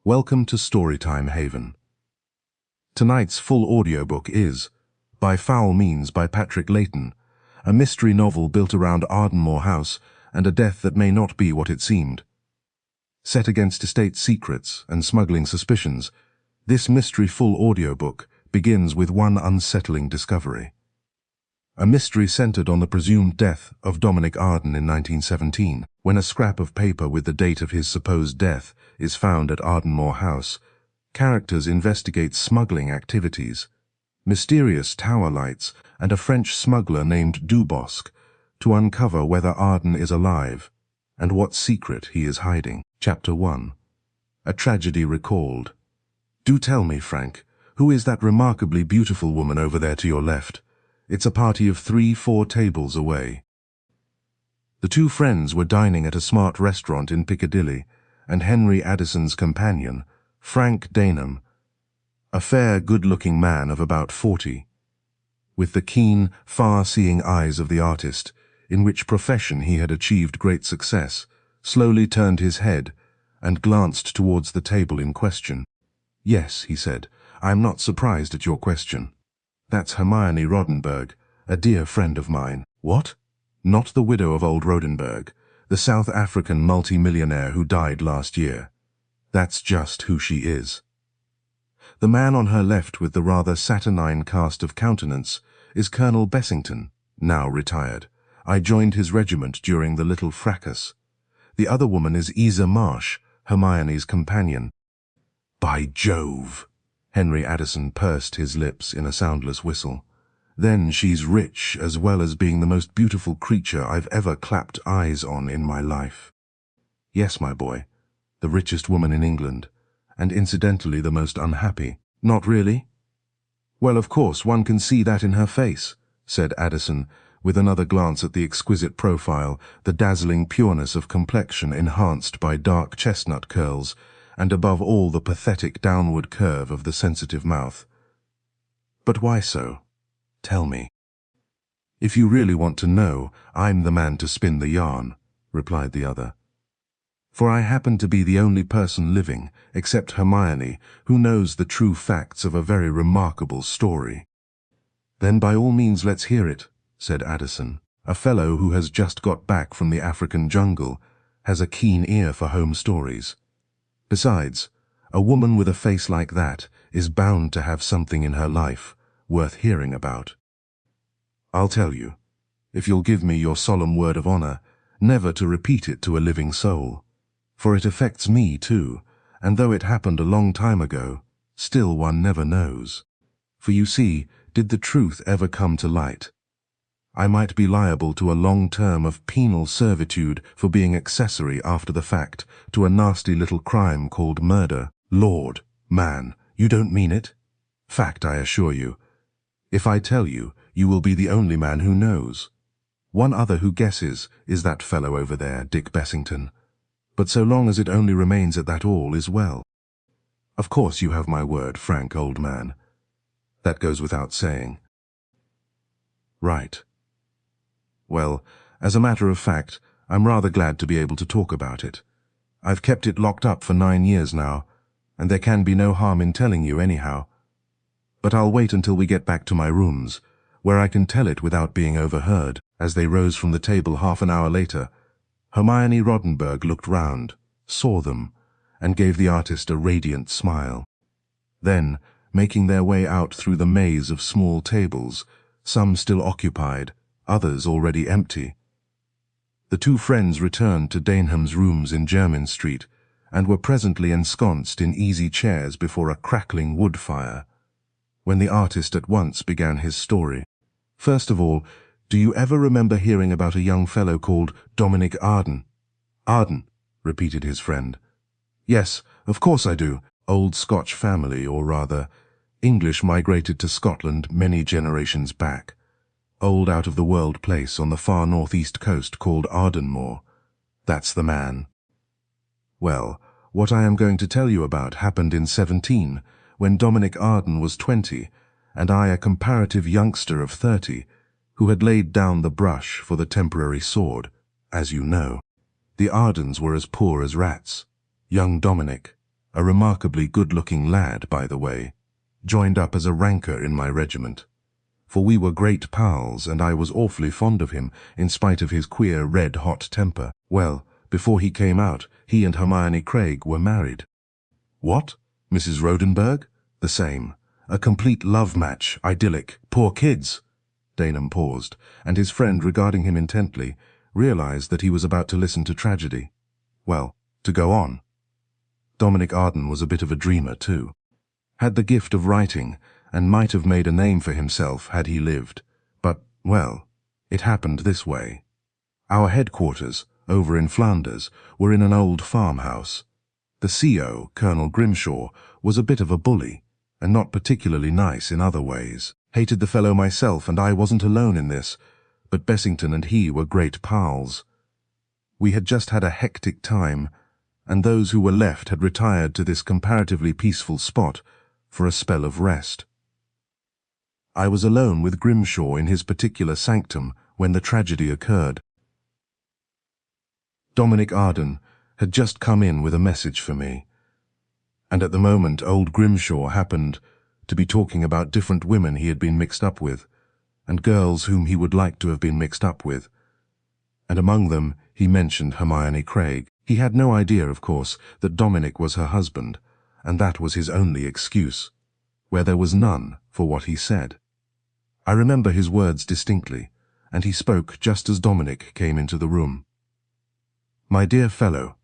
Welcome to Storytime Haven. Tonight's full audiobook is By Foul Means by Patrick Leyton, a mystery novel built around Ardenmore House and a death that may not be what it seemed. Set against estate secrets and smuggling suspicions, this mystery full audiobook begins with one unsettling discovery. A mystery centered on the presumed death of Dominic Arden in 1917, when a scrap of paper with the date of his supposed death is found at Ardenmore House. Characters investigate smuggling activities, mysterious tower lights, and a French smuggler named Dubosc to uncover whether Arden is alive and what secret he is hiding. Chapter 1. A Tragedy Recalled. Do tell me, Frank, who is that remarkably beautiful woman over there to your left? It's a party of 3-4 tables away. The two friends were dining at a smart restaurant in Piccadilly, and Henry Addison's companion, Frank Daneham, a fair, good-looking man of about 40, with the keen, far-seeing eyes of the artist, in which profession he had achieved great success, slowly turned his head and glanced towards the table in question. "Yes," he said, "I am not surprised at your question. That's Hermione Rodenberg, a dear friend of mine." "What?" "Not the widow of old Rodenberg, the South African multi-millionaire who died last year. That's just who she is." The man on her left with the rather saturnine cast of countenance is Colonel Bessington, now retired. I joined his regiment during the little fracas. The other woman is Iza Marsh, Hermione's companion. "By Jove!" Henry Addison pursed his lips in a soundless whistle. "Then she's rich as well as being the most beautiful creature I've ever clapped eyes on in my life." "Yes, my boy, the richest woman in England, and incidentally the most unhappy." "Not really?" "Well, of course, one can see that in her face," said Addison, with another glance at the exquisite profile, the dazzling pureness of complexion enhanced by dark chestnut curls, and above all the pathetic downward curve of the sensitive mouth. "But why so? Tell me." "If you really want to know, I'm the man to spin the yarn," replied the other. "For I happen to be the only person living, except Hermione, who knows the true facts of a very remarkable story." "Then by all means let's hear it," said Addison. "A fellow who has just got back from the African jungle has a keen ear for home stories. Besides, a woman with a face like that is bound to have something in her life worth hearing about. I'll tell you, if you'll give me your solemn word of honor, never to repeat it to a living soul. For it affects me too, and though it happened a long time ago, still one never knows. For you see, did the truth ever come to light, I might be liable to a long term of penal servitude for being accessory after the fact to a nasty little crime called murder." "Lord, man, you don't mean it?" "Fact, I assure you. If I tell you, you will be the only man who knows. One other who guesses is that fellow over there, Dick Bessington. But so long as it only remains at that, all is well. Of course you have my word, Frank, old man. That goes without saying." "Right. Well, as a matter of fact, I'm rather glad to be able to talk about it. I've kept it locked up for 9 years now, and there can be no harm in telling you anyhow. But I'll wait until we get back to my rooms, where I can tell it without being overheard." As they rose from the table half an hour later, Hermione Rodenberg looked round, saw them, and gave the artist a radiant smile. Then, making their way out through the maze of small tables, some still occupied, others already empty, the two friends returned to Daneham's rooms in Jermyn Street, and were presently ensconced in easy chairs before a crackling wood fire, when the artist at once began his story. "First of all, do you ever remember hearing about a young fellow called Dominic Arden?" "Arden," repeated his friend. "Yes, of course I do. Old Scotch family, or rather, English migrated to Scotland many generations back. Old out-of-the-world place on the far northeast coast called Ardenmore. That's the man. Well, what I am going to tell you about happened in 17, when Dominic Arden was 20, and I a comparative youngster of 30, who had laid down the brush for the temporary sword, as you know. The Ardens were as poor as rats. Young Dominic, a remarkably good-looking lad, by the way, joined up as a ranker in my regiment. For we were great pals, and I was awfully fond of him, in spite of his queer red-hot temper. Well, before he came out, he and Hermione Craig were married. What? Mrs. Rodenburg? The same. A complete love match, idyllic, poor kids. Daneham paused, and his friend, regarding him intently, realized that he was about to listen to tragedy. Well, to go on. Dominic Arden was a bit of a dreamer too. Had the gift of writing, and might have made a name for himself had he lived. But, well, it happened this way. Our headquarters, over in Flanders, were in an old farmhouse. The CO, Colonel Grimshaw, was a bit of a bully, and not particularly nice in other ways. Hated the fellow myself, and I wasn't alone in this, but Bessington and he were great pals. We had just had a hectic time, and those who were left had retired to this comparatively peaceful spot for a spell of rest. I was alone with Grimshaw in his particular sanctum when the tragedy occurred. Dominic Arden had just come in with a message for me, and at the moment old Grimshaw happened to be talking about different women he had been mixed up with, and girls whom he would like to have been mixed up with, and among them he mentioned Hermione Craig. He had no idea, of course, that Dominic was her husband, and that was his only excuse, where there was none for what he said. I remember his words distinctly, and he spoke just as Dominic came into the room. My dear fellow,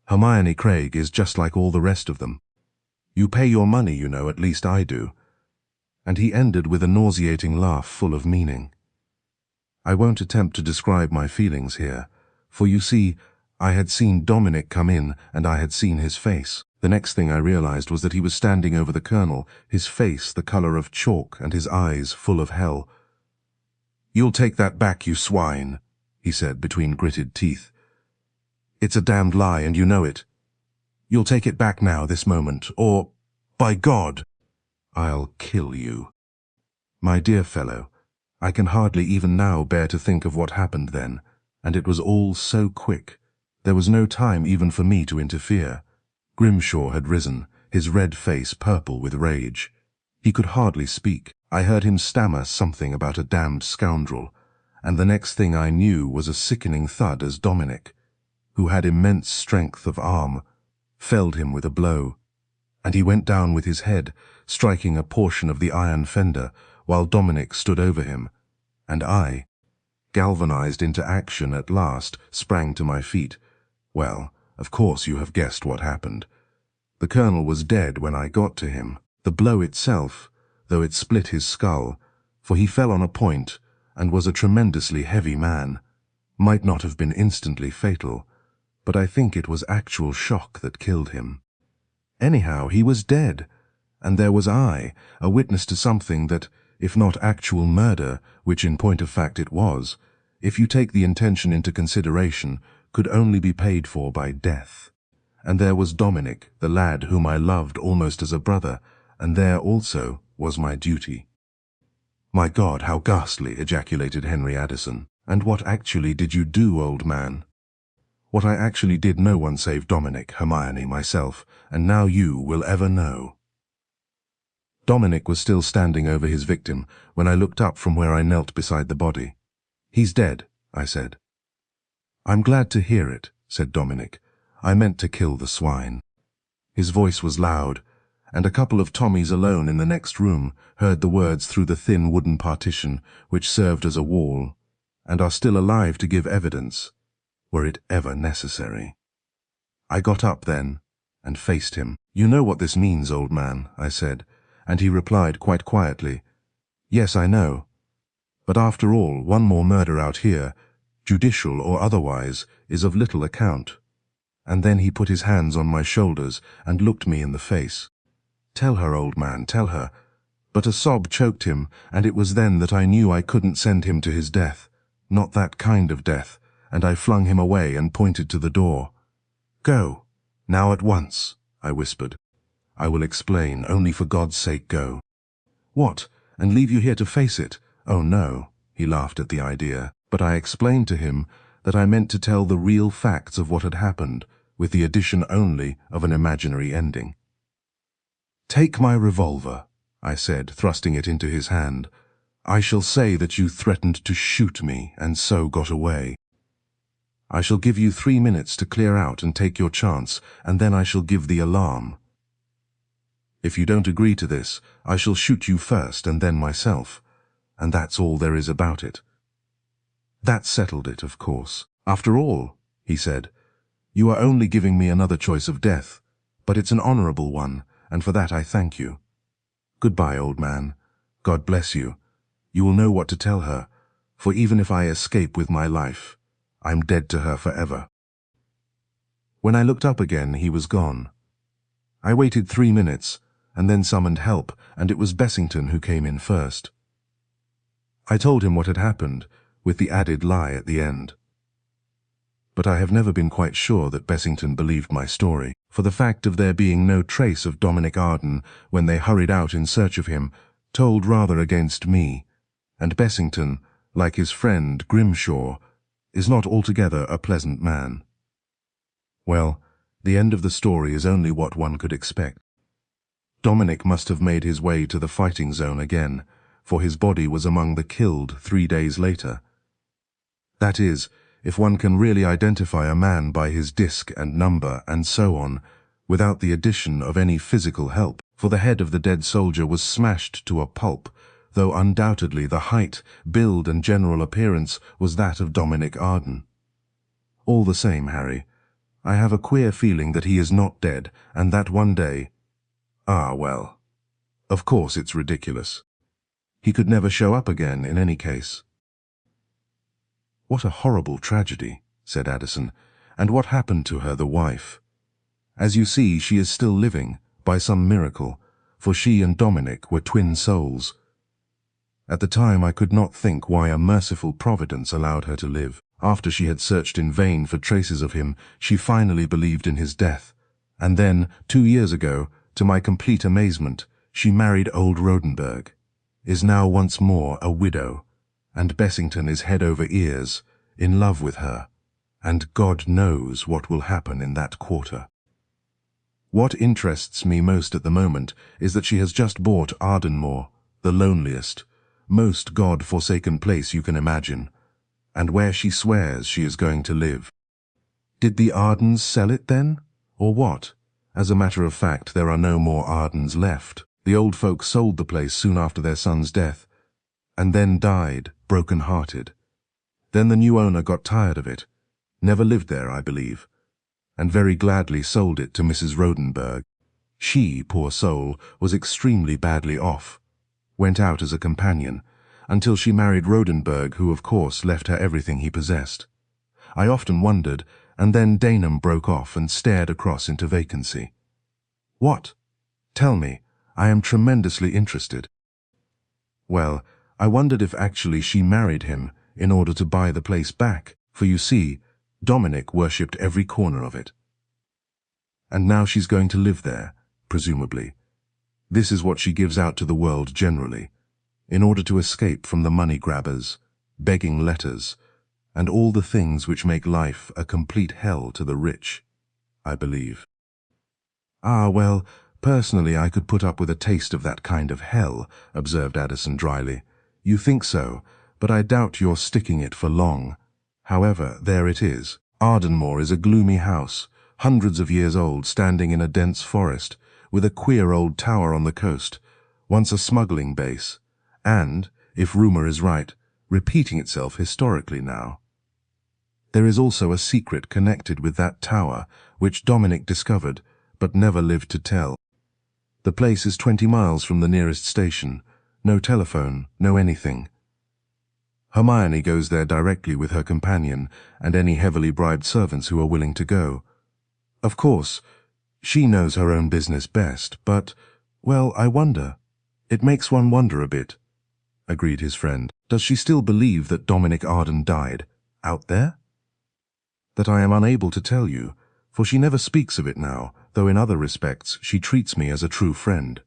Hermione Craig is just like all the rest of them. You pay your money, you know, at least I do. And he ended with a nauseating laugh full of meaning. I won't attempt to describe my feelings here, for you see, I had seen Dominic come in and I had seen his face. The next thing I realized was that he was standing over the colonel, his face the color of chalk and his eyes full of hell. "You'll take that back, you swine," he said between gritted teeth. "It's a damned lie, and you know it. You'll take it back now, this moment, or, by God, I'll kill you." My dear fellow, I can hardly even now bear to think of what happened then, and it was all so quick. There was no time even for me to interfere. Grimshaw had risen, his red face purple with rage. He could hardly speak. I heard him stammer something about a damned scoundrel, and the next thing I knew was a sickening thud as Dominic, who had immense strength of arm, felled him with a blow, and he went down with his head, striking a portion of the iron fender, while Dominic stood over him, and I, galvanized into action at last, sprang to my feet. Well, of course you have guessed what happened. The colonel was dead when I got to him. The blow itself, though it split his skull, for he fell on a point and was a tremendously heavy man, might not have been instantly fatal, but I think it was actual shock that killed him. Anyhow, he was dead, and there was I, a witness to something that, if not actual murder, which in point of fact it was, if you take the intention into consideration, could only be paid for by death. And there was Dominic, the lad whom I loved almost as a brother, and there also was my duty. "My God, how ghastly!" ejaculated Henry Addison. "And what actually did you do, old man?" "What I actually did no one save Dominic, Hermione, myself, and now you will ever know." Dominic was still standing over his victim when I looked up from where I knelt beside the body. "He's dead," I said. "I'm glad to hear it," said Dominic. "I meant to kill the swine." His voice was loud, and a couple of Tommies alone in the next room heard the words through the thin wooden partition which served as a wall, and are still alive to give evidence, were it ever necessary. I got up then and faced him. "You know what this means, old man," I said, and he replied quite quietly, "Yes, I know. But after all, one more murder out here, judicial or otherwise, is of little account." And then he put his hands on my shoulders and looked me in the face. "Tell her, old man, tell her." But a sob choked him, and it was then that I knew I couldn't send him to his death. Not that kind of death, and I flung him away and pointed to the door. "Go, now at once," I whispered. "I will explain, only for God's sake go." "What, and leave you here to face it? Oh no," he laughed at the idea, but I explained to him that I meant to tell the real facts of what had happened, with the addition only of an imaginary ending. "Take my revolver," I said, thrusting it into his hand. "I shall say that you threatened to shoot me and so got away. I shall give you 3 minutes to clear out and take your chance, and then I shall give the alarm. If you don't agree to this, I shall shoot you first and then myself, and that's all there is about it." That settled it, of course. "After all," he said, "you are only giving me another choice of death, but it's an honorable one, and for that I thank you. Goodbye, old man. God bless you. You will know what to tell her, for even if I escape with my life, I'm dead to her forever." When I looked up again, he was gone. I waited 3 minutes, and then summoned help, and it was Bessington who came in first. I told him what had happened, with the added lie at the end. But I have never been quite sure that Bessington believed my story, for the fact of there being no trace of Dominic Arden when they hurried out in search of him told rather against me, and Bessington, like his friend Grimshaw, is not altogether a pleasant man. Well, the end of the story is only what one could expect. Dominic must have made his way to the fighting zone again, for his body was among the killed 3 days later. That is, if one can really identify a man by his disc and number and so on, without the addition of any physical help, for the head of the dead soldier was smashed to a pulp, though undoubtedly the height, build and general appearance was that of Dominic Arden. All the same, Harry, I have a queer feeling that he is not dead, and that one day— well, of course it's ridiculous. He could never show up again in any case. "What a horrible tragedy," said Addison. "And what happened to her, the wife? As you see, she is still living, by some miracle, for she and Dominic were twin souls. At the time I could not think why a merciful providence allowed her to live. After she had searched in vain for traces of him, she finally believed in his death. And then, 2 years ago, to my complete amazement, she married old Rodenburg, is now once more a widow, and Bessington is head over ears, in love with her, and God knows what will happen in that quarter. What interests me most at the moment is that she has just bought Ardenmore, the loneliest, most God-forsaken place you can imagine, and where she swears she is going to live. Did the Ardens sell it then, or what? As a matter of fact, there are no more Ardens left. The old folk sold the place soon after their son's death, and then died, broken-hearted. Then the new owner got tired of it, never lived there, I believe, and very gladly sold it to Mrs. Rodenburg. She, poor soul, was extremely badly off, went out as a companion, until she married Rodenburg, who of course left her everything he possessed. I often wondered, and then Daneham broke off and stared across into vacancy. What? Tell me, I am tremendously interested. Well, I wondered if actually she married him in order to buy the place back, for you see, Dominic worshipped every corner of it. And now she's going to live there, presumably. This is what she gives out to the world generally, in order to escape from the money grabbers, begging letters, and all the things which make life a complete hell to the rich, I believe. Well, personally I could put up with a taste of that kind of hell, observed Addison dryly. You think so, but I doubt you're sticking it for long. However, there it is. Ardenmore is a gloomy house, hundreds of years old, standing in a dense forest, with a queer old tower on the coast, once a smuggling base, and, if rumour is right, repeating itself historically now. There is also a secret connected with that tower, which Dominic discovered, but never lived to tell. The place is 20 miles from the nearest station, no telephone, no anything. Hermione goes there directly with her companion and any heavily bribed servants who are willing to go. Of course, she knows her own business best, but, well, I wonder. It makes one wonder a bit, agreed his friend. Does she still believe that Dominic Arden died, out there? That I am unable to tell you, for she never speaks of it now, though in other respects she treats me as a true friend.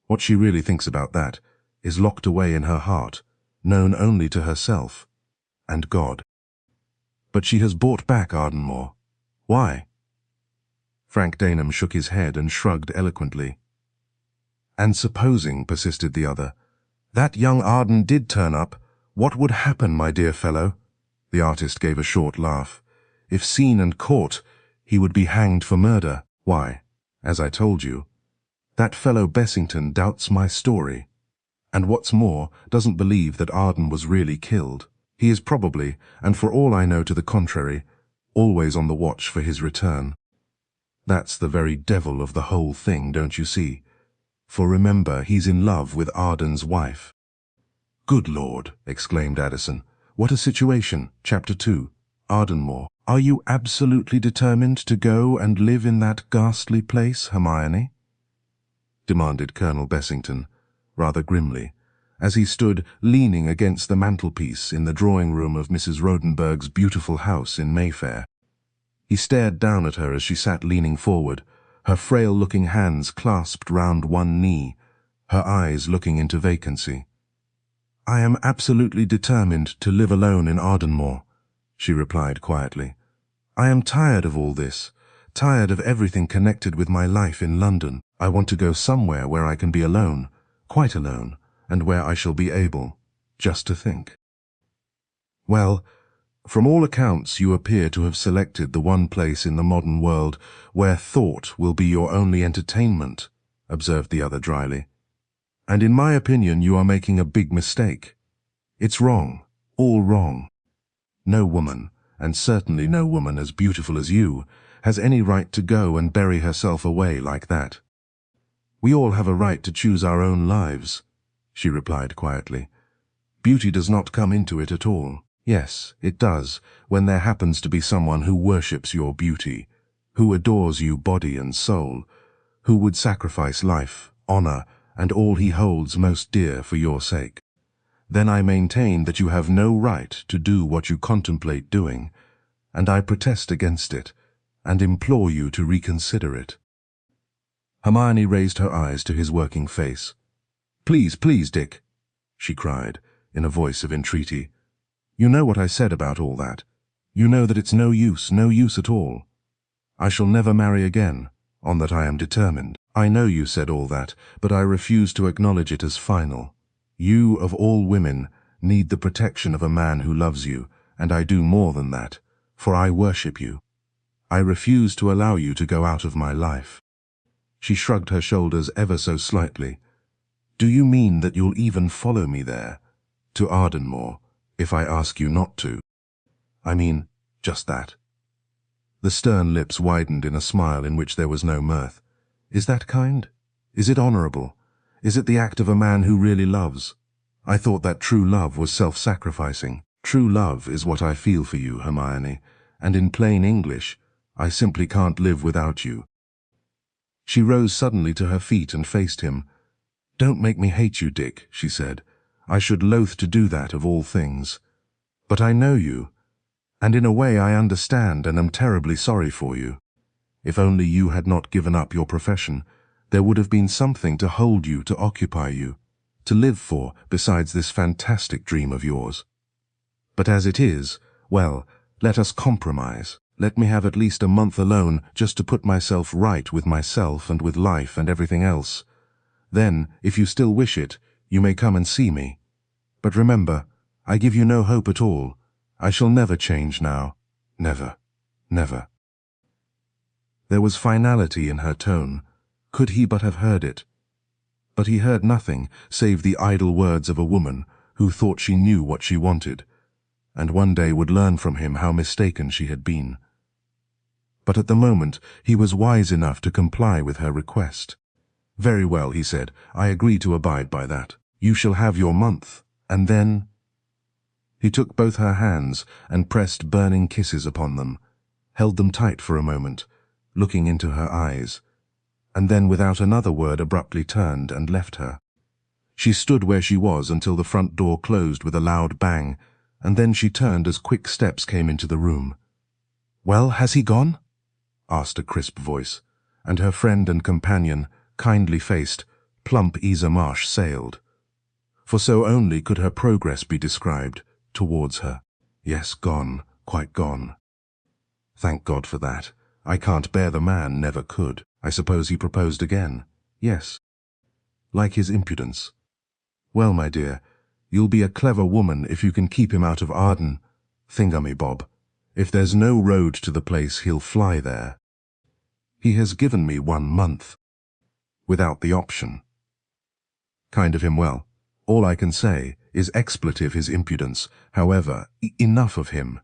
What she really thinks about that is locked away in her heart, known only to herself and God. But she has bought back Ardenmore. Why? Frank Daneham shook his head and shrugged eloquently. And supposing, persisted the other, that young Arden did turn up, what would happen, my dear fellow? The artist gave a short laugh. If seen and caught, he would be hanged for murder. Why, as I told you, that fellow Bessington doubts my story. And what's more, doesn't believe that Arden was really killed. He is probably, and for all I know to the contrary, always on the watch for his return. That's the very devil of the whole thing, don't you see? For remember, he's in love with Arden's wife. Good Lord, exclaimed Addison. What a situation. Chapter 2. Ardenmore. Are you absolutely determined to go and live in that ghastly place, Hermione? Demanded Colonel Bessington, rather grimly, as he stood leaning against the mantelpiece in the drawing-room of Mrs. Rodenburg's beautiful house in Mayfair. He stared down at her as she sat leaning forward, her frail-looking hands clasped round one knee, her eyes looking into vacancy. I am absolutely determined to live alone in Ardenmore, she replied quietly. I am tired of all this, tired of everything connected with my life in London. I want to go somewhere where I can be alone, quite alone, and where I shall be able just to think. Well, from all accounts you appear to have selected the one place in the modern world where thought will be your only entertainment, observed the other dryly. And in my opinion you are making a big mistake. It's wrong, all wrong. No woman, and certainly no woman as beautiful as you, has any right to go and bury herself away like that. We all have a right to choose our own lives, she replied quietly. Beauty does not come into it at all. Yes, it does, when there happens to be someone who worships your beauty, who adores you body and soul, who would sacrifice life, honor, and all he holds most dear for your sake. Then I maintain that you have no right to do what you contemplate doing, and I protest against it, and implore you to reconsider it. Hermione raised her eyes to his working face. Please, please, Dick, she cried, in a voice of entreaty. You know what I said about all that. You know that it's no use at all. I shall never marry again, on that I am determined. I know you said all that, but I refuse to acknowledge it as final. You, of all women, need the protection of a man who loves you, and I do more than that, for I worship you. I refuse to allow you to go out of my life. She shrugged her shoulders ever so slightly. Do you mean that you'll even follow me there, to Ardenmore, if I ask you not to? I mean, just that. The stern lips widened in a smile in which there was no mirth. Is that kind? Is it honorable? Is it the act of a man who really loves? I thought that true love was self-sacrificing. True love is what I feel for you, Hermione, and in plain English, I simply can't live without you. She rose suddenly to her feet and faced him. Don't make me hate you, Dick, she said. I should loathe to do that of all things. But I know you, and in a way I understand and am terribly sorry for you. If only you had not given up your profession, there would have been something to hold you, to occupy you, to live for besides this fantastic dream of yours. But as it is, well, let us compromise. Let me have at least a month alone just to put myself right with myself and with life and everything else. Then, if you still wish it, you may come and see me. But remember, I give you no hope at all. I shall never change now. Never. Never. There was finality in her tone. Could he but have heard it? But he heard nothing save the idle words of a woman who thought she knew what she wanted, and one day would learn from him how mistaken she had been. But at the moment he was wise enough to comply with her request. Very well, he said, I agree to abide by that. You shall have your month, and then... He took both her hands and pressed burning kisses upon them, held them tight for a moment, looking into her eyes, and then without another word abruptly turned and left her. She stood where she was until the front door closed with a loud bang, and then she turned as quick steps came into the room. Well, has he gone? Asked a crisp voice, and her friend and companion, kindly-faced, plump Iza Marsh sailed. For so only could her progress be described, towards her. Yes, gone, quite gone. Thank God for that. I can't bear the man, never could. I suppose he proposed again. Yes. Like his impudence. Well, my dear, you'll be a clever woman if you can keep him out of Arden. Thingummy Bob. If there's no road to the place, he'll fly there. He has given me 1 month. Without the option. Kind of him. Well, all I can say is expletive his impudence. However, enough of him.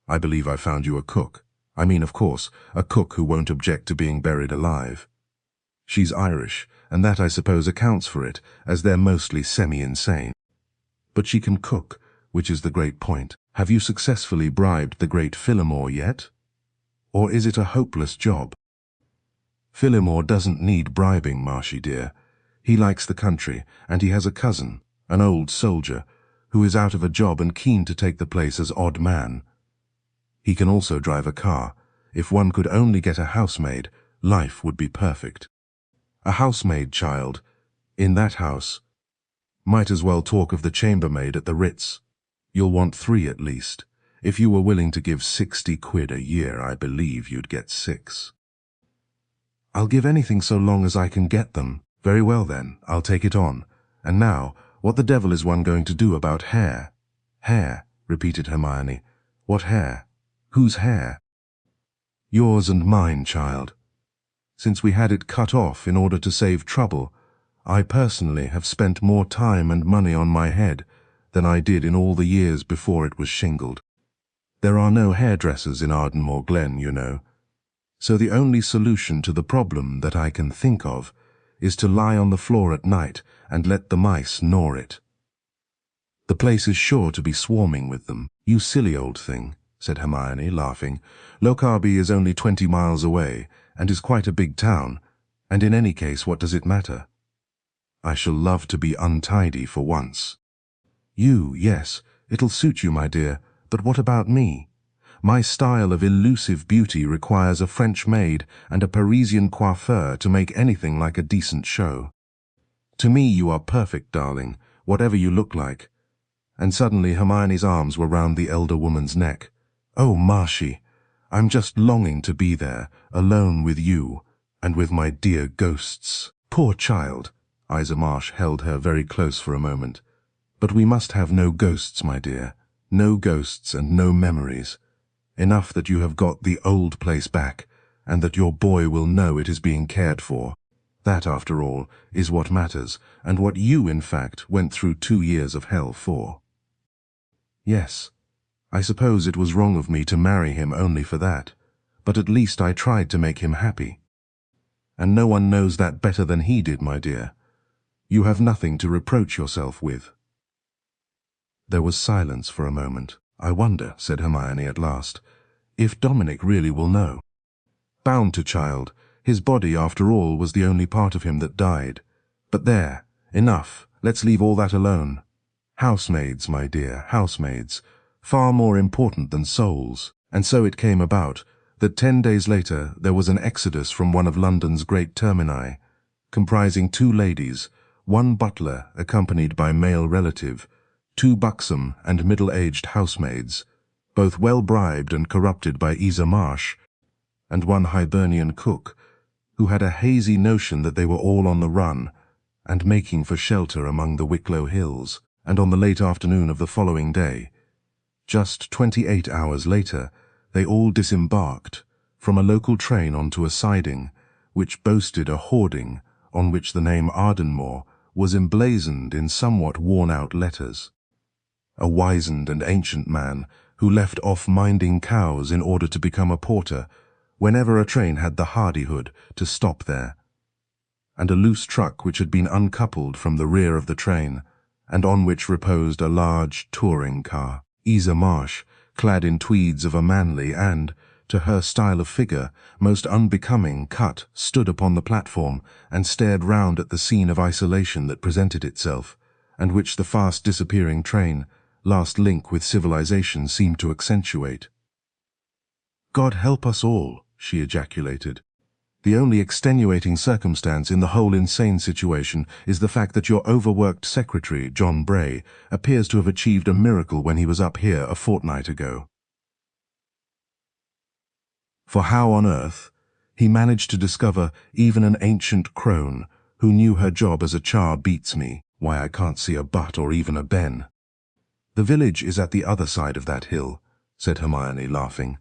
I believe I've found you a cook. I mean, of course, a cook who won't object to being buried alive. She's Irish, and that I suppose accounts for it, as they're mostly semi-insane. But she can cook, which is the great point. Have you successfully bribed the great Phillimore yet? Or is it a hopeless job? Phillimore doesn't need bribing, Marshy dear. He likes the country, and he has a cousin, an old soldier, who is out of a job and keen to take the place as odd man. He can also drive a car. If one could only get a housemaid, life would be perfect. A housemaid, child, in that house. Might as well talk of the chambermaid at the Ritz. You'll want 3 at least. If you were willing to give 60 quid a year, I believe you'd get 6. I'll give anything so long as I can get them. Very well then, I'll take it on. And now, what the devil is one going to do about hair? Hair, repeated Hermione. What hair? Whose hair? Yours and mine, child. Since we had it cut off in order to save trouble, I personally have spent more time and money on my head than I did in all the years before it was shingled. There are no hairdressers in Ardenmore Glen, you know. So the only solution to the problem that I can think of is to lie on the floor at night and let the mice gnaw it. The place is sure to be swarming with them. You silly old thing, said Hermione, laughing. Lokarby is only 20 miles away, and is quite a big town, and in any case, what does it matter? I shall love to be untidy for once. You, yes, it'll suit you, my dear, but what about me? My style of elusive beauty requires a French maid and a Parisian coiffeur to make anything like a decent show. To me you are perfect, darling, whatever you look like. And suddenly Hermione's arms were round the elder woman's neck. Oh, Marshy, I'm just longing to be there, alone with you, and with my dear ghosts. Poor child. Iza Marsh held her very close for a moment. But we must have no ghosts, my dear. No ghosts and no memories. Enough that you have got the old place back, and that your boy will know it is being cared for. That, after all, is what matters, and what you, in fact, went through 2 years of hell for. Yes, I suppose it was wrong of me to marry him only for that, but at least I tried to make him happy. And no one knows that better than he did, my dear. You have nothing to reproach yourself with. There was silence for a moment. I wonder, said Hermione at last, if Dominic really will know. Bound to, child. His body, after all, was the only part of him that died. But there, enough. Let's leave all that alone. Housemaids, my dear, housemaids. Far more important than souls. And so it came about that 10 days later there was an exodus from one of London's great termini, comprising 2 ladies, 1 butler accompanied by male relative, 2 buxom and middle-aged housemaids, both well bribed and corrupted by Iza Marsh, and 1 Hibernian cook, who had a hazy notion that they were all on the run and making for shelter among the Wicklow Hills. And on the late afternoon of the following day, just 28 hours later, they all disembarked from a local train onto a siding which boasted a hoarding on which the name Ardenmore was emblazoned in somewhat worn-out letters. A wizened and ancient man who left off minding cows in order to become a porter whenever a train had the hardihood to stop there, and a loose truck which had been uncoupled from the rear of the train, and on which reposed a large touring car. Iza Marsh, clad in tweeds of a manly and, to her style of figure, most unbecoming cut, stood upon the platform and stared round at the scene of isolation that presented itself, and which the fast disappearing train, last link with civilization, seemed to accentuate. God help us all, she ejaculated. The only extenuating circumstance in the whole insane situation is the fact that your overworked secretary, John Bray, appears to have achieved a miracle when he was up here a fortnight ago. For how on earth he managed to discover even an ancient crone who knew her job as a char beats me. Why, I can't see a butt or even a ben. The village is at the other side of that hill, said Hermione, laughing,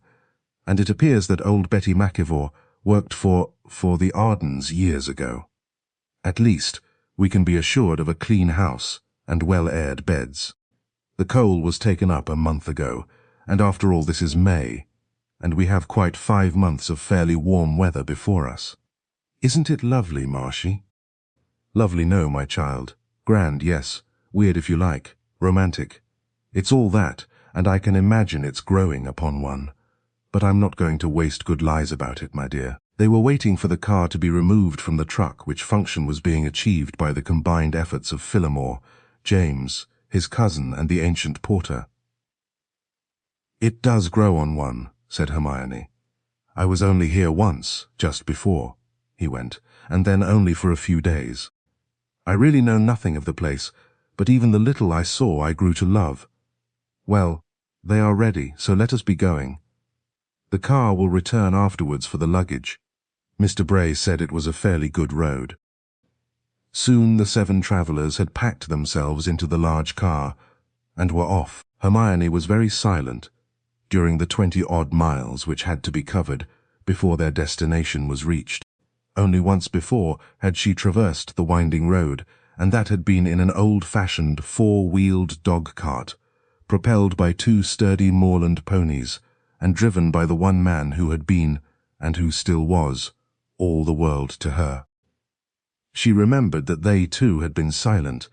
and it appears that old Betty Mackay worked for the Ardens years ago. At least, we can be assured of a clean house and well-aired beds. The coal was taken up a month ago, and after all this is May, and we have quite 5 months of fairly warm weather before us. Isn't it lovely, Marshy? Lovely, no, my child. Grand, yes. Weird if you like. Romantic. It's all that, and I can imagine it's growing upon one. But I'm not going to waste good lies about it, my dear. They were waiting for the car to be removed from the truck, which function was being achieved by the combined efforts of Phillimore, James, his cousin, and the ancient porter. It does grow on one, said Hermione. I was only here once, just before, he went, and then only for a few days. I really know nothing of the place, but even the little I saw I grew to love. Well, they are ready, so let us be going. The car will return afterwards for the luggage. Mr. Bray said it was a fairly good road. Soon the 7 travellers had packed themselves into the large car and were off. Hermione was very silent during the 20-odd miles which had to be covered before their destination was reached. Only once before had she traversed the winding road, and that had been in an old-fashioned 4-wheeled dog-cart, propelled by 2 sturdy moorland ponies, and driven by the one man who had been, and who still was, all the world to her. She remembered that they too had been silent,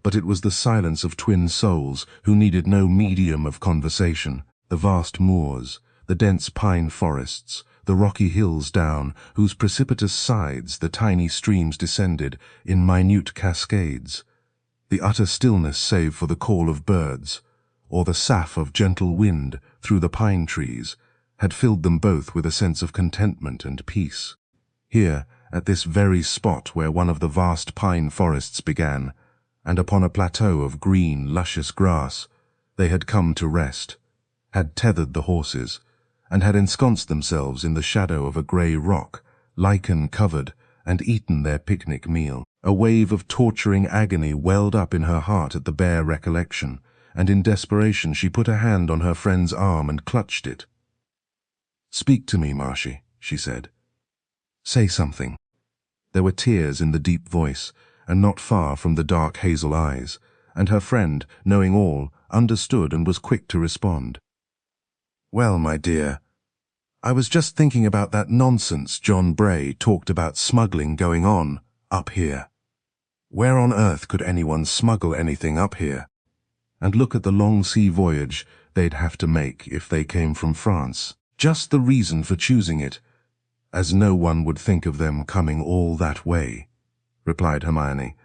but it was the silence of twin souls who needed no medium of conversation. The vast moors, the dense pine forests, the rocky hills down whose precipitous sides the tiny streams descended in minute cascades, the utter stillness save for the call of birds, or the sough of gentle wind through the pine trees, had filled them both with a sense of contentment and peace. Here, at this very spot where one of the vast pine forests began, and upon a plateau of green, luscious grass, they had come to rest, had tethered the horses, and had ensconced themselves in the shadow of a grey rock, lichen-covered, and eaten their picnic meal. A wave of torturing agony welled up in her heart at the bare recollection, and in desperation she put a hand on her friend's arm and clutched it. "Speak to me, Marshy," she said. "Say something." There were tears in the deep voice, and not far from the dark hazel eyes, and her friend, knowing all, understood and was quick to respond. "Well, my dear, I was just thinking about that nonsense John Bray talked about smuggling going on up here. Where on earth could anyone smuggle anything up here? And look at the long sea voyage they'd have to make if they came from France. Just the reason for choosing it, as no one would think of them coming all that way," replied Hermione,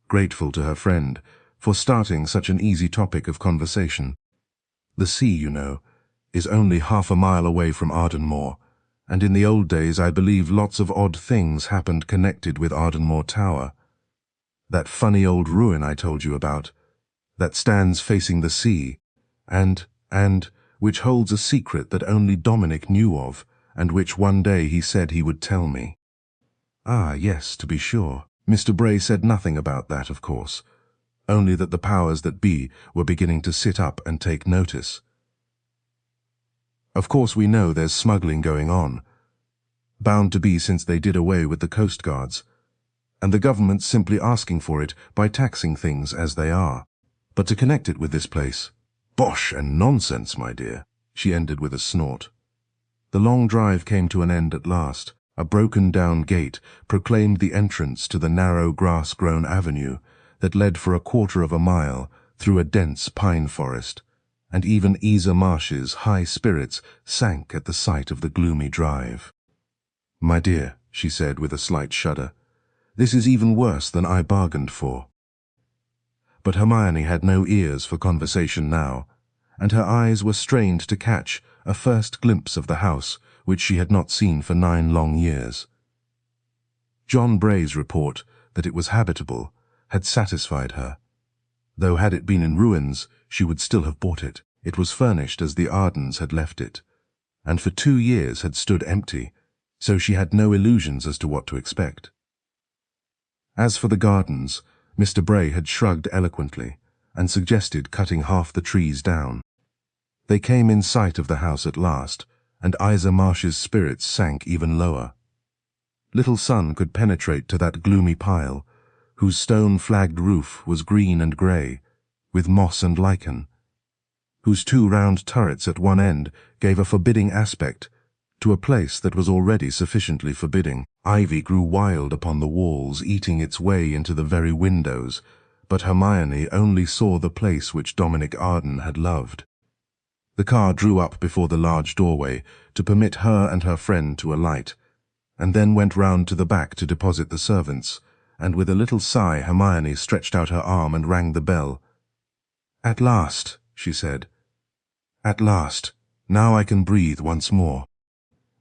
grateful to her friend for starting such an easy topic of conversation. "The sea, you know, is only half a mile away from Ardenmore, and in the old days I believe lots of odd things happened connected with Ardenmore Tower. That funny old ruin I told you about, that stands facing the sea, and which holds a secret that only Dominic knew of, and which one day he said he would tell me." "Ah, yes, to be sure. Mr. Bray said nothing about that, of course, only that the powers that be were beginning to sit up and take notice. Of course we know there's smuggling going on, bound to be since they did away with the coast guards, and the government's simply asking for it by taxing things as they are. But to connect it with this place, bosh and nonsense, my dear," she ended with a snort. The long drive came to an end at last. A broken-down gate proclaimed the entrance to the narrow grass-grown avenue that led for a quarter of a mile through a dense pine forest, and even Iza Marsh's high spirits sank at the sight of the gloomy drive. "My dear," she said with a slight shudder, "this is even worse than I bargained for." But Hermione had no ears for conversation now, and her eyes were strained to catch a first glimpse of the house which she had not seen for 9 long years. John Bray's report that it was habitable had satisfied her, though had it been in ruins she would still have bought it. It was furnished as the Ardens had left it, and for 2 years had stood empty, so she had no illusions as to what to expect. As for the gardens, Mr. Bray had shrugged eloquently and suggested cutting half the trees down. They came in sight of the house at last, and Iza Marsh's spirits sank even lower. Little sun could penetrate to that gloomy pile, whose stone-flagged roof was green and grey, with moss and lichen, whose 2 round turrets at one end gave a forbidding aspect to a place that was already sufficiently forbidding. Ivy grew wild upon the walls, eating its way into the very windows, but Hermione only saw the place which Dominic Arden had loved. The car drew up before the large doorway to permit her and her friend to alight, and then went round to the back to deposit the servants, and with a little sigh Hermione stretched out her arm and rang the bell. "At last," she said. "At last. Now I can breathe once more."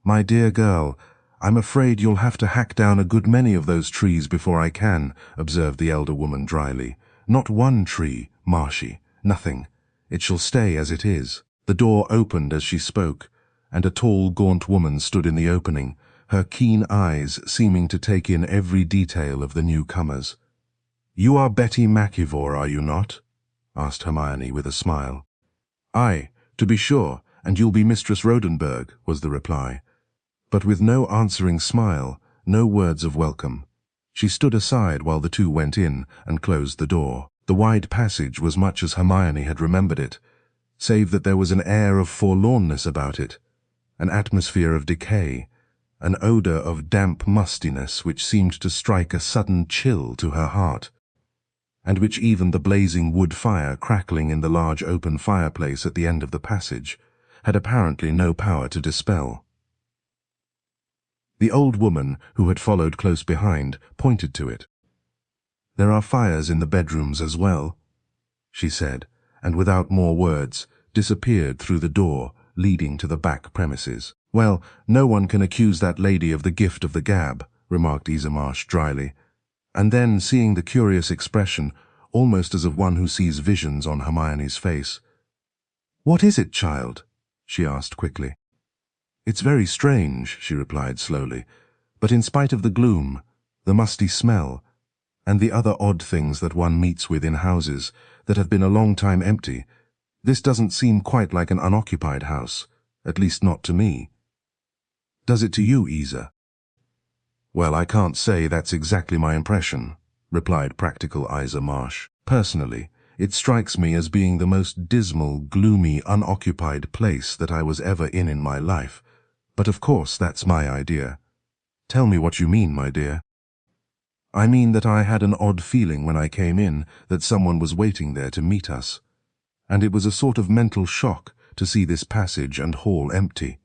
"My dear girl, I'm afraid you'll have to hack down a good many of those trees before I can," observed the elder woman dryly. "Not one tree, Marshy, nothing. It shall stay as it is." The door opened as she spoke, and a tall, gaunt woman stood in the opening, her keen eyes seeming to take in every detail of the newcomers. "You are Betty Mackivor, are you not?" asked Hermione with a smile. "Aye, to be sure, and you'll be Mistress Rodenburg," was the reply. But with no answering smile, no words of welcome. She stood aside while the two went in and closed the door. The wide passage was much as Hermione had remembered it, save that there was an air of forlornness about it, an atmosphere of decay, an odour of damp mustiness which seemed to strike a sudden chill to her heart, and which even the blazing wood fire crackling in the large open fireplace at the end of the passage had apparently no power to dispel. The old woman, who had followed close behind, pointed to it. "There are fires in the bedrooms as well," she said, and without more words disappeared through the door leading to the back premises. "Well, no one can accuse that lady of the gift of the gab," remarked Iza Marsh dryly, and then, seeing the curious expression, almost as of one who sees visions on Hermione's face, "What is it, child?" she asked quickly. "It's very strange," she replied slowly, "but in spite of the gloom, the musty smell, and the other odd things that one meets with in houses that have been a long time empty, this doesn't seem quite like an unoccupied house, at least not to me. Does it to you, Iza?" "Well, I can't say that's exactly my impression," replied practical Iza Marsh. "Personally, it strikes me as being the most dismal, gloomy, unoccupied place that I was ever in my life, but of course that's my idea. Tell me what you mean, my dear." "I mean that I had an odd feeling when I came in that someone was waiting there to meet us, and it was a sort of mental shock to see this passage and hall empty."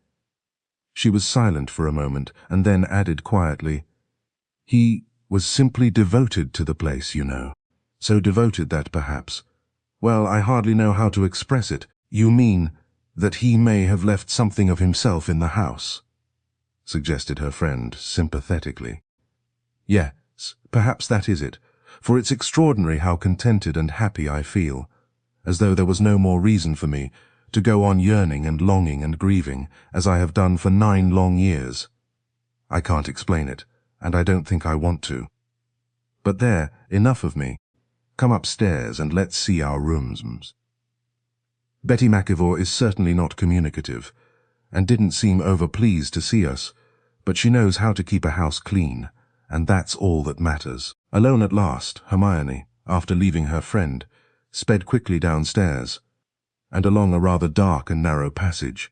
She was silent for a moment, and then added quietly, "He was simply devoted to the place, you know. So devoted that perhaps, well, I hardly know how to express it." "You mean that he may have left something of himself in the house?" suggested her friend sympathetically. "Yes, perhaps that is it, for it's extraordinary how contented and happy I feel, as though there was no more reason for me to go on yearning and longing and grieving, as I have done for 9 long years. I can't explain it, and I don't think I want to. But there, enough of me. Come upstairs and let's see our rooms." Betty Mackivor is certainly not communicative, and didn't seem over-pleased to see us, but she knows how to keep a house clean, and that's all that matters. Alone at last, Hermione, after leaving her friend, sped quickly downstairs, and along a rather dark and narrow passage,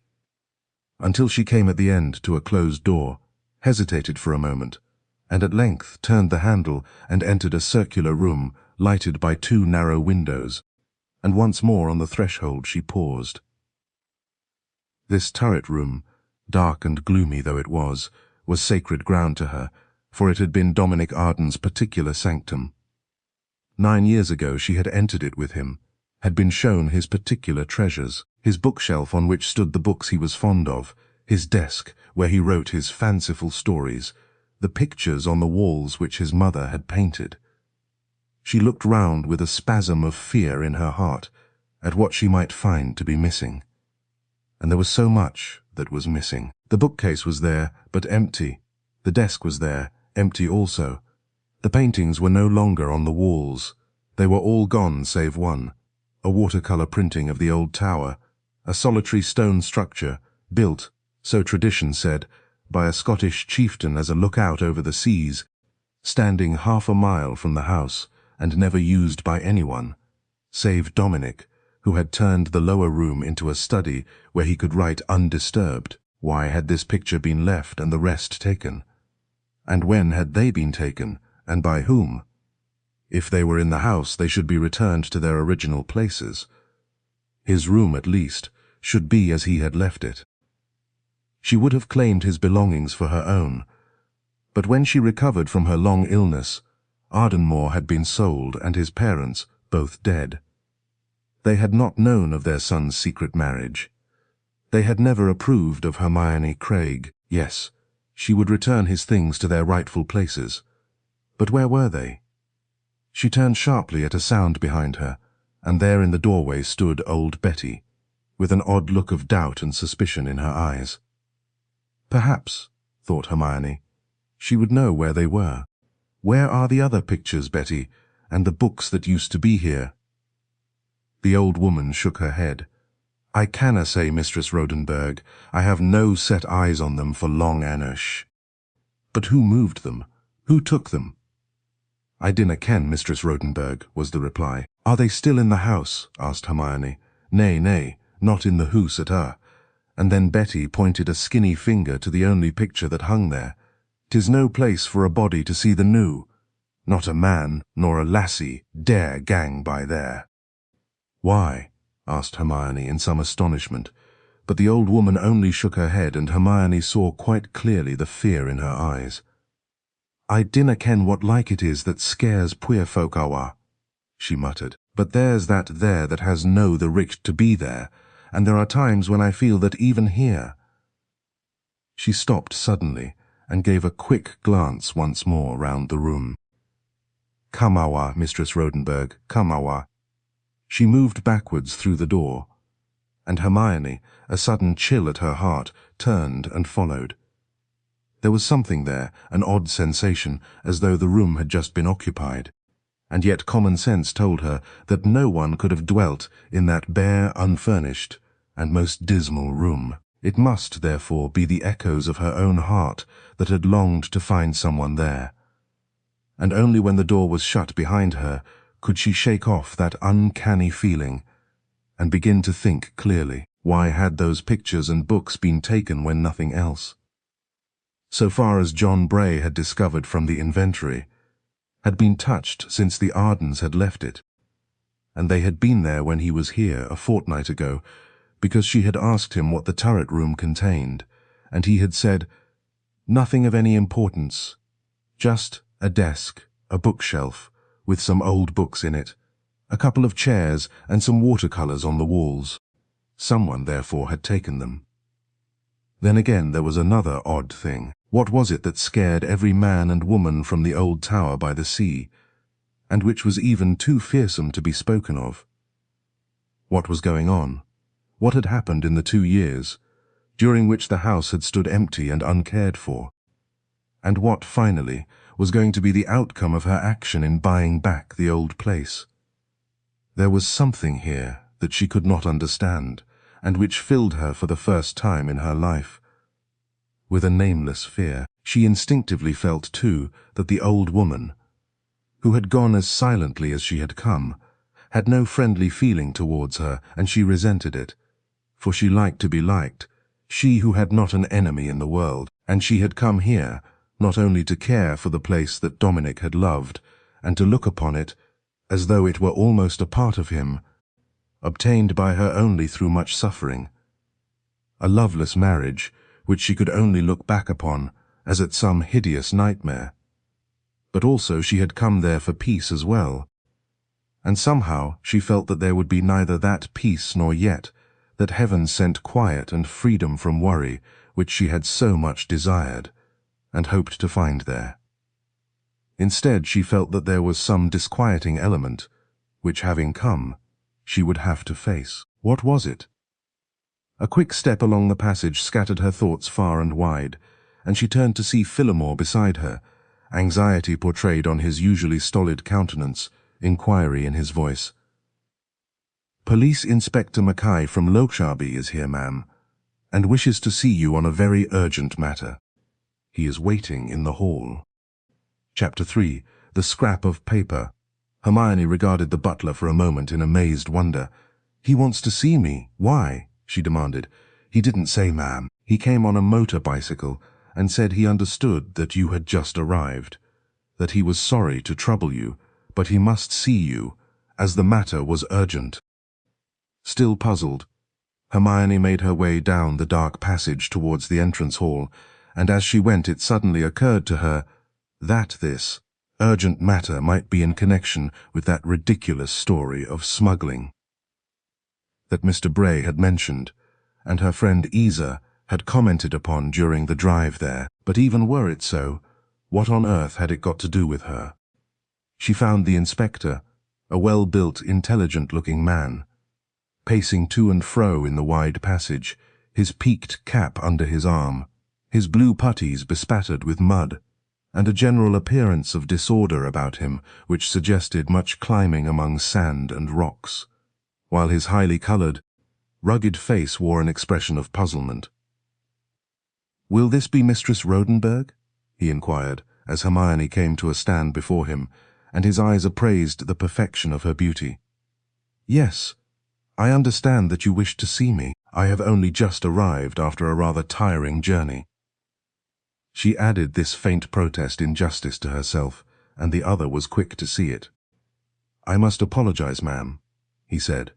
until she came at the end to a closed door, hesitated for a moment, and at length turned the handle and entered a circular room lighted by 2 narrow windows, and once more on the threshold she paused. This turret room, dark and gloomy though it was sacred ground to her, for it had been Dominic Arden's particular sanctum. 9 years ago she had entered it with him, had been shown his particular treasures, his bookshelf on which stood the books he was fond of, his desk where he wrote his fanciful stories, the pictures on the walls which his mother had painted. She looked round with a spasm of fear in her heart at what she might find to be missing. And there was so much that was missing. The bookcase was there, but empty. The desk was there, empty also. The paintings were no longer on the walls. They were all gone save one, a watercolor printing of the old tower, a solitary stone structure, built, so tradition said, by a Scottish chieftain as a lookout over the seas, standing half a mile from the house and never used by anyone, save Dominic, who had turned the lower room into a study where he could write undisturbed. Why had this picture been left and the rest taken? And when had they been taken, and by whom? If they were in the house, they should be returned to their original places. His room, at least, should be as he had left it. She would have claimed his belongings for her own, but when she recovered from her long illness, Ardenmore had been sold and his parents both dead. They had not known of their son's secret marriage. They had never approved of Hermione Craig. Yes, she would return his things to their rightful places. But where were they? She turned sharply at a sound behind her, and there in the doorway stood old Betty, with an odd look of doubt and suspicion in her eyes. Perhaps, thought Hermione, she would know where they were. Where are the other pictures, Betty, and the books that used to be here? The old woman shook her head. I canna say, Mistress Rodenburg. I have no set eyes on them for long annish. But who moved them? Who took them? I dinna ken, Mistress Rodenburg, was the reply. Are they still in the house? Asked Hermione. Nay, nay, not in the hoose at a'. And then Betty pointed a skinny finger to the only picture that hung there. 'Tis no place for a body to see the new. Not a man nor a lassie dare gang by there. Why? Asked Hermione in some astonishment, but the old woman only shook her head, and Hermione saw quite clearly the fear in her eyes. I dinna ken what like it is that scares puir folk awa, she muttered, but there's that there that has no the richt to be there, and there are times when I feel that even here. She stopped suddenly and gave a quick glance once more round the room. Come awa, Mistress Rodenburg, come awa. She moved backwards through the door, and Hermione, a sudden chill at her heart, turned and followed. There was something there, an odd sensation, as though the room had just been occupied, and yet common sense told her that no one could have dwelt in that bare, unfurnished, and most dismal room. It must, therefore, be the echoes of her own heart that had longed to find someone there. And only when the door was shut behind her could she shake off that uncanny feeling and begin to think clearly. Why had those pictures and books been taken when nothing else? So far as John Bray had discovered from the inventory, had been touched since the Ardens had left it, and they had been there when he was here a fortnight ago, because she had asked him what the turret room contained, and he had said, nothing of any importance, just a desk, a bookshelf, with some old books in it, a couple of chairs and some watercolors on the walls. Someone, therefore, had taken them. Then again there was another odd thing. What was it that scared every man and woman from the old tower by the sea, and which was even too fearsome to be spoken of? What was going on? What had happened in the 2 years, during which the house had stood empty and uncared for? And what, finally, was going to be the outcome of her action in buying back the old place? There was something here that she could not understand, and which filled her for the first time in her life with a nameless fear. She instinctively felt, too, that the old woman, who had gone as silently as she had come, had no friendly feeling towards her, and she resented it, for she liked to be liked, she who had not an enemy in the world, and she had come here not only to care for the place that Dominic had loved, and to look upon it as though it were almost a part of him, obtained by her only through much suffering, a loveless marriage which she could only look back upon as at some hideous nightmare. But also she had come there for peace as well, and somehow she felt that there would be neither that peace nor yet that heaven sent quiet and freedom from worry which she had so much desired and hoped to find there. Instead, she felt that there was some disquieting element which, having come, she would have to face. What was it? A quick step along the passage scattered her thoughts far and wide, and she turned to see Phillimore beside her, anxiety portrayed on his usually stolid countenance, inquiry in his voice. "Police Inspector Mackay from Lokshabi is here, ma'am, and wishes to see you on a very urgent matter. He is waiting in the hall." Chapter 3. The Scrap of Paper. Hermione regarded the butler for a moment in amazed wonder. "He wants to see me. Why?" she demanded. "He didn't say, ma'am. He came on a motor bicycle and said he understood that you had just arrived, that he was sorry to trouble you, but he must see you, as the matter was urgent." Still puzzled, Hermione made her way down the dark passage towards the entrance hall, and as she went it suddenly occurred to her that this urgent matter might be in connection with that ridiculous story of smuggling that Mr. Bray had mentioned, and her friend Iza had commented upon during the drive there. But even were it so, what on earth had it got to do with her? She found the inspector, a well-built, intelligent-looking man, pacing to and fro in the wide passage, his peaked cap under his arm, his blue puttees bespattered with mud, and a general appearance of disorder about him which suggested much climbing among sand and rocks, while his highly coloured, rugged face wore an expression of puzzlement. "Will this be Mistress Rodenburg?" he inquired, as Hermione came to a stand before him, and his eyes appraised the perfection of her beauty. "Yes. I understand that you wish to see me. I have only just arrived after a rather tiring journey." She added this faint protest in justice to herself, and the other was quick to see it. "I must apologize, ma'am," he said,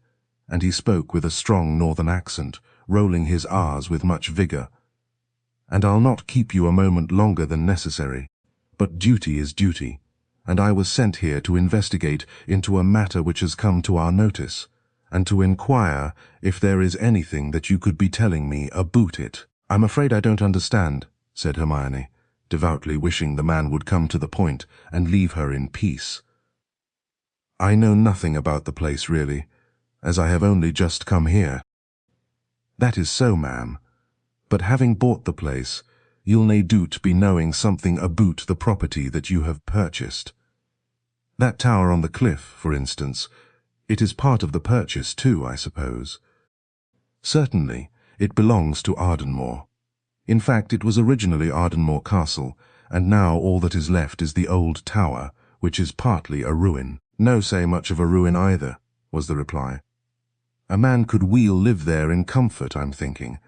and he spoke with a strong northern accent, rolling his R's with much vigor. "And I'll not keep you a moment longer than necessary. But duty is duty, and I was sent here to investigate into a matter which has come to our notice, and to inquire if there is anything that you could be telling me about it." "I'm afraid I don't understand," said Hermione, devoutly wishing the man would come to the point and leave her in peace. "I know nothing about the place, really, as I have only just come here." "That is so, ma'am. But having bought the place, you'll nae doot be knowing something about the property that you have purchased. That tower on the cliff, for instance, it is part of the purchase too, I suppose." "Certainly, it belongs to Ardenmore. In fact, it was originally Ardenmore Castle, and now all that is left is the old tower, which is partly a ruin." "No say much of a ruin either," was the reply. "A man could weel live there in comfort, I'm thinking,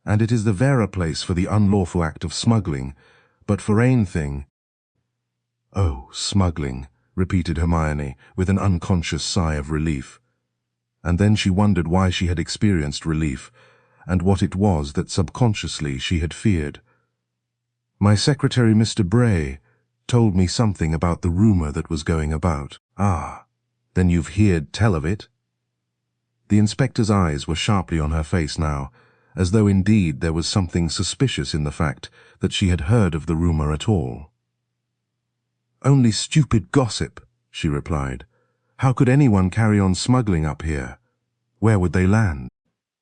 and it is the vera place for the unlawful act of smuggling, but for ain thing—" "Oh, smuggling," repeated Hermione, with an unconscious sigh of relief. And then she wondered why she had experienced relief, and what it was that subconsciously she had feared. "My secretary, Mr. Bray, told me something about the rumour that was going about." "Ah, then you've heard tell of it?" The inspector's eyes were sharply on her face now, as though indeed there was something suspicious in the fact that she had heard of the rumour at all. "Only stupid gossip," she replied. "How could anyone carry on smuggling up here? Where would they land?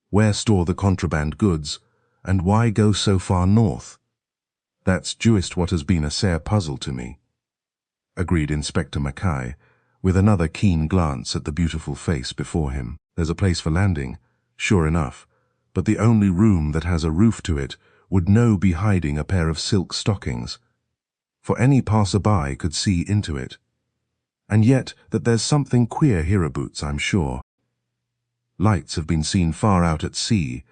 Where store the contraband goods? And why go so far north? That's just what has been a sair puzzle to me," agreed Inspector Mackay, with another keen glance at the beautiful face before him. "There's a place for landing, sure enough, but the only room that has a roof to it would no be hiding a pair of silk stockings, for any passer-by could see into it. And yet that there's something queer hereabouts, I'm sure. Lights have been seen far out at sea,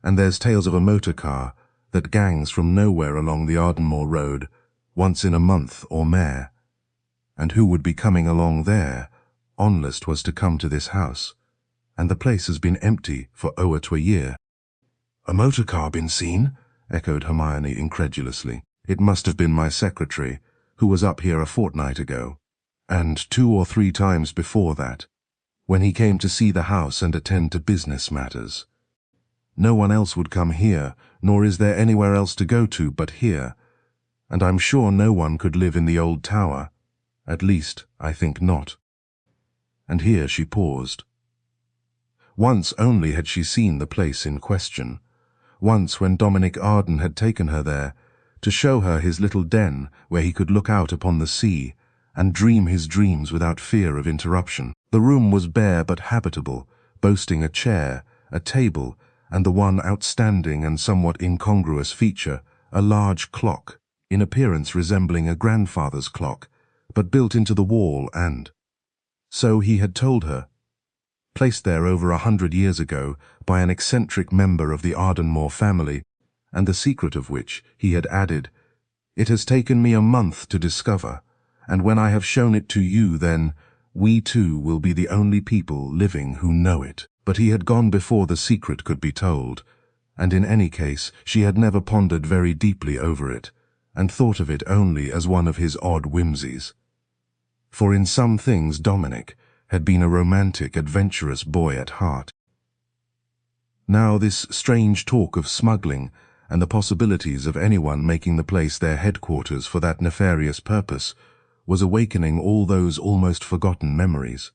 and there's tales of a motor car that gangs from nowhere along the Ardenmore road once in a month or mair. And who would be coming along there, onless 'twas to come to this house, and the place has been empty for over 2 year." "A motor car been seen?" echoed Hermione incredulously. "It must have been my secretary, who was up here a fortnight ago, and 2 or 3 times before that, when he came to see the house and attend to business matters. No one else would come here, nor is there anywhere else to go to but here, and I'm sure no one could live in the old tower. At least, I think not." And here she paused. Once only had she seen the place in question. Once when Dominic Arden had taken her there, to show her his little den where he could look out upon the sea and dream his dreams without fear of interruption. The room was bare but habitable, boasting a chair, a table, and the one outstanding and somewhat incongruous feature, a large clock, in appearance resembling a grandfather's clock, but built into the wall and, so he had told her, placed there over 100 years ago by an eccentric member of the Ardenmore family, and the secret of which, he had added, "It has taken me a month to discover, and when I have shown it to you, then we too will be the only people living who know it." But he had gone before the secret could be told, and in any case she had never pondered very deeply over it, and thought of it only as one of his odd whimsies. For in some things Dominic had been a romantic, adventurous boy at heart. Now this strange talk of smuggling and the possibilities of anyone making the place their headquarters for that nefarious purpose was awakening all those almost forgotten memories.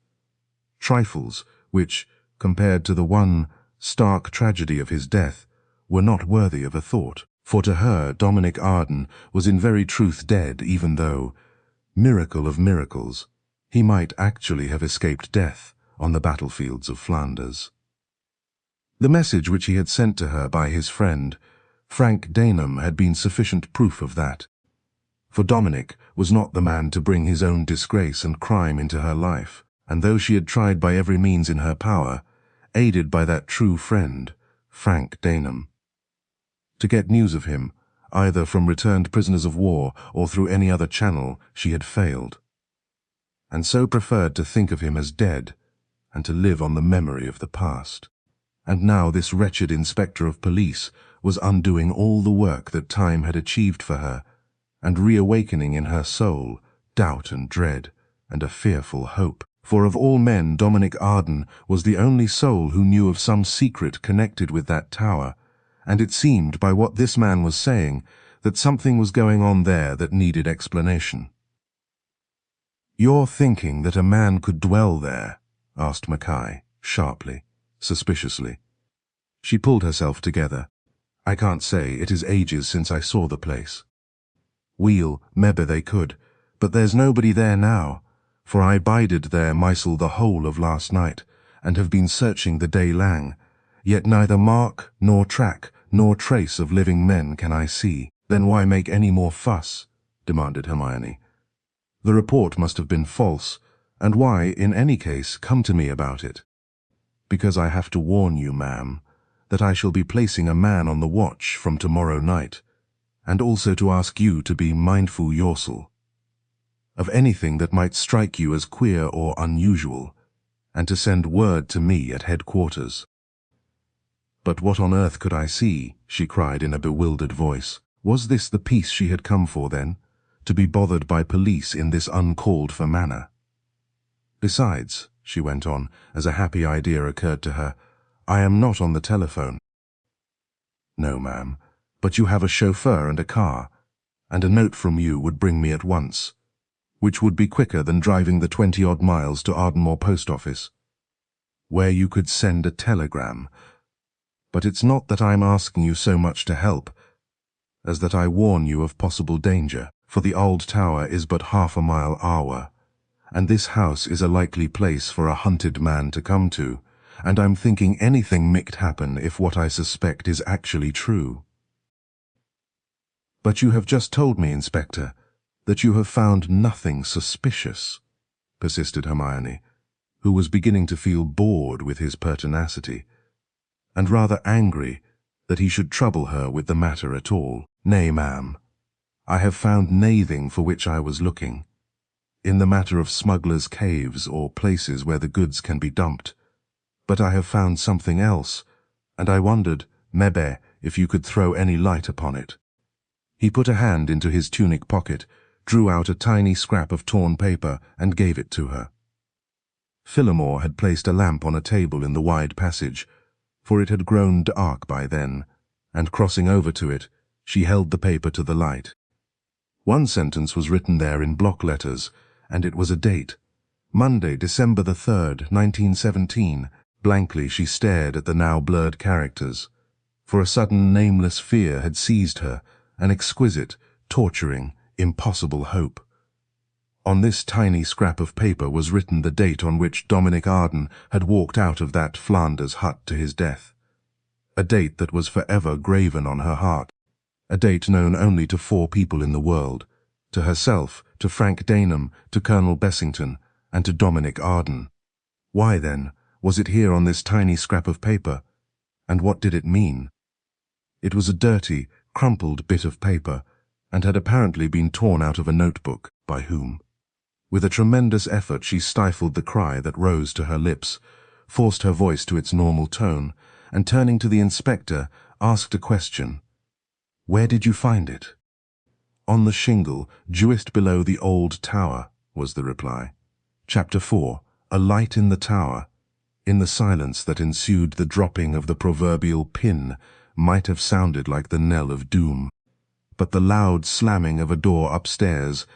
Trifles which, compared to the one stark tragedy of his death, were not worthy of a thought. For to her, Dominic Arden was in very truth dead, even though, miracle of miracles, he might actually have escaped death on the battlefields of Flanders. The message which he had sent to her by his friend, Frank Daneham, had been sufficient proof of that. For Dominic was not the man to bring his own disgrace and crime into her life, and though she had tried by every means in her power, aided by that true friend, Frank Daneham, to get news of him, either from returned prisoners of war or through any other channel, she had failed, and so preferred to think of him as dead and to live on the memory of the past. And now this wretched inspector of police was undoing all the work that time had achieved for her, and reawakening in her soul doubt and dread and a fearful hope. For of all men Dominic Arden was the only soul who knew of some secret connected with that tower, and it seemed, by what this man was saying, that something was going on there that needed explanation. "You're thinking that a man could dwell there?" asked Mackay, sharply, suspiciously. She pulled herself together. "I can't say, it is ages since I saw the place. Weel, maybe they could, but there's nobody there now, for I bided there mysel the whole of last night, and have been searching the day lang, yet neither mark, nor track, nor trace of living men can I see." "Then why make any more fuss?" demanded Hermione. "The report must have been false, and why, in any case, come to me about it?" "Because I have to warn you, ma'am, that I shall be placing a man on the watch from tomorrow night, and also to ask you to be mindful yoursel of anything that might strike you as queer or unusual, and to send word to me at headquarters." "But what on earth could I see?" she cried in a bewildered voice. Was this the peace she had come for, then, to be bothered by police in this uncalled-for manner? "Besides," she went on, as a happy idea occurred to her, "I am not on the telephone." "No, ma'am, but you have a chauffeur and a car, and a note from you would bring me at once, which would be quicker than driving the 20-odd miles to Ardenmore post office, where you could send a telegram. But it's not that I'm asking you so much to help, as that I warn you of possible danger, for the old tower is but half a mile our, and this house is a likely place for a hunted man to come to, and I'm thinking anything might happen if what I suspect is actually true." "But you have just told me, Inspector, that you have found nothing suspicious," persisted Hermione, who was beginning to feel bored with his pertinacity, and rather angry that he should trouble her with the matter at all. "Nay, ma'am, I have found nathing for which I was looking, in the matter of smugglers' caves or places where the goods can be dumped, but I have found something else, and I wondered, maybe, if you could throw any light upon it." He put a hand into his tunic pocket, drew out a tiny scrap of torn paper, and gave it to her. Phillimore had placed a lamp on a table in the wide passage, for it had grown dark by then, and crossing over to it, she held the paper to the light. One sentence was written there in block letters, and it was a date, Monday, December the 3rd, 1917, Blankly she stared at the now blurred characters, for a sudden nameless fear had seized her, an exquisite, torturing, impossible hope. On this tiny scrap of paper was written the date on which Dominic Arden had walked out of that Flanders hut to his death. A date that was forever graven on her heart. A date known only to 4 people in the world, to herself, to Frank Daneham, to Colonel Bessington, and to Dominic Arden. Why, then, was it here on this tiny scrap of paper? And what did it mean? It was a dirty, crumpled bit of paper, and had apparently been torn out of a notebook. By whom? With a tremendous effort she stifled the cry that rose to her lips, forced her voice to its normal tone, and turning to the inspector, asked a question. "Where did you find it?" "On the shingle, just below the old tower," was the reply. Chapter 4. A light in the tower. In the silence that ensued, the dropping of the proverbial pin might have sounded like the knell of doom. But the loud slamming of a door upstairs,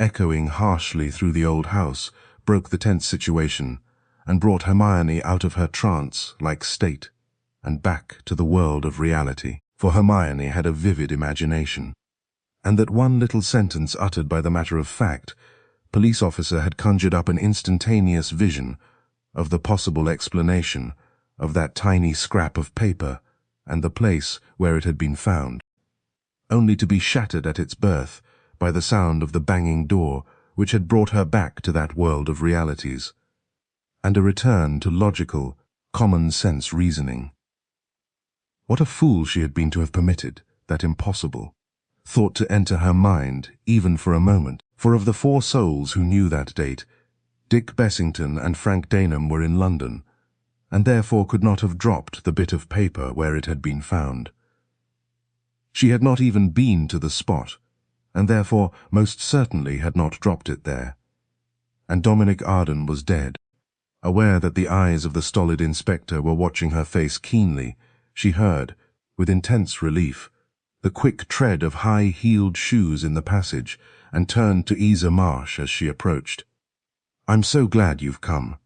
echoing harshly through the old house, broke the tense situation, and brought Hermione out of her trance-like state, and back to the world of reality. For Hermione had a vivid imagination, and that one little sentence uttered by the matter-of-fact police officer had conjured up an instantaneous vision of the possible explanation of that tiny scrap of paper and the place where it had been found, only to be shattered at its birth by the sound of the banging door which had brought her back to that world of realities, and a return to logical, common-sense reasoning. What a fool she had been to have permitted that impossible thought to enter her mind, even for a moment, for of the 4 souls who knew that date, Dick Bessington and Frank Daneham were in London, and therefore could not have dropped the bit of paper where it had been found. She had not even been to the spot, and therefore most certainly had not dropped it there. And Dominic Arden was dead. Aware that the eyes of the stolid inspector were watching her face keenly, she heard, with intense relief, the quick tread of high-heeled shoes in the passage, and turned to Iza Marsh as she approached. "I'm so glad you've come,"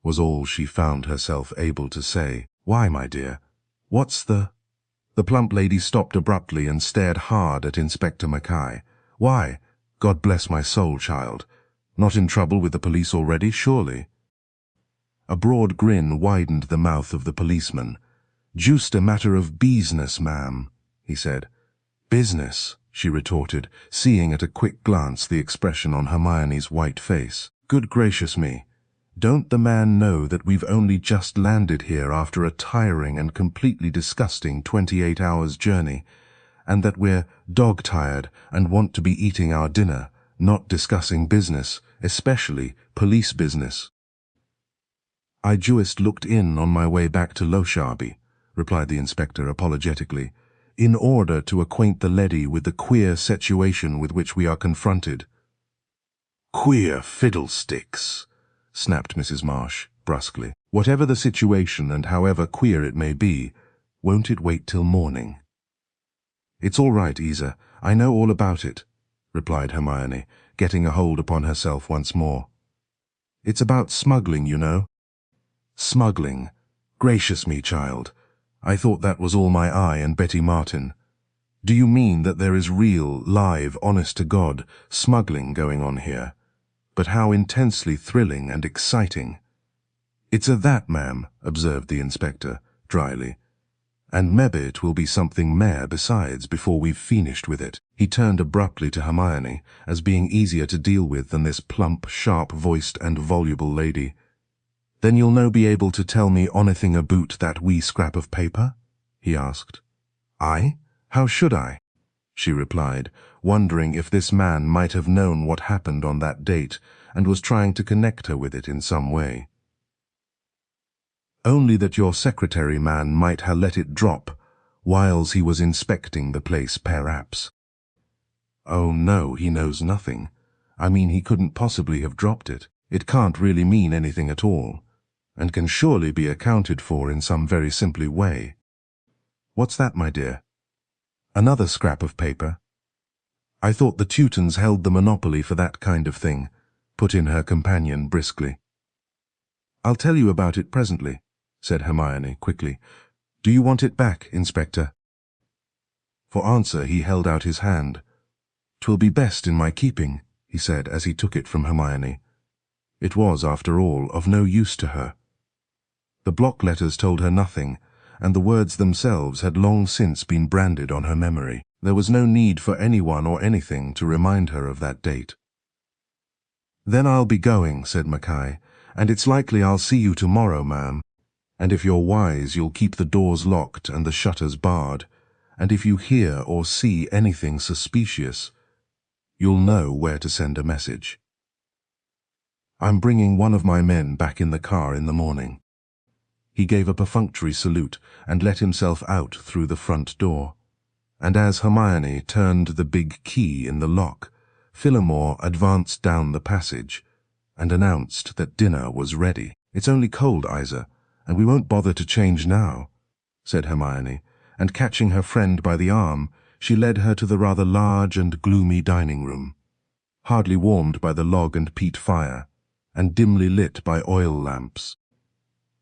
was all she found herself able to say. "Why, my dear? What's the—" The plump lady stopped abruptly and stared hard at Inspector Mackay. "Why? God bless my soul, child. Not in trouble with the police already, surely?" A broad grin widened the mouth of the policeman. "Just a matter of business, ma'am," he said. "Business?" she retorted, seeing at a quick glance the expression on Hermione's white face. "Good gracious me! Don't the man know that we've only just landed here after a tiring and completely disgusting 28 hours journey, and that we're dog-tired and want to be eating our dinner, not discussing business, especially police business?" "I just looked in on my way back to Lochaber," replied the inspector apologetically, "in order to acquaint the lady with the queer situation with which we are confronted." "Queer fiddlesticks," snapped Mrs. Marsh brusquely. "Whatever the situation and however queer it may be, won't it wait till morning?" "It's all right, Iza. I know all about it," replied Hermione, getting a hold upon herself once more. "It's about smuggling, you know." "Smuggling? Gracious me, child. I thought that was all my eye and Betty Martin. Do you mean that there is real, live, honest-to-God smuggling going on here? But how intensely thrilling and exciting." "It's a that, ma'am," observed the inspector, dryly. "And mebbe it will be something mair besides before we've finished with it." He turned abruptly to Hermione, as being easier to deal with than this plump, sharp-voiced and voluble lady. "Then you'll no be able to tell me onything aboot that wee scrap of paper?" he asked. "I? How should I?" she replied, wondering if this man might have known what happened on that date and was trying to connect her with it in some way. "Only that your secretary man might ha' let it drop whiles he was inspecting the place, perhaps." "Oh, no, he knows nothing. I mean, he couldn't possibly have dropped it. It can't really mean anything at all, and can surely be accounted for in some very simply way." "What's that, my dear?" "Another scrap of paper." "I thought the Teutons held the monopoly for that kind of thing," put in her companion briskly. "I'll tell you about it presently," said Hermione quickly. "Do you want it back, Inspector?" For answer he held out his hand. "'Twill be best in my keeping," he said as he took it from Hermione. It was, after all, of no use to her. The block letters told her nothing, and the words themselves had long since been branded on her memory. There was no need for anyone or anything to remind her of that date. "Then I'll be going," said Mackay, "and it's likely I'll see you tomorrow, ma'am. And if you're wise, you'll keep the doors locked and the shutters barred, and if you hear or see anything suspicious, you'll know where to send a message. I'm bringing one of my men back in the car in the morning." He gave a perfunctory salute and let himself out through the front door. And as Hermione turned the big key in the lock, Phillimore advanced down the passage and announced that dinner was ready. "It's only cold, Iza, and we won't bother to change now," said Hermione, and catching her friend by the arm, she led her to the rather large and gloomy dining room, hardly warmed by the log and peat fire, and dimly lit by oil lamps.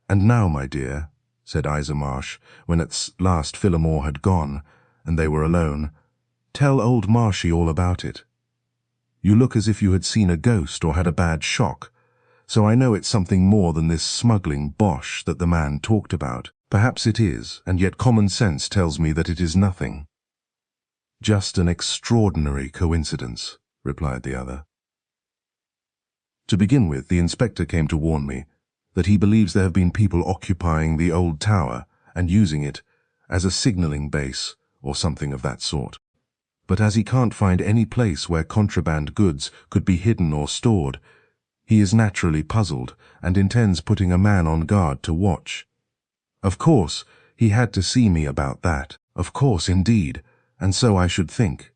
"And now, my dear," said Iza Marsh, when at last Phillimore had gone, and they were alone, "tell old Marshy all about it. You look as if you had seen a ghost or had a bad shock, so I know it's something more than this smuggling bosh that the man talked about. Perhaps it is, and yet common sense tells me that it is nothing." "Just an extraordinary coincidence," replied the other. "To begin with, the inspector came to warn me that he believes there have been people occupying the old tower and using it as a signalling base or something of that sort. But as he can't find any place where contraband goods could be hidden or stored, he is naturally puzzled and intends putting a man on guard to watch. Of course, he had to see me about that. Of course, indeed, and so I should think.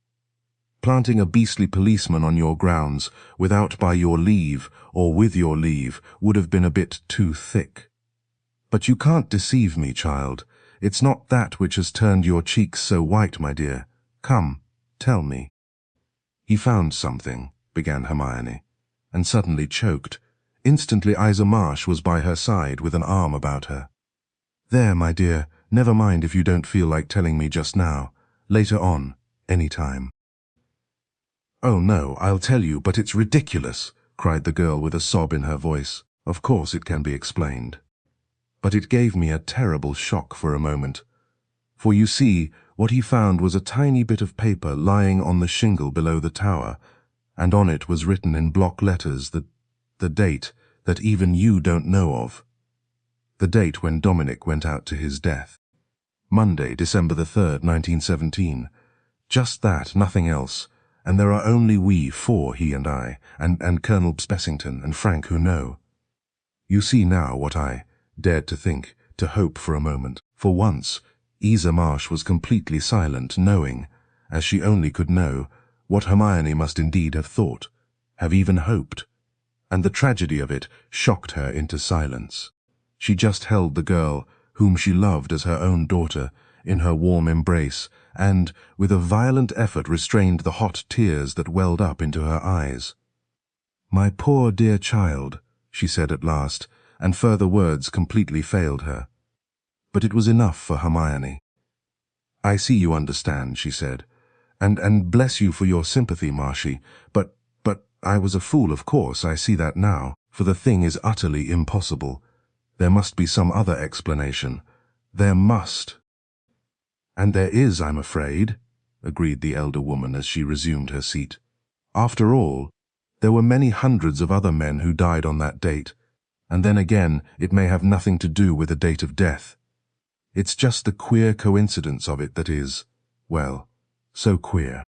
Planting a beastly policeman on your grounds without by your leave or with your leave would have been a bit too thick. But you can't deceive me, child. It's not that which has turned your cheeks so white, my dear. Come, tell me." "He found something," began Hermione, and suddenly choked. Instantly Iza Marsh was by her side with an arm about her. "There, my dear, never mind if you don't feel like telling me just now. Later on, any time." "Oh no, I'll tell you, but it's ridiculous," cried the girl with a sob in her voice. "Of course it can be explained. But it gave me a terrible shock for a moment. For you see, what he found was a tiny bit of paper lying on the shingle below the tower, and on it was written in block letters the date that even you don't know of. The date when Dominic went out to his death. Monday, December the 3rd, 1917. Just that, nothing else. And there are only we four, he and I, and Colonel Bessington and Frank who know. You see now what I dared to think, to hope for a moment. For once, Iza Marsh was completely silent, knowing, as she only could know, what Hermione must indeed have thought, have even hoped. And the tragedy of it shocked her into silence. She just held the girl, whom she loved as her own daughter, in her warm embrace, and, with a violent effort, restrained the hot tears that welled up into her eyes. "My poor dear child," she said at last, and further words completely failed her. But it was enough for Hermione. "I see you understand," she said, and bless you for your sympathy, Marshy, but I was a fool, of course, I see that now, for the thing is utterly impossible. There must be some other explanation. There must." "And there is, I'm afraid," agreed the elder woman as she resumed her seat. "After all, there were many hundreds of other men who died on that date, and then again it may have nothing to do with the date of death. It's just the queer coincidence of it that is, well, so queer.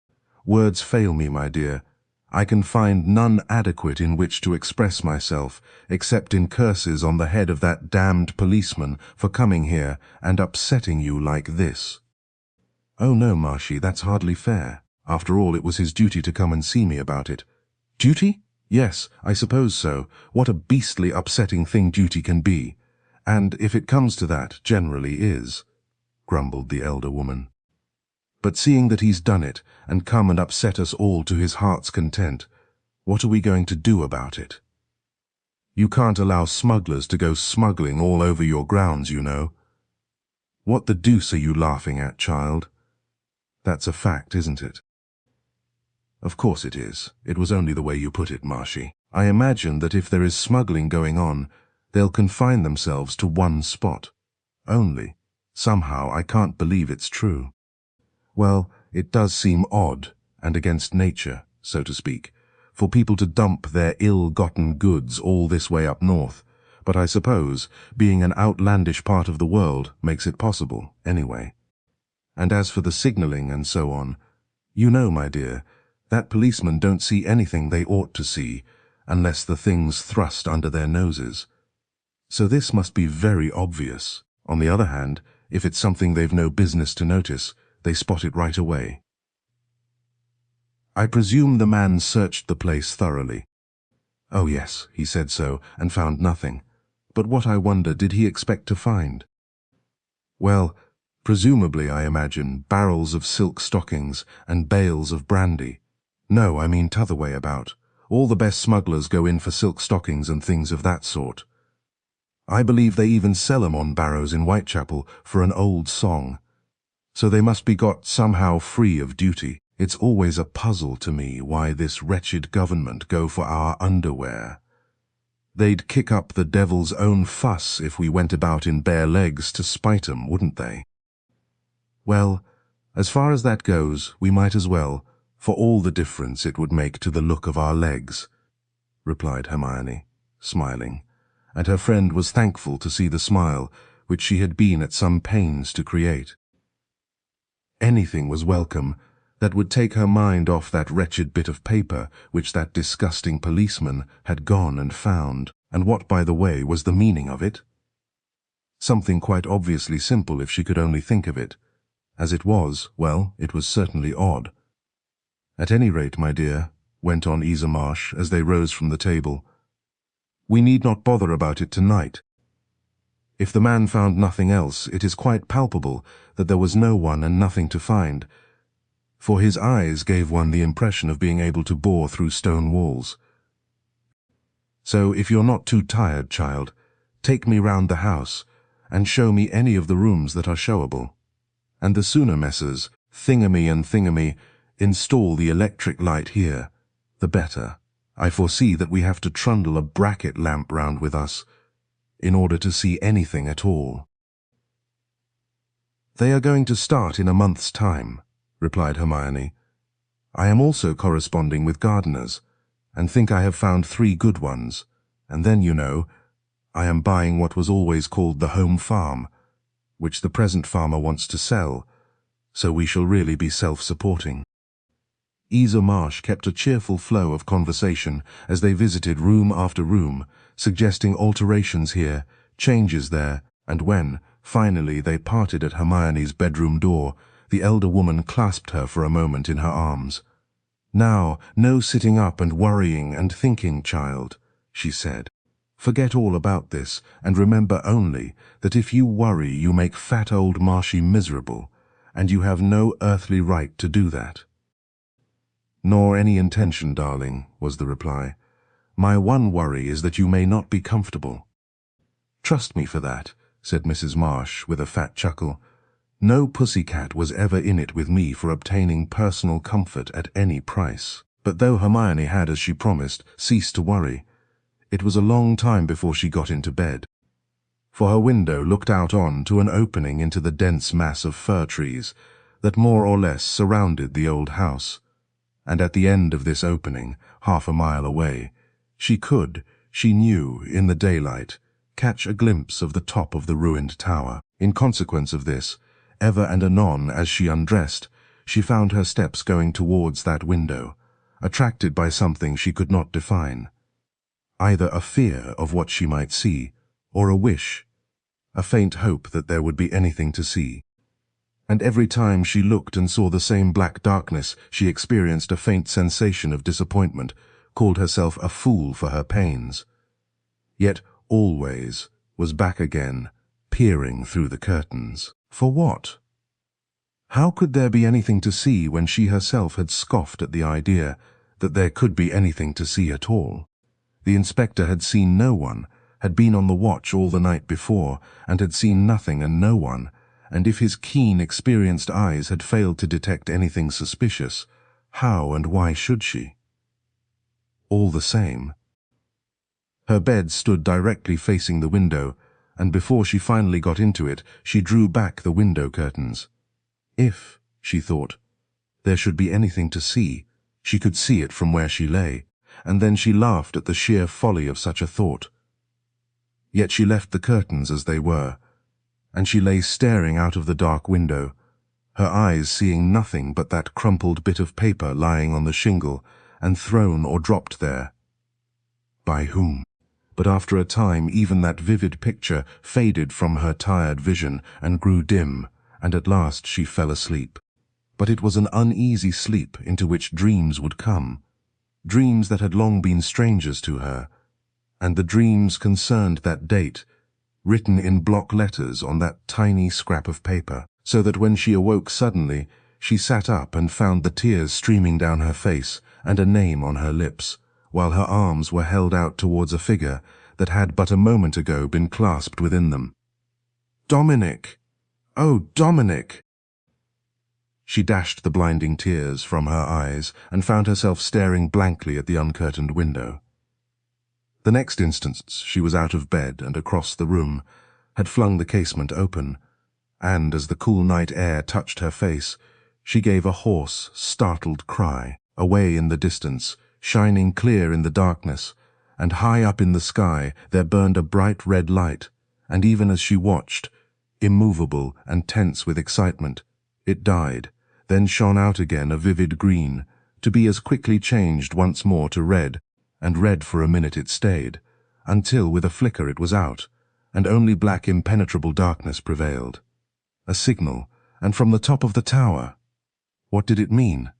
Words fail me, my dear. I can find none adequate in which to express myself, except in curses on the head of that damned policeman for coming here and upsetting you like this." "Oh no, Marshy, that's hardly fair. After all, it was his duty to come and see me about it." "Duty? Yes, I suppose so. What a beastly upsetting thing duty can be. And if it comes to that, generally is," grumbled the elder woman. "But seeing that he's done it, and come and upset us all to his heart's content, what are we going to do about it?" You can't allow smugglers to go smuggling all over your grounds, you know. What the deuce are you laughing at, child? That's a fact, isn't it? Of course it is. It was only the way you put it, Marshy. I imagine that if there is smuggling going on, they'll confine themselves to one spot. Only, somehow, I can't believe it's true. Well, it does seem odd, and against nature, so to speak, for people to dump their ill-gotten goods all this way up north, but I suppose, being an outlandish part of the world makes it possible, anyway. And as for the signalling and so on, you know, my dear, that policemen don't see anything they ought to see, unless the thing's thrust under their noses. So this must be very obvious. On the other hand, if it's something they've no business to notice, they spot it right away. I presume the man searched the place thoroughly. Oh yes, he said so, and found nothing. But what, I wonder, did he expect to find? Well, presumably, I imagine, barrels of silk stockings and bales of brandy. No, I mean t'other way about. All the best smugglers go in for silk stockings and things of that sort. I believe they even sell 'em on barrows in Whitechapel for an old song. So they must be got somehow free of duty. It's always a puzzle to me why this wretched government go for our underwear. They'd kick up the devil's own fuss if we went about in bare legs to spite 'em, wouldn't they? Well, as far as that goes, we might as well, for all the difference it would make to the look of our legs, replied Hermione, smiling, and her friend was thankful to see the smile which she had been at some pains to create. Anything was welcome that would take her mind off that wretched bit of paper which that disgusting policeman had gone and found. And what, by the way, was the meaning of it? Something quite obviously simple if she could only think of it. As it was, well, it was certainly odd. At any rate, my dear, went on Iza Marsh as they rose from the table, we need not bother about it tonight. If the man found nothing else, it is quite palpable that there was no one and nothing to find, for his eyes gave one the impression of being able to bore through stone walls. So if you're not too tired, child, take me round the house and show me any of the rooms that are showable. And the sooner Messrs. Thingamy and Thingamy install the electric light here, the better. I foresee that we have to trundle a bracket lamp round with us in order to see anything at all. They are going to start in a month's time, replied Hermione. I am also corresponding with gardeners, and think I have found 3 good ones, and then, you know, I am buying what was always called the home farm, which the present farmer wants to sell, so we shall really be self-supporting. Iza Marsh kept a cheerful flow of conversation as they visited room after room, suggesting alterations here, changes there, and when, finally, they parted at Hermione's bedroom door, the elder woman clasped her for a moment in her arms. Now, no sitting up and worrying and thinking, child, she said. Forget all about this, and remember only that if you worry you make fat old Marshy miserable, and you have no earthly right to do that. Nor any intention, darling, was the reply. My one worry is that you may not be comfortable. Trust me for that, said Mrs. Marsh with a fat chuckle. No pussycat was ever in it with me for obtaining personal comfort at any price. But though Hermione had, as she promised, ceased to worry, it was a long time before she got into bed. For her window looked out on to an opening into the dense mass of fir trees that more or less surrounded the old house, and at the end of this opening, half a mile away, she could, she knew, in the daylight, catch a glimpse of the top of the ruined tower. In consequence of this, ever and anon as she undressed, she found her steps going towards that window, attracted by something she could not define. Either a fear of what she might see, or a wish, a faint hope that there would be anything to see. And every time she looked and saw the same black darkness, she experienced a faint sensation of disappointment, called herself a fool for her pains. Yet always was back again, peering through the curtains. For what? How could there be anything to see when she herself had scoffed at the idea that there could be anything to see at all? The inspector had seen no one, had been on the watch all the night before, and had seen nothing and no one, and if his keen, experienced eyes had failed to detect anything suspicious, how and why should she? All the same. Her bed stood directly facing the window, and before she finally got into it, she drew back the window curtains. If, she thought, there should be anything to see, she could see it from where she lay, and then she laughed at the sheer folly of such a thought. Yet she left the curtains as they were, and she lay staring out of the dark window, her eyes seeing nothing but that crumpled bit of paper lying on the shingle and thrown or dropped there. By whom? But after a time even that vivid picture faded from her tired vision and grew dim, and at last she fell asleep. But it was an uneasy sleep into which dreams would come, dreams that had long been strangers to her, and the dreams concerned that date, written in block letters on that tiny scrap of paper, so that when she awoke suddenly, she sat up and found the tears streaming down her face and a name on her lips, while her arms were held out towards a figure that had but a moment ago been clasped within them. Dominic! Oh, Dominic! She dashed the blinding tears from her eyes and found herself staring blankly at the uncurtained window. The next instant she was out of bed and across the room, had flung the casement open, and as the cool night air touched her face, she gave a hoarse, startled cry. Away in the distance, shining clear in the darkness, and high up in the sky there burned a bright red light, and even as she watched, immovable and tense with excitement, it died, then shone out again a vivid green, to be as quickly changed once more to red, and red for a minute it stayed, until with a flicker it was out, and only black impenetrable darkness prevailed. A signal, and from the top of the tower. What did it mean?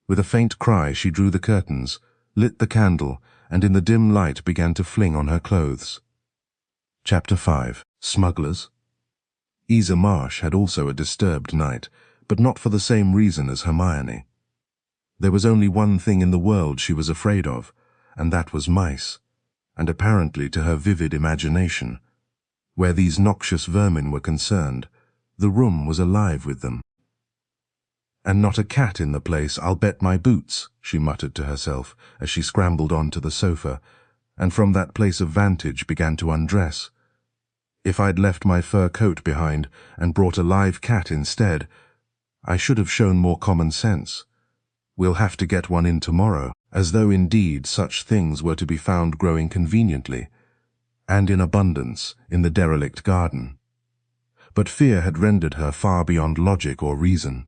With a faint cry she drew the curtains, lit the candle, and in the dim light began to fling on her clothes. Chapter 5. Smugglers. Iza Marsh had also a disturbed night, but not for the same reason as Hermione. There was only one thing in the world she was afraid of, and that was mice, and apparently to her vivid imagination. Where these noxious vermin were concerned, the room was alive with them. And not a cat in the place, I'll bet my boots, she muttered to herself as she scrambled onto the sofa, and from that place of vantage began to undress. If I'd left my fur coat behind and brought a live cat instead, I should have shown more common sense. We'll have to get one in tomorrow, as though indeed such things were to be found growing conveniently, and in abundance, in the derelict garden. But fear had rendered her far beyond logic or reason.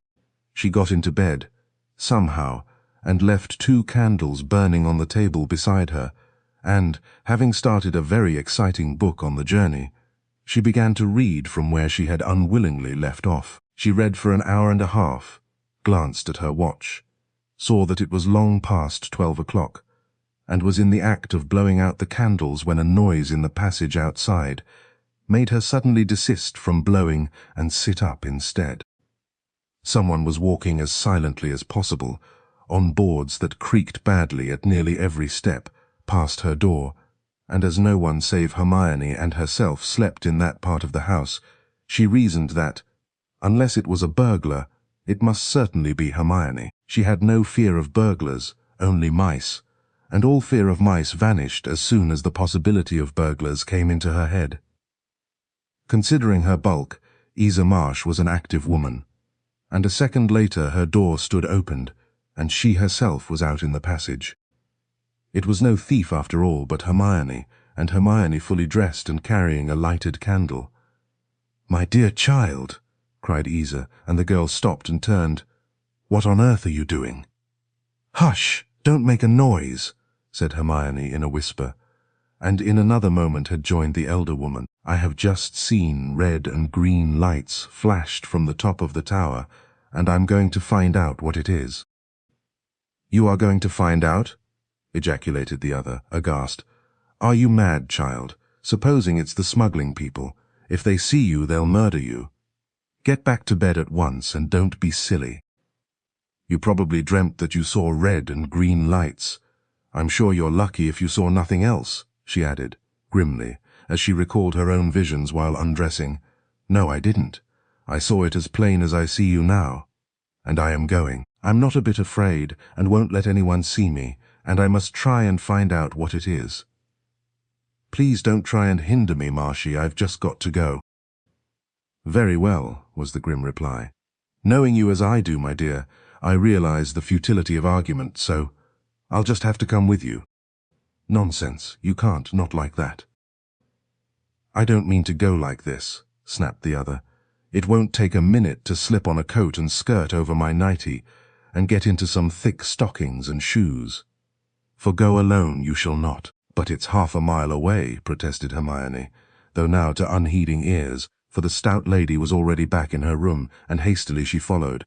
She got into bed, somehow, and left 2 candles burning on the table beside her, and, having started a very exciting book on the journey, she began to read from where she had unwillingly left off. She read for an hour and a half, glanced at her watch, saw that it was long past 12 o'clock, and was in the act of blowing out the candles when a noise in the passage outside made her suddenly desist from blowing and sit up instead. Someone was walking as silently as possible, on boards that creaked badly at nearly every step, past her door, and as no one save Hermione and herself slept in that part of the house, she reasoned that, unless it was a burglar, it must certainly be Hermione. She had no fear of burglars, only mice, and all fear of mice vanished as soon as the possibility of burglars came into her head. Considering her bulk, Iza Marsh was an active woman, and a second later her door stood opened, and she herself was out in the passage. It was no thief after all, but Hermione, and Hermione fully dressed and carrying a lighted candle. "My dear child," cried Iza, and the girl stopped and turned. "What on earth are you doing?" "Hush! Don't make a noise," said Hermione in a whisper, and in another moment had joined the elder woman. "I have just seen red and green lights flashed from the top of the tower, and I'm going to find out what it is." "You are going to find out?" ejaculated the other, aghast. "Are you mad, child? Supposing it's the smuggling people. If they see you, they'll murder you. Get back to bed at once and don't be silly. You probably dreamt that you saw red and green lights. I'm sure you're lucky if you saw nothing else, she added, grimly, as she recalled her own visions while undressing. No, I didn't. I saw it as plain as I see you now. And I am going. I'm not a bit afraid, and won't let anyone see me, and I must try and find out what it is. Please don't try and hinder me, Marshy, I've just got to go. Very well, was the grim reply. Knowing you as I do, my dear, I realize the futility of argument, so I'll just have to come with you. Nonsense, you can't, not like that. I don't mean to go like this, snapped the other. It won't take a minute to slip on a coat and skirt over my nightie, and get into some thick stockings and shoes. For go alone you shall not. But it's half a mile away, protested Hermione, though now to unheeding ears, for the stout lady was already back in her room, and hastily she followed.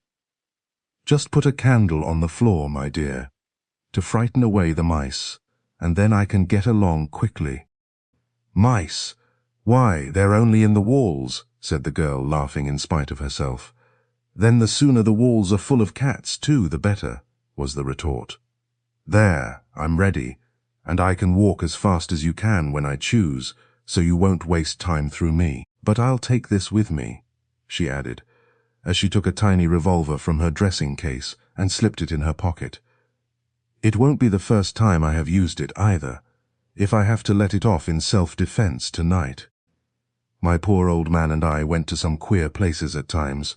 Just put a candle on the floor, my dear, to frighten away the mice, and then I can get along quickly. Mice? Why, they're only in the walls, said the girl, laughing in spite of herself. Then the sooner the walls are full of cats, too, the better, was the retort. There, I'm ready, and I can walk as fast as you can when I choose, so you won't waste time through me. But I'll take this with me, she added, as she took a tiny revolver from her dressing case and slipped it in her pocket. It won't be the first time I have used it either, if I have to let it off in self-defense tonight. My poor old man and I went to some queer places at times.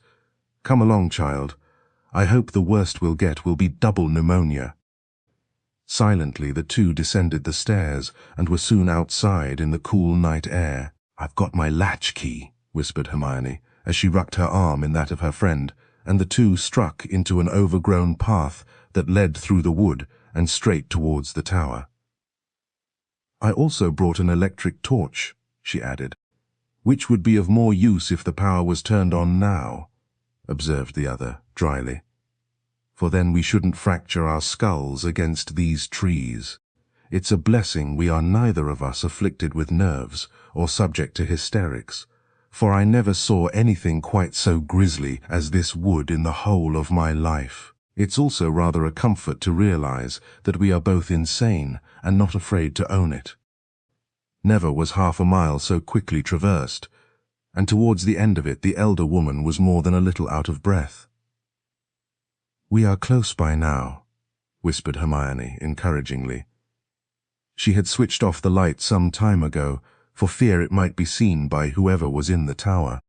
Come along, child. I hope the worst we'll get will be double pneumonia. Silently the two descended the stairs and were soon outside in the cool night air. I've got my latchkey, whispered Hermione, as she rucked her arm in that of her friend, and the two struck into an overgrown path that led through the wood and straight towards the tower. I also brought an electric torch, she added, which would be of more use if the power was turned on now, observed the other dryly. For then we shouldn't fracture our skulls against these trees. It's a blessing we are neither of us afflicted with nerves or subject to hysterics, for I never saw anything quite so grisly as this wood in the whole of my life. It's also rather a comfort to realize that we are both insane and not afraid to own it. Never was half a mile so quickly traversed, and towards the end of it the elder woman was more than a little out of breath. We are close by now, whispered Hermione encouragingly. She had switched off the light some time ago, for fear it might be seen by whoever was in the tower.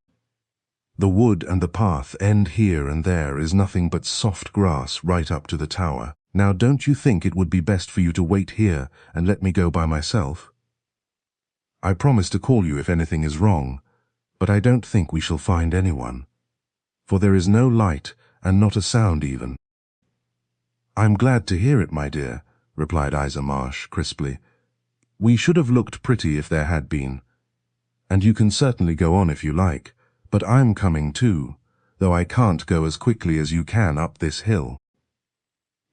The wood and the path end here and there is nothing but soft grass right up to the tower. Now don't you think it would be best for you to wait here and let me go by myself? I promise to call you if anything is wrong, but I don't think we shall find anyone, for there is no light and not a sound even. I'm glad to hear it, my dear, replied Iza Marsh crisply. We should have looked pretty if there had been. And you can certainly go on if you like, but I'm coming too, though I can't go as quickly as you can up this hill.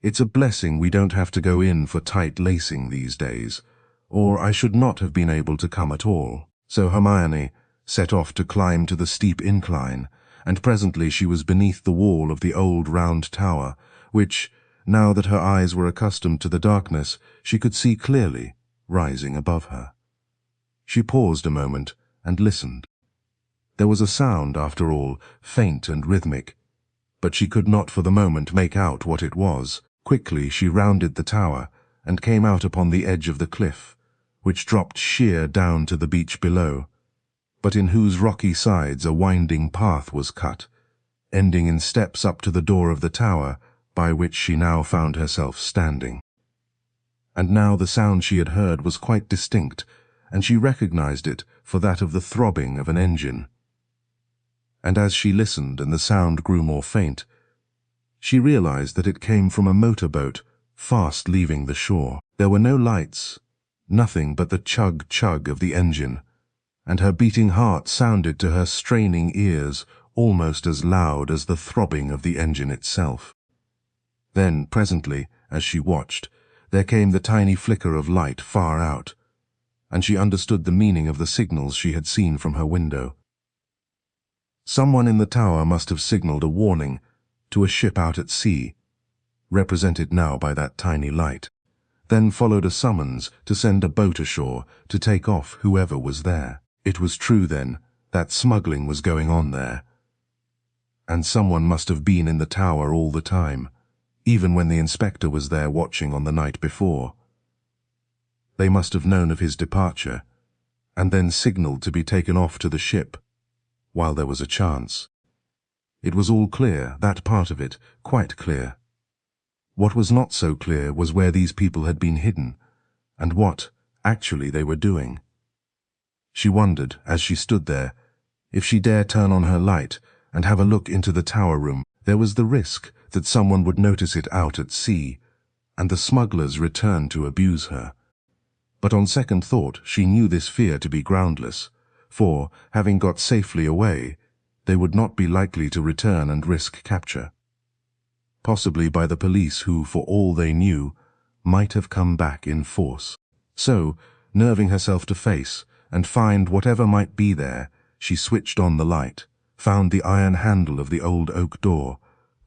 It's a blessing we don't have to go in for tight lacing these days, or I should not have been able to come at all. So Hermione set off to climb to the steep incline, and presently she was beneath the wall of the old round tower, which, now that her eyes were accustomed to the darkness, she could see clearly, rising above her. She paused a moment and listened. There was a sound, after all, faint and rhythmic, but she could not for the moment make out what it was. Quickly she rounded the tower and came out upon the edge of the cliff, which dropped sheer down to the beach below, but in whose rocky sides a winding path was cut, ending in steps up to the door of the tower, by which she now found herself standing. And now the sound she had heard was quite distinct, and she recognized it for that of the throbbing of an engine. And as she listened and the sound grew more faint, she realized that it came from a motorboat fast leaving the shore. There were no lights, nothing but the chug-chug of the engine, and her beating heart sounded to her straining ears almost as loud as the throbbing of the engine itself. Then, presently, as she watched, there came the tiny flicker of light far out, and she understood the meaning of the signals she had seen from her window. Someone in the tower must have signaled a warning to a ship out at sea, represented now by that tiny light, Then followed a summons to send a boat ashore to take off whoever was there. It was true, then, that smuggling was going on there. And someone must have been in the tower all the time, even when the inspector was there watching on the night before. They must have known of his departure, and then signalled to be taken off to the ship, while there was a chance. It was all clear, that part of it, quite clear. What was not so clear was where these people had been hidden, and what, actually, they were doing. She wondered, as she stood there, if she dare turn on her light and have a look into the tower room. There was the risk that someone would notice it out at sea, and the smugglers return to abuse her. But on second thought, she knew this fear to be groundless, for, having got safely away, they would not be likely to return and risk capture. Possibly by the police who, for all they knew, might have come back in force. So, nerving herself to face and find whatever might be there, she switched on the light, found the iron handle of the old oak door,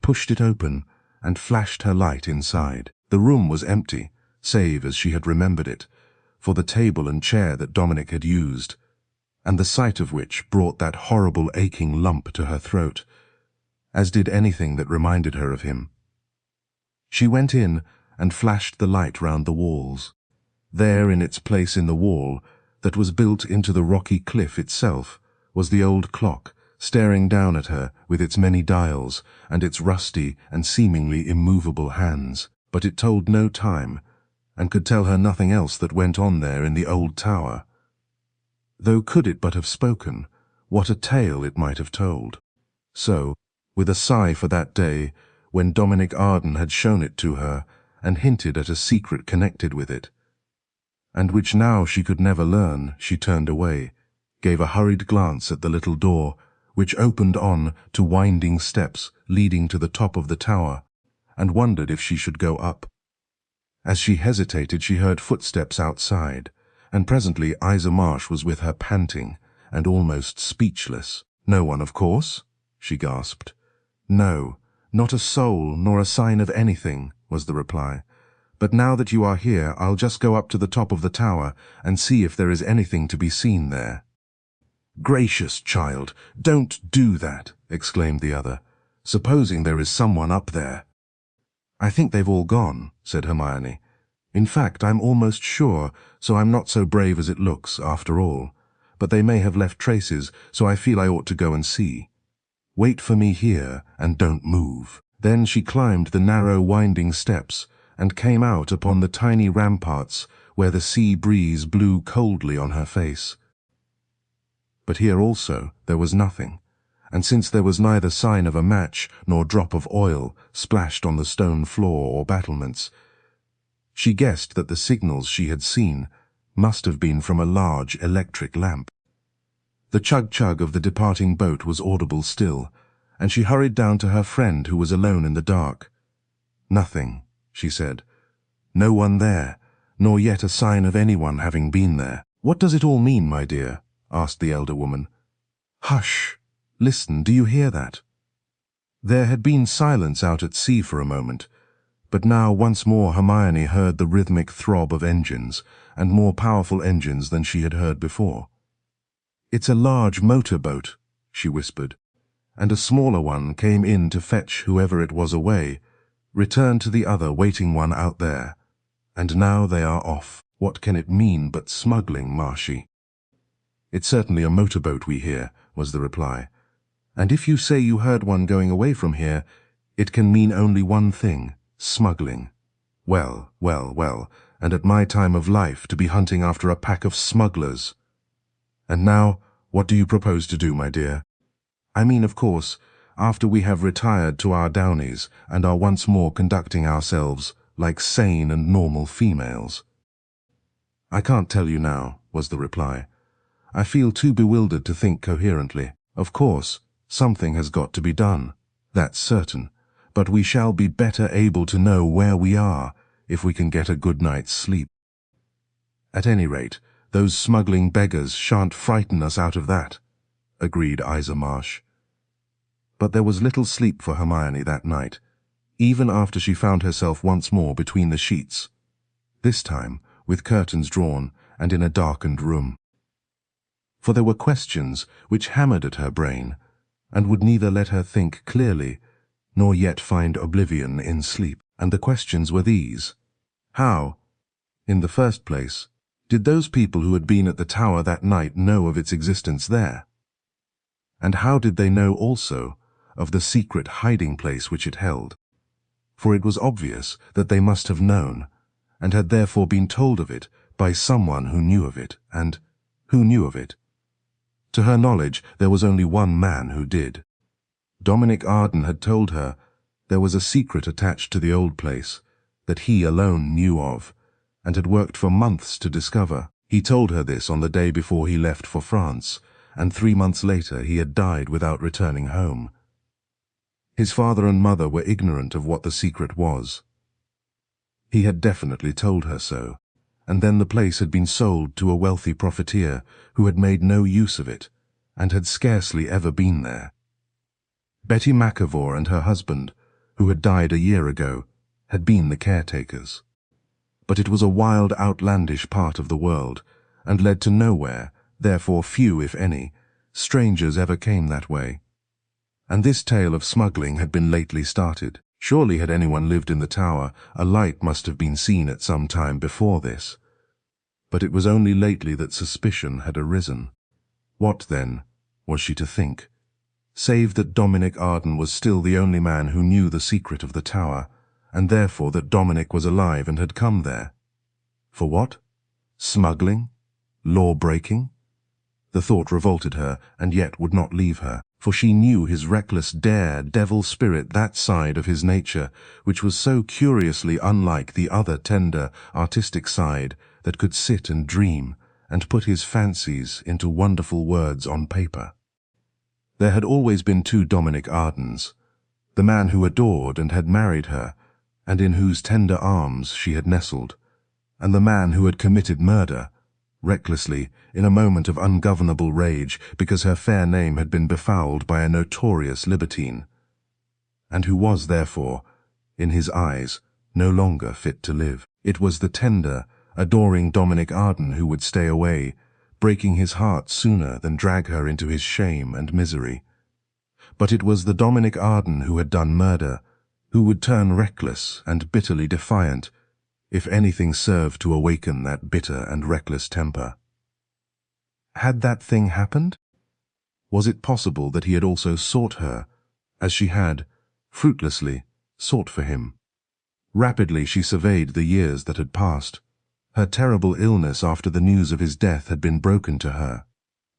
pushed it open, and flashed her light inside. The room was empty, save as she had remembered it, for the table and chair that Dominic had used, and the sight of which brought that horrible aching lump to her throat, as did anything that reminded her of him. She went in and flashed the light round the walls. There, in its place in the wall, that was built into the rocky cliff itself, was the old clock, staring down at her with its many dials and its rusty and seemingly immovable hands. But it told no time, and could tell her nothing else that went on there in the old tower. Though could it but have spoken, what a tale it might have told. So, with a sigh for that day, when Dominic Arden had shown it to her and hinted at a secret connected with it, and which now she could never learn, she turned away, gave a hurried glance at the little door, which opened on to winding steps leading to the top of the tower, and wondered if she should go up. As she hesitated, she heard footsteps outside, and presently Iza Marsh was with her, panting and almost speechless. "No one, of course?" she gasped. "No, not a soul, nor a sign of anything," was the reply. "But now that you are here, I'll just go up to the top of the tower and see if there is anything to be seen there." "Gracious child, don't do that," exclaimed the other. "Supposing there is someone up there." "I think they've all gone," said Hermione. "In fact, I'm almost sure, so I'm not so brave as it looks, after all. But they may have left traces, so I feel I ought to go and see. Wait for me here, and don't move." Then she climbed the narrow winding steps, and came out upon the tiny ramparts where the sea breeze blew coldly on her face. But here also there was nothing, and since there was neither sign of a match nor drop of oil splashed on the stone floor or battlements, she guessed that the signals she had seen must have been from a large electric lamp. The chug-chug of the departing boat was audible still, and she hurried down to her friend who was alone in the dark. "Nothing," she said. "No one there, nor yet a sign of anyone having been there." "What does it all mean, my dear?" asked the elder woman. "Hush! Listen, do you hear that?" There had been silence out at sea for a moment, but now once more Hermione heard the rhythmic throb of engines, and more powerful engines than she had heard before. "It's a large motor boat," she whispered, "and a smaller one came in to fetch whoever it was away, returned to the other waiting one out there, and now they are off. What can it mean but smuggling, Marshy?" "It's certainly a motorboat we hear," was the reply. "And if you say you heard one going away from here, it can mean only one thing: smuggling. Well, well, well, and at my time of life to be hunting after a pack of smugglers. And now, what do you propose to do, my dear? I mean, of course, after we have retired to our downies and are once more conducting ourselves like sane and normal females." "I can't tell you now," was the reply. "I feel too bewildered to think coherently. Of course, something has got to be done, that's certain, but we shall be better able to know where we are if we can get a good night's sleep. At any rate, those smuggling beggars shan't frighten us out of that," agreed Iza Marsh. But there was little sleep for Hermione that night, even after she found herself once more between the sheets. this time with curtains drawn and in a darkened room. For there were questions which hammered at her brain, and would neither let her think clearly, nor yet find oblivion in sleep. And the questions were these. How, in the first place, did those people who had been at the tower that night know of its existence there? And how did they know also of the secret hiding place which it held? For it was obvious that they must have known, and had therefore been told of it by someone who knew of it, and who knew of it. To her knowledge, there was only one man who did. Dominic Arden had told her there was a secret attached to the old place that he alone knew of, and had worked for months to discover. He told her this on the day before he left for France, and 3 months later he had died without returning home. His father and mother were ignorant of what the secret was. He had definitely told her so, and then the place had been sold to a wealthy profiteer who had made no use of it, and had scarcely ever been there. Betty Mackay and her husband, who had died a year ago, had been the caretakers. But it was a wild, outlandish part of the world, and led to nowhere, therefore few, if any, strangers ever came that way. And this tale of smuggling had been lately started. Surely had anyone lived in the tower, a light must have been seen at some time before this. But it was only lately that suspicion had arisen. What, then, was she to think? Save that Dominic Arden was still the only man who knew the secret of the tower, and therefore that Dominic was alive and had come there. For what? Smuggling? Law-breaking? The thought revolted her, and yet would not leave her, for she knew his reckless devil spirit, that side of his nature which was so curiously unlike the other tender, artistic side that could sit and dream and put his fancies into wonderful words on paper. There had always been two Dominic Ardens, the man who adored and had married her, and in whose tender arms she had nestled, and the man who had committed murder, recklessly, in a moment of ungovernable rage, because her fair name had been befouled by a notorious libertine, and who was therefore, in his eyes, no longer fit to live. It was the tender, adoring Dominic Arden who would stay away, breaking his heart sooner than drag her into his shame and misery. But it was the Dominic Arden who had done murder, who would turn reckless and bitterly defiant, if anything served to awaken that bitter and reckless temper. Had that thing happened? Was it possible that he had also sought her, as she had, fruitlessly, sought for him? Rapidly she surveyed the years that had passed. Her terrible illness after the news of his death had been broken to her,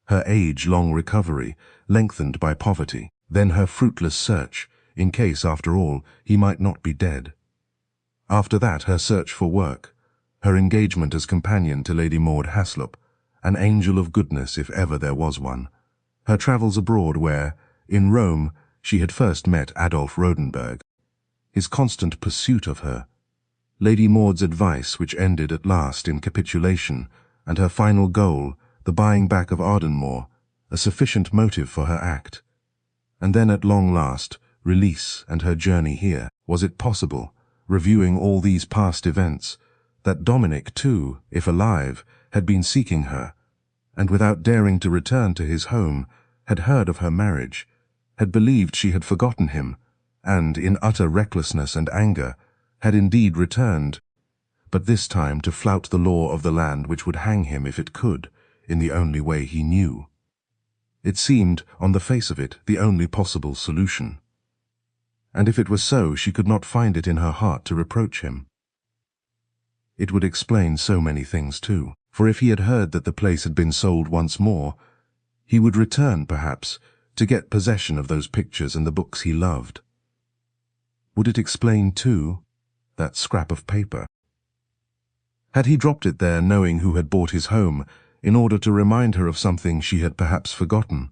her age-long recovery lengthened by poverty, then her fruitless search, in case, after all, he might not be dead. After that, her search for work, her engagement as companion to Lady Maud Haslop, an angel of goodness if ever there was one, her travels abroad where, in Rome, she had first met Adolf Rodenberg, his constant pursuit of her, Lady Maud's advice which ended at last in capitulation, and her final goal, the buying back of Ardenmore, a sufficient motive for her act. And then at long last, release and her journey here. Was it possible, reviewing all these past events, that Dominic too, if alive, had been seeking her, and without daring to return to his home, had heard of her marriage, had believed she had forgotten him, and, in utter recklessness and anger, had indeed returned, but this time to flout the law of the land which would hang him if it could, in the only way he knew. It seemed, on the face of it, the only possible solution. And if it were so, she could not find it in her heart to reproach him. It would explain so many things too, for if he had heard that the place had been sold once more, he would return, perhaps, to get possession of those pictures and the books he loved. Would it explain, too, that scrap of paper? Had he dropped it there knowing who had bought his home, in order to remind her of something she had perhaps forgotten?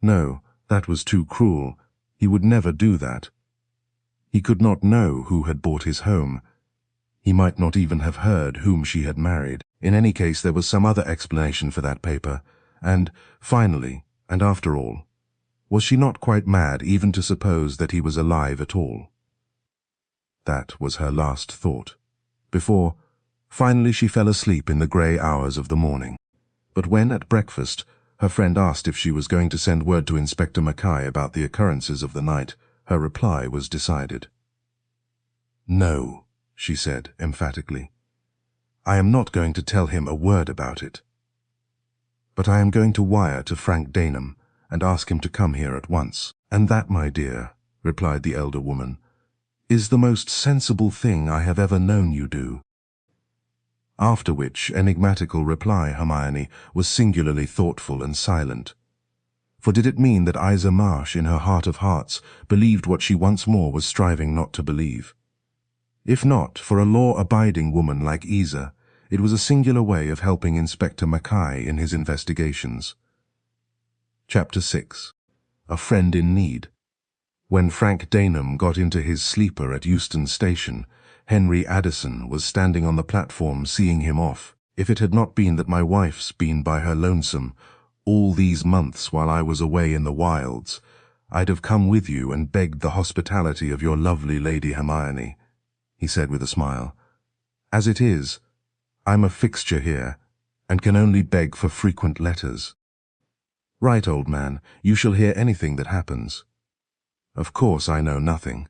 No, that was too cruel. He would never do that. He could not know who had bought his home. He might not even have heard whom she had married. In any case, there was some other explanation for that paper, and, finally, and after all, was she not quite mad even to suppose that he was alive at all? That was her last thought, before, Finally she fell asleep in the grey hours of the morning. But when, at breakfast, her friend asked if she was going to send word to Inspector Mackay about the occurrences of the night, her reply was decided. "No," she said emphatically. "I am not going to tell him a word about it. But I am going to wire to Frank Daneham and ask him to come here at once." "And that, my dear," replied the elder woman, "is the most sensible thing I have ever known you do." After which enigmatical reply Hermione was singularly thoughtful and silent. For did it mean that Iza Marsh, in her heart of hearts, believed what she once more was striving not to believe? If not, for a law-abiding woman like Iza, it was a singular way of helping Inspector Mackay in his investigations. Chapter 6. A Friend in Need. When Frank Daneham got into his sleeper at Euston Station, Henry Addison was standing on the platform seeing him off. "If it had not been that my wife's been by her lonesome all these months while I was away in the wilds, I'd have come with you and begged the hospitality of your lovely Lady Hermione," he said with a smile. "As it is, I'm a fixture here, and can only beg for frequent letters." "Right, old man, you shall hear anything that happens." "Of course I know nothing.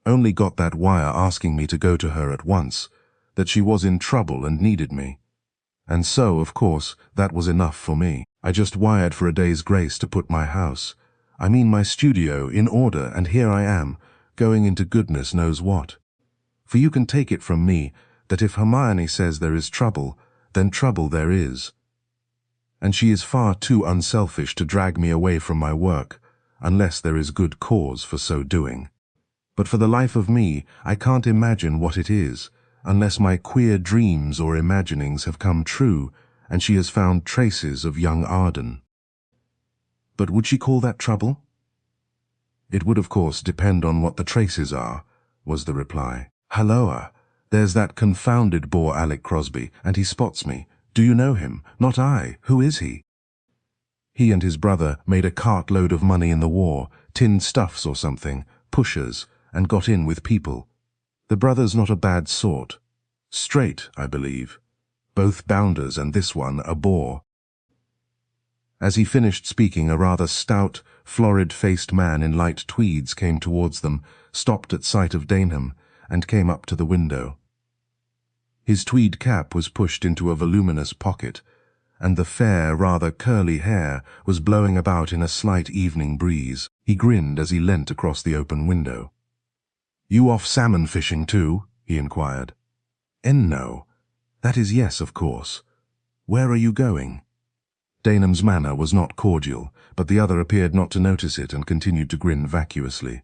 Only got that wire asking me to go to her at once, that she was in trouble and needed me. And so, of course, that was enough for me. I just wired for a day's grace to put my house, I mean my studio, in order, and here I am, going into goodness knows what. For you can take it from me that if Hermione says there is trouble, then trouble there is. And she is far too unselfish to drag me away from my work, unless there is good cause for so doing. But for the life of me, I can't imagine what it is, unless my queer dreams or imaginings have come true, and she has found traces of young Arden." "But would she call that trouble?" "It would of course depend on what the traces are," was the reply. "Halloa, there's that confounded bore Alec Crosby, and he spots me. Do you know him? Not I. Who is he?" "He and his brother made a cartload of money in the war, tinned stuffs or something, pushers, and got in with people. The brother's not a bad sort. Straight, I believe. Both bounders and this one a bore." As he finished speaking, a rather stout, florid-faced man in light tweeds came towards them, stopped at sight of Daneham, and came up to the window. His tweed cap was pushed into a voluminous pocket, and the fair, rather curly hair was blowing about in a slight evening breeze. He grinned as he leant across the open window. "You off salmon fishing too?" he inquired. "No. That is yes, of course. Where are you going?" Daneham's manner was not cordial, but the other appeared not to notice it and continued to grin vacuously.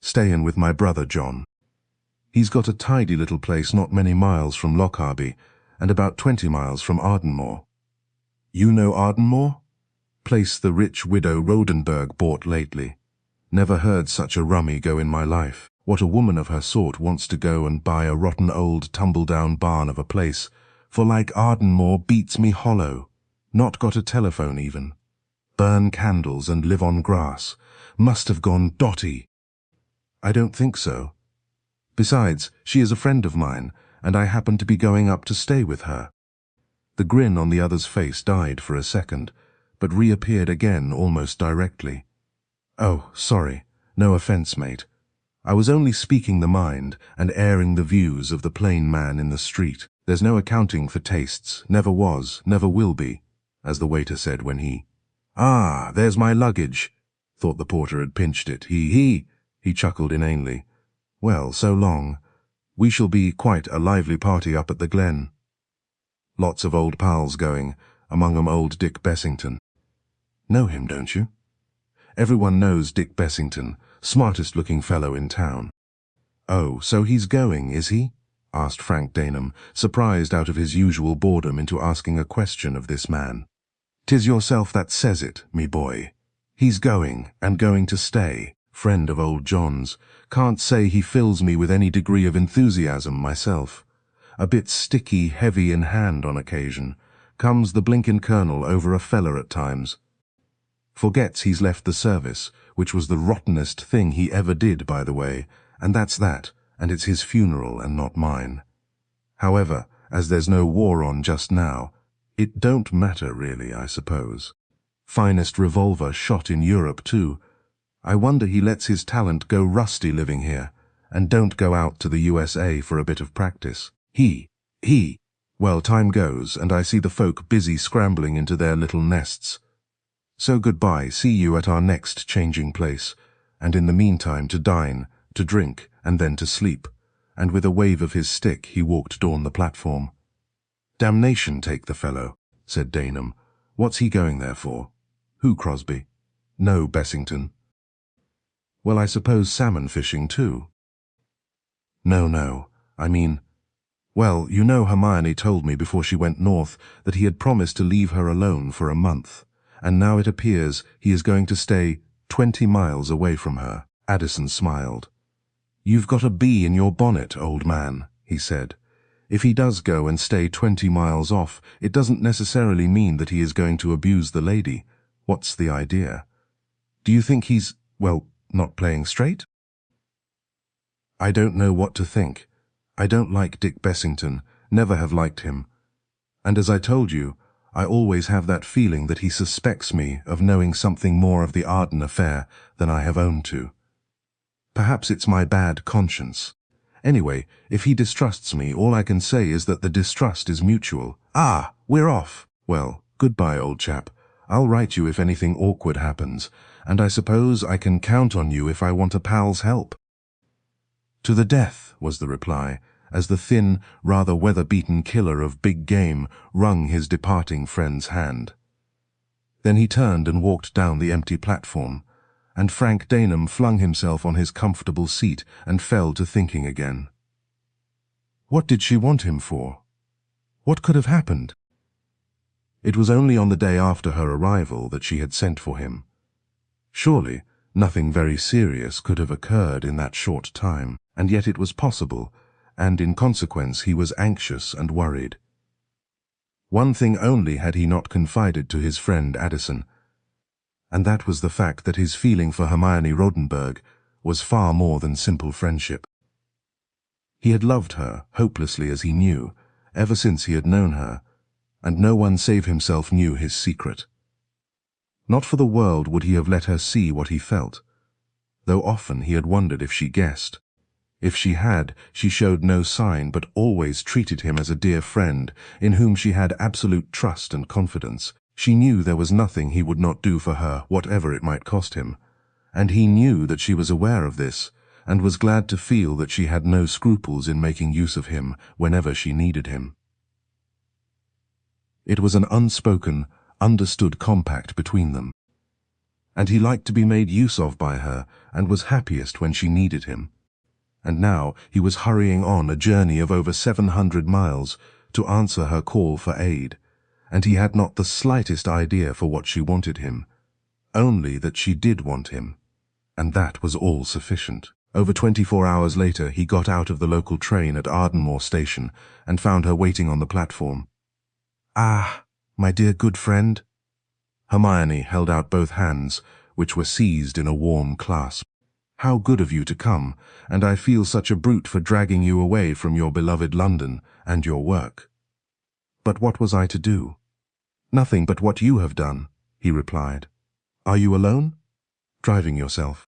"Stayin' with my brother John. He's got a tidy little place not many miles from Lockharby, and about 20 miles from Ardenmore. You know Ardenmore? Place the rich widow Rodenberg bought lately. Never heard such a rummy go in my life. What a woman of her sort wants to go and buy a rotten old tumble-down barn of a place, for like Ardenmore beats me hollow. Not got a telephone even. Burn candles and live on grass. Must have gone dotty." "I don't think so. Besides, she is a friend of mine, and I happen to be going up to stay with her." The grin on the other's face died for a second, but reappeared again almost directly. "Oh, sorry. No offence, mate. I was only speaking the mind and airing the views of the plain man in the street. There's no accounting for tastes, never was, never will be, as the waiter said when he— "Ah, there's my luggage." Thought the porter had pinched it. He chuckled inanely. "Well, so long. We shall be quite a lively party up at the Glen. Lots of old pals going, among 'em old Dick Bessington. Know him, don't you? Everyone knows Dick Bessington, smartest-looking fellow in town." "Oh, so he's going, is he?" asked Frank Daneham, surprised out of his usual boredom into asking a question of this man. "'Tis yourself that says it, me boy. He's going, and going to stay. Friend of old John's. Can't say he fills me with any degree of enthusiasm myself. A bit sticky, heavy in hand on occasion. Comes the blinkin' colonel over a feller at times. Forgets he's left the service, which was the rottenest thing he ever did, by the way, and that's that, and it's his funeral and not mine. However, as there's no war on just now. It don't matter really, I suppose. Finest revolver shot in Europe too. I wonder he lets his talent go rusty living here, and don't go out to the USA for a bit of practice. Well, time goes, and I see the folk busy scrambling into their little nests. So goodbye, see you at our next changing place, and in the meantime to dine, to drink, and then to sleep. And with a wave of his stick he walked down the platform. Damnation take the fellow, said Daneham. What's he going there for? Who, Crosby? No, Bessington. Well, I suppose salmon fishing too. No, I mean... Well, you know Hermione told me before she went north that he had promised to leave her alone for a month, and now it appears he is going to stay 20 miles away from her. Addison smiled. You've got a bee in your bonnet, old man, he said. If he does go and stay 20 miles off, it doesn't necessarily mean that he is going to abuse the lady. What's the idea? Do you think he's, well, not playing straight? I don't know what to think. I don't like Dick Bessington, never have liked him. And as I told you, I always have that feeling that he suspects me of knowing something more of the Arden affair than I have owned to. Perhaps it's my bad conscience. Anyway, if he distrusts me, all I can say is that the distrust is mutual. Ah, we're off. Well, goodbye, old chap. I'll write you if anything awkward happens, and I suppose I can count on you if I want a pal's help. To the death, was the reply, as the thin, rather weather-beaten killer of big game wrung his departing friend's hand. Then he turned and walked down the empty platform, and Frank Daneham flung himself on his comfortable seat and fell to thinking again. What did she want him for? What could have happened? It was only on the day after her arrival that she had sent for him. Surely, nothing very serious could have occurred in that short time, and yet it was possible, and in consequence he was anxious and worried. One thing only had he not confided to his friend Addison, and that was the fact that his feeling for Hermione Rodenburg was far more than simple friendship. He had loved her, hopelessly as he knew, ever since he had known her, and no one save himself knew his secret. Not for the world would he have let her see what he felt, though often he had wondered if she guessed. If she had, she showed no sign, but always treated him as a dear friend, in whom she had absolute trust and confidence. She knew there was nothing he would not do for her, whatever it might cost him, and he knew that she was aware of this, and was glad to feel that she had no scruples in making use of him whenever she needed him. It was an unspoken, understood compact between them, and he liked to be made use of by her, and was happiest when she needed him. And now he was hurrying on a journey of over 700 miles to answer her call for aid, and he had not the slightest idea for what she wanted him, only that she did want him, and that was all sufficient. Over 24 hours later he got out of the local train at Ardenmore station and found her waiting on the platform. "Ah, my dear good friend." Hermione held out both hands, which were seized in a warm clasp. "How good of you to come, and I feel such a brute for dragging you away from your beloved London and your work." "But what was I to do?" "Nothing but what you have done," he replied. "Are you alone?" "Driving yourself?"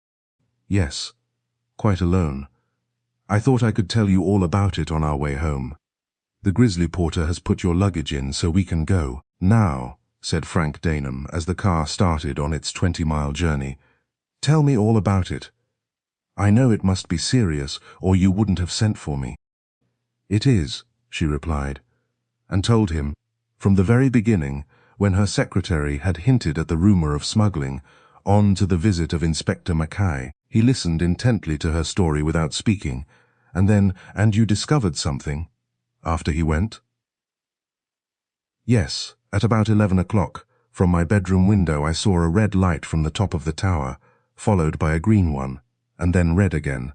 "Yes, quite alone. I thought I could tell you all about it on our way home. The grizzly porter has put your luggage in so we can go." "Now," said Frank Daneham as the car started on its 20-mile journey, "tell me all about it. I know it must be serious, or you wouldn't have sent for me." "It is," she replied, and told him, from the very beginning, when her secretary had hinted at the rumor of smuggling, on to the visit of Inspector Mackay. He listened intently to her story without speaking, and then, "And you discovered something after he went?" "Yes, at about 11 o'clock. From my bedroom window I saw a red light from the top of the tower, followed by a green one, and then red again.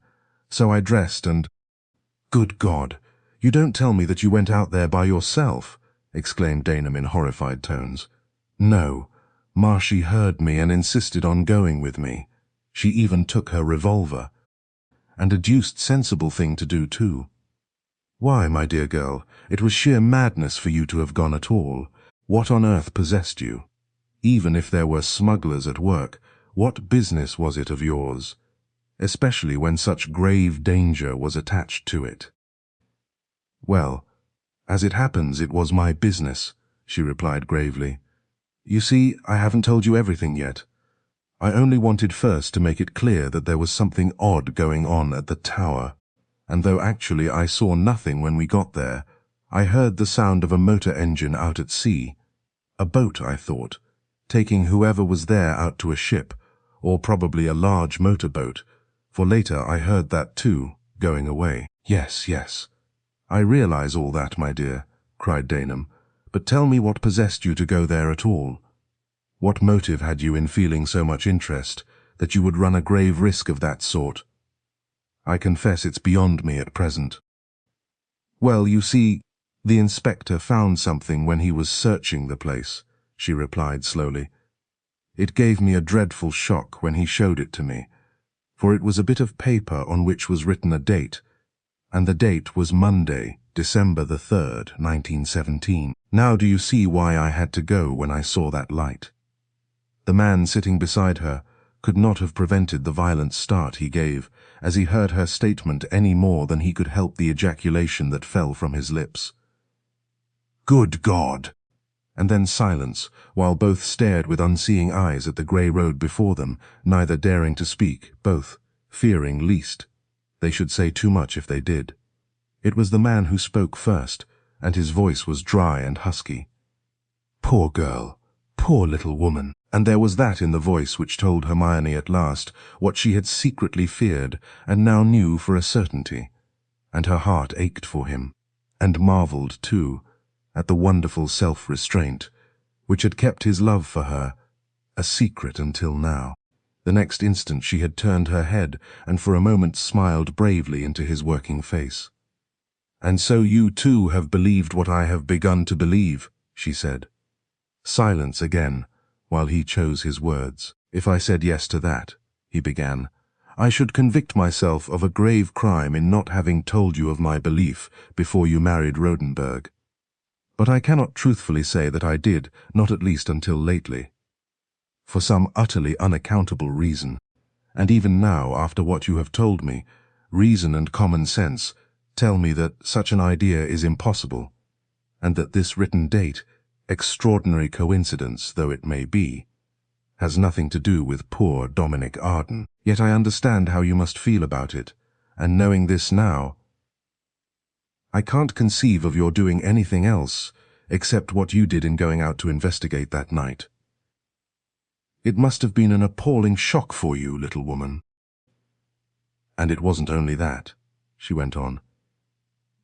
So I dressed and—" "Good God! You don't tell me that you went out there by yourself?" exclaimed Daneham in horrified tones. "No. Marshy heard me and insisted on going with me. She even took her revolver. And a deuced sensible thing to do, too." Why, my dear girl, it was sheer madness for you to have gone at all. What on earth possessed you? Even if there were smugglers at work, what business was it of yours? Especially when such grave danger was attached to it. Well, as it happens, it was my business, she replied gravely. You see, I haven't told you everything yet. I only wanted first to make it clear that there was something odd going on at the tower, and though actually I saw nothing when we got there, I heard the sound of a motor engine out at sea. A boat, I thought, taking whoever was there out to a ship, or probably a large motor boat, for later I heard that too, going away. Yes, yes. I realize all that, my dear, cried Daneham, but tell me what possessed you to go there at all. What motive had you in feeling so much interest that you would run a grave risk of that sort? I confess it's beyond me at present. Well, you see, the inspector found something when he was searching the place, she replied slowly. It gave me a dreadful shock when he showed it to me, for it was a bit of paper on which was written a date, and the date was Monday, December the 3rd, 1917. Now do you see why I had to go when I saw that light? The man sitting beside her could not have prevented the violent start he gave as he heard her statement any more than he could help the ejaculation that fell from his lips. Good God! And then silence, while both stared with unseeing eyes at the grey road before them, neither daring to speak, both fearing lest they should say too much if they did. It was the man who spoke first, and his voice was dry and husky. Poor girl, poor little woman. And there was that in the voice which told Hermione at last what she had secretly feared and now knew for a certainty, and her heart ached for him, and marvelled, too, at the wonderful self-restraint which had kept his love for her a secret until now. The next instant she had turned her head and for a moment smiled bravely into his working face. "And so you too have believed what I have begun to believe," she said. Silence again, while he chose his words. "If I said yes to that," he began, "I should convict myself of a grave crime in not having told you of my belief before you married Rodenburg. But I cannot truthfully say that I did, not at least until lately. For some utterly unaccountable reason, and even now, after what you have told me, reason and common sense tell me that such an idea is impossible, and that this written date, extraordinary coincidence though it may be, has nothing to do with poor Dominic Arden. Yet I understand how you must feel about it, and knowing this now, I can't conceive of your doing anything else except what you did in going out to investigate that night. It must have been an appalling shock for you, little woman. And it wasn't only that," she went on.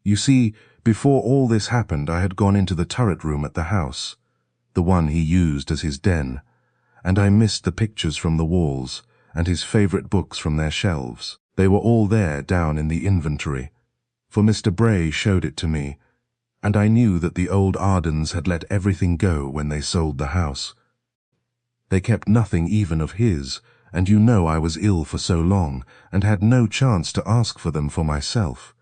"You see, before all this happened, I had gone into the turret room at the house, the one he used as his den, and I missed the pictures from the walls and his favourite books from their shelves. They were all there down in the inventory, for Mr. Bray showed it to me, and I knew that the old Ardens had let everything go when they sold the house. They kept nothing even of his, and you know I was ill for so long, and had no chance to ask for them for myself,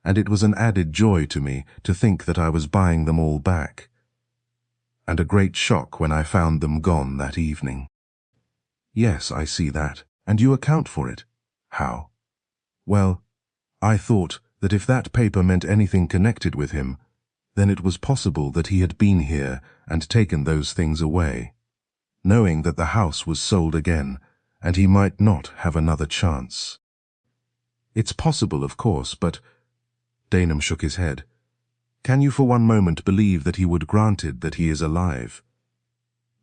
and it was an added joy to me to think that I was buying them all back, and a great shock when I found them gone that evening." "Yes, I see that, and you account for it. How?" "Well, I thought that if that paper meant anything connected with him, then it was possible that he had been here and taken those things away, knowing that the house was sold again, and he might not have another chance." "It's possible, of course, but—" Daneham shook his head. "Can you for one moment believe that he would granted that he is alive?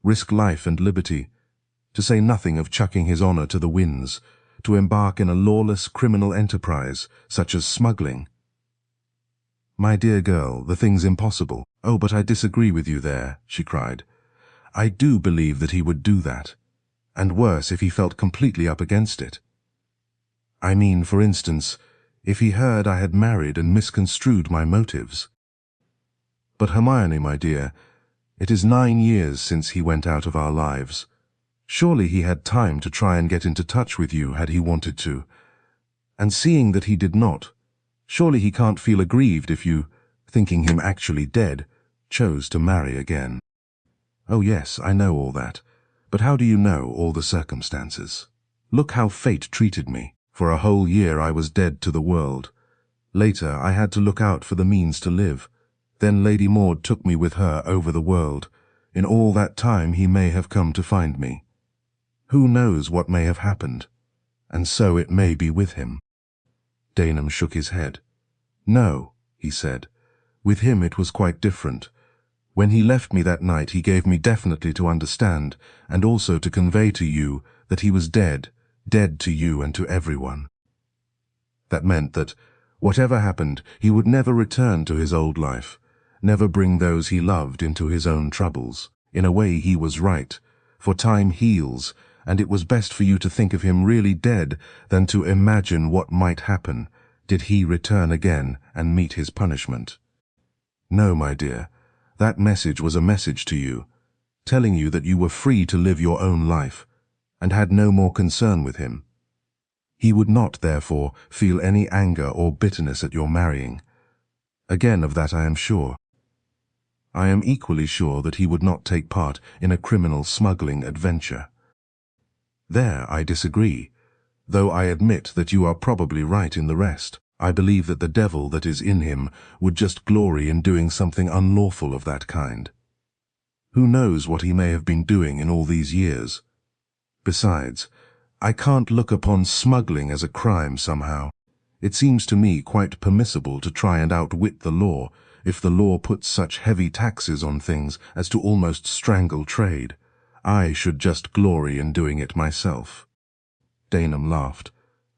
Risk life and liberty, to say nothing of chucking his honour to the winds, to embark in a lawless criminal enterprise, such as smuggling? My dear girl, the thing's impossible." "Oh, but I disagree with you there," she cried. "I do believe that he would do that, and worse if he felt completely up against it. I mean, for instance, if he heard I had married and misconstrued my motives. But Hermione, my dear, it is 9 years since he went out of our lives. Surely he had time to try and get into touch with you had he wanted to, and seeing that he did not, Surely he can't feel aggrieved if you, thinking him actually dead, chose to marry again. Oh yes, I know all that. But how do you know all the circumstances? Look how fate treated me. For a whole year I was dead to the world. Later I had to look out for the means to live. Then Lady Maud took me with her over the world. In all that time he may have come to find me. Who knows what may have happened? And so it may be with him. Daneham shook his head. No, he said. With him it was quite different. When he left me that night he gave me definitely to understand, and also to convey to you, that he was dead, dead to you and to everyone. That meant that, whatever happened, he would never return to his old life, never bring those he loved into his own troubles. In a way he was right, for time heals, and it was best for you to think of him really dead than to imagine what might happen, did he return again and meet his punishment. No, my dear, that message was a message to you, telling you that you were free to live your own life, and had no more concern with him. He would not, therefore, feel any anger or bitterness at your marrying. Again, of that I am sure. I am equally sure that he would not take part in a criminal smuggling adventure. There I disagree, though I admit that you are probably right in the rest. I believe that the devil that is in him would just glory in doing something unlawful of that kind. Who knows what he may have been doing in all these years? Besides, I can't look upon smuggling as a crime somehow. It seems to me quite permissible to try and outwit the law, if the law puts such heavy taxes on things as to almost strangle trade. I should just glory in doing it myself. Daneham laughed.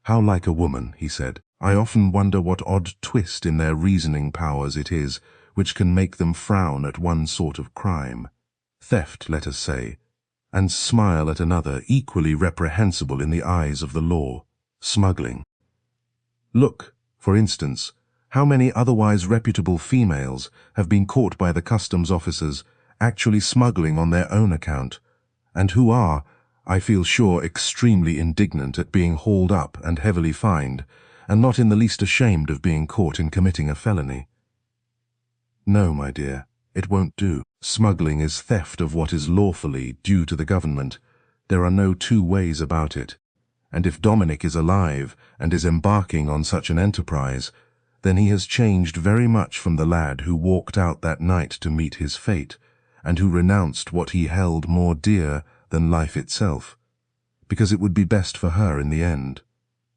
How like a woman, he said. I often wonder what odd twist in their reasoning powers it is which can make them frown at one sort of crime, theft, let us say, and smile at another equally reprehensible in the eyes of the law, smuggling. Look, for instance, how many otherwise reputable females have been caught by the customs officers actually smuggling on their own account, and who are, I feel sure, extremely indignant at being hauled up and heavily fined, and not in the least ashamed of being caught in committing a felony. No, my dear, it won't do. Smuggling is theft of what is lawfully due to the government. There are no two ways about it. And if Dominic is alive and is embarking on such an enterprise, then he has changed very much from the lad who walked out that night to meet his fate, and who renounced what he held more dear than life itself, because it would be best for her in the end.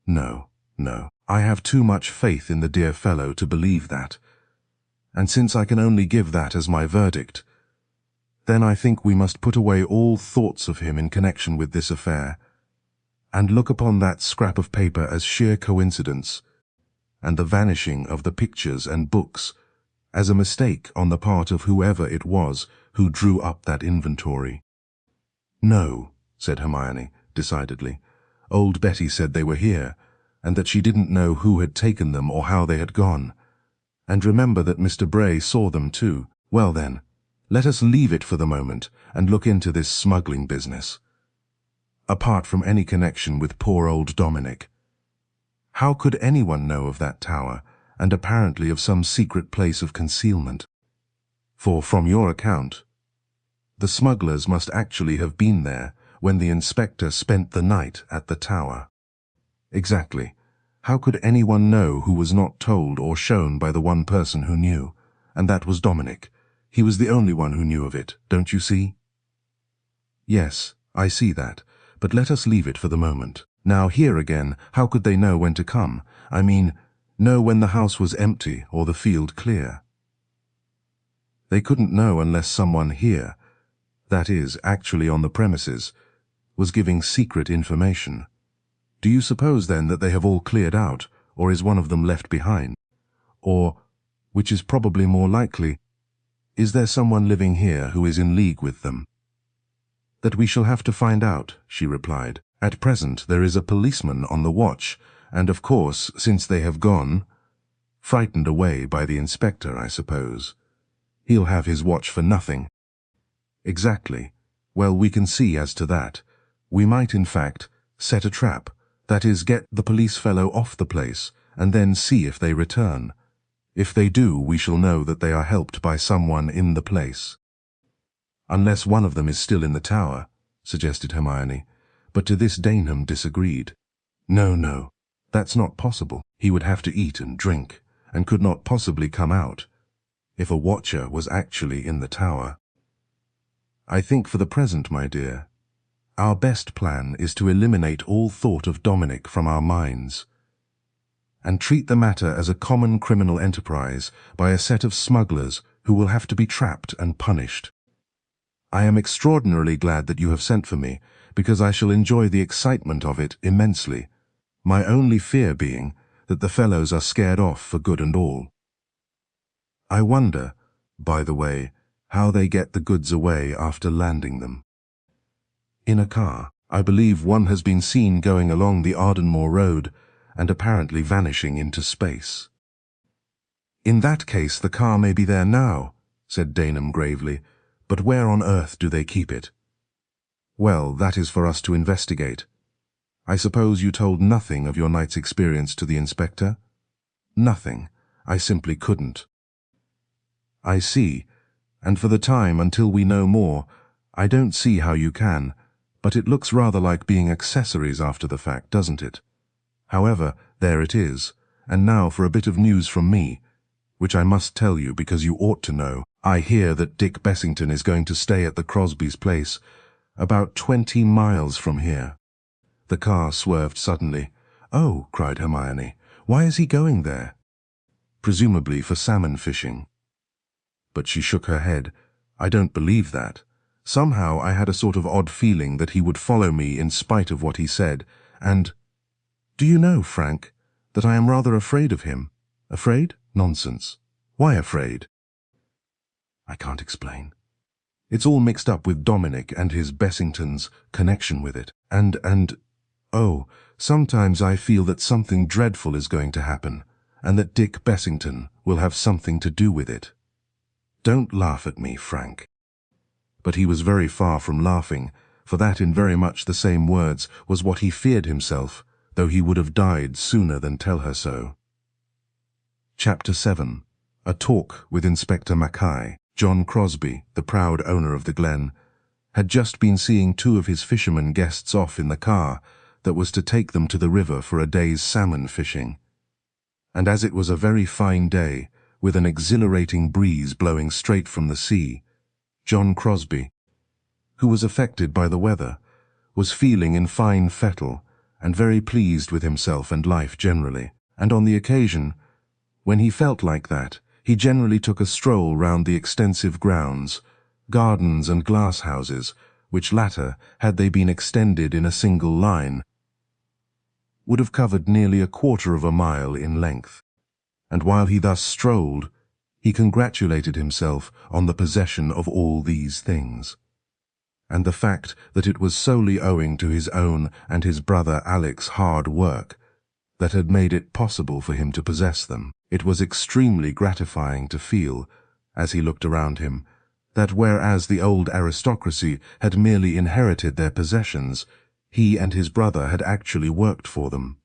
No, no. I have too much faith in the dear fellow to believe that, and since I can only give that as my verdict, then I think we must put away all thoughts of him in connection with this affair, and look upon that scrap of paper as sheer coincidence, and the vanishing of the pictures and books as a mistake on the part of whoever it was who drew up that inventory. No, said Hermione, decidedly. Old Betty said they were here, and that she didn't know who had taken them or how they had gone. And remember that Mr. Bray saw them too. Well then, let us leave it for the moment and look into this smuggling business. Apart from any connection with poor old Dominic. How could anyone know of that tower, and apparently of some secret place of concealment? For from your account, the smugglers must actually have been there when the inspector spent the night at the tower. Exactly. How could anyone know who was not told or shown by the one person who knew? And that was Dominic. He was the only one who knew of it, don't you see? Yes, I see that, but let us leave it for the moment. Now here again, how could they know when to come? I mean, know when the house was empty or the field clear? They couldn't know unless someone here, that is, actually on the premises, was giving secret information. Do you suppose then that they have all cleared out, or is one of them left behind? Or, which is probably more likely, is there someone living here who is in league with them? That we shall have to find out, she replied. At present there is a policeman on the watch, and of course, since they have gone, frightened away by the inspector, I suppose, he'll have his watch for nothing. Exactly. Well, we can see as to that. We might, in fact, set a trap. That is, get the police fellow off the place, and then see if they return. If they do, we shall know that they are helped by someone in the place." "Unless one of them is still in the tower," suggested Hermione, but to this Daneham disagreed. "No, no, that's not possible. He would have to eat and drink, and could not possibly come out, if a watcher was actually in the tower. I think for the present, my dear, our best plan is to eliminate all thought of Dominic from our minds, and treat the matter as a common criminal enterprise by a set of smugglers who will have to be trapped and punished. I am extraordinarily glad that you have sent for me, because I shall enjoy the excitement of it immensely, my only fear being that the fellows are scared off for good and all. I wonder, by the way, how they get the goods away after landing them." "In a car. I believe one has been seen going along the Ardenmore road and apparently vanishing into space." "In that case the car may be there now," said Daneham gravely, "but where on earth do they keep it?" "Well, that is for us to investigate. I suppose you told nothing of your night's experience to the inspector?" "Nothing. I simply couldn't." "I see, and for the time, until we know more, I don't see how you can, but it looks rather like being accessories after the fact, doesn't it? However, there it is, and now for a bit of news from me, which I must tell you because you ought to know. I hear that Dick Bessington is going to stay at the Crosbys' place, about 20 miles from here." The car swerved suddenly. "Oh," cried Hermione, "why is he going there?" "Presumably for salmon fishing." But she shook her head. "I don't believe that. Somehow I had a sort of odd feeling that he would follow me in spite of what he said, and— Do you know, Frank, that I am rather afraid of him?" "Afraid? Nonsense. Why afraid?" "I can't explain. It's all mixed up with Dominic and his Bessington's connection with it. Oh, sometimes I feel that something dreadful is going to happen, and that Dick Bessington will have something to do with it. Don't laugh at me, Frank." But he was very far from laughing, for that in very much the same words was what he feared himself, though he would have died sooner than tell her so. Chapter 7. A Talk with Inspector Mackay. John Crosby, the proud owner of the glen, had just been seeing 2 of his fishermen guests off in the car that was to take them to the river for a day's salmon fishing. And as it was a very fine day, with an exhilarating breeze blowing straight from the sea, John Crosby, who was affected by the weather, was feeling in fine fettle and very pleased with himself and life generally, and on the occasion, when he felt like that, he generally took a stroll round the extensive grounds, gardens and glasshouses, which latter, had they been extended in a single line, would have covered nearly 1/4 of a mile in length. And while he thus strolled, he congratulated himself on the possession of all these things, and the fact that it was solely owing to his own and his brother Alec's hard work that had made it possible for him to possess them. It was extremely gratifying to feel, as he looked around him, that whereas the old aristocracy had merely inherited their possessions, he and his brother had actually worked for them.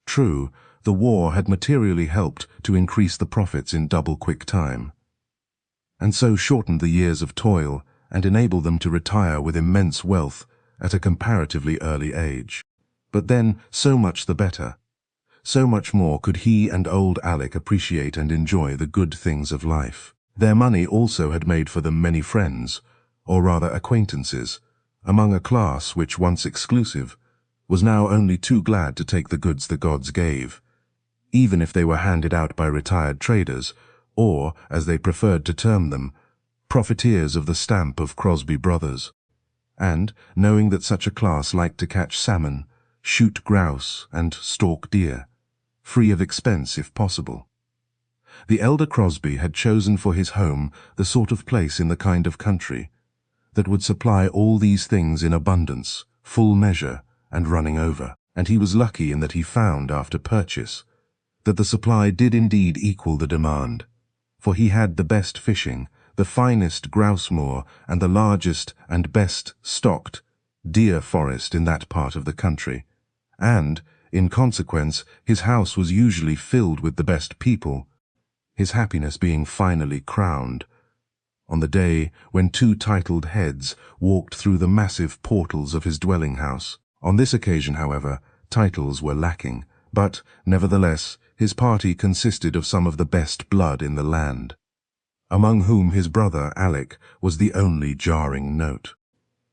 True, the war had materially helped to increase the profits in double-quick time, and so shortened the years of toil and enabled them to retire with immense wealth at a comparatively early age. But then, so much the better. So much more could he and old Alec appreciate and enjoy the good things of life. Their money also had made for them many friends, or rather acquaintances, among a class which, once exclusive, was now only too glad to take the goods the gods gave, even if they were handed out by retired traders, or, as they preferred to term them, profiteers of the stamp of Crosby brothers. And, knowing that such a class liked to catch salmon, shoot grouse, and stalk deer, free of expense if possible, the elder Crosby had chosen for his home the sort of place in the kind of country that would supply all these things in abundance, full measure, and running over. And he was lucky in that he found, after purchase, that the supply did indeed equal the demand, for he had the best fishing, the finest grouse moor, and the largest and best stocked deer forest in that part of the country, and, In consequence, his house was usually filled with the best people, his happiness being finally crowned on the day when two titled heads walked through the massive portals of his dwelling house. On this occasion, however, titles were lacking, but, nevertheless, his party consisted of some of the best blood in the land, among whom his brother, Alec, was the only jarring note.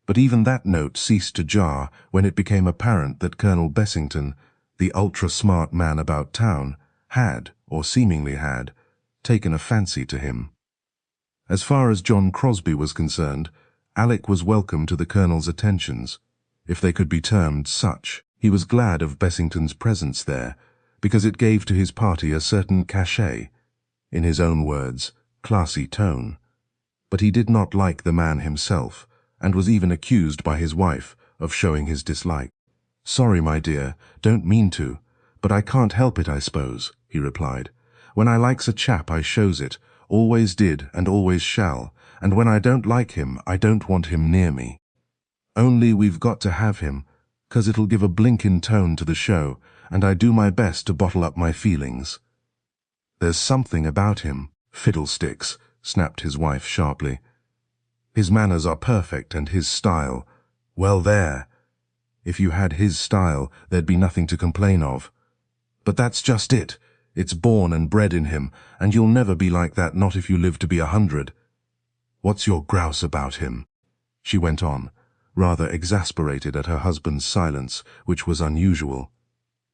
But even that note ceased to jar when it became apparent that Colonel Bessington, the ultra-smart man about town, had, or seemingly had, taken a fancy to him. As far as John Crosby was concerned, Alec was welcome to the Colonel's attentions, if they could be termed such. He was glad of Bessington's presence there, because it gave to his party a certain cachet, in his own words, classy tone. But he did not like the man himself, and was even accused by his wife of showing his dislike. "Sorry, my dear, don't mean to, but I can't help it, I suppose," he replied. "When I likes a chap, I shows it, always did and always shall, and when I don't like him, I don't want him near me. Only we've got to have him, 'cause it'll give a blinkin' tone to the show, and I do my best to bottle up my feelings." "There's something about him." "Fiddlesticks," snapped his wife sharply. "His manners are perfect, and his style, well, there. If you had his style, there'd be nothing to complain of. But that's just it. It's born and bred in him, and you'll never be like that, not if you live to be 100. What's your grouse about him?" she went on, rather exasperated at her husband's silence, which was unusual.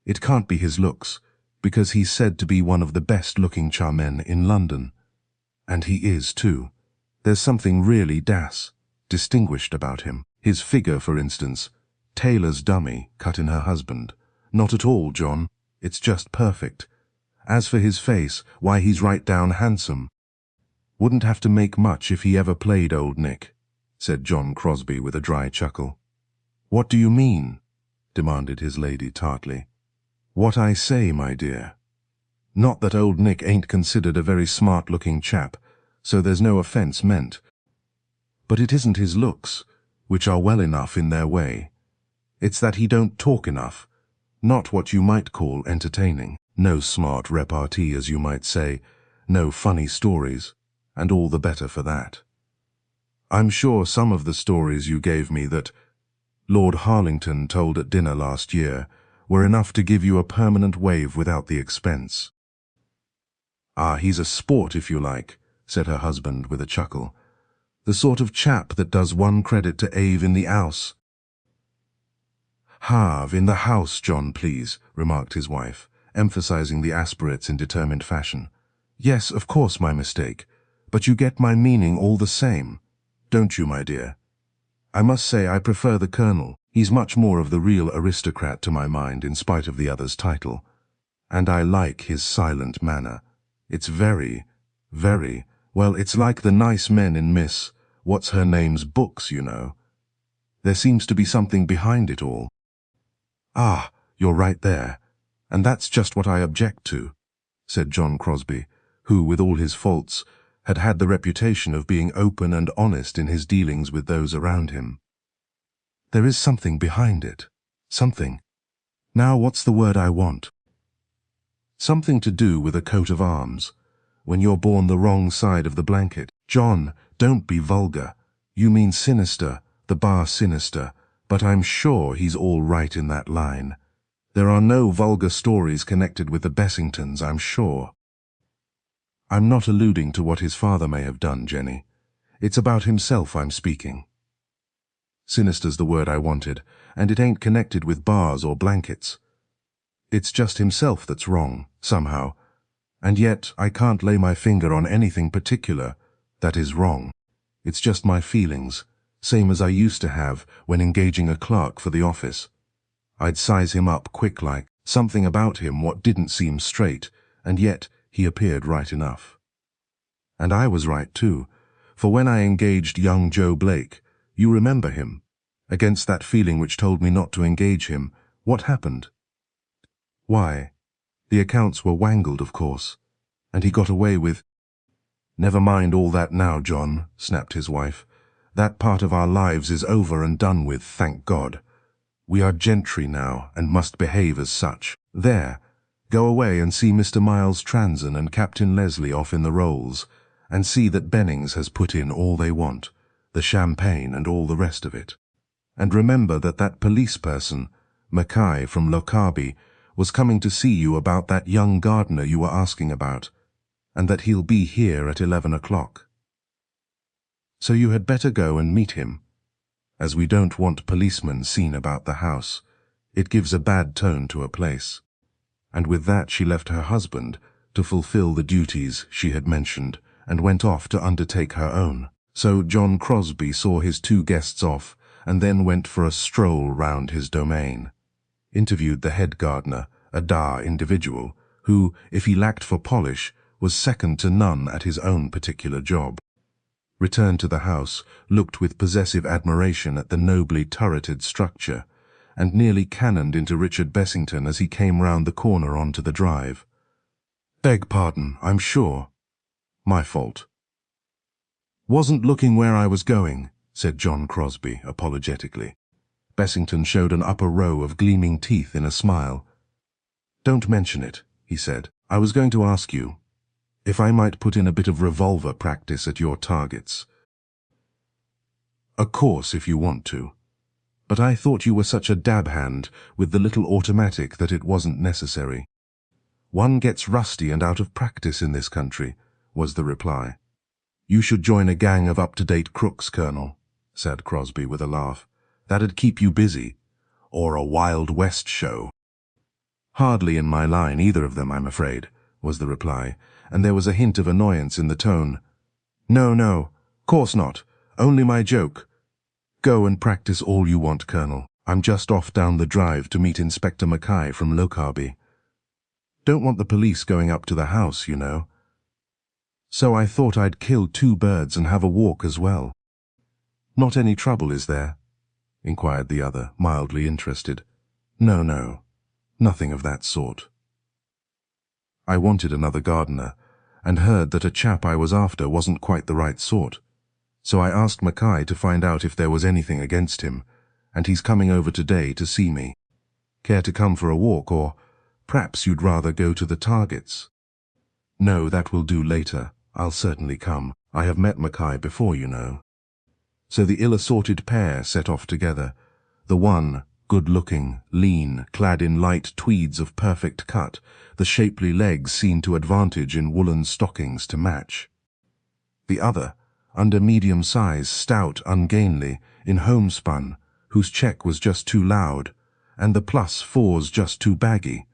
"It can't be his looks, because he's said to be one of the best-looking charmen in London. And he is, too. There's something really distinguished about him. His figure, for instance. Tailor's dummy, cut in her husband. Not at all, John. It's just perfect. As for his face, why, he's right down handsome. Wouldn't have to make much if he ever played Old Nick," said John Crosby with a dry chuckle. "What do you mean?" demanded his lady tartly. "What I say, my dear. Not that Old Nick ain't considered a very smart-looking chap, so there's no offence meant. But it isn't his looks, which are well enough in their way. It's that he don't talk enough, not what you might call entertaining. No smart repartee, as you might say, no funny stories, and all the better for that. I'm sure some of the stories you gave me that Lord Harlington told at dinner last year were enough to give you a permanent wave without the expense." "Ah, he's a sport, if you like," said her husband with a chuckle. "The sort of chap that does one credit to Ave in the 'ouse." "Have in the house, John, please," remarked his wife, emphasizing the aspirates in determined fashion. "Yes, of course, my mistake, but you get my meaning all the same, don't you, my dear? I must say I prefer the Colonel. He's much more of the real aristocrat to my mind, in spite of the other's title. And I like his silent manner. It's very, well, it's like the nice men in Miss What's-Her-Name's books, you know. There seems to be something behind it all." "Ah, you're right there. And that's just what I object to," said John Crosby, who, with all his faults, had had the reputation of being open and honest in his dealings with those around him. "There is something behind it. Something. Now, what's the word I want? Something to do with a coat of arms, when you're born the wrong side of the blanket. John, don't be vulgar. You mean sinister, the bar sinister, but I'm sure he's all right in that line. There are no vulgar stories connected with the Bessingtons, I'm sure." "I'm not alluding to what his father may have done, Jenny. It's about himself I'm speaking. Sinister's the word I wanted, and it ain't connected with bars or blankets. It's just himself that's wrong, somehow, and yet I can't lay my finger on anything particular that is wrong. It's just my feelings, same as I used to have when engaging a clerk for the office. I'd size him up quick-like, something about him what didn't seem straight, and yet he appeared right enough. And I was right too, for when I engaged young Joe Blake, you remember him, against that feeling which told me not to engage him, what happened? Why, the accounts were wangled, of course, and he got away with— "Never mind all that now, John," snapped his wife. "That part of our lives is over and done with, thank God. We are gentry now, and must behave as such. There, go away and see Mr. Miles Transon and Captain Leslie off in the rolls, and see that Bennings has put in all they want, the champagne and all the rest of it. And remember that that police person, Mackay from Lokabi, was coming to see you about that young gardener you were asking about, and that he'll be here at 11 o'clock. So you had better go and meet him, as we don't want policemen seen about the house. It gives a bad tone to a place. And with that she left her husband to fulfill the duties she had mentioned, and went off to undertake her own. So John Crosby saw his two guests off, and then went for a stroll round his domain. Interviewed the head gardener, a dour individual, who, if he lacked for polish, was second to none at his own particular job. Returned to the house, looked with possessive admiration at the nobly turreted structure, and nearly cannoned into Richard Bessington as he came round the corner onto the drive. "Beg pardon, I'm sure. My fault." "Wasn't looking where I was going," said John Crosby apologetically. Bessington showed an upper row of gleaming teeth in a smile. "Don't mention it," he said. "I was going to ask you if I might put in a bit of revolver practice at your targets. Of course, if you want to. But I thought you were such a dab hand with the little automatic that it wasn't necessary." "One gets rusty and out of practice in this country," was the reply. "You should join a gang of up-to-date crooks, Colonel," said Crosby with a laugh. "That'd keep you busy. Or a Wild West show." "Hardly in my line, either of them, I'm afraid," was the reply, and there was a hint of annoyance in the tone. No, course not. Only my joke. Go and practice all you want, Colonel. I'm just off down the drive to meet Inspector Mackay from Lokabi. Don't want the police going up to the house, you know. So I thought I'd kill two birds and have a walk as well." "Not any trouble, is there?" inquired the other, mildly interested. No, nothing of that sort. I wanted another gardener, and heard that a chap I was after wasn't quite the right sort. So I asked Mackay to find out if there was anything against him, and he's coming over today to see me. Care to come for a walk, or perhaps you'd rather go to the targets?" "No, that will do later. I'll certainly come. I have met Mackay before, you know." So the ill-assorted pair set off together, the one good-looking, lean, clad in light tweeds of perfect cut, the shapely legs seen to advantage in woolen stockings to match. The other, under medium size, stout, ungainly, in homespun, whose check was just too loud, and the +4s just too baggy.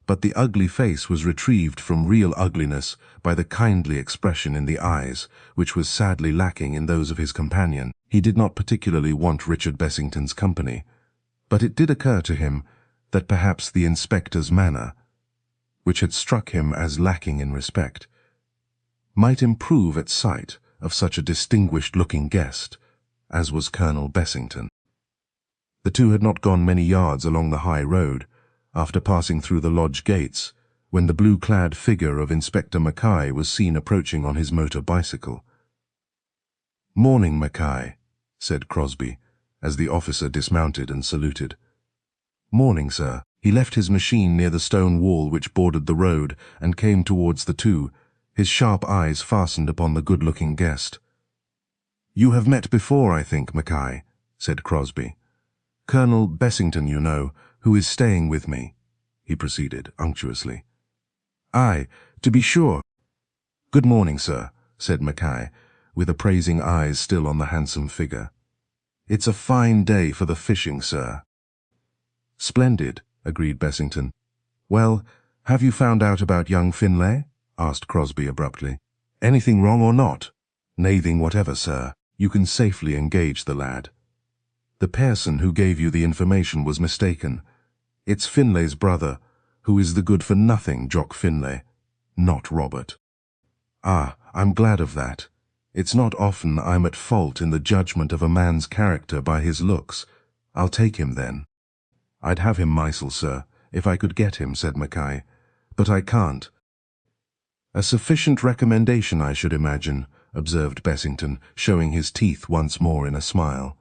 But the ugly face was retrieved from real ugliness by the kindly expression in the eyes, which was sadly lacking in those of his companion. He did not particularly want Richard Bessington's company, but it did occur to him that perhaps the inspector's manner, which had struck him as lacking in respect, might improve at sight of such a distinguished-looking guest as was Colonel Bessington. The two had not gone many yards along the high road, after passing through the lodge gates, when the blue-clad figure of Inspector Mackay was seen approaching on his motor bicycle. "Morning, Mackay," said Crosby, as the officer dismounted and saluted. "Morning, sir." He left his machine near the stone wall which bordered the road and came towards the two, his sharp eyes fastened upon the good-looking guest. "You have met before, I think, Mackay," said Crosby. "Colonel Bessington, you know, who is staying with me," he proceeded unctuously. "Aye, to be sure." "Good morning, sir," said Mackay, with appraising eyes still on the handsome figure. "It's a fine day for the fishing, sir." "Splendid," agreed Bessington. "Well, have you found out about young Finlay?" asked Crosby abruptly. "Anything wrong or not?" "Nathing whatever, sir. You can safely engage the lad. The person who gave you the information was mistaken. It's Finlay's brother, who is the good-for-nothing Jock Finlay, not Robert." "Ah, I'm glad of that. It's not often I'm at fault in the judgment of a man's character by his looks. I'll take him then." "I'd have him Meisel, sir, if I could get him," said Mackay. "But I can't." "A sufficient recommendation, I should imagine," observed Bessington, showing his teeth once more in a smile.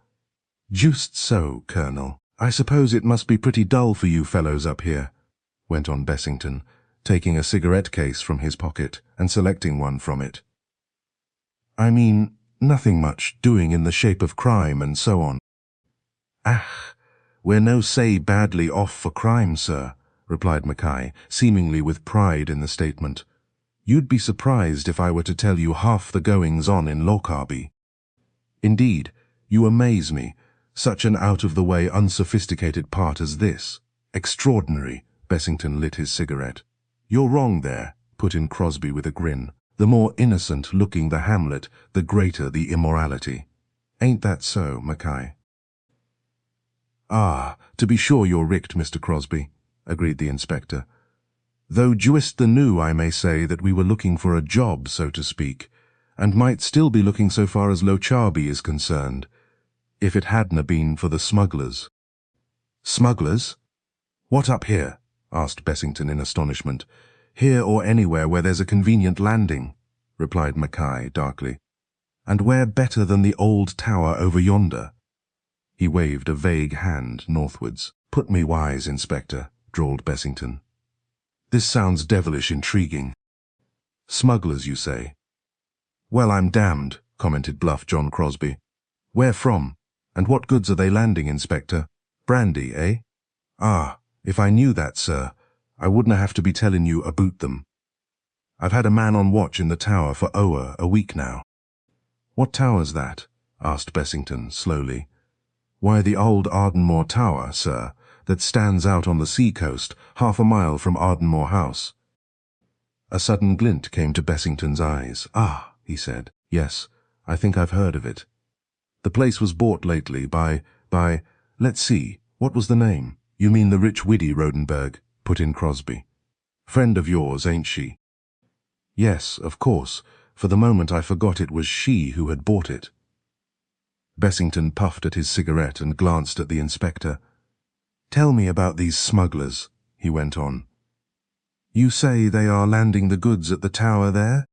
"Just so, Colonel. "I suppose it must be pretty dull for you fellows up here," went on Bessington, taking a cigarette case from his pocket and selecting one from it. "I mean, nothing much doing in the shape of crime and so on." "Ah, we're no say badly off for crime, sir," replied Mackay, seemingly with pride in the statement. "You'd be surprised if I were to tell you half the goings-on in Lockerbie. Indeed, you amaze me, such an out-of-the-way, unsophisticated part as this." "Extraordinary." Bessington lit his cigarette. "You're wrong there," put in Crosby with a grin. "The more innocent-looking the hamlet, the greater the immorality. Ain't that so, Mackay?" "Ah, to be sure you're richt, Mr. Crosby," agreed the inspector. "Though juist the new I may say that we were looking for a job, so to speak, and might still be looking so far as Locharby is concerned, if it hadna been for the smugglers." "Smugglers? What up here?" asked Bessington in astonishment. "Here or anywhere where there's a convenient landing," replied Mackay darkly. "And where better than the old tower over yonder?" He waved a vague hand northwards. "Put me wise, Inspector," drawled Bessington. "This sounds devilish intriguing. Smugglers, you say?" "Well, I'm damned," commented bluff John Crosby. "Where from? And what goods are they landing, Inspector? Brandy, eh? Ah, if I knew that, sir, I wouldna have to be telling you aboot them. I've had a man on watch in the tower for ower a week now." "What tower's that?" asked Bessington slowly. "Why, the old Ardenmore Tower, sir, that stands out on the sea-coast, half a mile from Ardenmore House." A sudden glint came to Bessington's eyes. "Ah," he said, "yes, I think I've heard of it. The place was bought lately by, let's see, what was the name?" "You mean the rich widdy Rodenberg," put in Crosby. "Friend of yours, ain't she?" "Yes, of course. For the moment I forgot it was she who had bought it." Bessington puffed at his cigarette and glanced at the inspector. "Tell me about these smugglers," he went on. "You say they are landing the goods at the tower there?"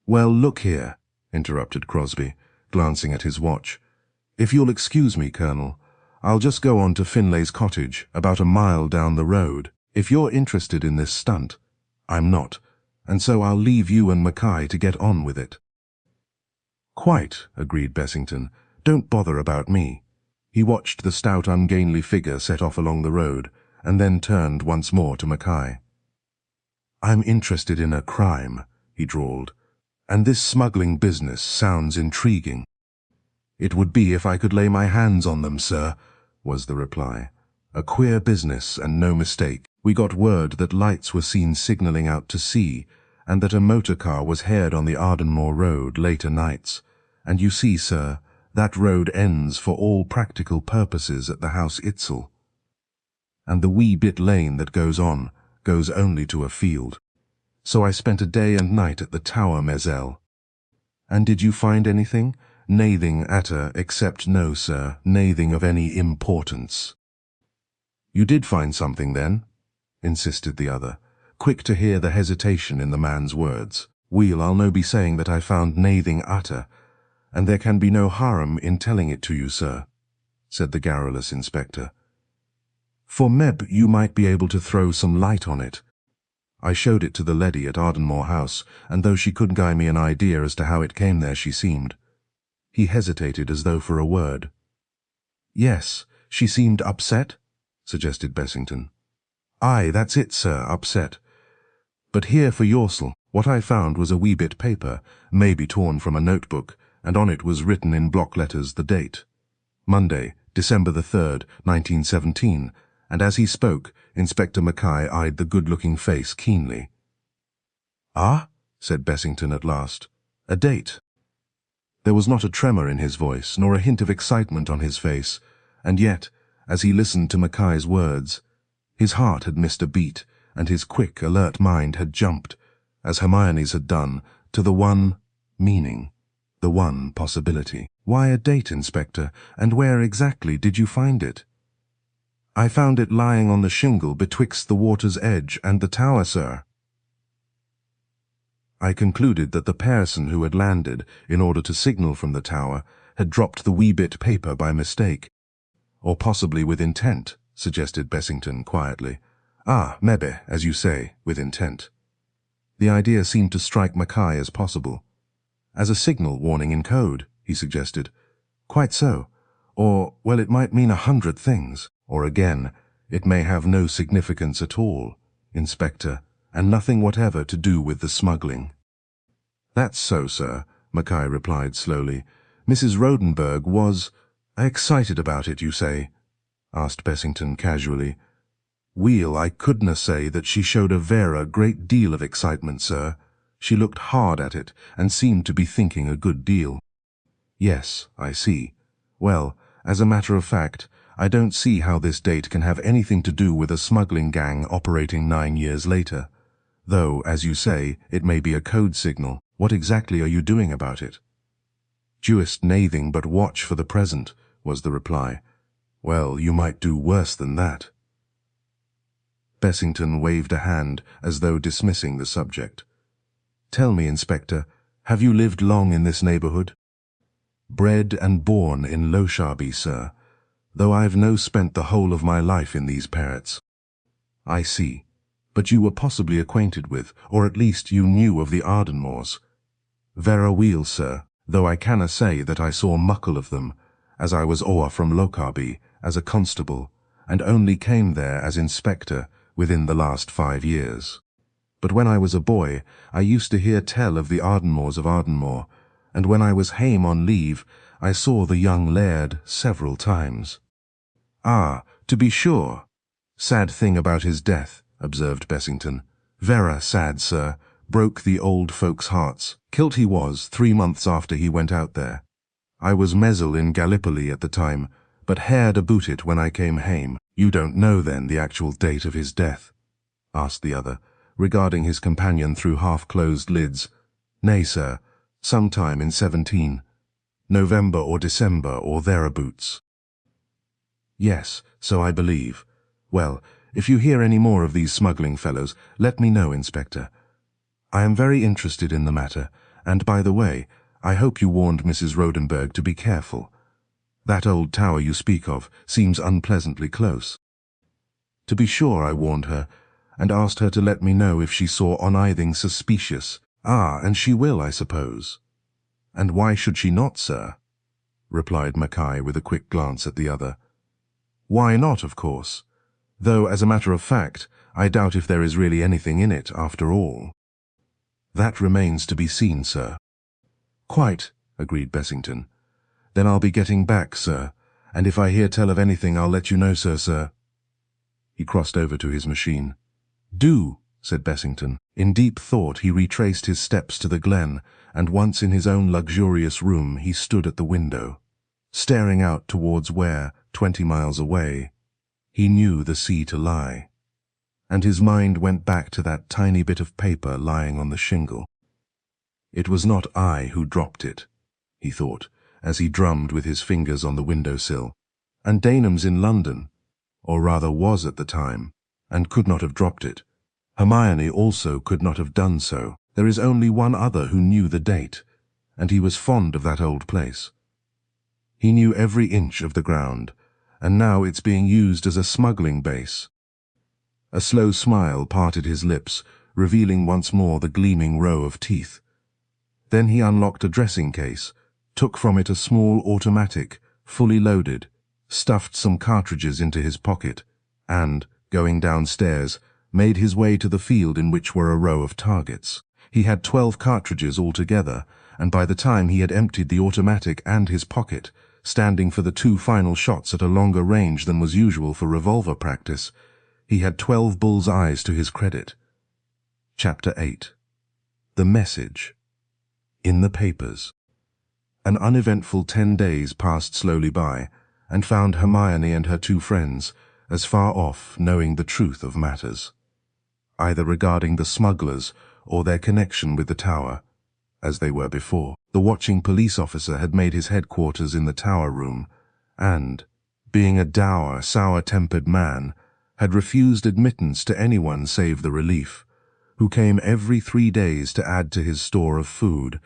"Well, look here," interrupted Crosby, glancing at his watch. "If you'll excuse me, Colonel, I'll just go on to Finlay's cottage, about a mile down the road. If you're interested in this stunt, I'm not, and so I'll leave you and Mackay to get on with it." "Quite," agreed Bessington. "Don't bother about me." He watched the stout, ungainly figure set off along the road, and then turned once more to Mackay. "I'm interested in a crime," he drawled, "and this smuggling business sounds intriguing." "It would be if I could lay my hands on them, sir," was the reply. "A queer business, and no mistake. We got word that lights were seen signalling out to sea, and that a motor car was heard on the Ardenmore road later nights. And you see, sir, that road ends for all practical purposes at the house Itzel. And the wee bit lane that goes on goes only to a field. So I spent a day and night at the tower, Mezelle." "And did you find anything? Nathing at her, except no, sir, nathing of any importance." "You did find something, then?" insisted the other, quick to hear the hesitation in the man's words. "Weel, I'll no be saying that I found nathing at her, and there can be no harm in telling it to you, sir," said the garrulous inspector. "For meb you might be able to throw some light on it. I showed it to the leddy at Ardenmore House, and though she couldn't gie me an idea as to how it came there, she seemed—" He hesitated as though for a word. "Yes, she seemed upset?" suggested Bessington. "Aye, that's it, sir, upset. But here for yourself, what I found was a wee bit paper, maybe torn from a notebook, and on it was written in block letters the date. Monday, December the 3rd, 1917, and as he spoke, Inspector Mackay eyed the good-looking face keenly. "Ah?" said Bessington at last. "A date?" There was not a tremor in his voice, nor a hint of excitement on his face, and yet, as he listened to Mackay's words, his heart had missed a beat, and his quick, alert mind had jumped, as Hermione's had done, to the one meaning, the one possibility. "Why a date, Inspector, and where exactly did you find it?" "I found it lying on the shingle betwixt the water's edge and the tower, sir." I concluded that the person who had landed, in order to signal from the tower, had dropped the wee bit paper by mistake. Or possibly with intent, suggested Bessington quietly. Ah, maybe, as you say, with intent. The idea seemed to strike Mackay as possible. As a signal warning in code, he suggested. Quite so. Or, well, it might mean 100 things. Or again, it may have no significance at all, Inspector, and nothing whatever to do with the smuggling. That's so, sir, Mackay replied slowly. Mrs. Rodenburg was excited about it, you say? Asked Bessington casually. Well, I couldna say that she showed a vera great deal of excitement, sir. She looked hard at it, and seemed to be thinking a good deal. Yes, I see. Well, as a matter of fact, I don't see how this date can have anything to do with a smuggling gang operating 9 years later. Though, as you say, it may be a code signal. What exactly are you doing about it? Just nathing but watch for the present, was the reply. Well, you might do worse than that. Bessington waved a hand as though dismissing the subject. Tell me, Inspector, have you lived long in this neighbourhood? Bred and born in Lochaby, sir, though I've no spent the whole of my life in these parrots. I see. But you were possibly acquainted with, or at least you knew of the Ardenmores. Vera weel, sir, though I canna say that I saw muckle of them, as I was o'er from Lochaby as a constable, and only came there as inspector within the last 5 years. But when I was a boy, I used to hear tell of the Ardenmores of Ardenmore, and when I was hame on leave, I saw the young laird several times. Ah, to be sure. Sad thing about his death, observed Bessington. Vera sad, sir. Broke the old folks' hearts. Kilt he was 3 months after he went out there. I was mezzal in Gallipoli at the time, but heard aboot it when I came hame. You don't know, then, the actual date of his death? Asked the other, regarding his companion through half-closed lids. Nay, sir, sometime in 17. November or December or thereabouts. Yes, so I believe. Well, if you hear any more of these smuggling fellows, let me know, Inspector. I am very interested in the matter, and by the way, I hope you warned Mrs. Rodenburg to be careful. That old tower you speak of seems unpleasantly close. To be sure, I warned her, and asked her to let me know if she saw onything suspicious. Ah, and she will, I suppose. And why should she not, sir? Replied Mackay with a quick glance at the other. Why not, of course, though as a matter of fact, I doubt if there is really anything in it after all. That remains to be seen, sir. Quite, agreed Bessington. Then I'll be getting back, sir, and if I hear tell of anything I'll let you know, sir. He crossed over to his machine. Do, said Bessington. In deep thought he retraced his steps to the glen, and once in his own luxurious room he stood at the window, staring out towards where, 20 miles away, he knew the sea to lie. And his mind went back to that tiny bit of paper lying on the shingle. It was not I who dropped it, he thought, as he drummed with his fingers on the windowsill. And Daneham's in London, or rather was at the time, and could not have dropped it. Hermione also could not have done so. There is only one other who knew the date, and he was fond of that old place. He knew every inch of the ground, and now it's being used as a smuggling base. A slow smile parted his lips, revealing once more the gleaming row of teeth. Then he unlocked a dressing case, took from it a small automatic, fully loaded, stuffed some cartridges into his pocket, and, going downstairs, made his way to the field in which were a row of targets. He had 12 cartridges altogether, and by the time he had emptied the automatic and his pocket, standing for the 2 final shots at a longer range than was usual for revolver practice, he had 12 bull's eyes to his credit. Chapter 8. The Message. In the papers. An uneventful 10 days passed slowly by, and found Hermione and her 2 friends as far off knowing the truth of matters, either regarding the smugglers or their connection with the tower, as they were before. The watching police officer had made his headquarters in the tower room, and, being a dour, sour-tempered man, had refused admittance to anyone save the relief, who came every 3 days to add to his store of food,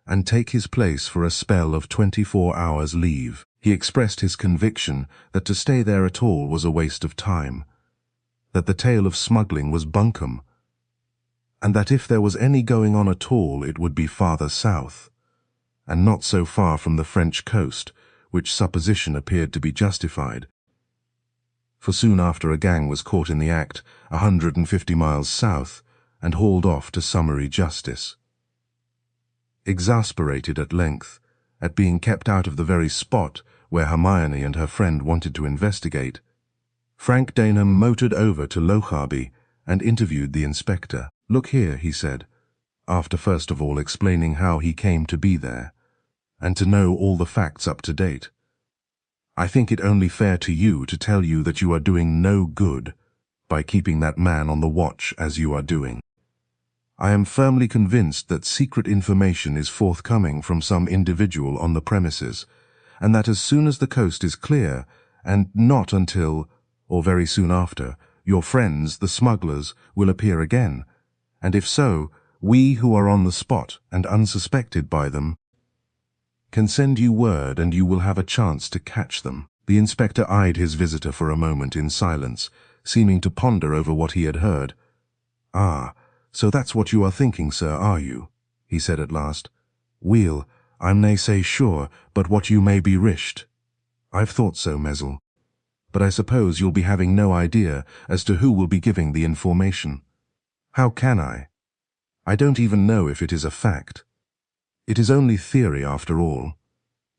and take his place for a spell of 24 hours leave. He expressed his conviction that to stay there at all was a waste of time, that the tale of smuggling was bunkum, and that if there was any going on at all it would be farther south, and not so far from the French coast, which supposition appeared to be justified. For soon after a gang was caught in the act 150 miles south and hauled off to summary justice. Exasperated at length at being kept out of the very spot where Hermione and her friend wanted to investigate, Frank Daneham motored over to Lochaby and interviewed the inspector. "Look here," he said, after first of all explaining how he came to be there, and to know all the facts up to date. "I think it only fair to you to tell you that you are doing no good by keeping that man on the watch as you are doing. I am firmly convinced that secret information is forthcoming from some individual on the premises, and that as soon as the coast is clear, and not until, or very soon after, your friends, the smugglers, will appear again, and if so, we who are on the spot and unsuspected by them can send you word and you will have a chance to catch them." The inspector eyed his visitor for a moment in silence, seeming to ponder over what he had heard. "Ah, so that's what you are thinking, sir, are you?" he said at last. "Weel, I'm nae say sure, but what you may be rished. I've thought so, Mezzle. But I suppose you'll be having no idea as to who will be giving the information." "How can I? I don't even know if it is a fact. It is only theory after all,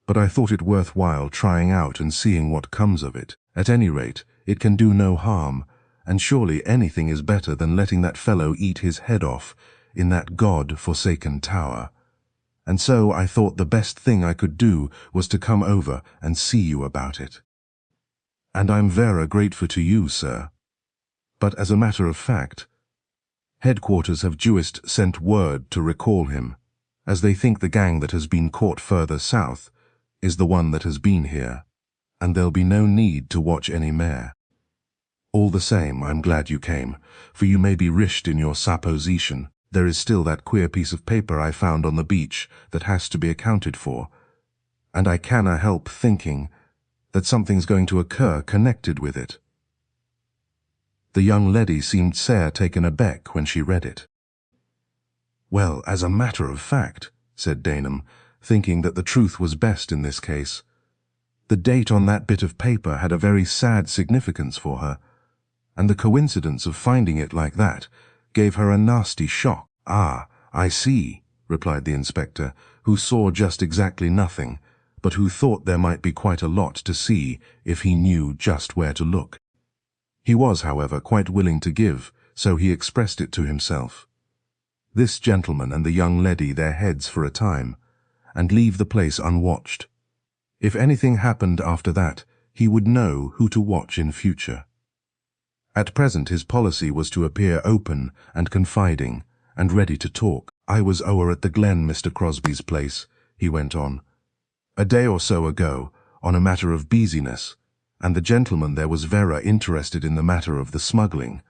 but I thought it worthwhile trying out and seeing what comes of it. At any rate, it can do no harm, and surely anything is better than letting that fellow eat his head off in that God-forsaken tower. And so I thought the best thing I could do was to come over and see you about it. And I'm vera grateful to you, sir. But as a matter of fact, headquarters have just sent word to recall him, as they think the gang that has been caught further south is the one that has been here, and there'll be no need to watch any more. All the same, I'm glad you came, for you may be rished in your supposition. There is still that queer piece of paper I found on the beach that has to be accounted for, and I canna help thinking that something's going to occur connected with it." The young lady seemed sair taken aback when she read it. "Well, as a matter of fact," said Daneham, thinking that the truth was best in this case, "the date on that bit of paper had a very sad significance for her, and the coincidence of finding it like that gave her a nasty shock." "Ah, I see," replied the inspector, who saw just exactly nothing, but who thought there might be quite a lot to see if he knew just where to look. He was, however, quite willing to give, so he expressed it to himself. This gentleman and the young lady their heads for a time, and leave the place unwatched. If anything happened after that, he would know who to watch in future. At present his policy was to appear open and confiding, and ready to talk. "I was o'er at the Glen, Mr. Crosby's place," he went on, "a day or so ago, on a matter of business, and the gentleman there was vera interested in the matter of the smuggling.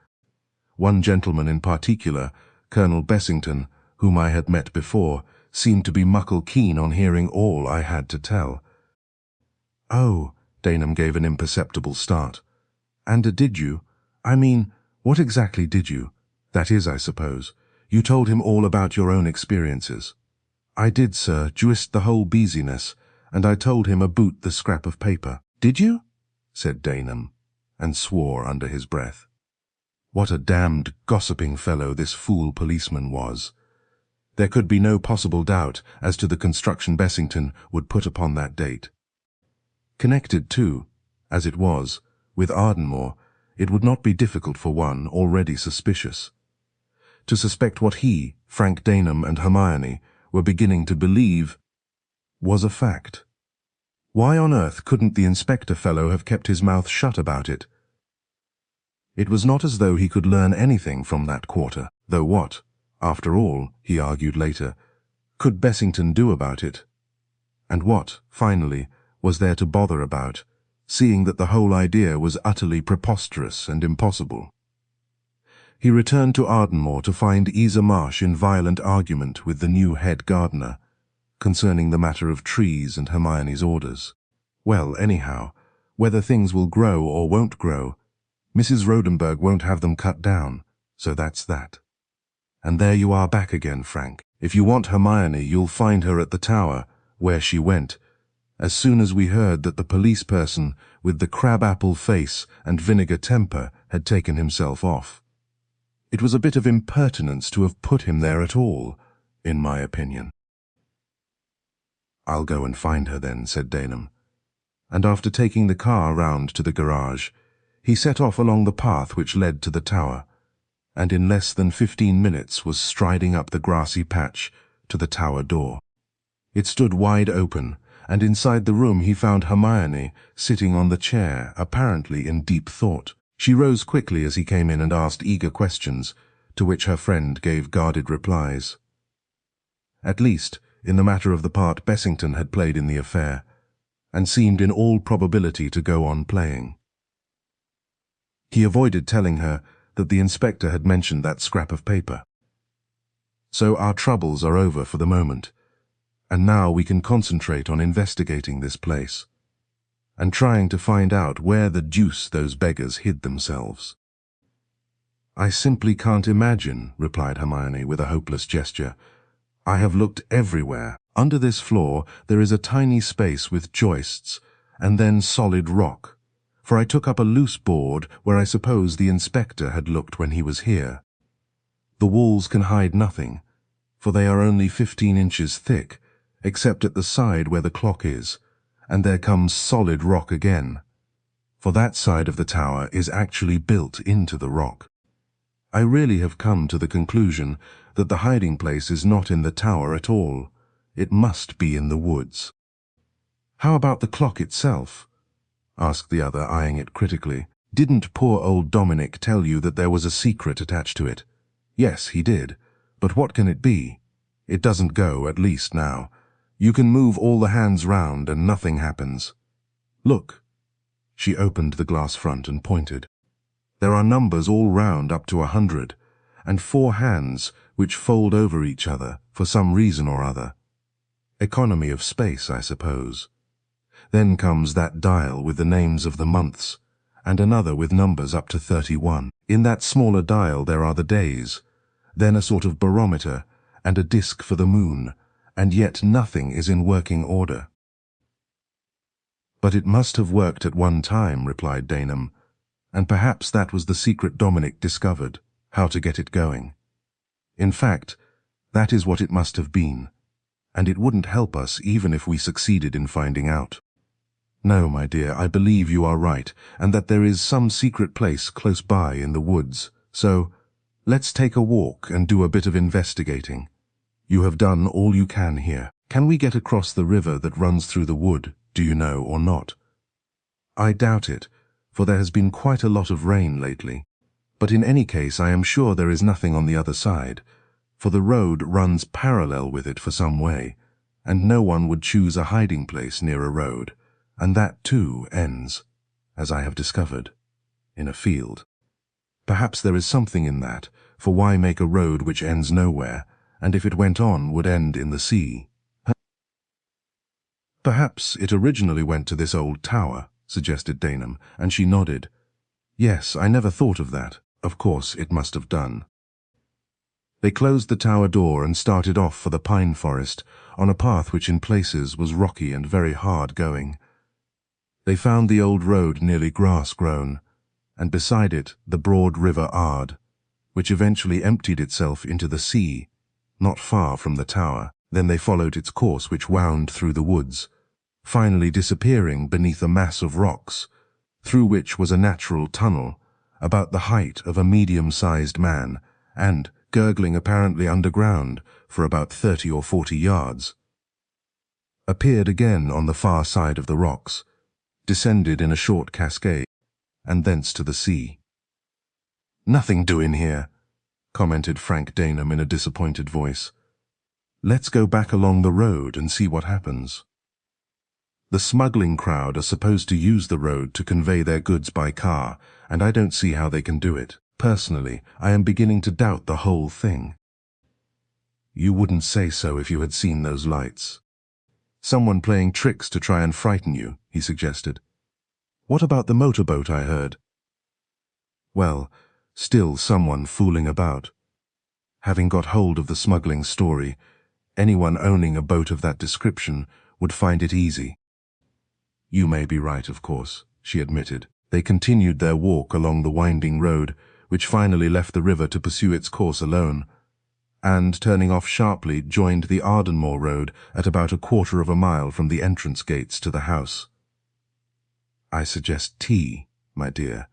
One gentleman in particular, Colonel Bessington, whom I had met before, seemed to be muckle keen on hearing all I had to tell." "Oh," Daneham gave an imperceptible start. "And did you? I mean, what exactly did you? That is, I suppose, you told him all about your own experiences." "I did, sir, just the whole business, and I told him aboot the scrap of paper." "Did you?" said Daneham, and swore under his breath. What a damned gossiping fellow this fool policeman was. There could be no possible doubt as to the construction Bessington would put upon that date. Connected, too, as it was, with Ardenmore, it would not be difficult for one already suspicious to suspect what he, Frank Daneham, and Hermione were beginning to believe was a fact. Why on earth couldn't the inspector fellow have kept his mouth shut about it? It was not as though he could learn anything from that quarter, though what, after all, he argued later, could Bessington do about it? And what, finally, was there to bother about, seeing that the whole idea was utterly preposterous and impossible? He returned to Ardenmore to find Iza Marsh in violent argument with the new head gardener, concerning the matter of trees and Hermione's orders. Well, anyhow, whether things will grow or won't grow, Mrs. Rodenburg won't have them cut down, so that's that. And there you are back again, Frank. If you want Hermione, you'll find her at the tower, where she went, as soon as we heard that the police person with the crab-apple face and vinegar temper had taken himself off. It was a bit of impertinence to have put him there at all, in my opinion. I'll go and find her then, said Daneham, and after taking the car round to the garage, he set off along the path which led to the tower, and in less than 15 minutes was striding up the grassy patch to the tower door. It stood wide open, and inside the room he found Hermione sitting on the chair, apparently in deep thought. She rose quickly as he came in and asked eager questions, to which her friend gave guarded replies. At least, in the matter of the part Bessington had played in the affair, and seemed in all probability to go on playing. He avoided telling her that the inspector had mentioned that scrap of paper. So our troubles are over for the moment, and now we can concentrate on investigating this place, and trying to find out where the deuce those beggars hid themselves. I simply can't imagine, replied Hermione with a hopeless gesture. I have looked everywhere. Under this floor there is a tiny space with joists, and then solid rock, for I took up a loose board where I suppose the inspector had looked when he was here. The walls can hide nothing, for they are only 15 inches thick, except at the side where the clock is, and there comes solid rock again, for that side of the tower is actually built into the rock. I really have come to the conclusion that the hiding place is not in the tower at all. It must be in the woods. How about the clock itself? Asked the other, eyeing it critically. Didn't poor old Dominic tell you that there was a secret attached to it? Yes, he did. But what can it be? It doesn't go, at least now. You can move all the hands round and nothing happens. Look. She opened the glass front and pointed. There are numbers all round up to 100, and 4 hands which fold over each other for some reason or other. Economy of space, I suppose. Then comes that dial with the names of the months, and another with numbers up to 31. In that smaller dial there are the days, then a sort of barometer, and a disk for the moon, and yet nothing is in working order. But it must have worked at one time, replied Daneham, and perhaps that was the secret Dominic discovered, how to get it going. In fact, that is what it must have been, and it wouldn't help us even if we succeeded in finding out. No, my dear, I believe you are right, and that there is some secret place close by in the woods, so let's take a walk and do a bit of investigating. You have done all you can here. Can we get across the river that runs through the wood, do you know, or not? I doubt it, for there has been quite a lot of rain lately. But in any case I am sure there is nothing on the other side, for the road runs parallel with it for some way, and no one would choose a hiding place near a road, and that too ends, as I have discovered, in a field. Perhaps there is something in that, for why make a road which ends nowhere, and if it went on would end in the sea? Perhaps it originally went to this old tower, suggested Daneham, and she nodded. Yes, I never thought of that. Of course it must have done. They closed the tower door and started off for the pine forest, on a path which in places was rocky and very hard going. They found the old road nearly grass-grown, and beside it the broad river Ard, which eventually emptied itself into the sea, not far from the tower. Then they followed its course, which wound through the woods, finally disappearing beneath a mass of rocks, through which was a natural tunnel, about the height of a medium-sized man, and gurgling apparently underground for about 30 or 40 yards. Appeared again on the far side of the rocks, descended in a short cascade, and thence to the sea. "Nothing doing here," commented Frank Daneham in a disappointed voice. "Let's go back along the road and see what happens." The smuggling crowd are supposed to use the road to convey their goods by car, and I don't see how they can do it. Personally, I am beginning to doubt the whole thing. You wouldn't say so if you had seen those lights. Someone playing tricks to try and frighten you, he suggested. What about the motorboat I heard? Well, still someone fooling about. Having got hold of the smuggling story, anyone owning a boat of that description would find it easy. You may be right, of course, she admitted. They continued their walk along the winding road, which finally left the river to pursue its course alone, and, turning off sharply, joined the Ardenmore road at about 1/4 of a mile from the entrance gates to the house. I suggest tea, my dear,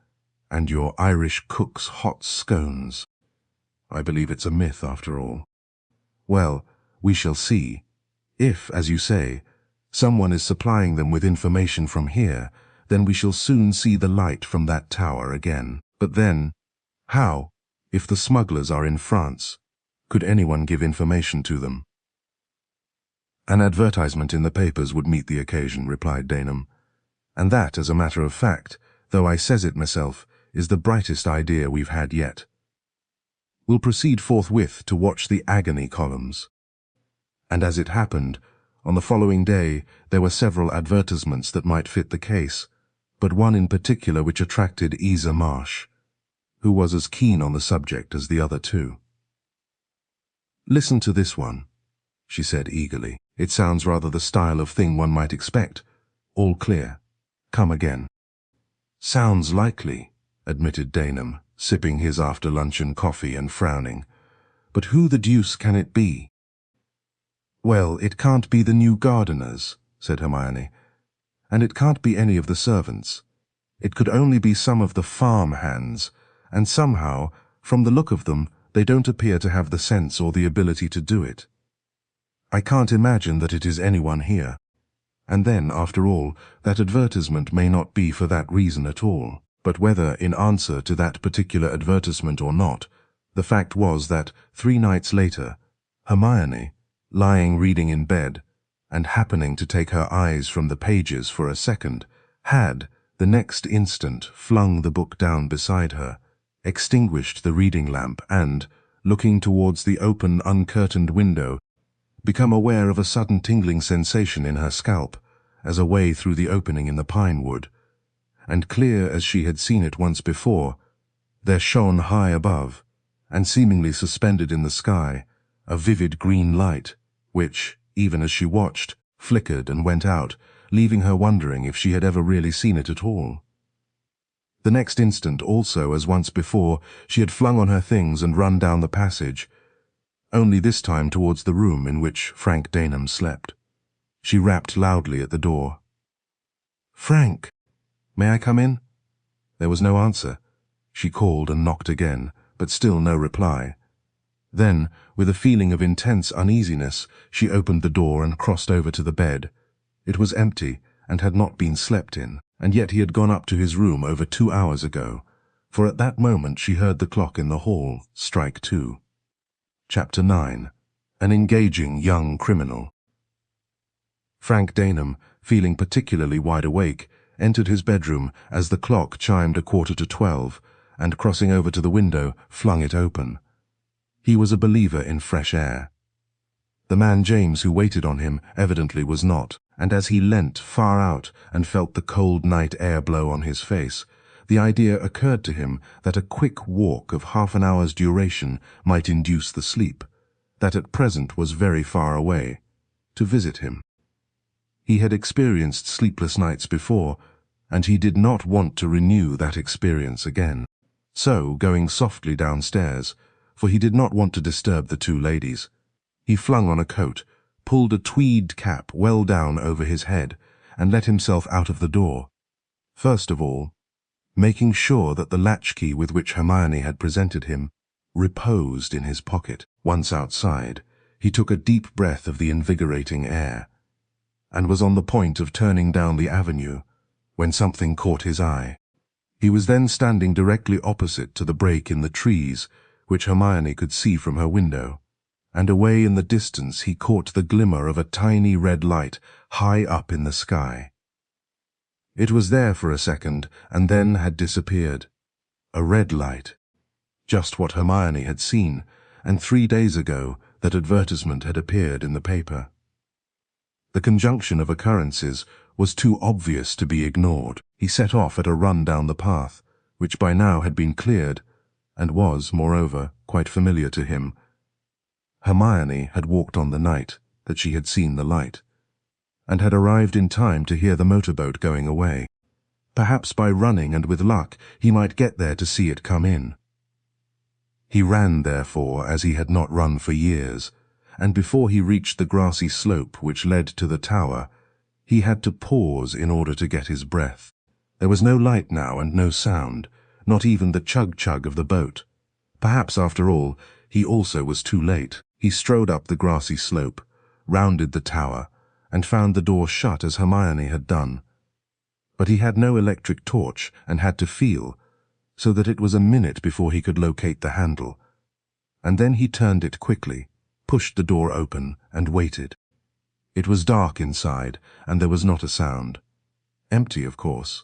and your Irish cook's hot scones. I believe it's a myth, after all. Well, we shall see. If, as you say, someone is supplying them with information from here, then we shall soon see the light from that tower again. But then, how, if the smugglers are in France, could anyone give information to them? An advertisement in the papers would meet the occasion, replied Daneham. And that, as a matter of fact, though I says it myself, is the brightest idea we've had yet. We'll proceed forthwith to watch the agony columns. And as it happened, on the following day there were several advertisements that might fit the case, but one in particular which attracted Iza Marsh, who was as keen on the subject as the other two. Listen to this one, she said eagerly. It sounds rather the style of thing one might expect. All clear. Come again. Sounds likely, admitted Daneham, sipping his after-luncheon coffee and frowning. But who the deuce can it be? Well, it can't be the new gardeners, said Hermione. And it can't be any of the servants. It could only be some of the farm hands, and somehow, from the look of them, they don't appear to have the sense or the ability to do it. I can't imagine that it is anyone here. And then, after all, that advertisement may not be for that reason at all. But whether in answer to that particular advertisement or not, the fact was that 3 nights later, Hermione, lying reading in bed, and happening to take her eyes from the pages for a second, had, the next instant, flung the book down beside her, extinguished the reading lamp and, looking towards the open, uncurtained window, become aware of a sudden tingling sensation in her scalp, as a way through the opening in the pine wood, and clear as she had seen it once before, there shone high above, and seemingly suspended in the sky, a vivid green light, which, even as she watched, flickered and went out, leaving her wondering if she had ever really seen it at all. The next instant, also, as once before, she had flung on her things and run down the passage, only this time towards the room in which Frank Daneham slept. She rapped loudly at the door. "Frank, may I come in?" There was no answer. She called and knocked again, but still no reply. Then, with a feeling of intense uneasiness, she opened the door and crossed over to the bed. It was empty and had not been slept in, and yet he had gone up to his room over 2 hours ago, for at that moment she heard the clock in the hall strike 2. Chapter 9. An engaging young criminal. Frank Daneham, feeling particularly wide awake, entered his bedroom as the clock chimed 11:45, and crossing over to the window, flung it open. He was a believer in fresh air. The man James who waited on him evidently was not, and as he leant far out and felt the cold night air blow on his face, the idea occurred to him that a quick walk of half an hour's duration might induce the sleep, that at present was very far away, to visit him. He had experienced sleepless nights before, and he did not want to renew that experience again. So, going softly downstairs, for he did not want to disturb the 2 ladies, he flung on a coat, pulled a tweed cap well down over his head, and let himself out of the door. First of all, making sure that the latchkey with which Hermione had presented him reposed in his pocket. Once outside, he took a deep breath of the invigorating air, and was on the point of turning down the avenue, when something caught his eye. He was then standing directly opposite to the break in the trees, which Hermione could see from her window, and away in the distance he caught the glimmer of a tiny red light high up in the sky. It was there for a second, and then had disappeared. A red light. Just what Hermione had seen, and 3 days ago that advertisement had appeared in the paper. The conjunction of occurrences was too obvious to be ignored. He set off at a run down the path, which by now had been cleared, and was, moreover, quite familiar to him. Hermione had walked on the night that she had seen the light, and had arrived in time to hear the motorboat going away. Perhaps by running and with luck he might get there to see it come in. He ran, therefore, as he had not run for years, and before he reached the grassy slope which led to the tower, he had to pause in order to get his breath. There was no light now and no sound, not even the chug-chug of the boat. Perhaps, after all, he also was too late. He strode up the grassy slope, rounded the tower, and found the door shut as Hermione had done. But he had no electric torch and had to feel, so that it was a minute before he could locate the handle. And then he turned it quickly, pushed the door open, and waited. It was dark inside, and there was not a sound. Empty, of course.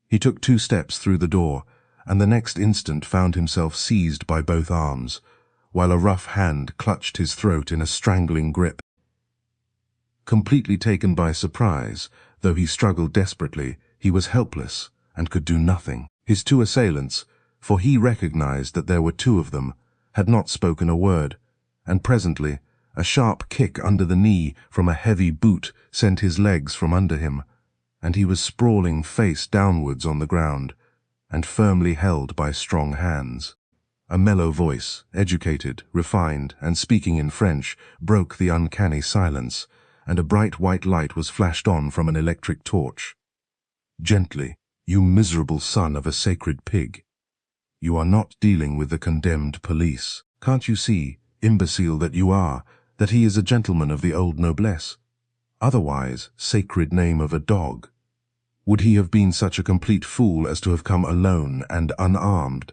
He took 2 steps through the door, and the next instant found himself seized by both arms, while a rough hand clutched his throat in a strangling grip. Completely taken by surprise, though he struggled desperately, he was helpless and could do nothing. His 2 assailants, for he recognized that there were 2 of them, had not spoken a word, and presently a sharp kick under the knee from a heavy boot sent his legs from under him, and he was sprawling face downwards on the ground, and firmly held by strong hands. A mellow voice, educated, refined, and speaking in French, broke the uncanny silence, and a bright white light was flashed on from an electric torch. "Gently, you miserable son of a sacred pig. You are not dealing with the condemned police. Can't you see, imbecile that you are, that he is a gentleman of the old noblesse? Otherwise, sacred name of a dog. Would he have been such a complete fool as to have come alone and unarmed?"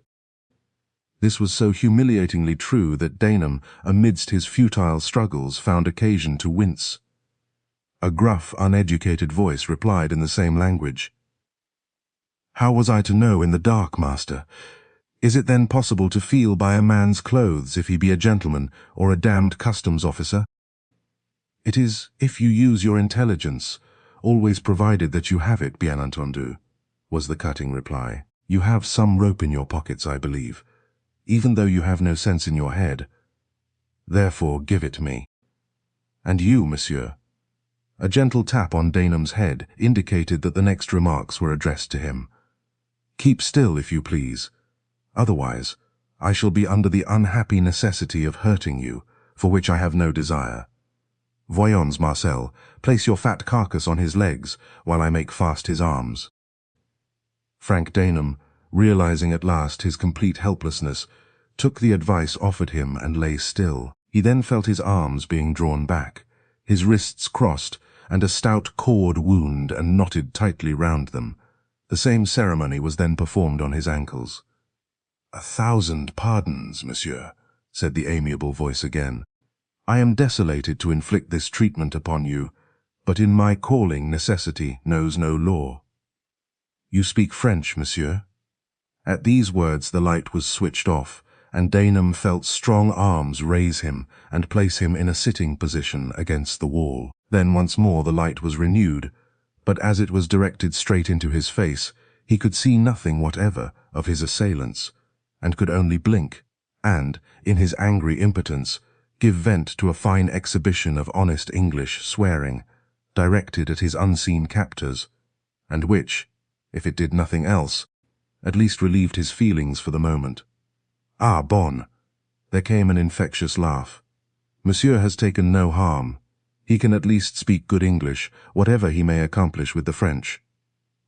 This was so humiliatingly true that Daneham, amidst his futile struggles, found occasion to wince. A gruff, uneducated voice replied in the same language. "How was I to know in the dark, master? Is it then possible to feel by a man's clothes if he be a gentleman or a damned customs officer?" "It is if you use your intelligence, always provided that you have it, bien entendu," was the cutting reply. "You have some rope in your pockets, I believe, even though you have no sense in your head. Therefore give it me. And you, monsieur." A gentle tap on Daneham's head indicated that the next remarks were addressed to him. "Keep still, if you please. Otherwise, I shall be under the unhappy necessity of hurting you, for which I have no desire. Voyons, Marcel, place your fat carcass on his legs, while I make fast his arms." Frank Daneham, realizing at last his complete helplessness, took the advice offered him and lay still. He then felt his arms being drawn back, his wrists crossed, and a stout cord wound and knotted tightly round them. The same ceremony was then performed on his ankles. "1,000 pardons, monsieur," said the amiable voice again. "I am desolated to inflict this treatment upon you, but in my calling necessity knows no law." "You speak French, monsieur?" At these words the light was switched off, and Daneham felt strong arms raise him and place him in a sitting position against the wall. Then once more the light was renewed, but as it was directed straight into his face, he could see nothing whatever of his assailants, and could only blink, and, in his angry impotence, give vent to a fine exhibition of honest English swearing, directed at his unseen captors, and which, if it did nothing else, at least relieved his feelings for the moment. "Ah, bon!" There came an infectious laugh. "Monsieur has taken no harm. He can at least speak good English, whatever he may accomplish with the French.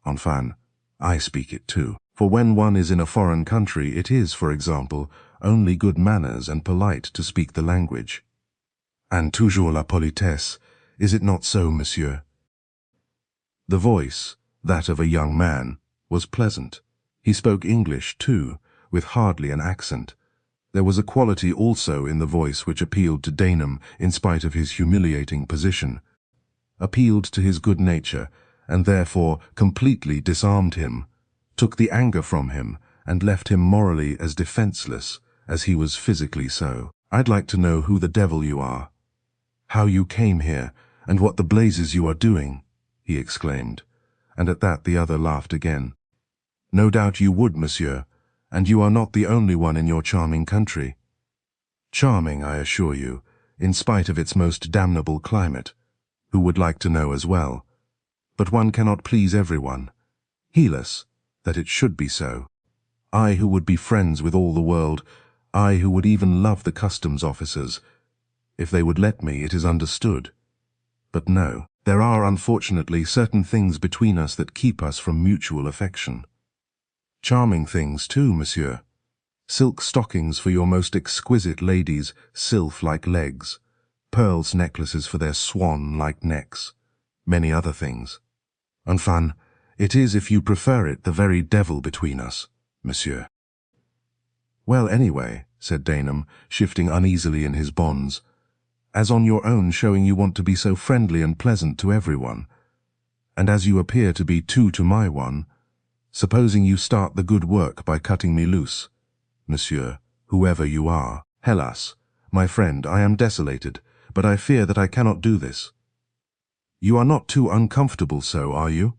Enfin, I speak it too. For when one is in a foreign country, it is, for example, only good manners and polite to speak the language. And toujours la politesse, is it not so, monsieur?" The voice, that of a young man, was pleasant. He spoke English, too, with hardly an accent. There was a quality also in the voice which appealed to Daneham in spite of his humiliating position, appealed to his good nature, and therefore completely disarmed him, took the anger from him, and left him morally as defenseless as he was physically so. "I'd like to know who the devil you are, how you came here, And what the blazes you are doing," he exclaimed, and at that the other laughed again. "No doubt you would, monsieur, and you are not the only one in your charming country. Charming, I assure you, in spite of its most damnable climate. Who would like to know as well? But one cannot please everyone. Heedless that it should be so. I who would be friends with all the world, I who would even love the customs officers. If they would let me, it is understood. But no, there are unfortunately certain things between us that keep us from mutual affection. Charming things too, monsieur. Silk stockings for your most exquisite ladies' sylph-like legs, pearls necklaces for their swan-like necks, many other things. Enfin, it is, if you prefer it, the very devil between us, monsieur." "Well, anyway," said Daneham, shifting uneasily in his bonds, "as on your own showing you want to be so friendly and pleasant to everyone, and as you appear to be two to my one, supposing you start the good work by cutting me loose, monsieur, whoever you are. Hélas, my friend, I am desolated, but I fear that I cannot do this. You are not too uncomfortable so, are you?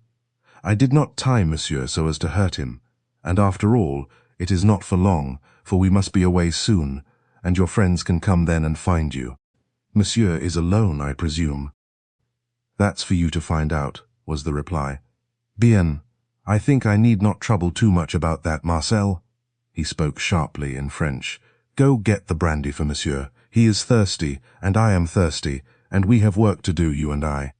I did not tie monsieur so as to hurt him, and after all, it is not for long, for we must be away soon, and your friends can come then and find you. Monsieur is alone, I presume." "That's for you to find out," was the reply. "Bien, I think I need not trouble too much about that, Marcel." He spoke sharply in French. "Go get the brandy for monsieur. He is thirsty, and I am thirsty, and we have work to do, you and I.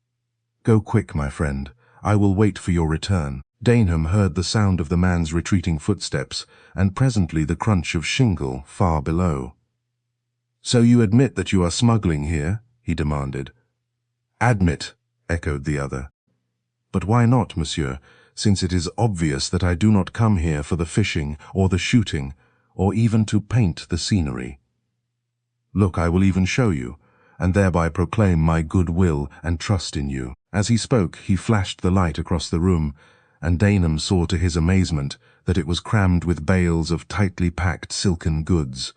Go quick, my friend. I will wait for your return." Daneham heard the sound of the man's retreating footsteps, and presently the crunch of shingle far below. "So you admit that you are smuggling here?" he demanded. "Admit," echoed the other. "But why not, monsieur, since it is obvious that I do not come here for the fishing or the shooting, or even to paint the scenery? Look, I will even show you, and thereby proclaim my good will and trust in you." As he spoke, he flashed the light across the room, and Daneham saw to his amazement that it was crammed with bales of tightly packed silken goods.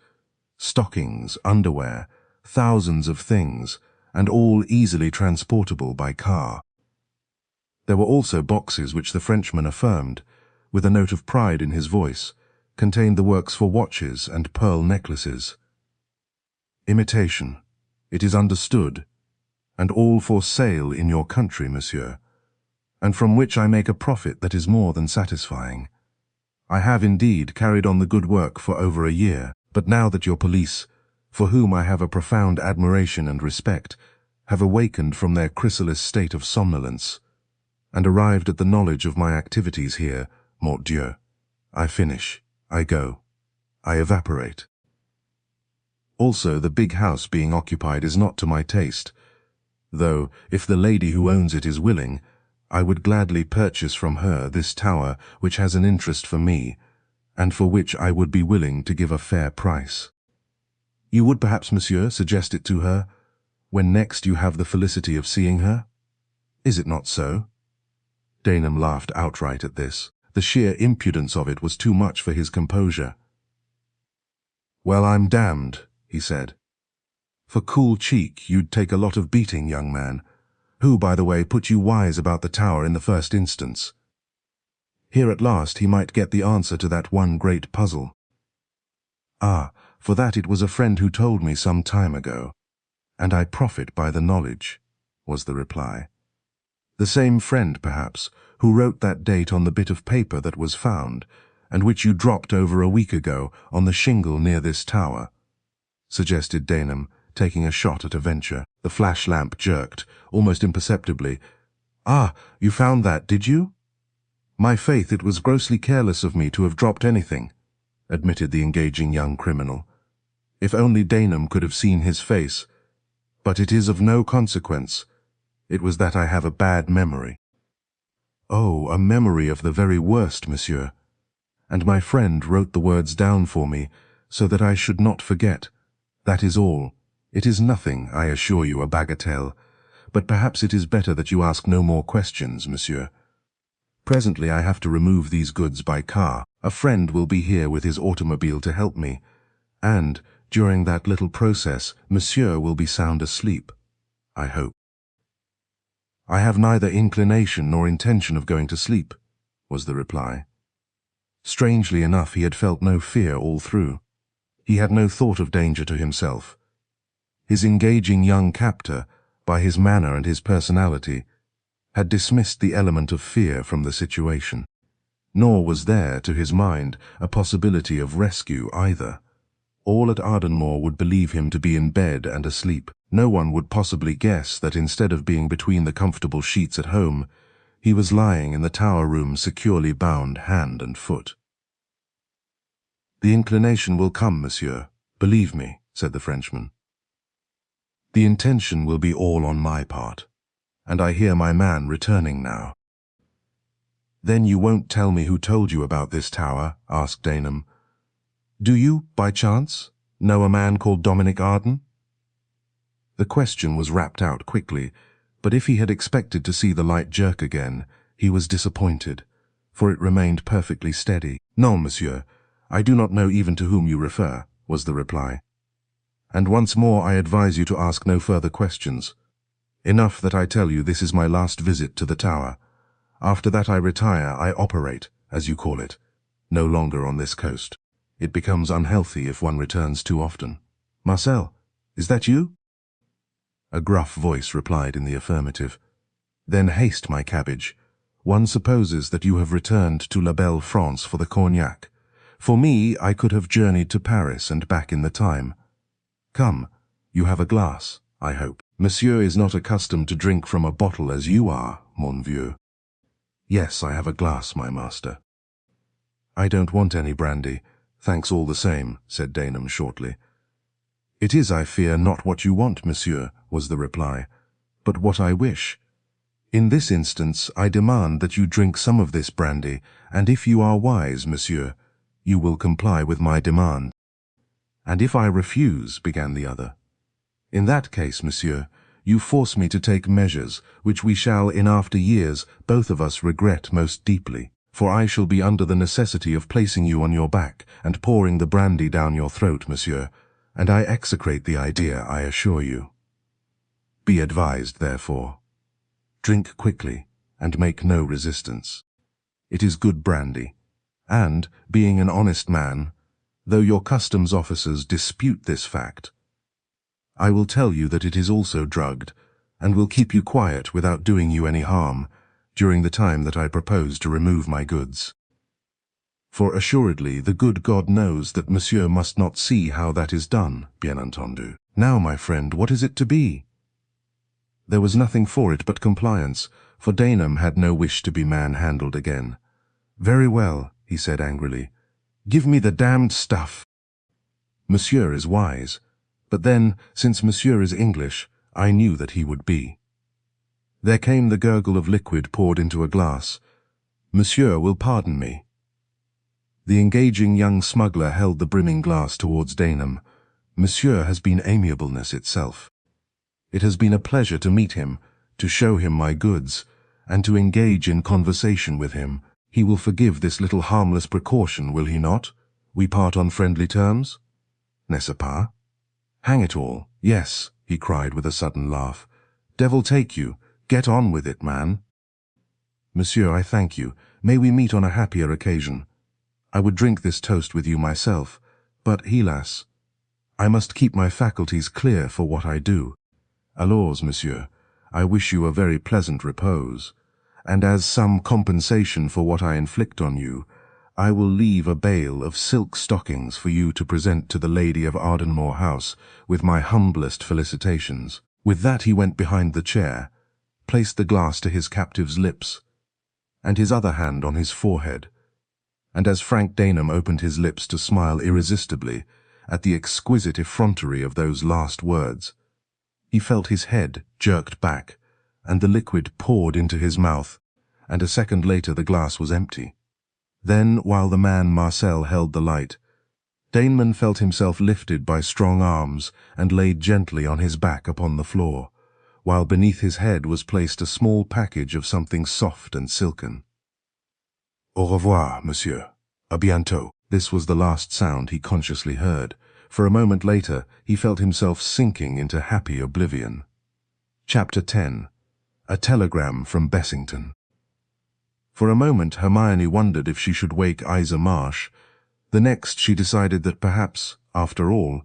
Stockings, underwear, thousands of things, and all easily transportable by car. There were also boxes which the Frenchman affirmed, with a note of pride in his voice, contained the works for watches and pearl necklaces. "Imitation, it is understood, and all for sale in your country, monsieur, and from which I make a profit that is more than satisfying. I have indeed carried on the good work for over a year, but now that your police, for whom I have a profound admiration and respect, have awakened from their chrysalis state of somnolence, and arrived at the knowledge of my activities here, mort Dieu, I finish, I go, I evaporate. Also, the big house being occupied is not to my taste, though, if the lady who owns it is willing, I would gladly purchase from her this tower which has an interest for me, and for which I would be willing to give a fair price. You would perhaps, monsieur, suggest it to her, when next you have the felicity of seeing her? Is it not so?" Daneham laughed outright at this. The sheer impudence of it was too much for his composure. "Well, I'm damned," he said. "For cool cheek, you'd take a lot of beating, young man. Who, by the way, put you wise about the tower in the first instance? Here at last he might get the answer to that one great puzzle." "Ah, for that it was a friend who told me some time ago, and I profit by the knowledge," was the reply. "The same friend, perhaps, who wrote that date on the bit of paper that was found, and which you dropped over a week ago on the shingle near this tower," suggested Daneham, taking a shot at a venture. The flash lamp jerked, almost imperceptibly. "Ah, you found that, did you? My faith, it was grossly careless of me to have dropped anything," admitted the engaging young criminal. If only Daneham could have seen his face. "But it is of no consequence. It was that I have a bad memory." "Oh, a memory of the very worst, monsieur. And my friend wrote the words down for me, so that I should not forget. That is all. It is nothing, I assure you, a bagatelle. But perhaps it is better that you ask no more questions, monsieur. Presently I have to remove these goods by car. A friend will be here with his automobile to help me, and, during that little process, monsieur will be sound asleep, I hope." I have neither inclination nor intention of going to sleep, was the reply. Strangely enough, he had felt no fear all through. He had no thought of danger to himself. His engaging young captor, by his manner and his personality, had dismissed the element of fear from the situation. Nor was there, to his mind, a possibility of rescue either. All at Ardenmore would believe him to be in bed and asleep. No one would possibly guess that instead of being between the comfortable sheets at home, he was lying in the tower room securely bound hand and foot. "The inclination will come, monsieur. Believe me," said the Frenchman. "The intention will be all on my part, and I hear my man returning now." "Then you won't tell me who told you about this tower?" asked Daneham. "Do you, by chance, know a man called Dominic Arden?" The question was rapped out quickly, but if he had expected to see the light jerk again, he was disappointed, for it remained perfectly steady. "Non, monsieur, I do not know even to whom you refer," was the reply. "And once more I advise you to ask no further questions. Enough that I tell you this is my last visit to the tower. After that I retire, I operate, as you call it, no longer on this coast. It becomes unhealthy if one returns too often. Marcel, is that you?" A gruff voice replied in the affirmative. "Then haste, my cabbage. One supposes that you have returned to La Belle France for the cognac. For me, I could have journeyed to Paris and back in the time. Come, you have a glass, I hope. Monsieur is not accustomed to drink from a bottle as you are, mon vieux." "Yes, I have a glass, my master." "I don't want any brandy. Thanks all the same," said Daneham shortly. "It is, I fear, not what you want, monsieur," was the reply, "but what I wish. In this instance, I demand that you drink some of this brandy, and if you are wise, monsieur, you will comply with my demand." "And if I refuse," began the other. "In that case, monsieur, you force me to take measures which we shall in after years both of us regret most deeply. For I shall be under the necessity of placing you on your back and pouring the brandy down your throat, monsieur, and I execrate the idea, I assure you. Be advised, therefore. Drink quickly, and make no resistance. It is good brandy, and, being an honest man, though your customs officers dispute this fact, I will tell you that it is also drugged, and will keep you quiet without doing you any harm, during the time that I propose to remove my goods. For assuredly the good God knows that monsieur must not see how that is done, bien entendu. Now, my friend, what is it to be?" There was nothing for it but compliance, for Daneham had no wish to be man-handled again. "Very well," he said angrily. "Give me the damned stuff." Monsieur is wise, but then, since monsieur is English, I knew that he would be. There came the gurgle of liquid poured into a glass. "Monsieur will pardon me." The engaging young smuggler held the brimming glass towards Daneham. "Monsieur has been amiableness itself. It has been a pleasure to meet him, to show him my goods, and to engage in conversation with him. He will forgive this little harmless precaution, will he not? We part on friendly terms? N'est-ce pas? Hang it all, yes," he cried with a sudden laugh. "Devil take you. Get on with it, man." "Monsieur, I thank you. May we meet on a happier occasion. I would drink this toast with you myself, but, hélas, I must keep my faculties clear for what I do. Alors, monsieur, I wish you a very pleasant repose, and as some compensation for what I inflict on you, I will leave a bale of silk stockings for you to present to the lady of Ardenmore House with my humblest felicitations." With that he went behind the chair, placed the glass to his captive's lips, and his other hand on his forehead, and as Frank Daneham opened his lips to smile irresistibly at the exquisite effrontery of those last words, he felt his head jerked back, and the liquid poured into his mouth, and a second later the glass was empty. Then, while the man Marcel held the light, Daneham felt himself lifted by strong arms and laid gently on his back upon the floor, while beneath his head was placed a small package of something soft and silken. "Au revoir, monsieur. À bientôt." This was the last sound he consciously heard, for a moment later he felt himself sinking into happy oblivion. Chapter 10. A telegram from Bessington. For a moment Hermione wondered if she should wake Iza Marsh. The next she decided that perhaps, after all,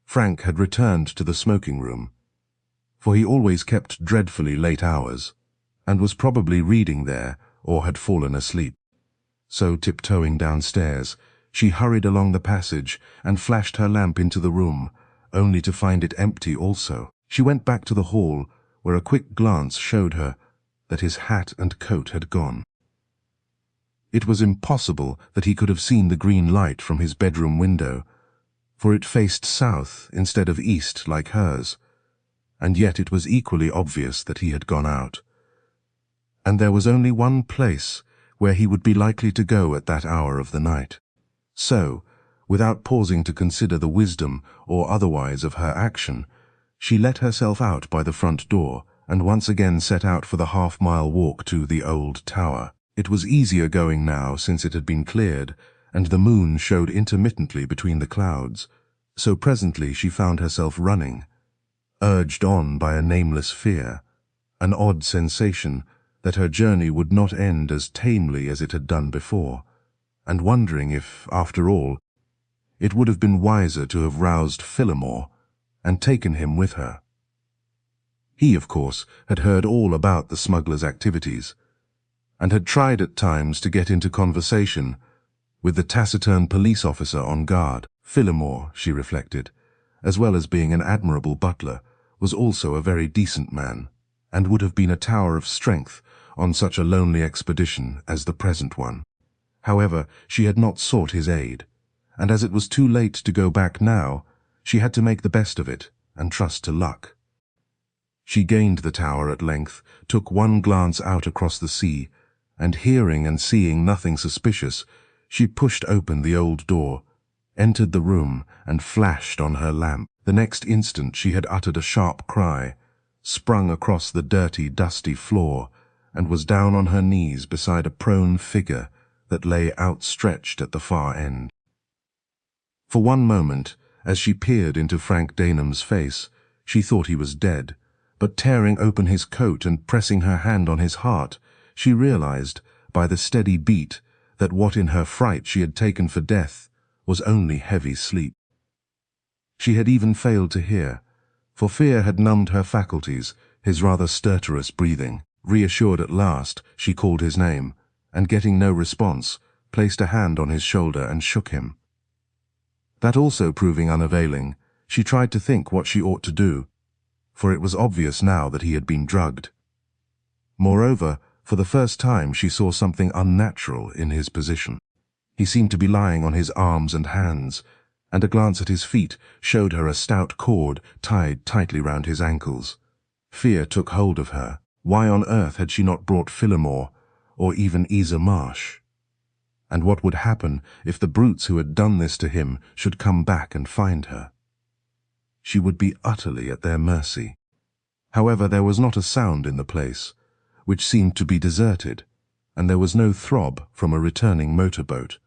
Frank had returned to the smoking room, for he always kept dreadfully late hours, and was probably reading there or had fallen asleep. So, tiptoeing downstairs, she hurried along the passage and flashed her lamp into the room, only to find it empty also. She went back to the hall, where a quick glance showed her that his hat and coat had gone. It was impossible that he could have seen the green light from his bedroom window, for it faced south instead of east like hers, and yet it was equally obvious that he had gone out. And there was only one place where he would be likely to go at that hour of the night. So, without pausing to consider the wisdom or otherwise of her action, she let herself out by the front door and once again set out for the half-mile walk to the old tower. It was easier going now since it had been cleared, and the moon showed intermittently between the clouds, so presently she found herself running, urged on by a nameless fear, an odd sensation that her journey would not end as tamely as it had done before, and wondering if, after all, it would have been wiser to have roused Phillimore and taken him with her. He, of course, had heard all about the smugglers' activities, and had tried at times to get into conversation with the taciturn police officer on guard. Phillimore, she reflected, as well as being an admirable butler, was also a very decent man, and would have been a tower of strength on such a lonely expedition as the present one. However, she had not sought his aid, and as it was too late to go back now, she had to make the best of it and trust to luck. She gained the tower at length, took one glance out across the sea, and hearing and seeing nothing suspicious, she pushed open the old door, entered the room, and flashed on her lamp. The next instant she had uttered a sharp cry, sprung across the dirty, dusty floor, and was down on her knees beside a prone figure that lay outstretched at the far end. For one moment, as she peered into Frank Daneham's face, she thought he was dead, but tearing open his coat and pressing her hand on his heart, she realized, by the steady beat, that what in her fright she had taken for death was only heavy sleep. She had even failed to hear, for fear had numbed her faculties, his rather stertorous breathing. Reassured at last, she called his name, and getting no response, placed a hand on his shoulder and shook him. That also proving unavailing, she tried to think what she ought to do, for it was obvious now that he had been drugged. Moreover, for the first time she saw something unnatural in his position. He seemed to be lying on his arms and hands, and a glance at his feet showed her a stout cord tied tightly round his ankles. Fear took hold of her. Why on earth had she not brought Phillimore, or even Iza Marsh? And what would happen if the brutes who had done this to him should come back and find her? She would be utterly at their mercy. However, there was not a sound in the place, which seemed to be deserted, and there was no throb from a returning motorboat.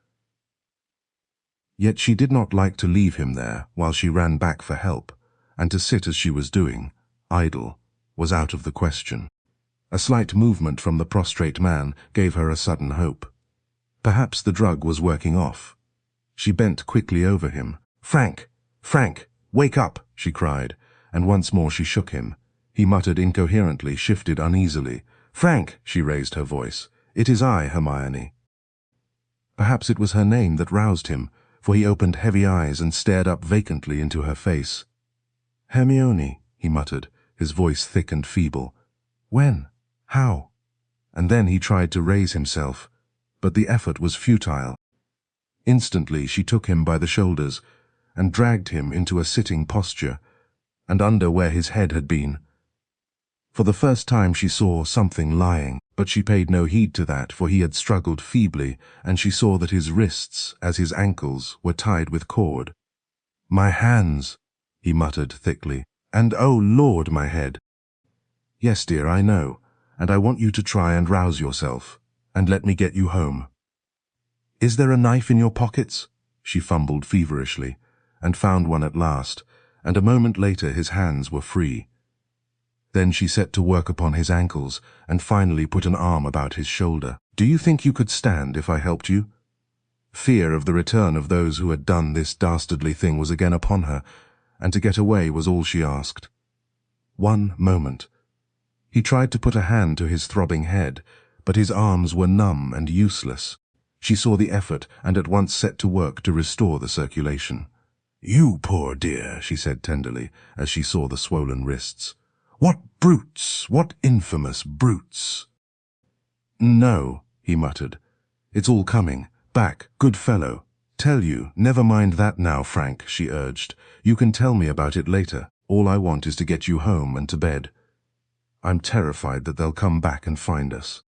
Yet she did not like to leave him there while she ran back for help, and to sit as she was doing, idle, was out of the question. A slight movement from the prostrate man gave her a sudden hope. Perhaps the drug was working off. She bent quickly over him. "Frank! Frank! Wake up!" she cried, and once more she shook him. He muttered incoherently, shifted uneasily. "Frank!" she raised her voice. "It is I, Hermione." Perhaps it was her name that roused him, for he opened heavy eyes and stared up vacantly into her face. "Hermione," he muttered, his voice thick and feeble. "When? How?" And then he tried to raise himself, but the effort was futile. Instantly she took him by the shoulders and dragged him into a sitting posture, and under where his head had been. For the first time she saw something lying, but she paid no heed to that, for he had struggled feebly, and she saw that his wrists, as his ankles, were tied with cord. "My hands," he muttered thickly, "and oh Lord, my head." "Yes, dear, I know, and I want you to try and rouse yourself, and let me get you home." "Is there a knife in your pockets?" She fumbled feverishly, and found one at last, and a moment later his hands were free. Then she set to work upon his ankles and finally put an arm about his shoulder. "Do you think you could stand if I helped you?" Fear of the return of those who had done this dastardly thing was again upon her, and to get away was all she asked. One moment. He tried to put a hand to his throbbing head, but his arms were numb and useless. She saw the effort and at once set to work to restore the circulation. "You poor dear," she said tenderly, as she saw the swollen wrists. "What brutes! What infamous brutes!" "No," he muttered. "It's all coming. Back, good fellow. Tell you, never mind that now, Frank," she urged. "You can tell me about it later. All I want is to get you home and to bed. I'm terrified that they'll come back and find us."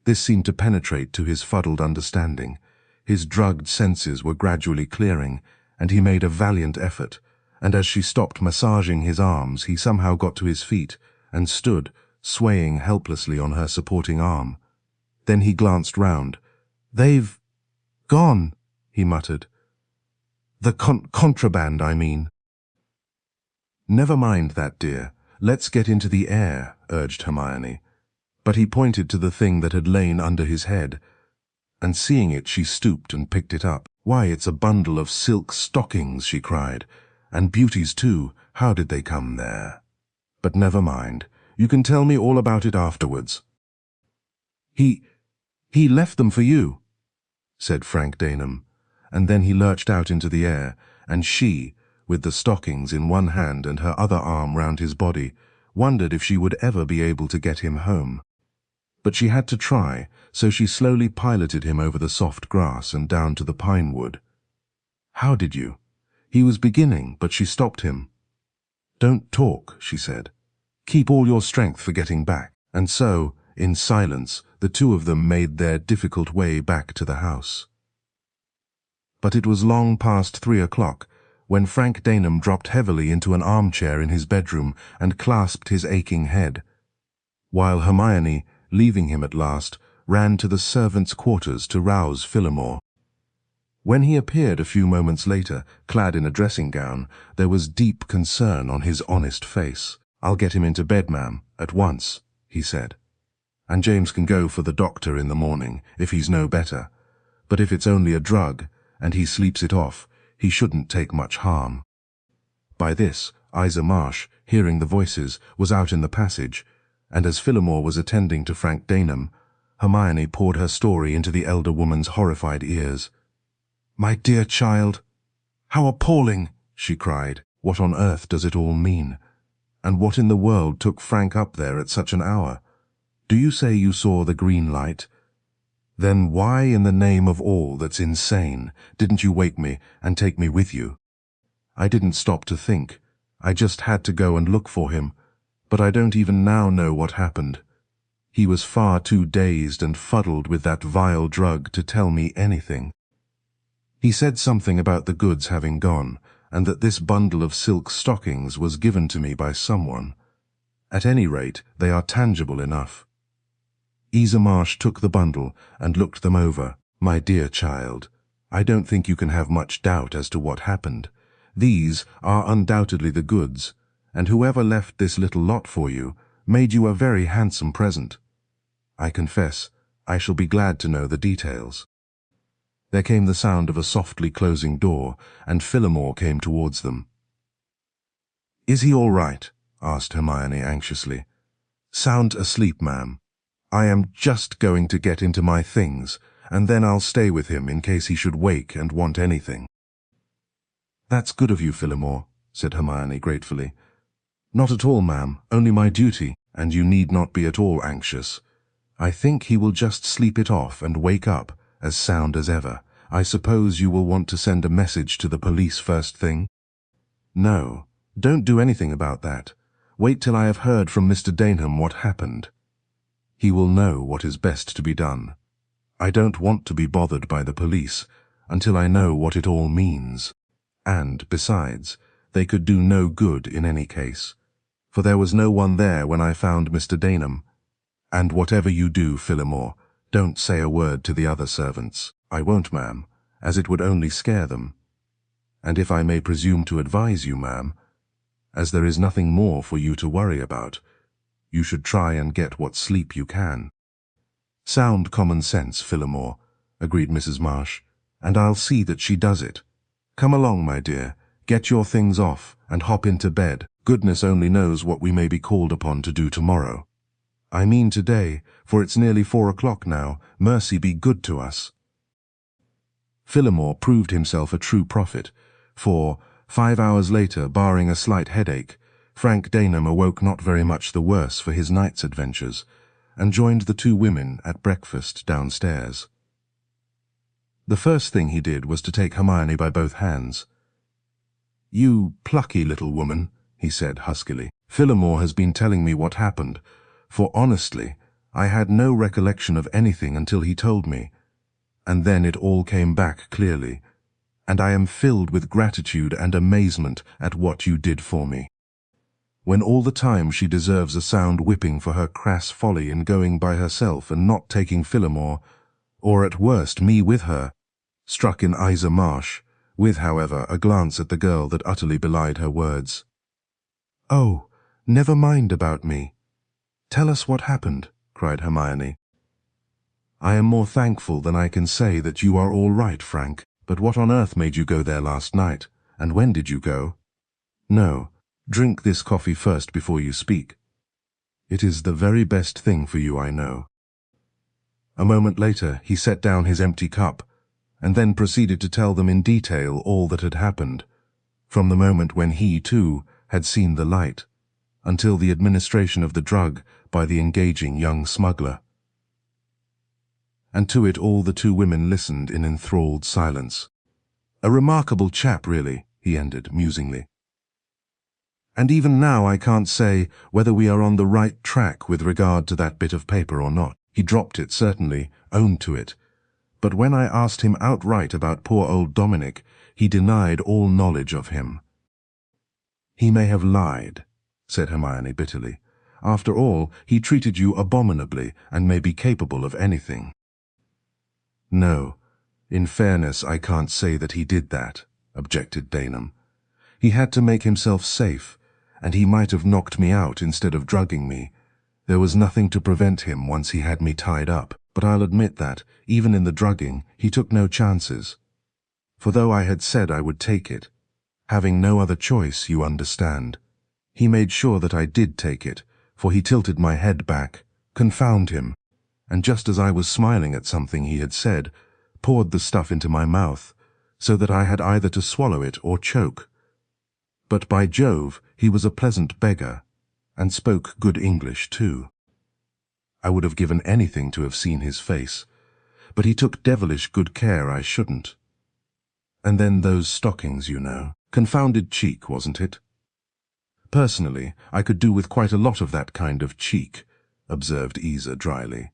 This seemed to penetrate to his fuddled understanding. His drugged senses were gradually clearing, and he made a valiant effort, and as she stopped massaging his arms, he somehow got to his feet and stood, swaying helplessly on her supporting arm. Then he glanced round. "They've gone," he muttered. "The contraband, I mean." "Never mind that, dear. Let's get into the air," urged Hermione. But he pointed to the thing that had lain under his head, and seeing it she stooped and picked it up. "Why, it's a bundle of silk stockings," she cried. "And beauties too. How did they come there? But never mind. You can tell me all about it afterwards." He left them for you," said Frank Daneham, and then he lurched out into the air, and she, with the stockings in one hand and her other arm round his body, wondered if she would ever be able to get him home. But she had to try, so she slowly piloted him over the soft grass and down to the pine wood. "How did you?" He was beginning, but she stopped him. "Don't talk," she said. "Keep all your strength for getting back." And so, in silence, the two of them made their difficult way back to the house. But it was long past 3 o'clock when Frank Daneham dropped heavily into an armchair in his bedroom and clasped his aching head, while Hermione, leaving him at last, ran to the servants' quarters to rouse Phillimore. When he appeared a few moments later, clad in a dressing gown, there was deep concern on his honest face. "I'll get him into bed, ma'am, at once," he said. "And James can go for the doctor in the morning, if he's no better. But if it's only a drug, and he sleeps it off, he shouldn't take much harm." By this, Iza Marsh, hearing the voices, was out in the passage, and as Phillimore was attending to Frank Daneham, Hermione poured her story into the elder woman's horrified ears. "My dear child, how appalling!" she cried. "What on earth does it all mean? And what in the world took Frank up there at such an hour? Do you say you saw the green light? Then why in the name of all that's insane didn't you wake me and take me with you?" "I didn't stop to think. I just had to go and look for him. But I don't even now know what happened. He was far too dazed and fuddled with that vile drug to tell me anything. He said something about the goods having gone, and that this bundle of silk stockings was given to me by someone. At any rate, they are tangible enough." Iza Marsh took the bundle and looked them over. "My dear child, I don't think you can have much doubt as to what happened. These are undoubtedly the goods, and whoever left this little lot for you made you a very handsome present. I confess, I shall be glad to know the details." There came the sound of a softly closing door, and Phillimore came towards them. "Is he all right?" asked Hermione anxiously. "Sound asleep, ma'am. I am just going to get into my things, and then I'll stay with him in case he should wake and want anything." "That's good of you, Phillimore," said Hermione gratefully. "Not at all, ma'am, only my duty, and you need not be at all anxious. I think he will just sleep it off and wake up, as sound as ever. I suppose you will want to send a message to the police first thing?" "No, don't do anything about that. Wait till I have heard from Mr. Daneham what happened. He will know what is best to be done. I don't want to be bothered by the police until I know what it all means. And, besides, they could do no good in any case, for there was no one there when I found Mr. Daneham. And whatever you do, Phillimore, don't say a word to the other servants." "I won't, ma'am, as it would only scare them. And if I may presume to advise you, ma'am, as there is nothing more for you to worry about. You should try and get what sleep you can." "Sound common sense, Phillimore," agreed Mrs. Marsh, "and I'll see that she does it. Come along, my dear, get your things off and hop into bed. Goodness only knows what we may be called upon to do tomorrow. I mean today, for it's nearly 4 o'clock now. Mercy be good to us." Phillimore proved himself a true prophet, for, 5 hours later, barring a slight headache, Frank Daneham awoke not very much the worse for his night's adventures, and joined the two women at breakfast downstairs. The first thing he did was to take Hermione by both hands. "You plucky little woman," he said huskily. "Phillimore has been telling me what happened, for honestly, I had no recollection of anything until he told me, and then it all came back clearly, and I am filled with gratitude and amazement at what you did for me. When all the time she deserves a sound whipping for her crass folly in going by herself and not taking Phillimore, or at worst me with her," struck in Iza Marsh, with, however, a glance at the girl that utterly belied her words. "Oh, never mind about me. Tell us what happened," cried Hermione. "I am more thankful than I can say that you are all right, Frank. But what on earth made you go there last night, and when did you go? No, drink this coffee first before you speak. It is the very best thing for you, I know." A moment later he set down his empty cup, and then proceeded to tell them in detail all that had happened, from the moment when he, too, had seen the light, until the administration of the drug by the engaging young smuggler. And to it all the two women listened in enthralled silence. "A remarkable chap, really," he ended musingly. "And even now I can't say whether we are on the right track with regard to that bit of paper or not. He dropped it, certainly, owned to it. But when I asked him outright about poor old Dominic, he denied all knowledge of him." "He may have lied," said Hermione bitterly. "After all, he treated you abominably and may be capable of anything." "No, in fairness I can't say that he did that," objected Daneham. "He had to make himself safe, and he might have knocked me out instead of drugging me. There was nothing to prevent him once he had me tied up, but I'll admit that, even in the drugging, he took no chances. For though I had said I would take it, having no other choice, you understand, he made sure that I did take it, for he tilted my head back, confound him, and just as I was smiling at something he had said, poured the stuff into my mouth, so that I had either to swallow it or choke. But by Jove, he was a pleasant beggar, and spoke good English too. I would have given anything to have seen his face, but he took devilish good care I shouldn't. And then those stockings, you know. Confounded cheek, wasn't it?" "Personally, I could do with quite a lot of that kind of cheek," observed Iza dryly.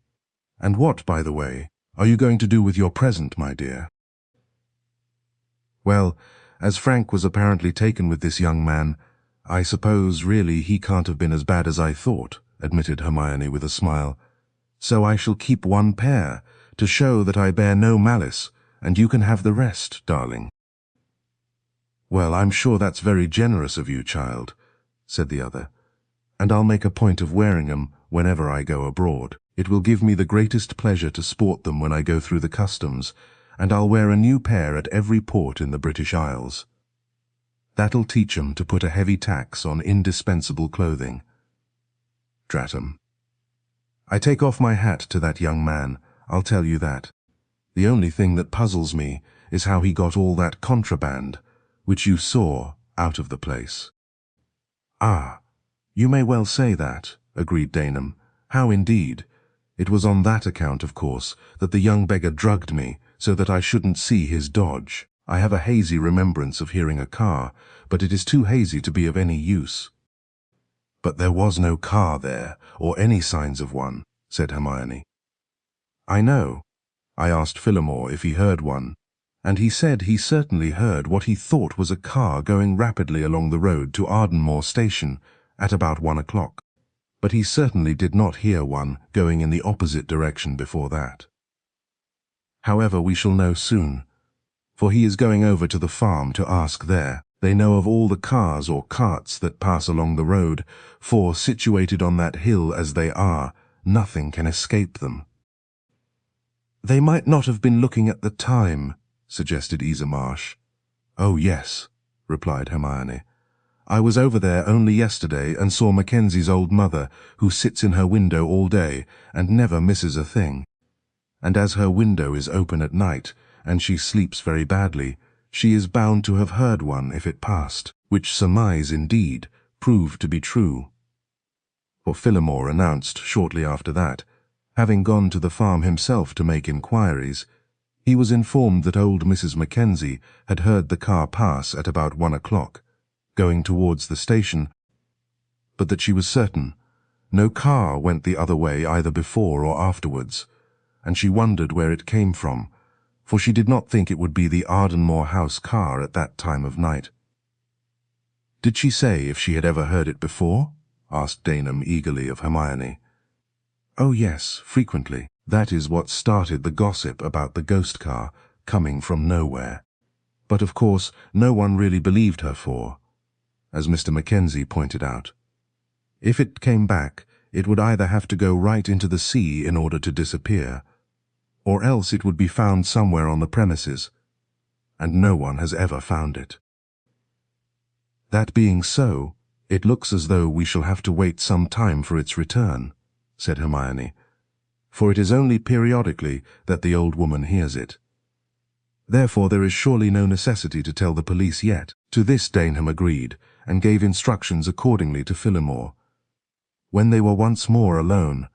"And what, by the way, are you going to do with your present, my dear?" "Well, as Frank was apparently taken with this young man, I suppose really he can't have been as bad as I thought," admitted Hermione with a smile. "So I shall keep one pair, to show that I bear no malice, and you can have the rest, darling." "Well, I'm sure that's very generous of you, child," said the other, "and I'll make a point of wearing 'em whenever I go abroad. It will give me the greatest pleasure to sport them when I go through the customs, and I'll wear a new pair at every port in the British Isles. That'll teach 'em to put a heavy tax on indispensable clothing. Drat 'em. I take off my hat to that young man, I'll tell you that. The only thing that puzzles me is how he got all that contraband, which you saw, out of the place." "Ah, you may well say that," agreed Daneham. "How indeed? It was on that account, of course, that the young beggar drugged me, so that I shouldn't see his dodge. I have a hazy remembrance of hearing a car, but it is too hazy to be of any use." "But there was no car there, or any signs of one," said Hermione. "I know. I asked Phillimore if he heard one, and he said he certainly heard what he thought was a car going rapidly along the road to Ardenmore station at about 1 o'clock. But he certainly did not hear one going in the opposite direction before that. However, we shall know soon, for he is going over to the farm to ask there. They know of all the cars or carts that pass along the road, for, situated on that hill as they are, nothing can escape them." "They might not have been looking at the time," suggested Iza Marsh. "Oh, yes," replied Hermione. "I was over there only yesterday and saw Mackenzie's old mother, who sits in her window all day and never misses a thing. And as her window is open at night, and she sleeps very badly, she is bound to have heard one if it passed," which surmise, indeed, proved to be true. For Phillimore announced shortly after that, having gone to the farm himself to make inquiries, he was informed that old Mrs. Mackenzie had heard the car pass at about 1 o'clock, going towards the station, but that she was certain no car went the other way either before or afterwards, and she wondered where it came from, for she did not think it would be the Ardenmore House car at that time of night. "Did she say if she had ever heard it before?" asked Daneham eagerly of Hermione. "Oh yes, frequently. That is what started the gossip about the ghost car coming from nowhere. But of course no one really believed her for, as Mr. Mackenzie pointed out, if it came back, it would either have to go right into the sea in order to disappear, or else it would be found somewhere on the premises, and no one has ever found it. That being so, it looks as though we shall have to wait some time for its return," said Hermione, "for it is only periodically that the old woman hears it. Therefore there is surely no necessity to tell the police yet." To this Daneham agreed, and gave instructions accordingly to Phillimore. When they were once more alone,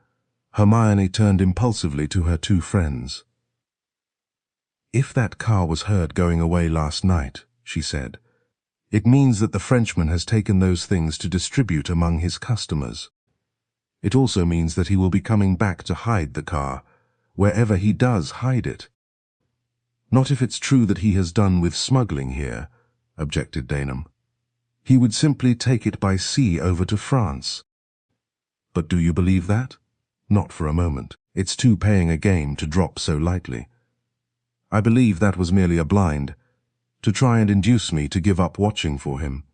Hermione turned impulsively to her two friends. "If that car was heard going away last night," she said, "it means that the Frenchman has taken those things to distribute among his customers. It also means that he will be coming back to hide the car, wherever he does hide it." "Not if it's true that he has done with smuggling here," objected Daneham. "He would simply take it by sea over to France." "But do you believe that?" "Not for a moment. It's too paying a game to drop so lightly. I believe that was merely a blind, to try and induce me to give up watching for him.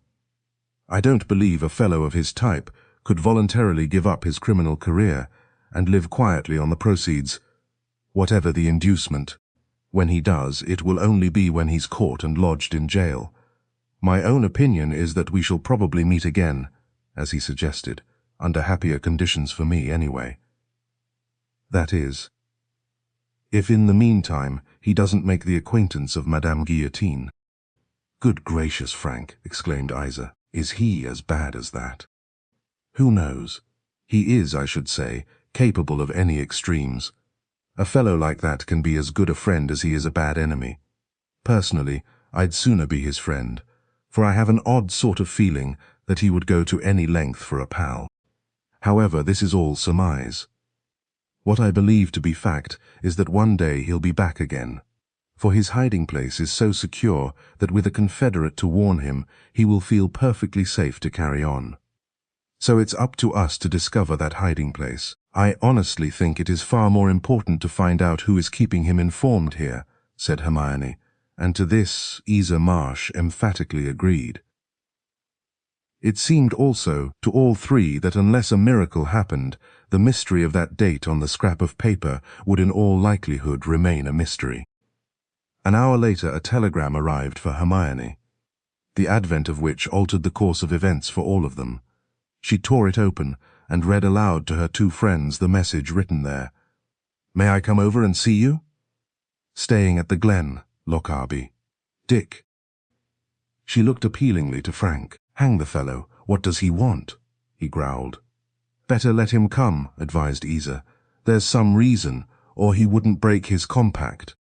I don't believe a fellow of his type could voluntarily give up his criminal career and live quietly on the proceeds, whatever the inducement. When he does, it will only be when he's caught and lodged in jail. My own opinion is that we shall probably meet again, as he suggested, under happier conditions for me anyway. That is, if in the meantime he doesn't make the acquaintance of Madame Guillotine." "Good gracious, Frank," exclaimed Iza, "is he as bad as that?" "Who knows? He is, I should say, capable of any extremes. A fellow like that can be as good a friend as he is a bad enemy. Personally, I'd sooner be his friend, for I have an odd sort of feeling that he would go to any length for a pal. However, this is all surmise. What I believe to be fact is that one day he'll be back again, for his hiding place is so secure that with a confederate to warn him, he will feel perfectly safe to carry on. So it's up to us to discover that hiding place. I honestly think it is far more important to find out who is keeping him informed here," said Hermione, and to this Iza Marsh emphatically agreed. It seemed also to all three that unless a miracle happened, the mystery of that date on the scrap of paper would in all likelihood remain a mystery. An hour later a telegram arrived for Hermione, the advent of which altered the course of events for all of them. She tore it open and read aloud to her two friends the message written there. "May I come over and see you? Staying at the Glen, Lockarby. Dick." She looked appealingly to Frank. "Hang the fellow, what does he want?" he growled. "Better let him come," advised Iza. "There's some reason, or he wouldn't break his compact."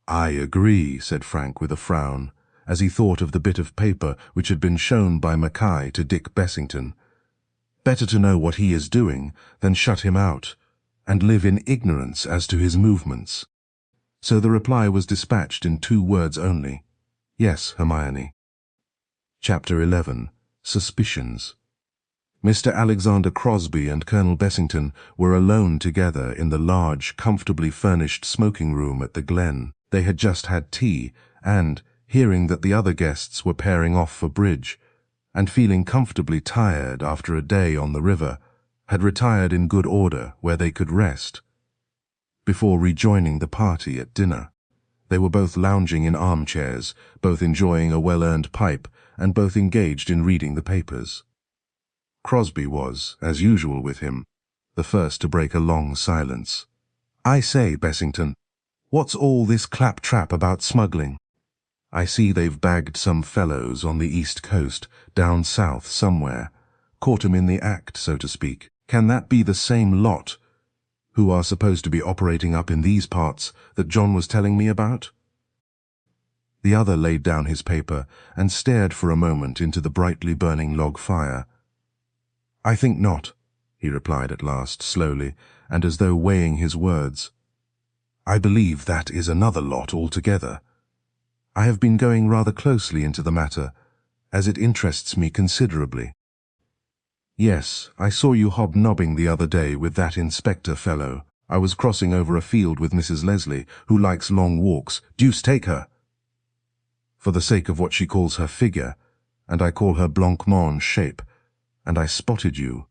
"I agree," said Frank with a frown, as he thought of the bit of paper which had been shown by Mackay to Dick Bessington. Better to know what he is doing than shut him out, and live in ignorance as to his movements. So the reply was dispatched in 2 words only. "Yes, Hermione." Chapter 11. Suspicions. Mr. Alexander Crosby and Colonel Bessington were alone together in the large, comfortably furnished smoking room at the Glen. They had just had tea, and, hearing that the other guests were pairing off for bridge, and feeling comfortably tired after a day on the river, had retired in good order where they could rest. Before rejoining the party at dinner, they were both lounging in armchairs, both enjoying a well-earned pipe, and both engaged in reading the papers. Crosby was, as usual with him, the first to break a long silence. "I say, Bessington, what's all this claptrap about smuggling? I see they've bagged some fellows on the East Coast, down south somewhere, caught 'em in the act, so to speak. Can that be the same lot who are supposed to be operating up in these parts that John was telling me about?" The other laid down his paper and stared for a moment into the brightly burning log fire. "I think not," he replied at last, slowly, and as though weighing his words. "I believe that is another lot altogether. I have been going rather closely into the matter, as it interests me considerably. Yes, I saw you hobnobbing the other day with that inspector fellow. I was crossing over a field with Mrs. Leslie, who likes long walks. Deuce take her! For the sake of what she calls her figure, and I call her blancmange shape, and I spotted you."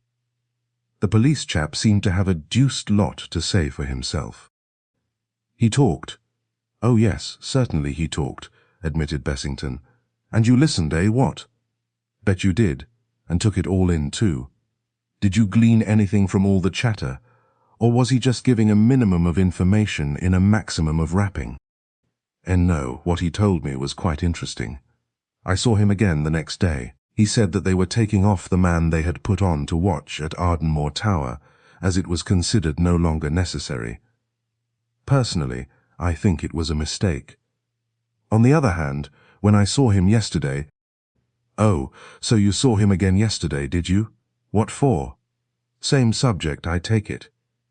The police chap seemed to have a deuced lot to say for himself. "He talked." "Oh yes, certainly he talked," admitted Bessington. "And you listened, eh, what?" "Bet you did, and took it all in too. Did you glean anything from all the chatter, or was he just giving a minimum of information in a maximum of wrapping?" "And no, what he told me was quite interesting. I saw him again the next day. He said that they were taking off the man they had put on to watch at Ardenmore Tower, as it was considered no longer necessary. Personally, I think it was a mistake. On the other hand, when I saw him yesterday—" "Oh, so you saw him again yesterday, did you? What for?" "Same subject, I take it."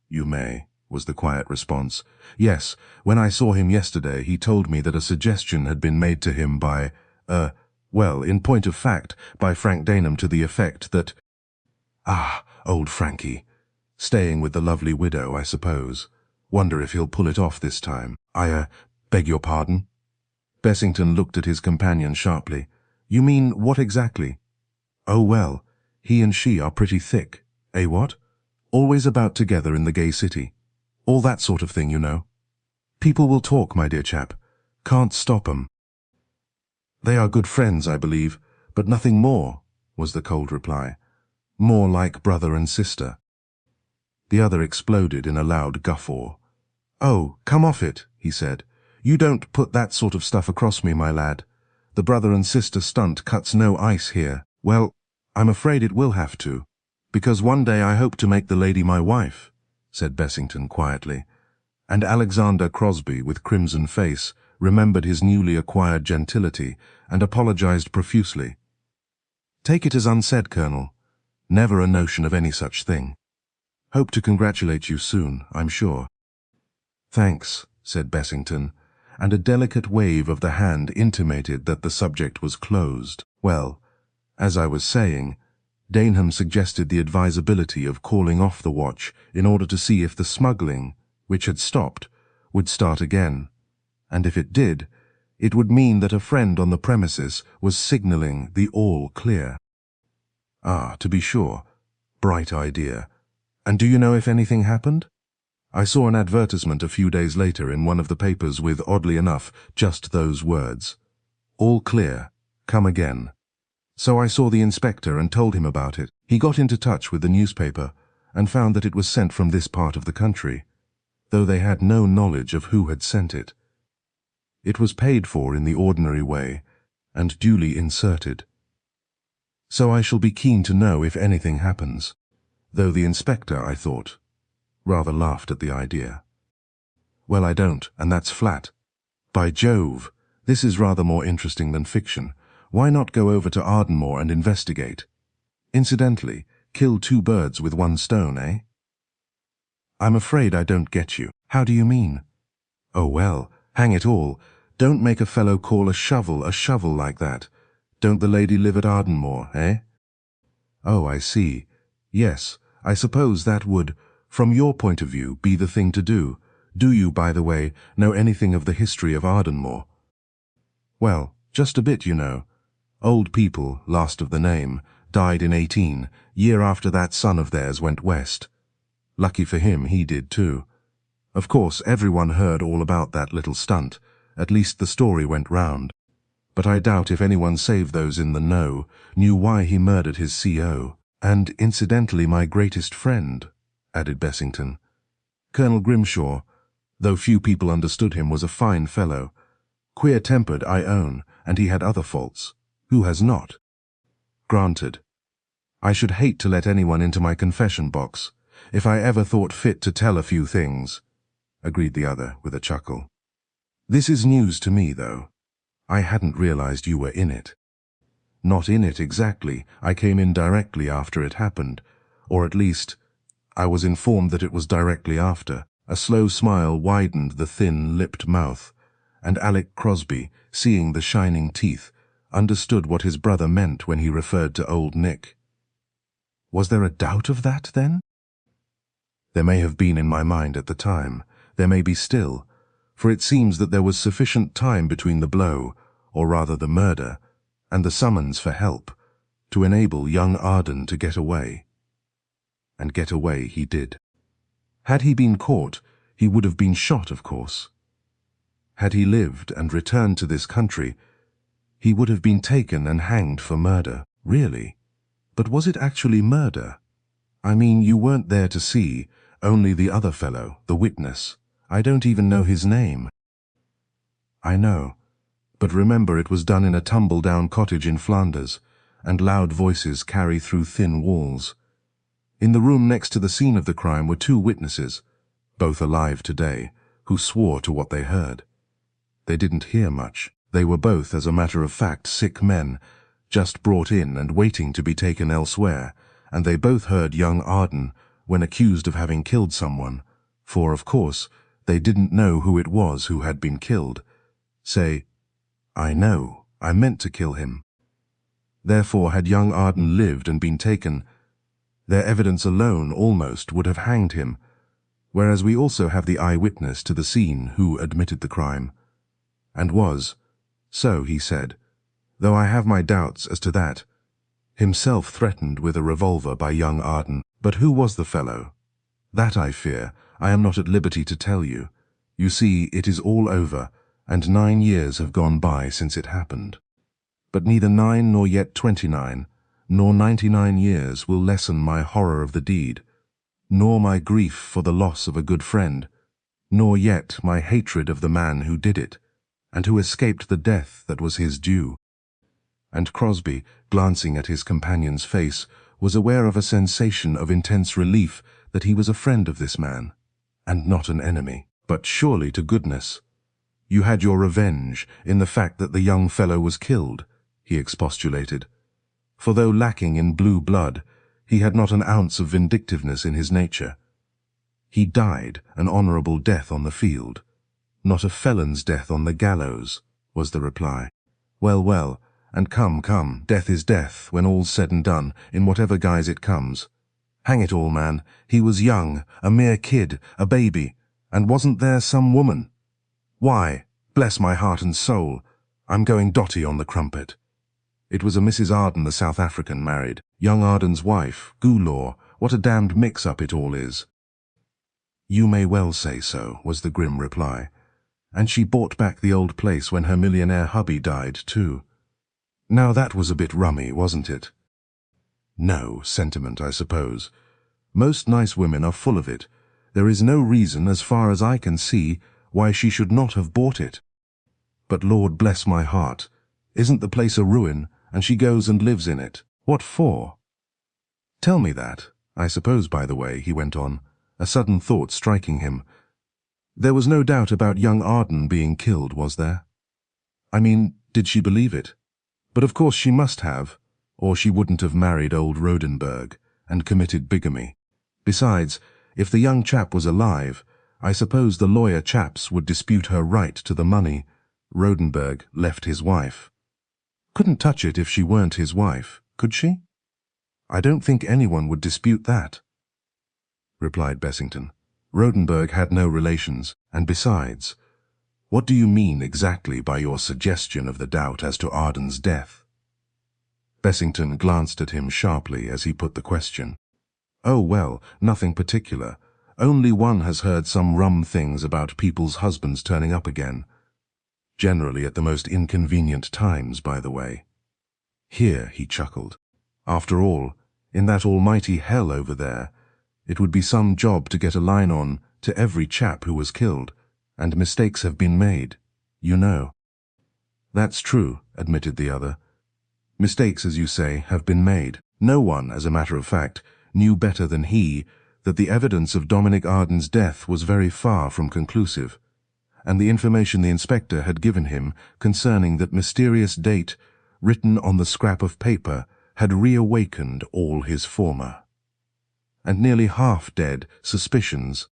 "You may," was the quiet response. "Yes, when I saw him yesterday he told me that a suggestion had been made to him by, well, in point of fact, by Frank Daneham to the effect that—" "Ah, old Frankie. Staying with the lovely widow, I suppose. Wonder if he'll pull it off this time. I beg your pardon?" Bessington looked at his companion sharply. "You mean what exactly?" "Oh, well, he and she are pretty thick. Eh, what? Always about together in the gay city. All that sort of thing, you know. People will talk, my dear chap. Can't stop 'em." "They are good friends, I believe, but nothing more," was the cold reply. "More like brother and sister." The other exploded in a loud guffaw. "Oh, come off it," he said. "You don't put that sort of stuff across me, my lad. The brother and sister stunt cuts no ice here. Well, I'm afraid it will have to, because one day I hope to make the lady my wife," said Bessington quietly, and Alexander Crosby, with crimson face, remembered his newly acquired gentility and apologized profusely. "Take it as unsaid, Colonel. Never a notion of any such thing. Hope to congratulate you soon, I'm sure." "Thanks," said Bessington, and a delicate wave of the hand intimated that the subject was closed. "Well, as I was saying, Daneham suggested the advisability of calling off the watch in order to see if the smuggling, which had stopped, would start again, and if it did, it would mean that a friend on the premises was signalling the all clear." "Ah, to be sure. Bright idea. And do you know if anything happened? I saw an advertisement a few days later in one of the papers with, oddly enough, just those words. All clear. Come again. So I saw the inspector and told him about it. He got into touch with the newspaper and found that it was sent from this part of the country, though they had no knowledge of who had sent it. It was paid for in the ordinary way and duly inserted. So I shall be keen to know if anything happens, though the inspector, I thought, rather laughed at the idea. Well, I don't, and that's flat. By Jove, this is rather more interesting than fiction. Why not go over to Ardenmore and investigate? Incidentally, kill two birds with one stone, eh?" "I'm afraid I don't get you. How do you mean?" "Oh, well, hang it all. Don't make a fellow call a shovel like that. Don't the lady live at Ardenmore, eh?" "Oh, I see. Yes, I suppose that would, from your point of view, be the thing to do. Do you, by the way, know anything of the history of Ardenmore?" "Well, Just a bit, you know. Old people, last of the name, died in 18, year after that son of theirs went west. Lucky for him, he did too. Of course, everyone heard all about that little stunt. At least the story went round. But I doubt if anyone save those in the know knew why he murdered his CO. And, incidentally, my greatest friend, added Bessington. Colonel Grimshaw, though few people understood him, was a fine fellow. Queer-tempered, I own, and he had other faults. Who has not? Granted. I should hate to let anyone into my confession box, if I ever thought fit to tell a few things, agreed the other with a chuckle. This is news to me, though. I hadn't realized you were in it. Not in it exactly. I came in directly after it happened, or at least, I was informed that it was directly after. A slow smile widened the thin-lipped mouth, and Alec Crosby, seeing the shining teeth, understood what his brother meant when he referred to old Nick. Was there a doubt of that, then? There may have been in my mind at the time. There may be still, for it seems that there was sufficient time between the blow, or rather the murder, and the summons for help, to enable young Arden to get away. And get away he did. Had he been caught, he would have been shot, of course. Had he lived and returned to this country, he would have been taken and hanged for murder. Really? But was it actually murder? I mean, you weren't there to see, only the other fellow, the witness. I don't even know his name. I know. But remember, it was done in a tumble-down cottage in Flanders, and loud voices carry through thin walls. In the room next to the scene of the crime were two witnesses, both alive today, who swore to what they heard. They didn't hear much. They were both, as a matter of fact, sick men, just brought in and waiting to be taken elsewhere, and they both heard young Arden when accused of having killed someone, for, of course, they didn't know who it was who had been killed. Say, I know, I meant to kill him. Therefore, had young Arden lived and been taken, their evidence alone almost would have hanged him, whereas we also have the eyewitness to the scene who admitted the crime, and was, so he said, though I have my doubts as to that, himself threatened with a revolver by young Arden. But who was the fellow? That, I fear, I am not at liberty to tell you. You see, it is all over, and 9 years have gone by since it happened. But neither 9 nor yet 29, nor 99 years will lessen my horror of the deed, nor my grief for the loss of a good friend, nor yet my hatred of the man who did it, and who escaped the death that was his due. And Crosby, glancing at his companion's face, was aware of a sensation of intense relief that he was a friend of this man, and not an enemy. But surely to goodness, you had your revenge in the fact that the young fellow was killed, he expostulated. For though lacking in blue blood, he had not an ounce of vindictiveness in his nature. He died an honourable death on the field, not a felon's death on the gallows, was the reply. Well, well, and come, death is death, when all's said and done, in whatever guise it comes. Hang it all, man, he was young, a mere kid, a baby, and wasn't there some woman? Why, bless my heart and soul, I'm going dotty on the crumpet. It was a Mrs. Arden the South African married, young Arden's wife, Goulaw, what a damned mix-up it all is. You may well say so, was the grim reply. And she bought back the old place when her millionaire hubby died, too. Now that was a bit rummy, wasn't it? No, sentiment, I suppose. Most nice women are full of it. There is no reason, as far as I can see, why she should not have bought it. But Lord bless my heart, isn't the place a ruin, and she goes and lives in it? What for? Tell me that. I suppose, by the way, he went on, a sudden thought striking him. There was no doubt about young Arden being killed, was there? I mean, did she believe it? But of course she must have, or she wouldn't have married old Rodenburg and committed bigamy. Besides, if the young chap was alive, I suppose the lawyer chaps would dispute her right to the money Rodenburg left his wife. Couldn't touch it if she weren't his wife, could she? I don't think anyone would dispute that, replied Bessington. Rodenburg had no relations, and besides, What do you mean exactly by your suggestion of the doubt as to Arden's death? Bessington glanced at him sharply as he put the question. Oh, well, nothing particular. Only one has heard some rum things about people's husbands turning up again. Generally at the most inconvenient times, by the way. Here, he chuckled. After all, in that almighty hell over there, it would be some job to get a line on to every chap who was killed, and mistakes have been made, you know. That's true, admitted the other. Mistakes, as you say, have been made. No one, as a matter of fact, knew better than he that the evidence of Dominic Arden's death was very far from conclusive, and the information the inspector had given him concerning that mysterious date written on the scrap of paper had reawakened all his former and nearly half-dead suspicions,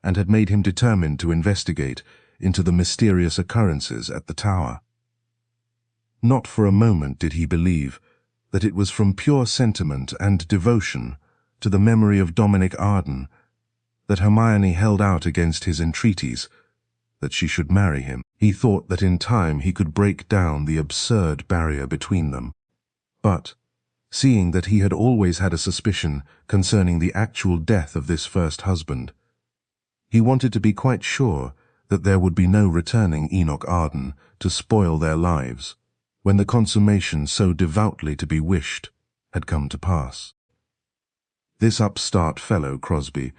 and had made him determined to investigate into the mysterious occurrences at the tower. Not for a moment did he believe that it was from pure sentiment and devotion to the memory of Dominic Arden that Hermione held out against his entreaties that she should marry him. He thought that in time he could break down the absurd barrier between them. But, seeing that he had always had a suspicion concerning the actual death of this first husband, he wanted to be quite sure that there would be no returning Enoch Arden to spoil their lives when the consummation so devoutly to be wished had come to pass. This upstart fellow, Crosby,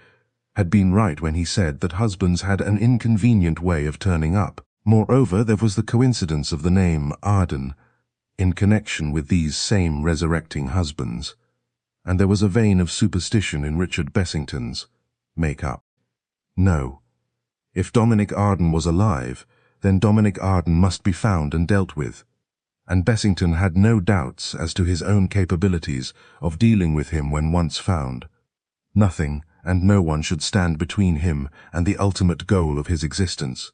had been right when he said that husbands had an inconvenient way of turning up. Moreover, there was the coincidence of the name Arden in connection with these same resurrecting husbands, and there was a vein of superstition in Richard Bessington's make-up. No. If Dominic Arden was alive, then Dominic Arden must be found and dealt with, and Bessington had no doubts as to his own capabilities of dealing with him when once found. Nothing and no one should stand between him and the ultimate goal of his existence,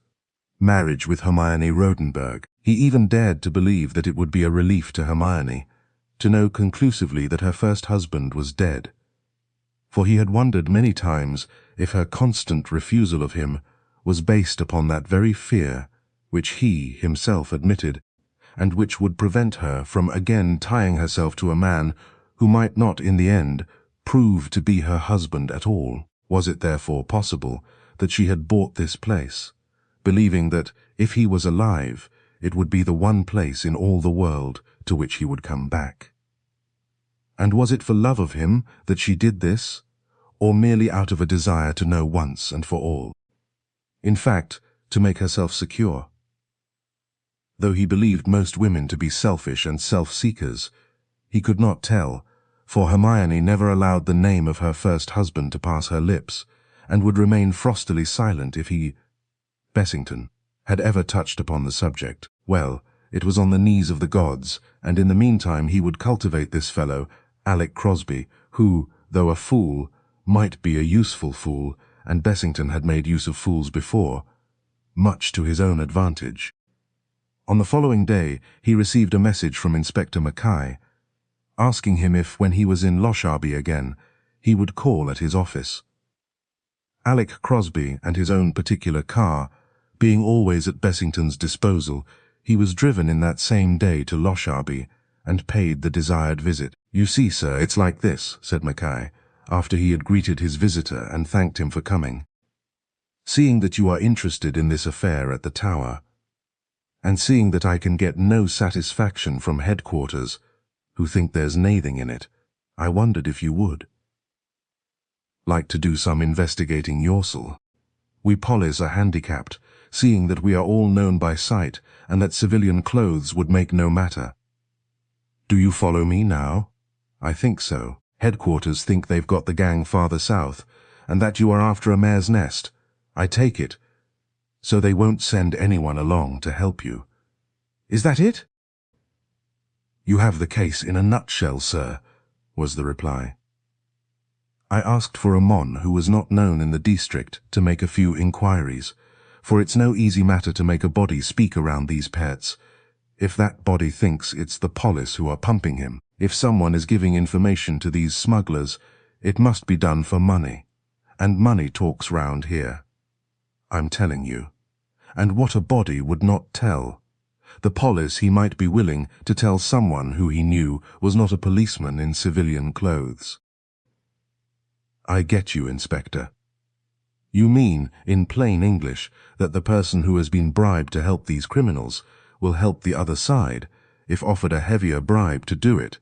marriage with Hermione Rodenberg. He even dared to believe that it would be a relief to Hermione to know conclusively that her first husband was dead, for he had wondered many times if her constant refusal of him was based upon that very fear which he himself admitted, and which would prevent her from again tying herself to a man who might not in the end prove to be her husband at all. Was it therefore possible that she had bought this place, believing that if he was alive, it would be the one place in all the world to which he would come back? And was it for love of him that she did this, or merely out of a desire to know once and for all? In fact, to make herself secure. Though he believed most women to be selfish and self-seekers, he could not tell, for Hermione never allowed the name of her first husband to pass her lips, and would remain frostily silent if he, Bessington, had ever touched upon the subject. Well, it was on the knees of the gods, and in the meantime he would cultivate this fellow, Alec Crosby, who, though a fool, might be a useful fool, and Bessington had made use of fools before, much to his own advantage. On the following day he received a message from Inspector Mackay, asking him if, when he was in Losharby again, he would call at his office. Alec Crosby and his own particular car being always at Bessington's disposal, he was driven in that same day to Losharby and paid the desired visit. "You see, sir, it's like this," said Mackay, after he had greeted his visitor and thanked him for coming. "Seeing that you are interested in this affair at the tower, and seeing that I can get no satisfaction from headquarters, who think there's nathing in it, I wondered if you would like to do some investigating yourself. We pollies are handicapped, seeing that we are all known by sight, and that civilian clothes would make no matter. Do you follow me now? I think so. Headquarters think they've got the gang farther south, and that you are after a mare's nest. I take it. So they won't send anyone along to help you. Is that it?" "You have the case in a nutshell, sir," was the reply. "I asked for a mon who was not known in the district to make a few inquiries, for it's no easy matter to make a body speak around these parts. If that body thinks it's the police who are pumping him, if someone is giving information to these smugglers, it must be done for money, and money talks round here. I'm telling you. and what a body would not tell. The police he might be willing to tell someone who he knew was not a policeman in civilian clothes. I get you, Inspector. You mean, in plain English, that the person who has been bribed to help these criminals will help the other side, if offered a heavier bribe to do it,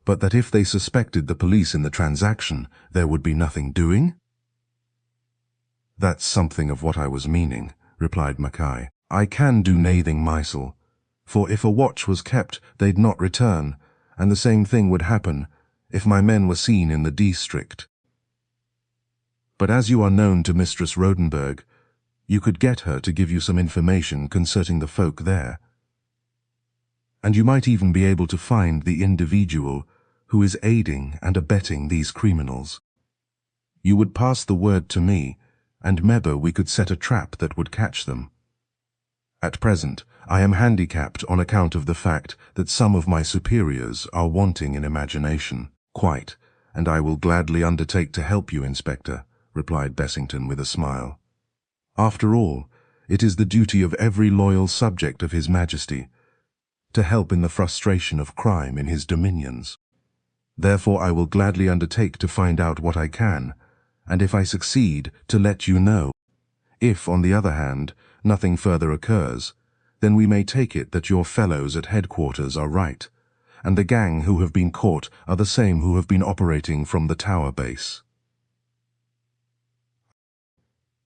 but that if they suspected the police in the transaction, there would be nothing doing? That's something of what I was meaning, replied Mackay. I can do nathing mysel, for if a watch was kept, they'd not return, and the same thing would happen if my men were seen in the district. But as you are known to Mistress Rodenburg, you could get her to give you some information concerning the folk there. And you might even be able to find the individual who is aiding and abetting these criminals. You would pass the word to me, and maybe we could set a trap that would catch them. At present, I am handicapped on account of the fact that some of my superiors are wanting in imagination. Quite, and I will gladly undertake to help you, Inspector, replied Bessington with a smile. After all, it is the duty of every loyal subject of His Majesty to help in the frustration of crime in his dominions. Therefore I will gladly undertake to find out what I can, and if I succeed, to let you know. If, on the other hand, nothing further occurs, then we may take it that your fellows at headquarters are right, and the gang who have been caught are the same who have been operating from the tower base.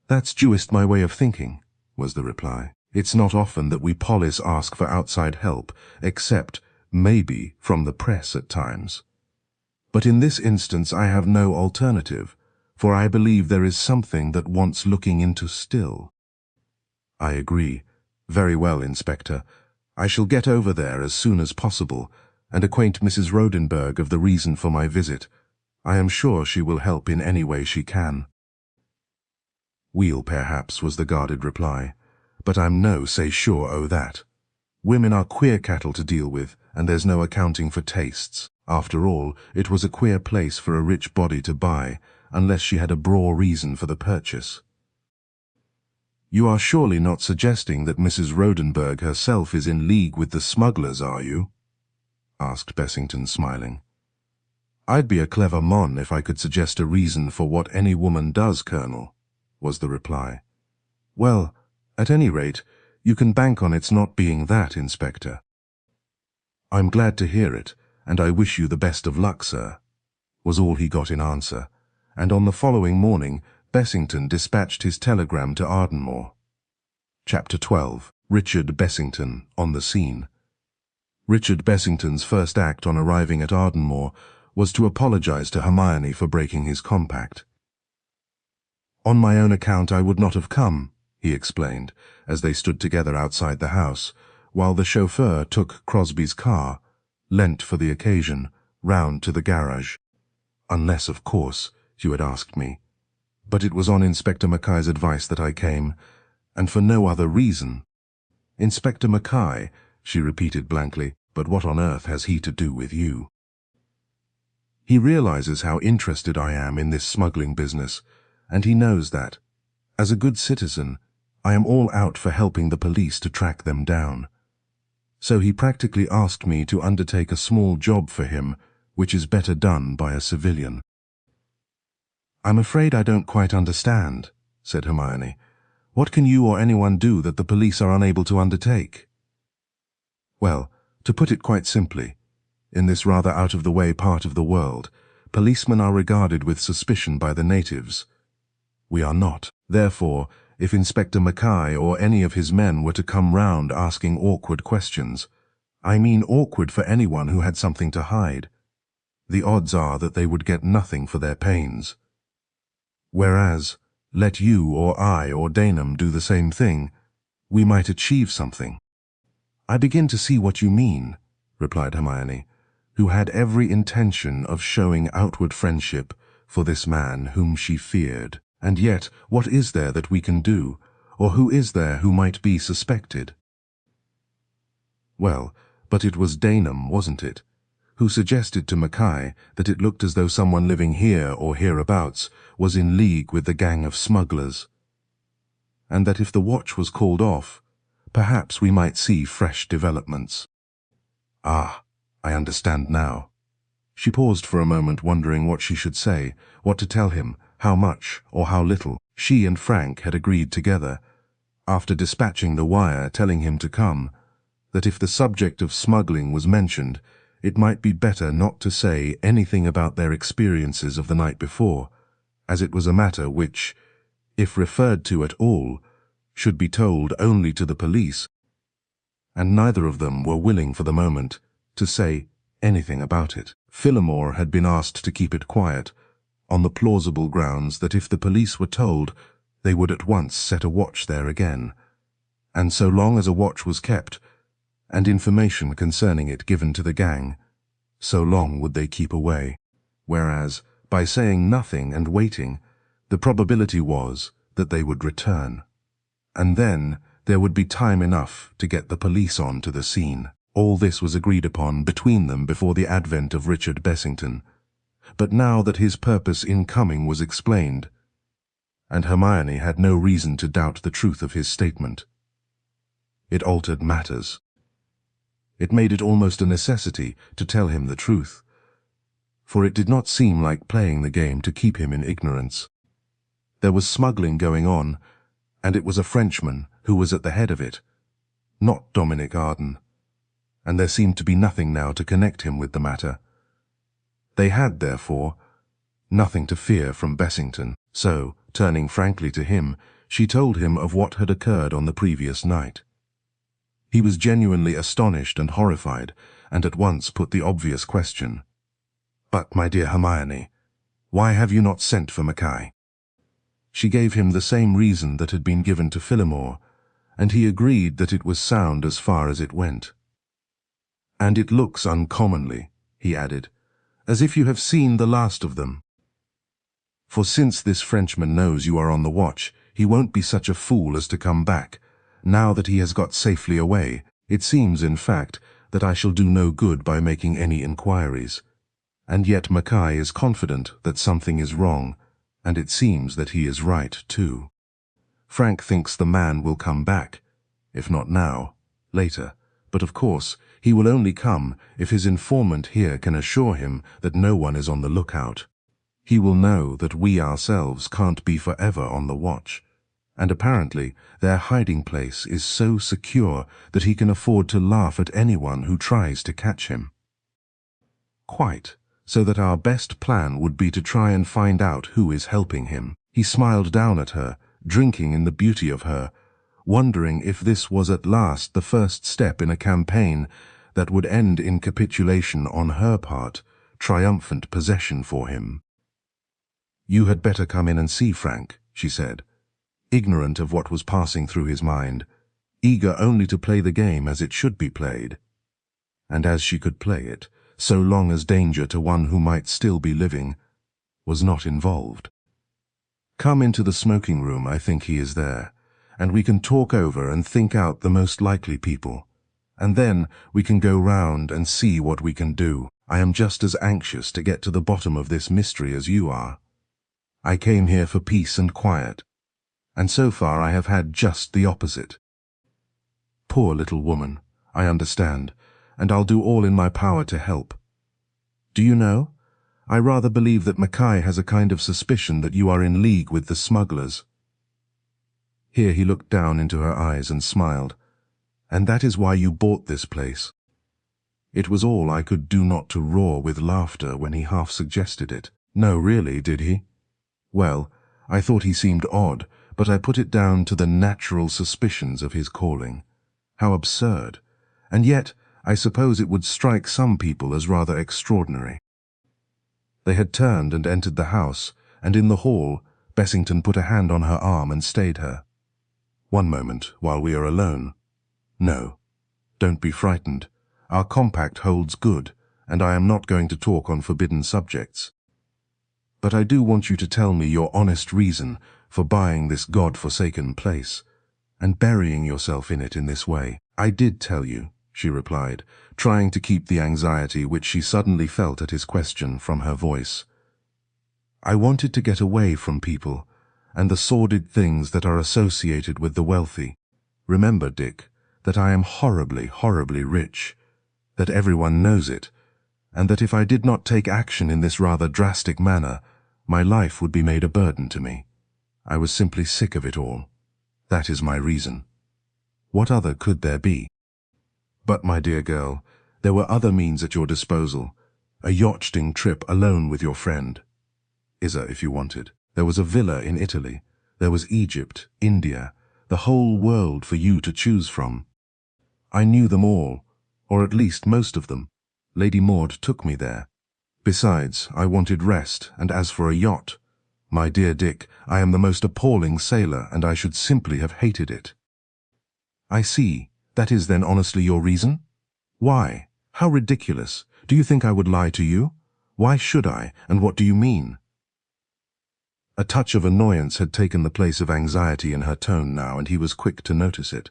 That's just my way of thinking, was the reply. It's not often that we police ask for outside help, except, maybe, from the press at times. But in this instance I have no alternative, for I believe there is something that wants looking into still. I agree. Very well, Inspector. I shall get over there as soon as possible, and acquaint Mrs. Rodenburg of the reason for my visit. I am sure she will help in any way she can. We'll, perhaps, was the guarded reply, but I'm no say sure o' that. Women are queer cattle to deal with, and there's no accounting for tastes. After all, it was a queer place for a rich body to buy, unless she had a braw reason for the purchase. You are surely not suggesting that Mrs. Rodenburg herself is in league with the smugglers, are you? Asked Bessington, smiling. I'd be a clever mon if I could suggest a reason for what any woman does, Colonel, was the reply. Well, at any rate, you can bank on its not being that, Inspector. I'm glad to hear it, and I wish you the best of luck, sir, was all he got in answer, and on the following morning Bessington dispatched his telegram to Ardenmore. Chapter 12. Richard Bessington on the scene. Richard Bessington's first act on arriving at Ardenmore was to apologize to Hermione for breaking his compact. On my own account I would not have come, he explained, as they stood together outside the house, while the chauffeur took Crosby's car, lent for the occasion, round to the garage. Unless, of course, you had asked me. But it was on Inspector Mackay's advice that I came, and for no other reason. Inspector Mackay, she repeated blankly, but what on earth has he to do with you? He realizes how interested I am in this smuggling business, and he knows that, as a good citizen, I am all out for helping the police to track them down. So he practically asked me to undertake a small job for him, which is better done by a civilian. I'm afraid I don't quite understand, said Hermione. What can you or anyone do that the police are unable to undertake? Well, to put it quite simply, in this rather out-of-the-way part of the world, policemen are regarded with suspicion by the natives. We are not. Therefore, if Inspector Mackay or any of his men were to come round asking awkward questions, I mean awkward for anyone who had something to hide, the odds are that they would get nothing for their pains. Whereas, let you or I or Daneham do the same thing, we might achieve something. I begin to see what you mean, replied Hermione, who had every intention of showing outward friendship for this man whom she feared. And yet, what is there that we can do, or who is there who might be suspected? Well, but it was Daneham, wasn't it, who suggested to Mackay that it looked as though someone living here or hereabouts was in league with the gang of smugglers. and that if the watch was called off, perhaps we might see fresh developments. Ah, I understand now. She paused for a moment, wondering what she should say, what to tell him, how much or how little. She and Frank had agreed together, after dispatching the wire telling him to come, that if the subject of smuggling was mentioned, it might be better not to say anything about their experiences of the night before, as it was a matter which, if referred to at all, should be told only to the police, and neither of them were willing for the moment to say anything about it. Phillimore had been asked to keep it quiet, on the plausible grounds that if the police were told, they would at once set a watch there again, and so long as a watch was kept, and information concerning it given to the gang, so long would they keep away. Whereas, by saying nothing and waiting, the probability was that they would return. And then there would be time enough to get the police on to the scene. All this was agreed upon between them before the advent of Richard Bessington, but now that his purpose in coming was explained, and Hermione had no reason to doubt the truth of his statement, it altered matters. It made it almost a necessity to tell him the truth, for it did not seem like playing the game to keep him in ignorance. There was smuggling going on, and it was a Frenchman who was at the head of it, not Dominic Arden, and there seemed to be nothing now to connect him with the matter. They had, therefore, nothing to fear from Bessington, so, turning frankly to him, she told him of what had occurred on the previous night. He was genuinely astonished and horrified, and at once put the obvious question. "But, my dear Hermione, why have you not sent for Mackay?" She gave him the same reason that had been given to Phillimore, and he agreed that it was sound as far as it went. "And it looks uncommonly," he added, "as if you have seen the last of them. For since this Frenchman knows you are on the watch, he won't be such a fool as to come back, now that he has got safely away. It seems, in fact, that I shall do no good by making any inquiries. And yet Mackay is confident that something is wrong, and it seems that he is right, too. Frank thinks the man will come back, if not now, later, but of course he will only come if his informant here can assure him that no one is on the lookout. He will know that we ourselves can't be forever on the watch, and apparently their hiding place is so secure that he can afford to laugh at anyone who tries to catch him. Quite, so that our best plan would be to try and find out who is helping him." He smiled down at her, drinking in the beauty of her, wondering if this was at last the first step in a campaign that would end in capitulation on her part, triumphant possession for him. "You had better come in and see Frank," she said, ignorant of what was passing through his mind, eager only to play the game as it should be played, and as she could play it, so long as danger to one who might still be living was not involved. "Come into the smoking room, I think he is there, and we can talk over and think out the most likely people, and then we can go round and see what we can do. I am just as anxious to get to the bottom of this mystery as you are. I came here for peace and quiet, and so far I have had just the opposite." "Poor little woman, I understand, and I'll do all in my power to help. Do you know, I rather believe that Mackay has a kind of suspicion that you are in league with the smugglers." Here he looked down into her eyes and smiled. "And that is why you bought this place." It was all I could do not to roar with laughter when he half suggested it. "No, really, did he? Well, I thought he seemed odd, but I put it down to the natural suspicions of his calling. How absurd! And yet, I suppose it would strike some people as rather extraordinary." They had turned and entered the house, and in the hall, Bessington put a hand on her arm and stayed her. "One moment, while we are alone. No, don't be frightened. Our compact holds good, and I am not going to talk on forbidden subjects. But I do want you to tell me your honest reason for buying this God-forsaken place, and burying yourself in it in this way." "I did tell you," she replied, trying to keep the anxiety which she suddenly felt at his question from her voice. "I wanted to get away from people, and the sordid things that are associated with the wealthy. Remember, Dick, that I am horribly, horribly rich, that everyone knows it, and that if I did not take action in this rather drastic manner, my life would be made a burden to me. I was simply sick of it all. That is my reason. What other could there be? But, my dear girl, there were other means at your disposal. A yachting trip alone with your friend. Iza, if you wanted. There was a villa in Italy. There was Egypt, India, the whole world for you to choose from. I knew them all, or at least most of them. Lady Maud took me there. Besides, I wanted rest, and as for a yacht, my dear Dick, I am the most appalling sailor, and I should simply have hated it. I see. That is then honestly your reason? Why? How ridiculous. Do you think I would lie to you? Why should I, and what do you mean? A touch of annoyance had taken the place of anxiety in her tone now, and he was quick to notice it.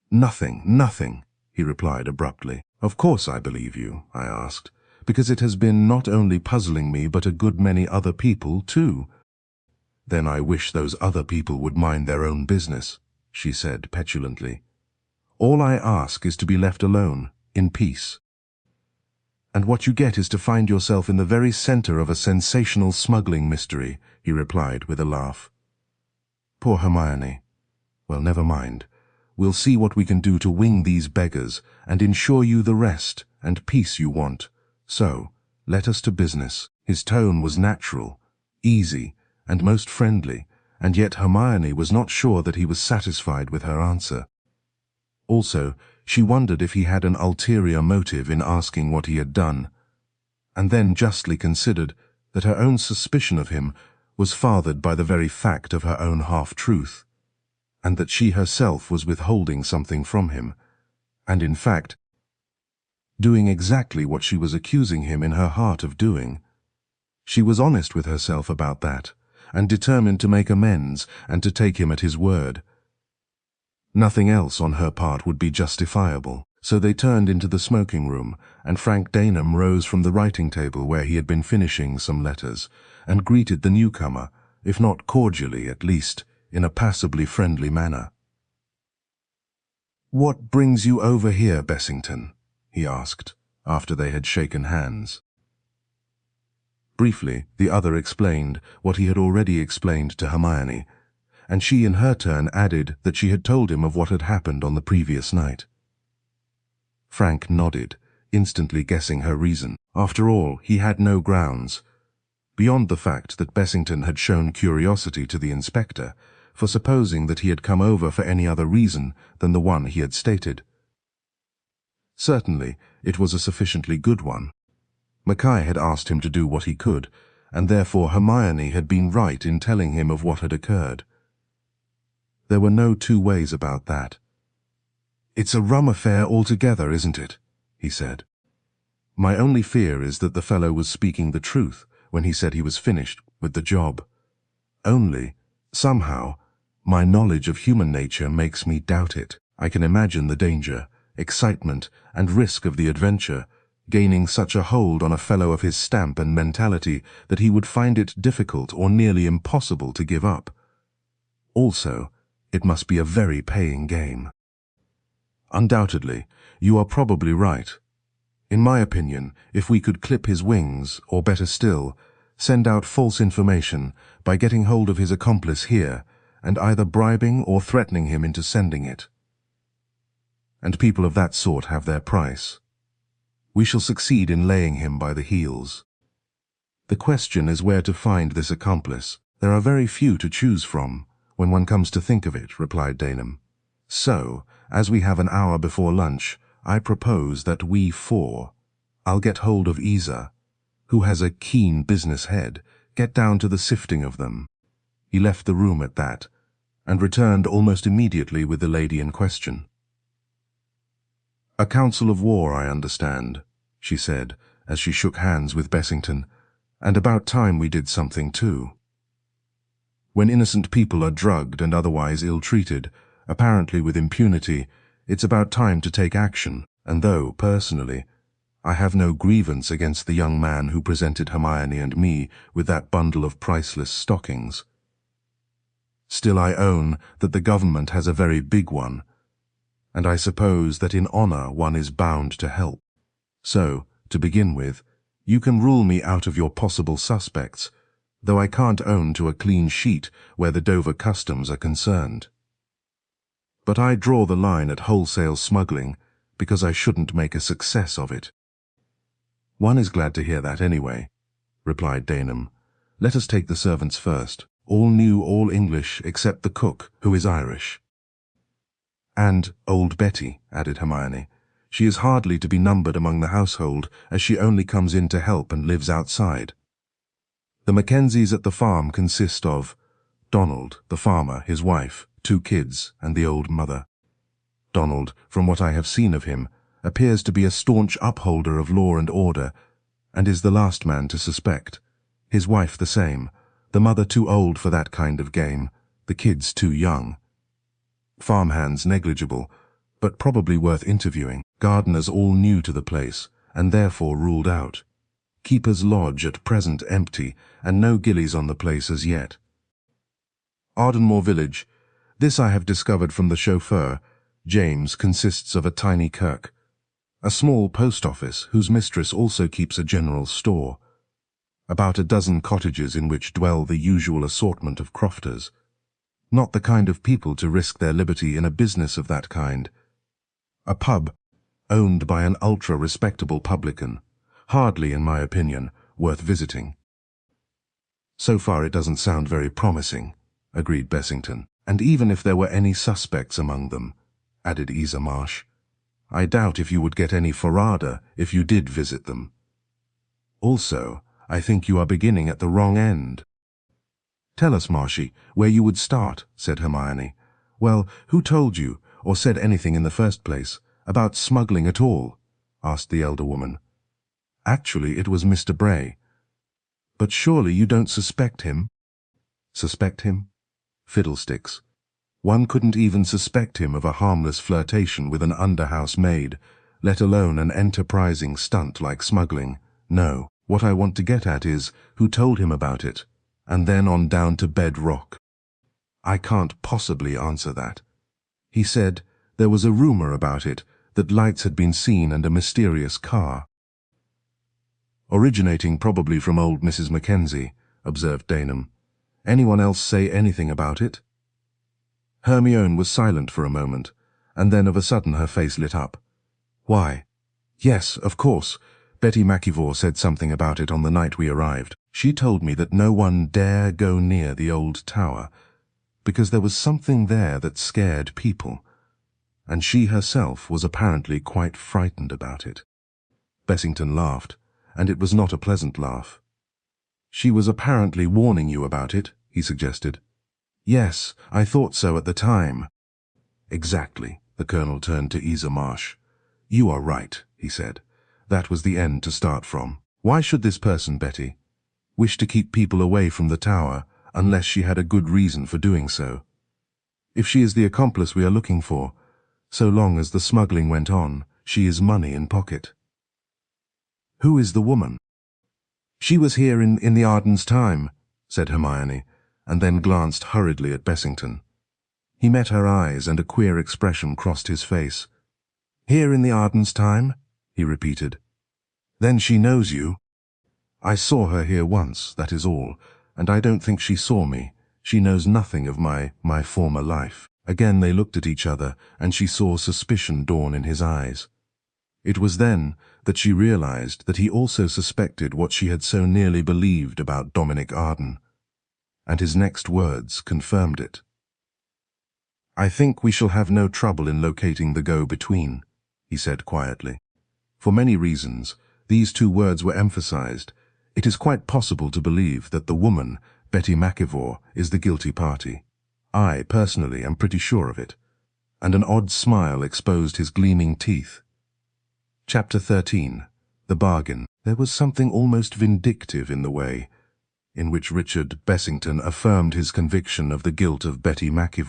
Nothing, nothing, he replied abruptly. Of course I believe you, I asked, because it has been not only puzzling me but a good many other people too. Then I wish those other people would mind their own business, she said petulantly. All I ask is to be left alone, in peace. And what you get is to find yourself in the very center of a sensational smuggling mystery, he replied with a laugh. Poor Hermione. Well, never mind. We'll see what we can do to wing these beggars and ensure you the rest and peace you want. So, let us to business. His tone was natural, easy, and most friendly, and yet Hermione was not sure that he was satisfied with her answer. Also, she wondered if he had an ulterior motive in asking what he had done, and then justly considered that her own suspicion of him was fathered by the very fact of her own half-truth, and that she herself was withholding something from him, and in fact, doing exactly what she was accusing him in her heart of doing. She was honest with herself about that, and determined to make amends and to take him at his word. Nothing else on her part would be justifiable, so they turned into the smoking room, and Frank Daneham rose from the writing table where he had been finishing some letters, and greeted the newcomer, if not cordially at least, in a passably friendly manner. "What brings you over here, Bessington?" he asked, after they had shaken hands. Briefly, the other explained what he had already explained to Hermione, and she in her turn added that she had told him of what had happened on the previous night. Frank nodded, instantly guessing her reason. After all, he had no grounds, beyond the fact that Bessington had shown curiosity to the inspector, for supposing that he had come over for any other reason than the one he had stated. Certainly, it was a sufficiently good one. Mackay had asked him to do what he could, and therefore Hermione had been right in telling him of what had occurred. There were no two ways about that. "It's a rum affair altogether, isn't it?" he said. "My only fear is that the fellow was speaking the truth when he said he was finished with the job. Only, somehow, my knowledge of human nature makes me doubt it. I can imagine the danger, excitement, and risk of the adventure gaining such a hold on a fellow of his stamp and mentality that he would find it difficult or nearly impossible to give up. Also, it must be a very paying game." "Undoubtedly, you are probably right. In my opinion, if we could clip his wings, or better still, send out false information by getting hold of his accomplice here, and either bribing or threatening him into sending it. And people of that sort have their price. We shall succeed in laying him by the heels. The question is where to find this accomplice. There are very few to choose from, when one comes to think of it," replied Daneham. "So, as we have an hour before lunch, I propose that we four, I'll get hold of Iza, who has a keen business head, get down to the sifting of them." He left the room at that, and returned almost immediately with the lady in question. "A council of war, I understand," she said, as she shook hands with Bessington, "and about time we did something too. When innocent people are drugged and otherwise ill-treated, apparently with impunity, it's about time to take action, and though, personally, I have no grievance against the young man who presented Hermione and me with that bundle of priceless stockings, Still, I own that the government has a very big one, and I suppose that in honor one is bound to help. So, to begin with, you can rule me out of your possible suspects, though I can't own to a clean sheet where the Dover customs are concerned. But I draw the line at wholesale smuggling because I shouldn't make a success of it. One is glad to hear that anyway, replied Daneham. Let us take the servants first. All new, all English, except the cook, who is Irish. And old Betty, added Hermione. She is hardly to be numbered among the household, as she only comes in to help and lives outside. The Mackenzies at the farm consist of Donald, the farmer, his wife, 2 kids, and the old mother. Donald, from what I have seen of him, appears to be a staunch upholder of law and order, and is the last man to suspect. His wife the same, the mother too old for that kind of game, the kids too young. Farmhands negligible, but probably worth interviewing. Gardeners all new to the place, and therefore ruled out. Keeper's lodge at present empty, and no gillies on the place as yet. Ardenmore village. This I have discovered from the chauffeur, James, consists of a tiny kirk, a small post office whose mistress also keeps a general store, about a dozen cottages in which dwell the usual assortment of crofters. Not the kind of people to risk their liberty in a business of that kind. A pub, owned by an ultra-respectable publican, hardly, in my opinion, worth visiting. So far it doesn't sound very promising, agreed Bessington. And even if there were any suspects among them, added Iza Marsh, I doubt if you would get any forrarder if you did visit them. Also, I think you are beginning at the wrong end. Tell us, Marshy, where you would start, said Hermione. Well, who told you, or said anything in the first place, about smuggling at all? Asked the elder woman. Actually, it was Mr. Bray. But surely you don't suspect him? Suspect him? Fiddlesticks. One couldn't even suspect him of a harmless flirtation with an under-house maid, let alone an enterprising stunt like smuggling. No, what I want to get at is, who told him about it, and then on down to bedrock. I can't possibly answer that. He said there was a rumor about it, that lights had been seen and a mysterious car. Originating probably from old Mrs. Mackenzie, observed Daneham. Anyone else say anything about it? Hermione was silent for a moment, and then of a sudden her face lit up. Why? Yes, of course. Betty Mackay said something about it on the night we arrived. She told me that no one dare go near the old tower, because there was something there that scared people, and she herself was apparently quite frightened about it. Bessington laughed, and it was not a pleasant laugh. She was apparently warning you about it, he suggested. Yes, I thought so at the time. Exactly, the Colonel turned to Iza Marsh. You are right, he said. That was the end to start from. Why should this person, Betty, wish to keep people away from the tower unless she had a good reason for doing so? If she is the accomplice we are looking for, so long as the smuggling went on, she is money in pocket. Who is the woman? She was here in the Ardens' time, said Hermione, and then glanced hurriedly at Bessington. He met her eyes, and a queer expression crossed his face. Here in the Ardens' time? He repeated. Then she knows you? I saw her here once, that is all, and I don't think she saw me. She knows nothing of my former life. Again they looked at each other, and she saw suspicion dawn in his eyes. It was then that she realized that he also suspected what she had so nearly believed about Dominic Arden, and his next words confirmed it. I think we shall have no trouble in locating the go-between, he said quietly. For many reasons, these 2 words were emphasized. It is quite possible to believe that the woman, Betty Mackay, is the guilty party. I, personally, am pretty sure of it. And an odd smile exposed his gleaming teeth. Chapter 13. The Bargain. There was something almost vindictive in the way in which Richard Bessington affirmed his conviction of the guilt of Betty Mackay.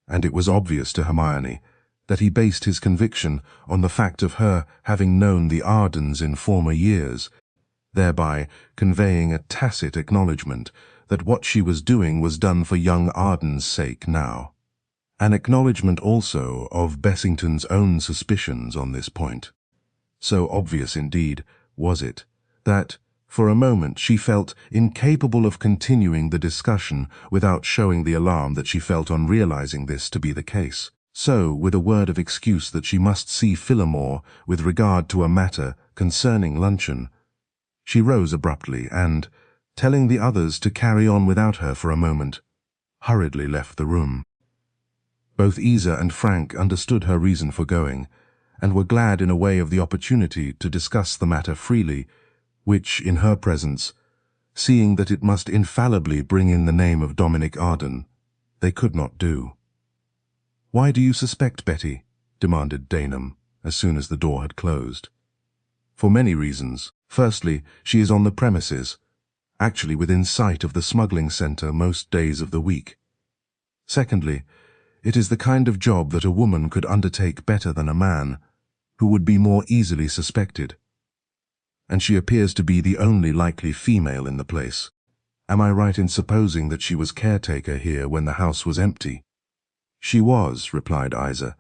And it was obvious to Hermione that he based his conviction on the fact of her having known the Ardens in former years, thereby conveying a tacit acknowledgement that what she was doing was done for young Arden's sake now. An acknowledgement also of Bessington's own suspicions on this point. So obvious indeed was it, that, for a moment, she felt incapable of continuing the discussion without showing the alarm that she felt on realizing this to be the case. So, with a word of excuse that she must see Phillimore with regard to a matter concerning luncheon, she rose abruptly and, telling the others to carry on without her for a moment, hurriedly left the room. Both Iza and Frank understood her reason for going, and were glad in a way of the opportunity to discuss the matter freely, which, in her presence, seeing that it must infallibly bring in the name of Dominic Arden, they could not do. "Why do you suspect Betty?" demanded Daneham, as soon as the door had closed. "For many reasons. Firstly, she is on the premises, actually within sight of the smuggling centre most days of the week. Secondly, it is the kind of job that a woman could undertake better than a man, who would be more easily suspected. And she appears to be the only likely female in the place. Am I right in supposing that she was caretaker here when the house was empty?" "She was," replied Iza.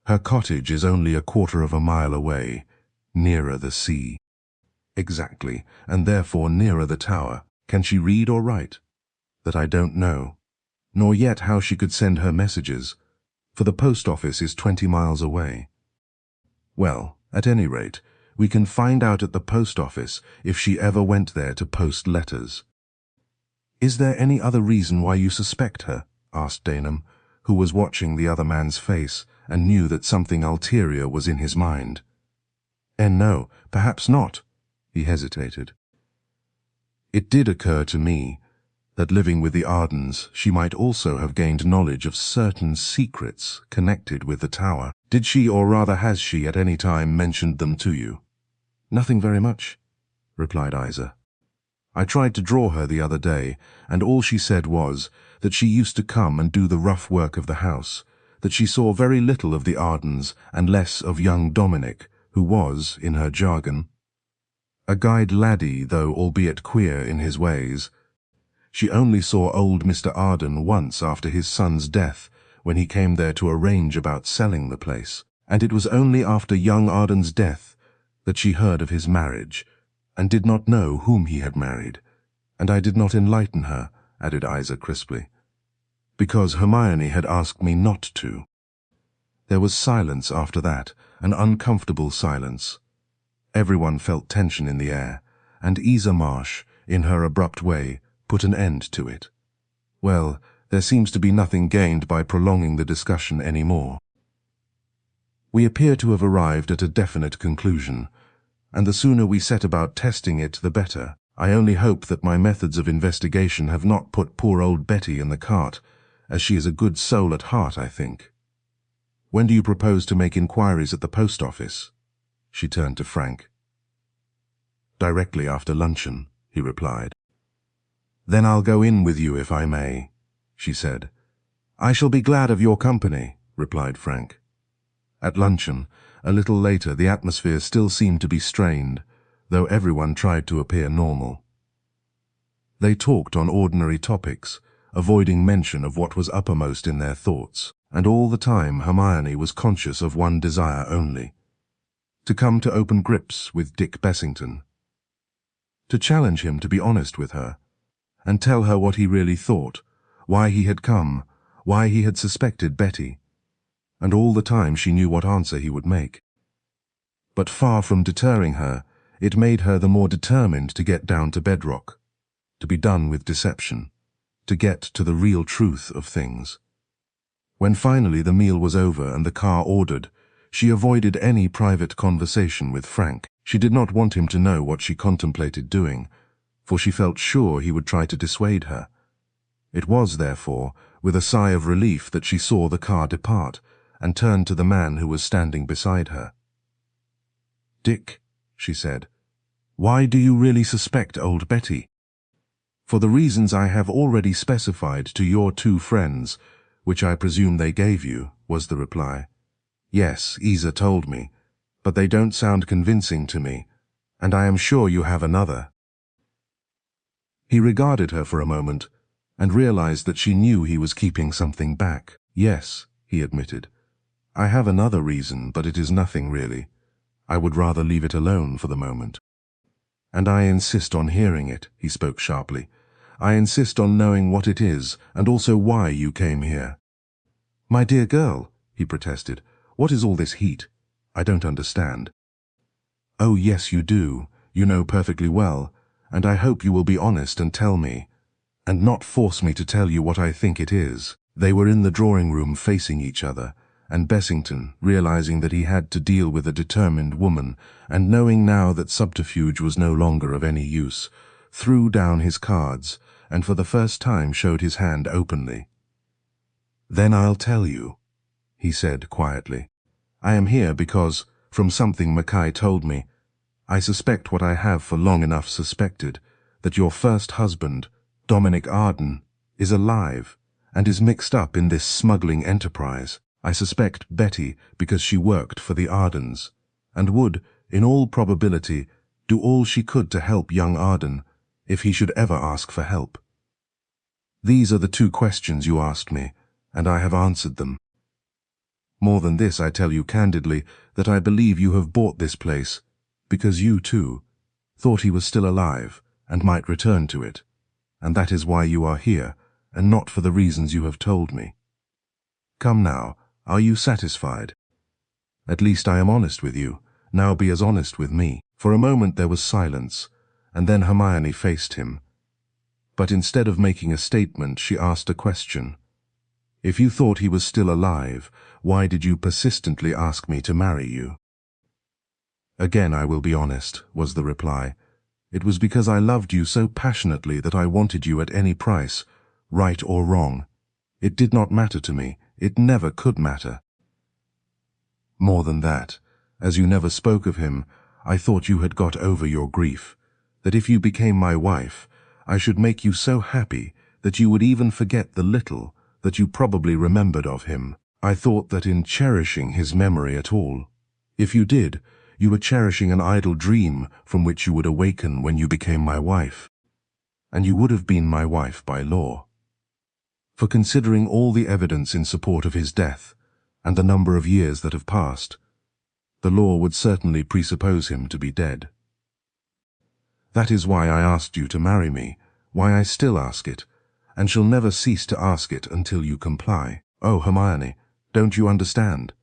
"Her cottage is only 1/4 of a mile away, nearer the sea." "Exactly, and therefore nearer the tower. Can she read or write?" "That I don't know. Nor yet how she could send her messages, for the post office is 20 miles away." "Well, at any rate, we can find out at the post office if she ever went there to post letters." "Is there any other reason why you suspect her?" asked Daneham, who was watching the other man's face and knew that something ulterior was in his mind. No, perhaps not." He hesitated. "It did occur to me that living with the Ardens, she might also have gained knowledge of certain secrets connected with the tower. Did she, or rather has she, at any time mentioned them to you?" "Nothing very much," replied Iza. "I tried to draw her the other day, and all she said was that she used to come and do the rough work of the house, that she saw very little of the Ardens and less of young Dominic, who was, in her jargon, a guide laddie, though albeit queer in his ways. She only saw old Mr. Arden once after his son's death, when he came there to arrange about selling the place, and it was only after young Arden's death that she heard of his marriage, and did not know whom he had married. And I did not enlighten her," added Iza crisply, "because Hermione had asked me not to." There was silence after that, an uncomfortable silence. Everyone felt tension in the air, and Iza Marsh, in her abrupt way, put an end to it. "Well, there seems to be nothing gained by prolonging the discussion any more. We appear to have arrived at a definite conclusion, and the sooner we set about testing it, the better. I only hope that my methods of investigation have not put poor old Betty in the cart, as she is a good soul at heart, I think. When do you propose to make inquiries at the post office?" She turned to Frank. "Directly after luncheon," he replied. "Then I'll go in with you if I may," she said. "I shall be glad of your company," replied Frank. At luncheon, a little later, the atmosphere still seemed to be strained, though everyone tried to appear normal. They talked on ordinary topics, avoiding mention of what was uppermost in their thoughts, and all the time Hermione was conscious of one desire only: to come to open grips with Dick Bessington, to challenge him to be honest with her, and tell her what he really thought, why he had come, why he had suspected Betty, and all the time she knew what answer he would make. But far from deterring her, it made her the more determined to get down to bedrock, to be done with deception, to get to the real truth of things. When finally the meal was over and the car ordered, she avoided any private conversation with Frank. She did not want him to know what she contemplated doing, for she felt sure he would try to dissuade her. It was, therefore, with a sigh of relief that she saw the car depart, and turned to the man who was standing beside her. "Dick," she said, "why do you really suspect old Betty?" "For the reasons I have already specified to your 2 friends, which I presume they gave you," was the reply. "Yes, Iza told me, but they don't sound convincing to me, and I am sure you have another." He regarded her for a moment, and realized that she knew he was keeping something back. "Yes," he admitted. "I have another reason, but it is nothing really. I would rather leave it alone for the moment." "And I insist on hearing it," he spoke sharply. "I insist on knowing what it is, and also why you came here." "My dear girl," he protested, "what is all this heat? I don't understand." "Oh yes, you do. You know perfectly well, and I hope you will be honest and tell me, and not force me to tell you what I think it is." They were in the drawing room facing each other, and Bessington, realizing that he had to deal with a determined woman, and knowing now that subterfuge was no longer of any use, threw down his cards, and for the first time showed his hand openly. "Then I'll tell you," he said quietly. "I am here because, from something Mackay told me, I suspect what I have for long enough suspected, that your first husband, Dominic Arden, is alive, and is mixed up in this smuggling enterprise. I suspect Betty because she worked for the Ardens, and would, in all probability, do all she could to help young Arden, if he should ever ask for help. These are the two questions you asked me, and I have answered them. More than this, I tell you candidly that I believe you have bought this place, because you, too, thought he was still alive, and might return to it, and that is why you are here, and not for the reasons you have told me. Come now, are you satisfied? At least I am honest with you, now be as honest with me." For a moment there was silence, and then Hermione faced him. But instead of making a statement, she asked a question. "If you thought he was still alive, why did you persistently ask me to marry you?" "Again I will be honest," was the reply. "It was because I loved you so passionately that I wanted you at any price, right or wrong. It did not matter to me. It never could matter. More than that, as you never spoke of him, I thought you had got over your grief, that if you became my wife, I should make you so happy that you would even forget the little that you probably remembered of him. I thought that in cherishing his memory at all, if you did, you were cherishing an idle dream from which you would awaken when you became my wife. And you would have been my wife by law. For considering all the evidence in support of his death, and the number of years that have passed, the law would certainly presuppose him to be dead. That is why I asked you to marry me, why I still ask it, and shall never cease to ask it until you comply. Oh, Hermione, don't you understand?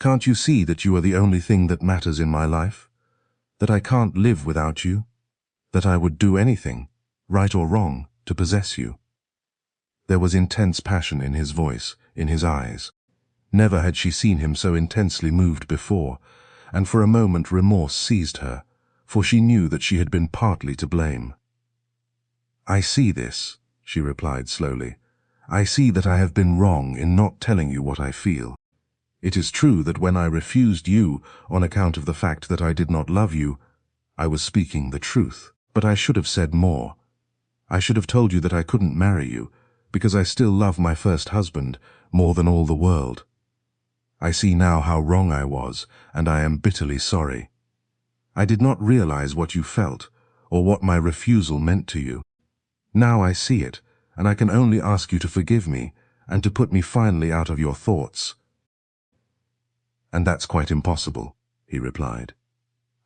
Can't you see that you are the only thing that matters in my life? That I can't live without you? That I would do anything, right or wrong, to possess you?" There was intense passion in his voice, in his eyes. Never had she seen him so intensely moved before, and for a moment remorse seized her, for she knew that she had been partly to blame. "I see this," she replied slowly. "I see that I have been wrong in not telling you what I feel. It is true that when I refused you on account of the fact that I did not love you, I was speaking the truth, but I should have said more. I should have told you that I couldn't marry you, because I still love my first husband more than all the world. I see now how wrong I was, and I am bitterly sorry. I did not realize what you felt, or what my refusal meant to you. Now I see it, and I can only ask you to forgive me, and to put me finally out of your thoughts." "And that's quite impossible," he replied.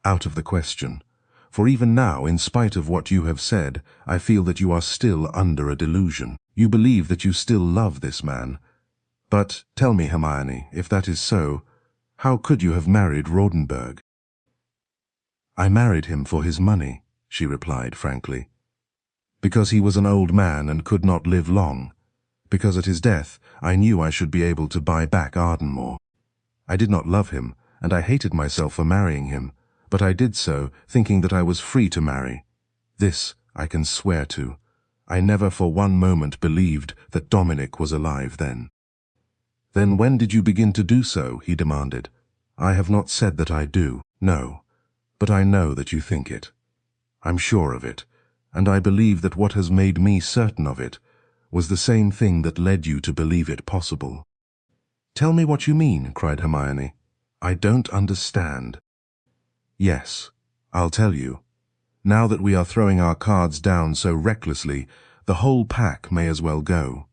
"Out of the question. For even now, in spite of what you have said, I feel that you are still under a delusion. You believe that you still love this man. But tell me, Hermione, if that is so, how could you have married Rodenburg?" "I married him for his money," she replied frankly. "Because he was an old man and could not live long. Because at his death I knew I should be able to buy back Ardenmore. I did not love him, and I hated myself for marrying him, but I did so, thinking that I was free to marry. This I can swear to. I never for one moment believed that Dominic was alive then." "Then when did you begin to do so?" he demanded. "I have not said that I do, no, but I know that you think it. I'm sure of it, and I believe that what has made me certain of it was the same thing that led you to believe it possible." "Tell me what you mean," cried Hermione. "I don't understand." "Yes, I'll tell you. Now that we are throwing our cards down so recklessly, the whole pack may as well go.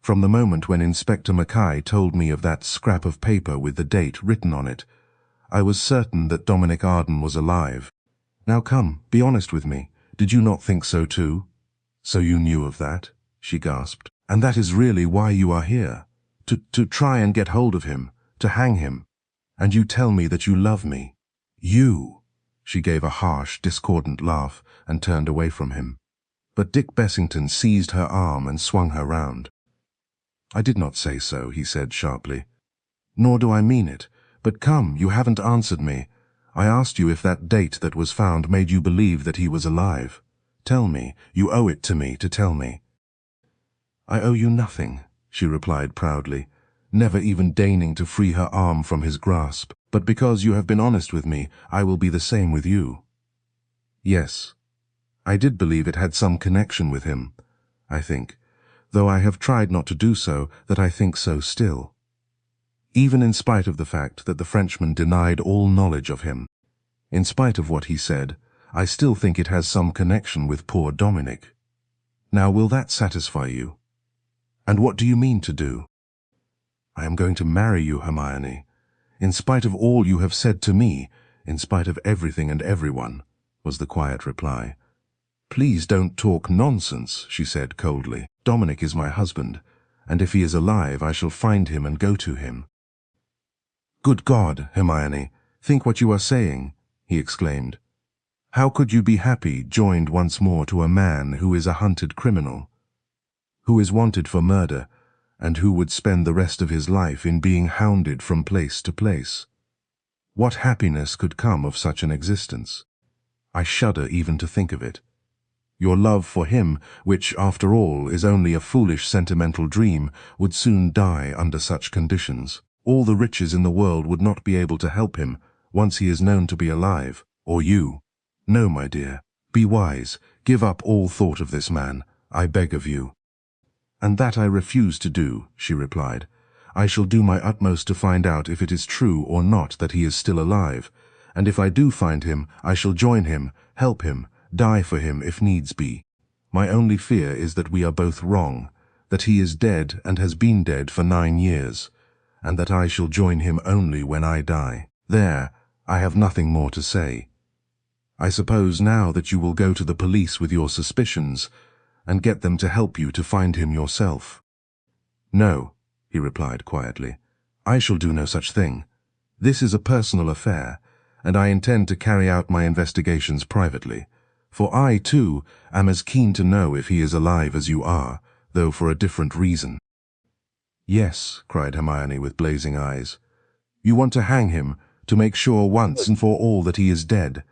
From the moment when Inspector Mackay told me of that scrap of paper with the date written on it, I was certain that Dominic Arden was alive. Now come, be honest with me. Did you not think so too? So you knew of that? She gasped. And that is really why you are here? To try and get hold of him, to hang him. And you tell me that you love me. You! She gave a harsh, discordant laugh and turned away from him. But Dick Bessington seized her arm and swung her round. I did not say so, he said sharply. Nor do I mean it. But come, you haven't answered me. I asked you if that date that was found made you believe that he was alive. Tell me, you owe it to me to tell me. I owe you nothing, she replied proudly, never even deigning to free her arm from his grasp. But because you have been honest with me, I will be the same with you. Yes, I did believe it had some connection with him, I think, though I have tried not to do so, that I think so still. Even in spite of the fact that the Frenchman denied all knowledge of him. In spite of what he said, I still think it has some connection with poor Dominic. Now will that satisfy you? And what do you mean to do? I am going to marry you, Hermione. In spite of all you have said to me, in spite of everything and everyone, was the quiet reply. Please don't talk nonsense, she said coldly. Dominic is my husband, and if he is alive I shall find him and go to him. Good God, Hermione, think what you are saying, he exclaimed. How could you be happy joined once more to a man who is a hunted criminal, who is wanted for murder, and who would spend the rest of his life in being hounded from place to place? What happiness could come of such an existence? I shudder even to think of it. Your love for him, which, after all, is only a foolish sentimental dream, would soon die under such conditions. All the riches in the world would not be able to help him, once he is known to be alive, or you. No, my dear, be wise, give up all thought of this man, I beg of you. And that I refuse to do, she replied. I shall do my utmost to find out if it is true or not that he is still alive, and if I do find him, I shall join him, help him, die for him if needs be. My only fear is that we are both wrong, that he is dead and has been dead for 9 years, and that I shall join him only when I die. There, I have nothing more to say. I suppose now that you will go to the police with your suspicions, and get them to help you to find him yourself. No, he replied quietly. I shall do no such thing. This is a personal affair, and I intend to carry out my investigations privately, for I, too, am as keen to know if he is alive as you are, though for a different reason. Yes, cried Hermione with blazing eyes. You want to hang him, to make sure once and for all that he is dead.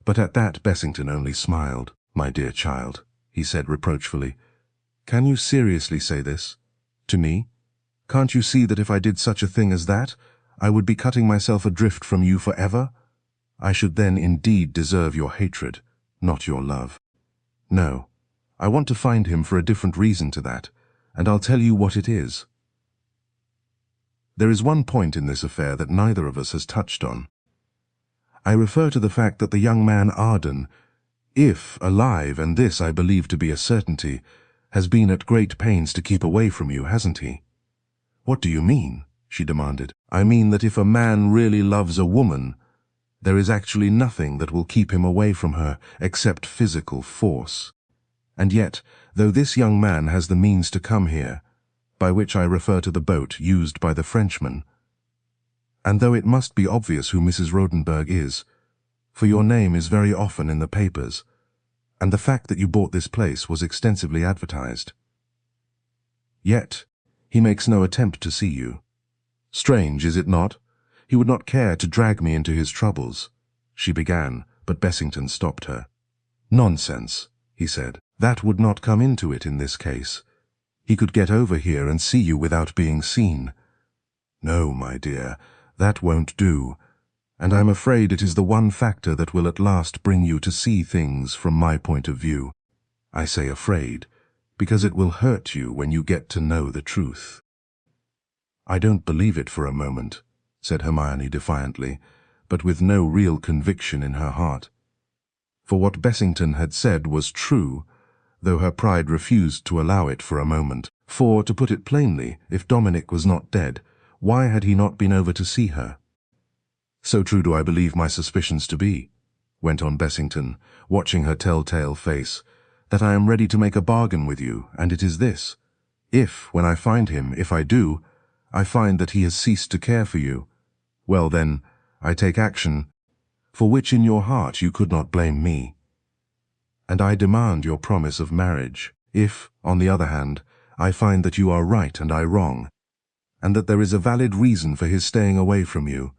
But at that Bessington only smiled. My dear child, he said reproachfully, can you seriously say this? To me? Can't you see that if I did such a thing as that, I would be cutting myself adrift from you forever? I should then indeed deserve your hatred, not your love. No, I want to find him for a different reason to that, and I'll tell you what it is. There is one point in this affair that neither of us has touched on. I refer to the fact that the young man Arden, if alive, and this I believe to be a certainty, has been at great pains to keep away from you, hasn't he? What do you mean? She demanded. I mean that if a man really loves a woman, there is actually nothing that will keep him away from her except physical force. And yet, though this young man has the means to come here, by which I refer to the boat used by the Frenchman, and though it must be obvious who Mrs. Rodenburg is, for your name is very often in the papers, and the fact that you bought this place was extensively advertised. Yet, he makes no attempt to see you. Strange, is it not? He would not care to drag me into his troubles. She began, but Bessington stopped her. Nonsense, he said. That would not come into it in this case. He could get over here and see you without being seen. No, my dear, that won't do, and I'm afraid it is the one factor that will at last bring you to see things from my point of view. I say afraid, because it will hurt you when you get to know the truth. I don't believe it for a moment, said Hermione defiantly, but with no real conviction in her heart. For what Bessington had said was true, though her pride refused to allow it for a moment. For, to put it plainly, if Dominic was not dead, why had he not been over to see her? "So true do I believe my suspicions to be," went on Bessington, watching her telltale face, "that I am ready to make a bargain with you, and it is this. If, when I find him, if I do, I find that he has ceased to care for you, well then, I take action, for which in your heart you could not blame me. And I demand your promise of marriage. If, on the other hand, I find that you are right and I wrong, and that there is a valid reason for his staying away from you,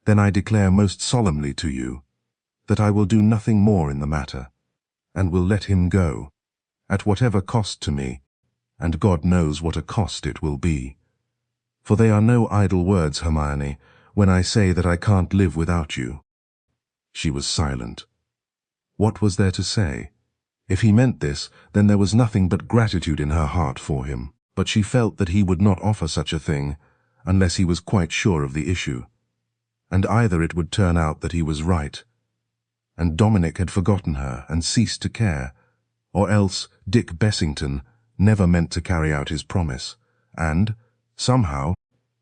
then I declare most solemnly to you that I will do nothing more in the matter, and will let him go, at whatever cost to me, and God knows what a cost it will be. For they are no idle words, Hermione, when I say that I can't live without you." She was silent. What was there to say? If he meant this, then there was nothing but gratitude in her heart for him. But she felt that he would not offer such a thing, unless he was quite sure of the issue. And either it would turn out that he was right, and Dominic had forgotten her and ceased to care, or else Dick Bessington never meant to carry out his promise, and, somehow,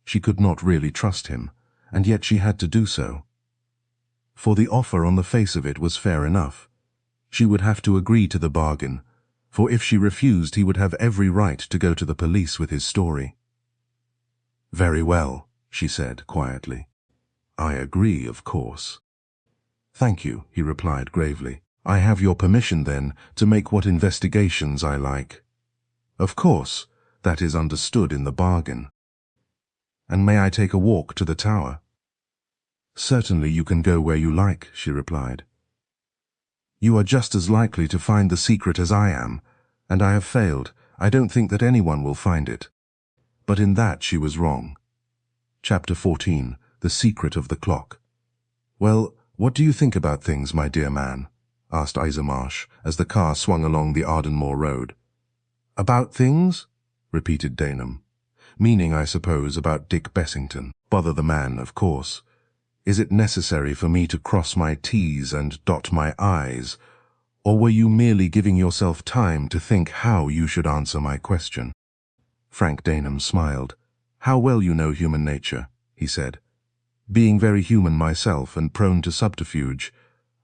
she could not really trust him, and yet she had to do so. For the offer on the face of it was fair enough. She would have to agree to the bargain, for if she refused he would have every right to go to the police with his story. "Very well," she said quietly. "I agree, of course." "Thank you," he replied gravely. "I have your permission, then, to make what investigations I like." "Of course, that is understood in the bargain." "And may I take a walk to the tower?" "Certainly you can go where you like," she replied. "You are just as likely to find the secret as I am, and I have failed. I don't think that anyone will find it." But in that she was wrong. Chapter 14. The Secret of the Clock. "Well, what do you think about things, my dear man?" asked Iza Marsh, as the car swung along the Ardenmore road. "About things?" repeated Daneham. "Meaning, I suppose, about Dick Bessington. Bother the man, of course. Is it necessary for me to cross my T's and dot my I's, or were you merely giving yourself time to think how you should answer my question?" Frank Daneham smiled. "How well you know human nature," he said. "Being very human myself and prone to subterfuge,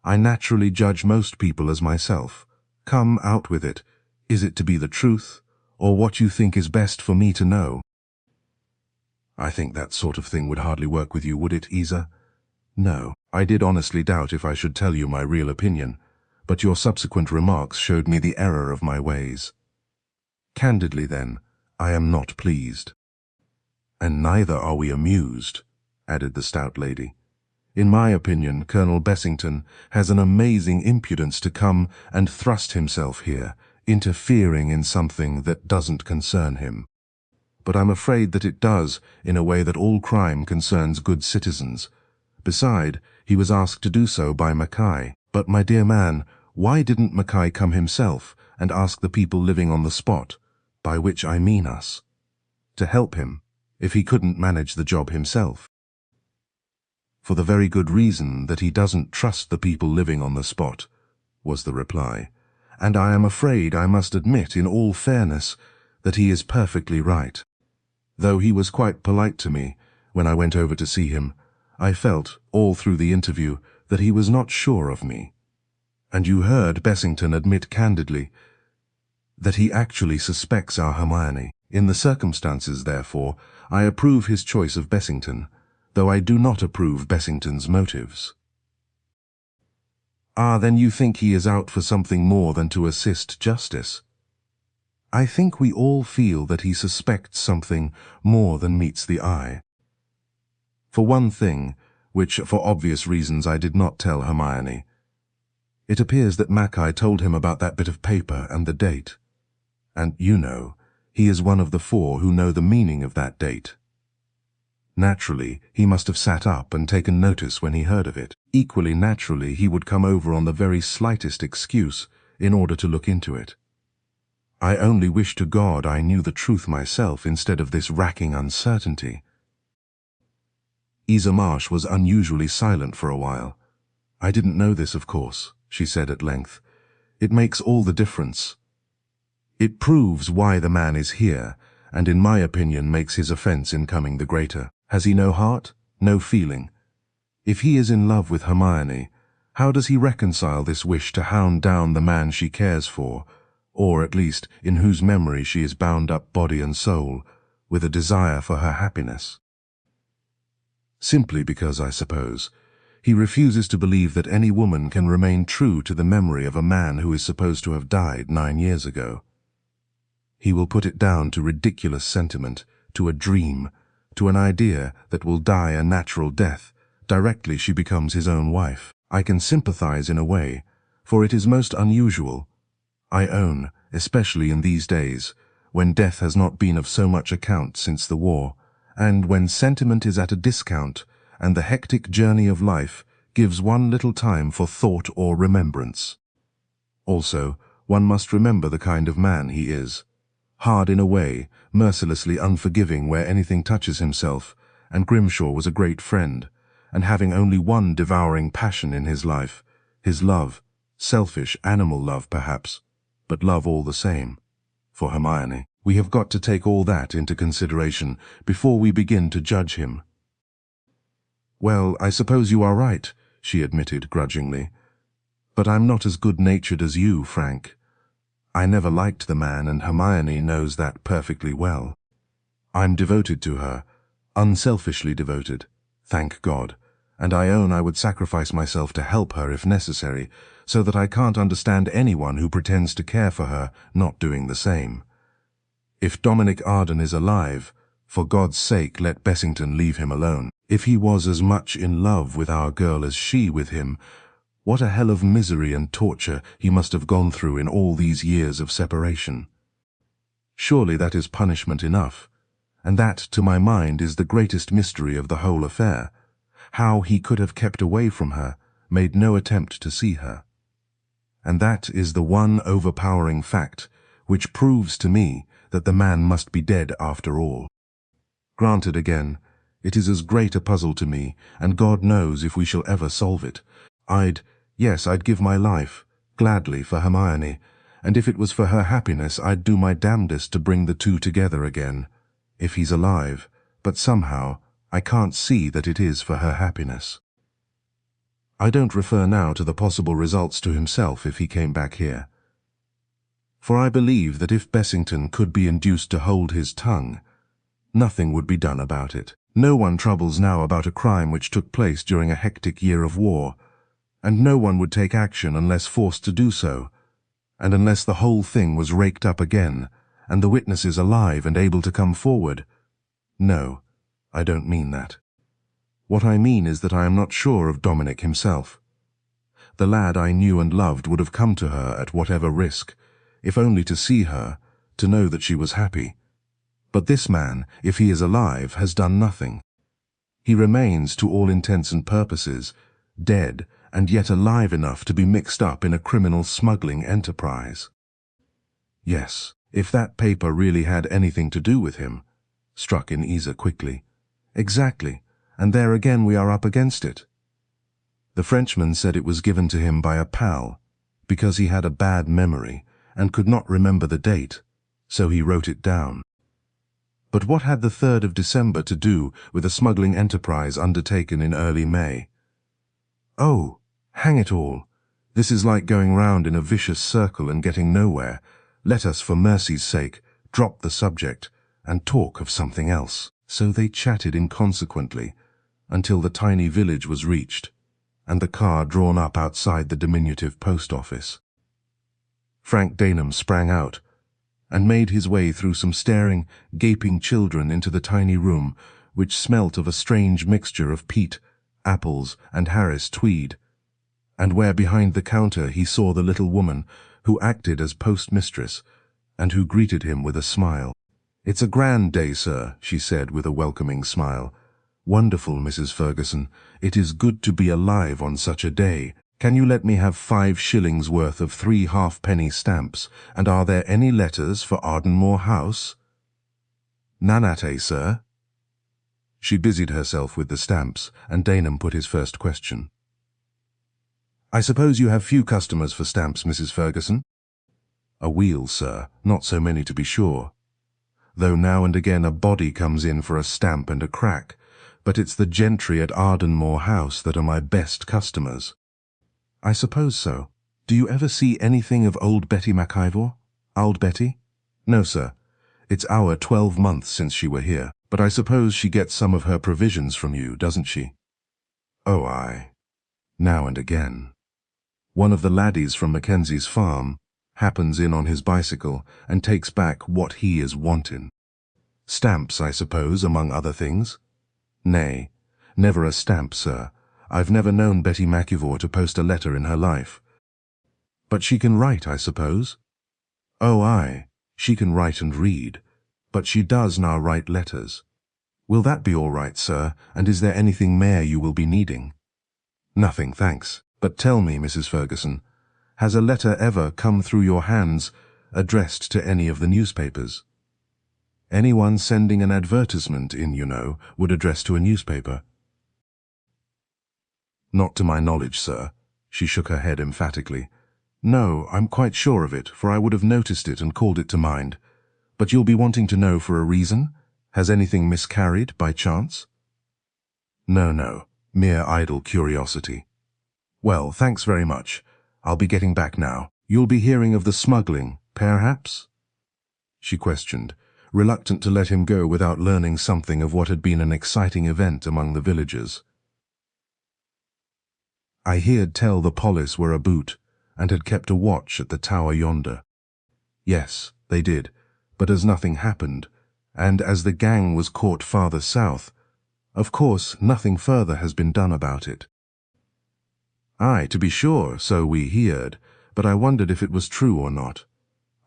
I naturally judge most people as myself. Come, out with it. Is it to be the truth, or what you think is best for me to know?" "I think that sort of thing would hardly work with you, would it, Iza?" "No, I did honestly doubt if I should tell you my real opinion, but your subsequent remarks showed me the error of my ways. Candidly, then, I am not pleased." "And neither are we amused," added the stout lady. "In my opinion, Colonel Bessington has an amazing impudence to come and thrust himself here, interfering in something that doesn't concern him. But I'm afraid that it does, in a way that all crime concerns good citizens. Beside, he was asked to do so by Mackay. But, my dear man, why didn't Mackay come himself and ask the people living on the spot, by which I mean us, to help him, if he couldn't manage the job himself?" "For the very good reason that he doesn't trust the people living on the spot," was the reply. "And I am afraid I must admit, in all fairness, that he is perfectly right. Though he was quite polite to me when I went over to see him, I felt, all through the interview, that he was not sure of me. And you heard Bessington admit candidly that he actually suspects our Hermione. In the circumstances, therefore, I approve his choice of Bessington, though I do not approve Bessington's motives." "Ah, then you think he is out for something more than to assist justice?" "I think we all feel that he suspects something more than meets the eye. For one thing, which for obvious reasons I did not tell Hermione, it appears that Mackay told him about that bit of paper and the date. And, you know, he is one of the 4 who know the meaning of that date. Naturally, he must have sat up and taken notice when he heard of it. Equally naturally, he would come over on the very slightest excuse in order to look into it. I only wish to God I knew the truth myself instead of this racking uncertainty." Iza Marsh was unusually silent for a while. "I didn't know this, of course," she said at length. "It makes all the difference. It proves why the man is here, and in my opinion makes his offense in coming the greater. Has he no heart, no feeling? If he is in love with Hermione, how does he reconcile this wish to hound down the man she cares for, or at least in whose memory she is bound up body and soul, with a desire for her happiness? Simply because, I suppose, he refuses to believe that any woman can remain true to the memory of a man who is supposed to have died 9 years ago. He will put it down to ridiculous sentiment, to a dream, to an idea that will die a natural death directly she becomes his own wife. I can sympathize in a way, for it is most unusual, I own, especially in these days, when death has not been of so much account since the war, and when sentiment is at a discount, and the hectic journey of life gives one little time for thought or remembrance. Also, one must remember the kind of man he is. Hard in a way, mercilessly unforgiving where anything touches himself, and Grimshaw was a great friend, and having only one devouring passion in his life, his love, selfish animal love perhaps, but love all the same, for Hermione. We have got to take all that into consideration before we begin to judge him. "Well, I suppose you are right," she admitted grudgingly. "But I'm not as good-natured as you, Frank. I never liked the man, and Hermione knows that perfectly well. I'm devoted to her, unselfishly devoted, thank God, and I own I would sacrifice myself to help her if necessary, so that I can't understand anyone who pretends to care for her not doing the same. If Dominic Arden is alive, for God's sake let Bessington leave him alone. If he was as much in love with our girl as she with him, what a hell of misery and torture he must have gone through in all these years of separation. Surely that is punishment enough, and that, to my mind, is the greatest mystery of the whole affair. How he could have kept away from her, made no attempt to see her. And that is the one overpowering fact which proves to me that the man must be dead after all. Granted again, it is as great a puzzle to me, and God knows if we shall ever solve it. I'd give my life, gladly, for Hermione, and if it was for her happiness, I'd do my damnedest to bring the two together again, if he's alive, but somehow I can't see that it is for her happiness. I don't refer now to the possible results to himself if he came back here. For I believe that if Bessington could be induced to hold his tongue, nothing would be done about it. No one troubles now about a crime which took place during a hectic year of war, and no one would take action unless forced to do so, and unless the whole thing was raked up again, and the witnesses alive and able to come forward. No, I don't mean that. What I mean is that I am not sure of Dominic himself. The lad I knew and loved would have come to her at whatever risk, if only to see her, to know that she was happy. But this man, if he is alive, has done nothing. He remains, to all intents and purposes, dead and yet alive enough to be mixed up in a criminal smuggling enterprise. Yes, if that paper really had anything to do with him, struck in Iza quickly. Exactly, and there again we are up against it. The Frenchman said it was given to him by a pal, because he had a bad memory and could not remember the date, so he wrote it down. But what had the 3rd of December to do with a smuggling enterprise undertaken in early May? Oh, hang it all. This is like going round in a vicious circle and getting nowhere. Let us, for mercy's sake, drop the subject and talk of something else. So they chatted inconsequently until the tiny village was reached, and the car drawn up outside the diminutive post office. Frank Daneham sprang out and made his way through some staring, gaping children into the tiny room, which smelt of a strange mixture of peat, apples, and Harris tweed, and where behind the counter he saw the little woman who acted as postmistress, and who greeted him with a smile. "It's a grand day, sir," she said with a welcoming smile. "Wonderful, Mrs. Ferguson. It is good to be alive on such a day. Can you let me have 5 shillings worth of 3 halfpenny stamps, and are there any letters for Ardenmore House?" "Nanate, sir." She busied herself with the stamps, and Daneham put his first question. I suppose you have few customers for stamps, Mrs. Ferguson? A wheel, sir, not so many to be sure. Though now and again a body comes in for a stamp and a crack, but it's the gentry at Ardenmore House that are my best customers. I suppose so. Do you ever see anything of old Betty Mackay? Old Betty? No, sir. It's our 12 months since she were here, but I suppose she gets some of her provisions from you, doesn't she? Oh, aye. Now and again. One of the laddies from Mackenzie's farm happens in on his bicycle and takes back what he is wanting. Stamps, I suppose, among other things? Nay, never a stamp, sir. I've never known Betty Mackay to post a letter in her life. But she can write, I suppose? Oh, aye, she can write and read, but she does now write letters. Will that be all right, sir, and is there anything more you will be needing? Nothing, thanks. But tell me, Mrs. Ferguson, has a letter ever come through your hands addressed to any of the newspapers? Anyone sending an advertisement in, you know, would address to a newspaper. Not to my knowledge, sir. She shook her head emphatically. No, I'm quite sure of it, for I would have noticed it and called it to mind. But you'll be wanting to know for a reason? Has anything miscarried by chance? No, mere idle curiosity. Well, thanks very much. I'll be getting back now. You'll be hearing of the smuggling, perhaps? She questioned, reluctant to let him go without learning something of what had been an exciting event among the villagers. I heard tell the police were aboot, and had kept a watch at the tower yonder. Yes, they did, but as nothing happened, and as the gang was caught farther south, of course nothing further has been done about it. Aye, to be sure, so we heard, but I wondered if it was true or not.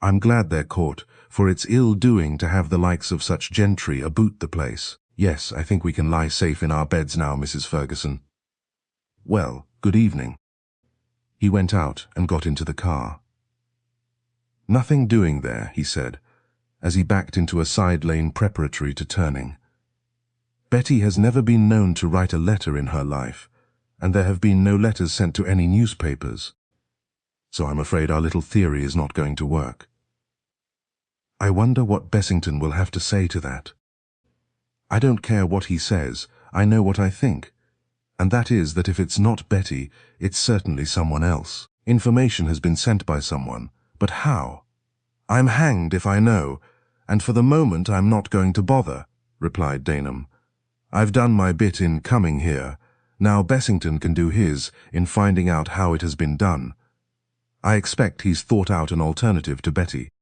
I'm glad they're caught, for it's ill-doing to have the likes of such gentry aboot the place. Yes, I think we can lie safe in our beds now, Mrs. Ferguson. Well, good evening. He went out and got into the car. Nothing doing there, he said, as he backed into a side lane preparatory to turning. Betty has never been known to write a letter in her life, and there have been no letters sent to any newspapers. So I'm afraid our little theory is not going to work. I wonder what Bessington will have to say to that. I don't care what he says, I know what I think. And that is that if it's not Betty, it's certainly someone else. Information has been sent by someone, but how? I'm hanged if I know, and for the moment I'm not going to bother, replied Daneham. I've done my bit in coming here. Now Bessington can do his in finding out how it has been done. I expect he's thought out an alternative to Betty.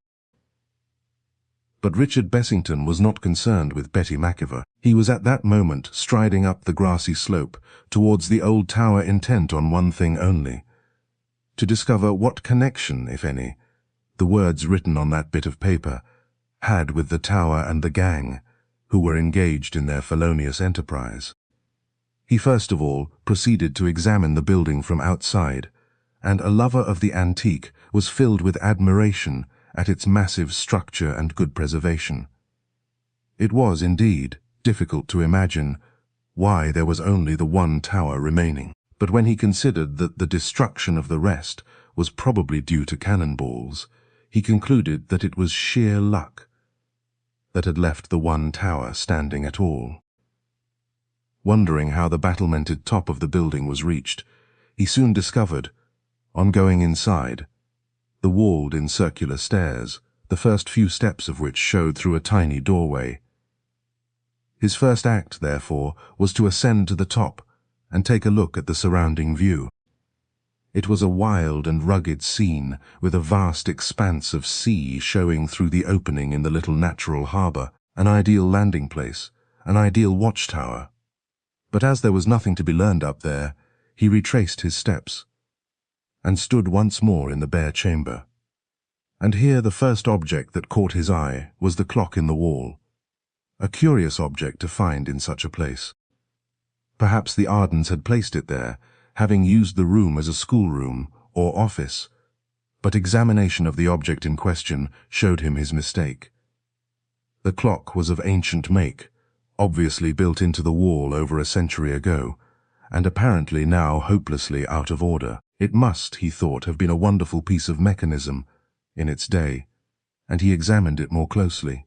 But Richard Bessington was not concerned with Betty Mackay. He was at that moment striding up the grassy slope towards the old tower, intent on one thing only: to discover what connection, if any, the words written on that bit of paper had with the tower and the gang who were engaged in their felonious enterprise. He first of all proceeded to examine the building from outside, and a lover of the antique was filled with admiration at its massive structure and good preservation. It was, indeed, difficult to imagine why there was only the one tower remaining, but when he considered that the destruction of the rest was probably due to cannonballs, he concluded that it was sheer luck that had left the one tower standing at all. Wondering how the battlemented top of the building was reached, he soon discovered, on going inside, the walled-in circular stairs, the first few steps of which showed through a tiny doorway. His first act, therefore, was to ascend to the top and take a look at the surrounding view. It was a wild and rugged scene, with a vast expanse of sea showing through the opening in the little natural harbour, an ideal landing place, an ideal watchtower. But as there was nothing to be learned up there, he retraced his steps, and stood once more in the bare chamber. And here the first object that caught his eye was the clock in the wall, a curious object to find in such a place. Perhaps the Ardens had placed it there, having used the room as a schoolroom or office, but examination of the object in question showed him his mistake. The clock was of ancient make, obviously built into the wall over a century ago, and apparently now hopelessly out of order. It must, he thought, have been a wonderful piece of mechanism in its day, and he examined it more closely.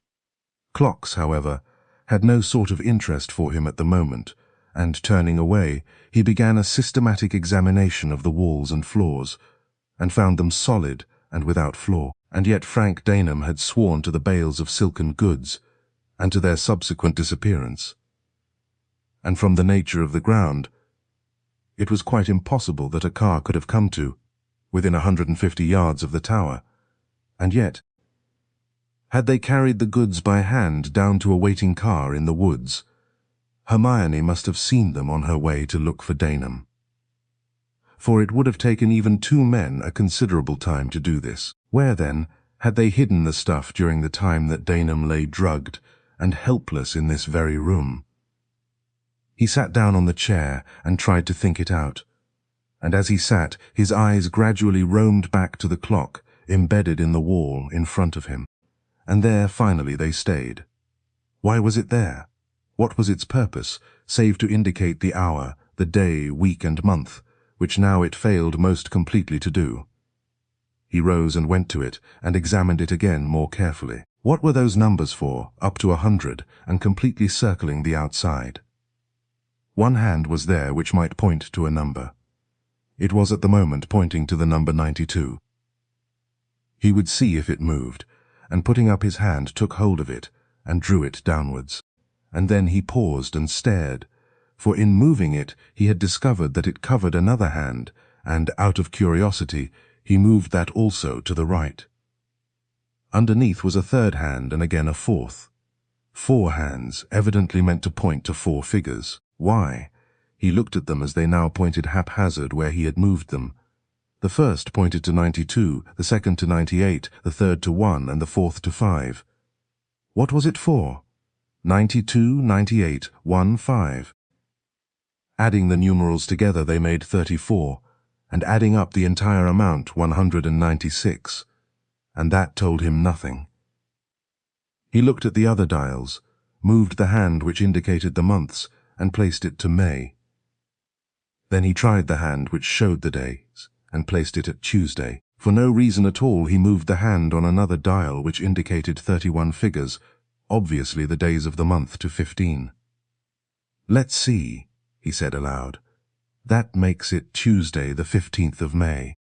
Clocks, however, had no sort of interest for him at the moment, and turning away, he began a systematic examination of the walls and floors, and found them solid and without flaw. And yet Frank Daneham had sworn to the bales of silken goods, and to their subsequent disappearance. And from the nature of the ground, it was quite impossible that a car could have come to within 150 yards of the tower. And yet, had they carried the goods by hand down to a waiting car in the woods, Hermione must have seen them on her way to look for Daneham. For it would have taken even 2 men a considerable time to do this. Where, then, had they hidden the stuff during the time that Daneham lay drugged and helpless in this very room? He sat down on the chair and tried to think it out, and as he sat, his eyes gradually roamed back to the clock embedded in the wall in front of him. And there, finally, they stayed. Why was it there? What was its purpose, save to indicate the hour, the day, week, and month, which now it failed most completely to do? He rose and went to it, and examined it again more carefully. What were those numbers for, up to 100, and completely circling the outside? One hand was there which might point to a number. It was at the moment pointing to the number 92. He would see if it moved, and putting up his hand took hold of it, and drew it downwards. And then he paused and stared, for in moving it he had discovered that it covered another hand, and out of curiosity he moved that also to the right. Underneath was a third hand and again a fourth. 4 hands, evidently meant to point to 4 figures. Why? He looked at them as they now pointed haphazard where he had moved them. The first pointed to 92, the second to 98, the third to 1, and the fourth to 5. What was it for? 92, 98, 1, 5. Adding the numerals together they made 34, and adding up the entire amount 196, and that told him nothing. He looked at the other dials, moved the hand which indicated the months, and placed it to May. Then he tried the hand which showed the days, and placed it at Tuesday. For no reason at all he moved the hand on another dial which indicated 31 figures, obviously the days of the month to 15. "Let's see," he said aloud. "That makes it Tuesday, the 15th of May."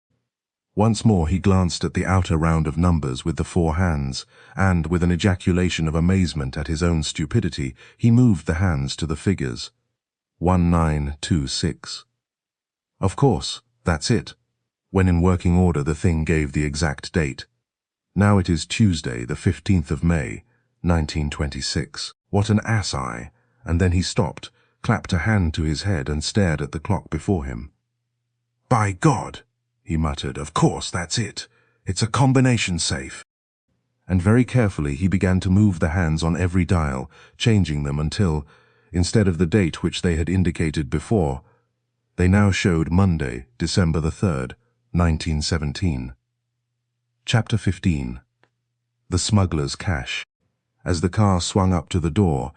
Once more he glanced at the outer round of numbers with the 4 hands, and, with an ejaculation of amazement at his own stupidity, he moved the hands to the figures. 1926. Of course, that's it. When in working order the thing gave the exact date. Now it is Tuesday, the 15th of May, 1926. What an ass I! And then he stopped, clapped a hand to his head and stared at the clock before him. "By God!" he muttered. "Of course, that's it. It's a combination safe." And very carefully he began to move the hands on every dial, changing them until, instead of the date which they had indicated before, they now showed Monday, December the 3rd, 1917. Chapter 15. The Smuggler's Cache. As the car swung up to the door,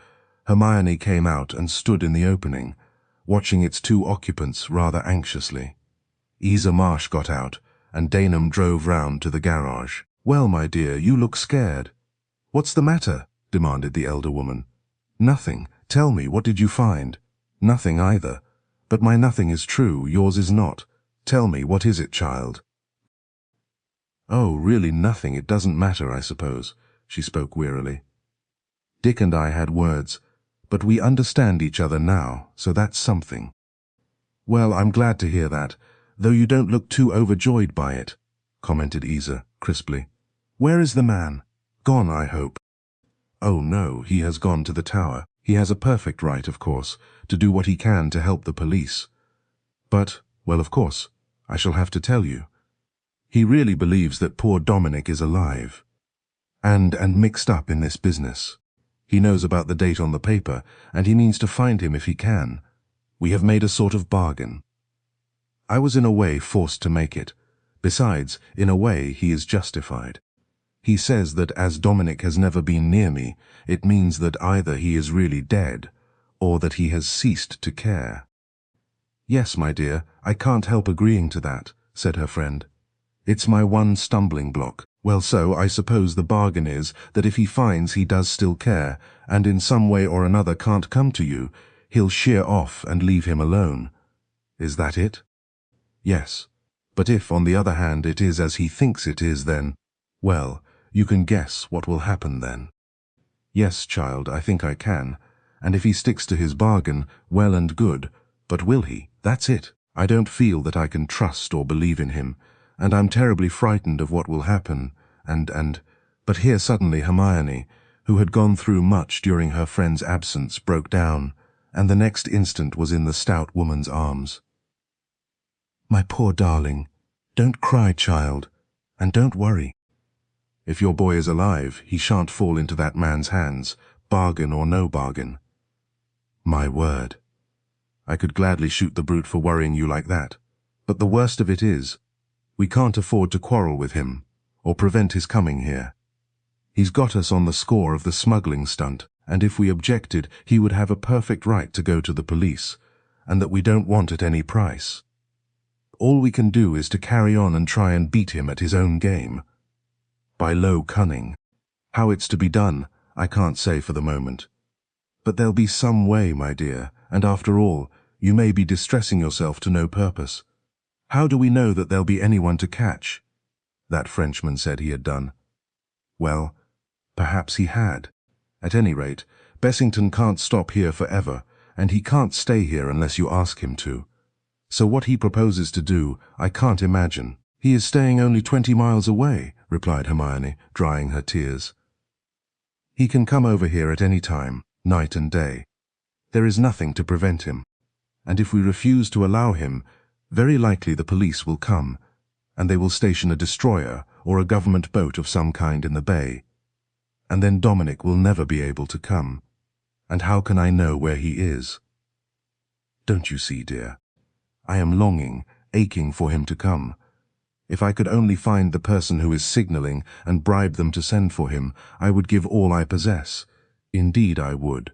Hermione came out and stood in the opening, watching its 2 occupants rather anxiously. Iza Marsh got out, and Daneham drove round to the garage. "Well, my dear, you look scared." "What's the matter?" demanded the elder woman. "Nothing. Tell me, what did you find?" "Nothing either. But my nothing is true, yours is not. Tell me, what is it, child?" "Oh, really nothing. It doesn't matter, I suppose." She spoke wearily. "Dick and I had words, but we understand each other now, so that's something." "Well, I'm glad to hear that, though you don't look too overjoyed by it," commented Iza, crisply. "Where is the man? Gone, I hope." "Oh, no, he has gone to the tower. He has a perfect right, of course, to do what he can to help the police. But, well, of course, I shall have to tell you. He really believes that poor Dominic is alive, and mixed up in this business. He knows about the date on the paper, and he means to find him if he can. We have made a sort of bargain. I was in a way forced to make it. Besides, in a way he is justified. He says that as Dominic has never been near me, it means that either he is really dead, or that he has ceased to care." "Yes, my dear, I can't help agreeing to that," said her friend. "It's my one stumbling block." "Well, so I suppose the bargain is that if he finds he does still care, and in some way or another can't come to you, he'll sheer off and leave him alone. Is that it?" "Yes. But if, on the other hand, it is as he thinks it is, then, well, you can guess what will happen then." "Yes, child, I think I can. And if he sticks to his bargain, well and good. But will he? That's it. I don't feel that I can trust or believe in him, and I'm terribly frightened of what will happen, But here suddenly Hermione, who had gone through much during her friend's absence, broke down, and the next instant was in the stout woman's arms. "My poor darling, don't cry, child, and don't worry. If your boy is alive, he shan't fall into that man's hands, bargain or no bargain." "My word. I could gladly shoot the brute for worrying you like that. But the worst of it is, we can't afford to quarrel with him, or prevent his coming here. He's got us on the score of the smuggling stunt, and if we objected, he would have a perfect right to go to the police, and that we don't want at any price. All we can do is to carry on and try and beat him at his own game. By low cunning. How it's to be done, I can't say for the moment. But there'll be some way, my dear, and after all, you may be distressing yourself to no purpose. How do we know that there'll be anyone to catch?" That Frenchman said he had done. Well, perhaps he had. At any rate, Bessington can't stop here forever, and he can't stay here unless you ask him to. So what he proposes to do, I can't imagine. "He is staying only 20 miles away," replied Hermione, drying her tears. "He can come over here at any time, night and day. There is nothing to prevent him. And if we refuse to allow him, very likely the police will come, and they will station a destroyer or a government boat of some kind in the bay. And then Dominic will never be able to come. And how can I know where he is? Don't you see, dear? I am longing, aching for him to come. If I could only find the person who is signaling and bribe them to send for him, I would give all I possess. Indeed I would."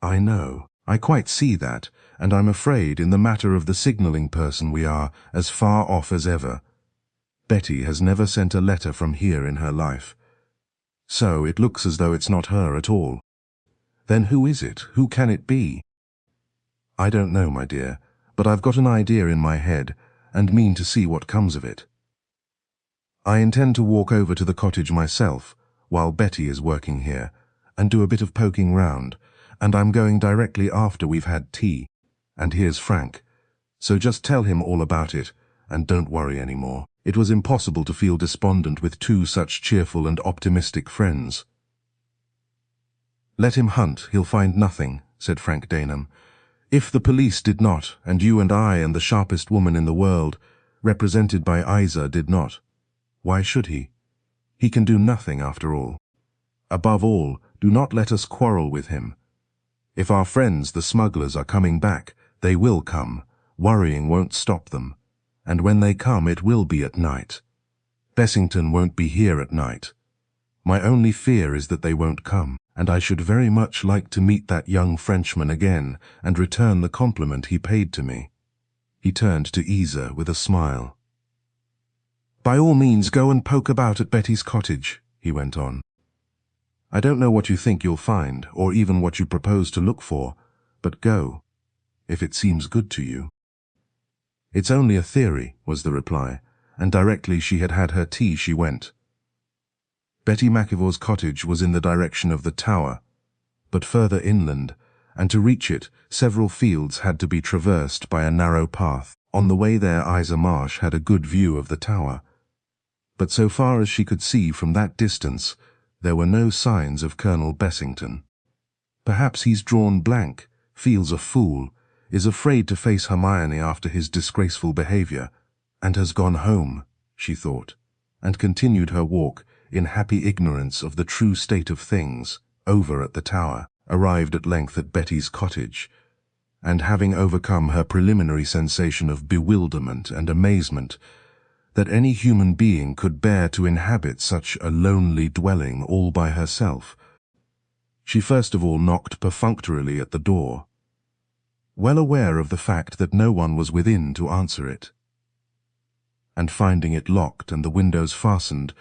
"I know. I quite see that, and I'm afraid in the matter of the signaling person we are as far off as ever. Betty has never sent a letter from here in her life. So it looks as though it's not her at all. Then who is it? Who can it be?" "I don't know, my dear, but I've got an idea in my head, and mean to see what comes of it. I intend to walk over to the cottage myself, while Betty is working here, and do a bit of poking round, and I'm going directly after we've had tea. And here's Frank. So just tell him all about it, and don't worry any more." It was impossible to feel despondent with two such cheerful and optimistic friends. "Let him hunt, he'll find nothing," said Frank Daneham. "If the police did not, and you and I and the sharpest woman in the world, represented by Iza, did not, why should he? He can do nothing after all. Above all, do not let us quarrel with him. If our friends, the smugglers, are coming back, they will come. Worrying won't stop them. And when they come, it will be at night. Bessington won't be here at night. My only fear is that they won't come, and I should very much like to meet that young Frenchman again and return the compliment he paid to me." He turned to Iza with a smile. "By all means go and poke about at Betty's cottage," he went on. "I don't know what you think you'll find, or even what you propose to look for, but go, if it seems good to you." "It's only a theory," was the reply, and directly she had had her tea she went. Betty McIvor's cottage was in the direction of the tower, but further inland, and to reach it, several fields had to be traversed by a narrow path. On the way there Iza Marsh had a good view of the tower, but so far as she could see from that distance, there were no signs of Colonel Bessington. Perhaps he's drawn blank, feels a fool, is afraid to face Hermione after his disgraceful behavior, and has gone home, she thought, and continued her walk in happy ignorance of the true state of things. Over at the tower, arrived at length at Betty's cottage, and having overcome her preliminary sensation of bewilderment and amazement, that any human being could bear to inhabit such a lonely dwelling all by herself, she first of all knocked perfunctorily at the door, well aware of the fact that no one was within to answer it. and finding it locked and the windows fastened,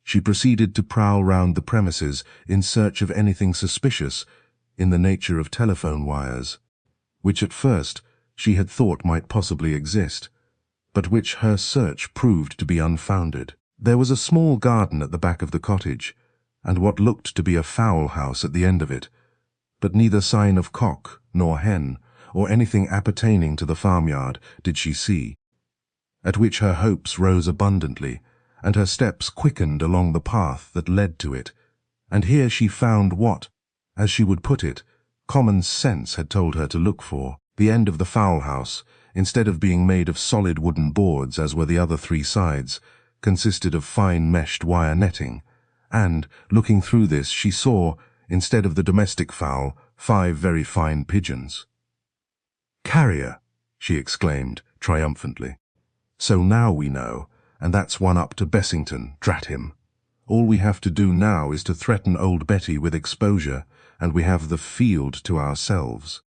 she proceeded to prowl round the premises in search of anything suspicious in the nature of telephone wires, which at first she had thought might possibly exist, but which her search proved to be unfounded. There was a small garden at the back of the cottage, and what looked to be a fowl house at the end of it, but neither sign of cock nor hen, or anything appertaining to the farmyard, did she see, at which her hopes rose abundantly, and her steps quickened along the path that led to it, and here she found what, as she would put it, common sense had told her to look for. The end of the fowl house, instead of being made of solid wooden boards as were the other three sides, consisted of fine meshed wire netting, and, looking through this, she saw, instead of the domestic fowl, 5 very fine pigeons. "Carrier!" she exclaimed, triumphantly. "So now we know, and that's one up to Bessington, drat him. All we have to do now is to threaten old Betty with exposure, and we have the field to ourselves."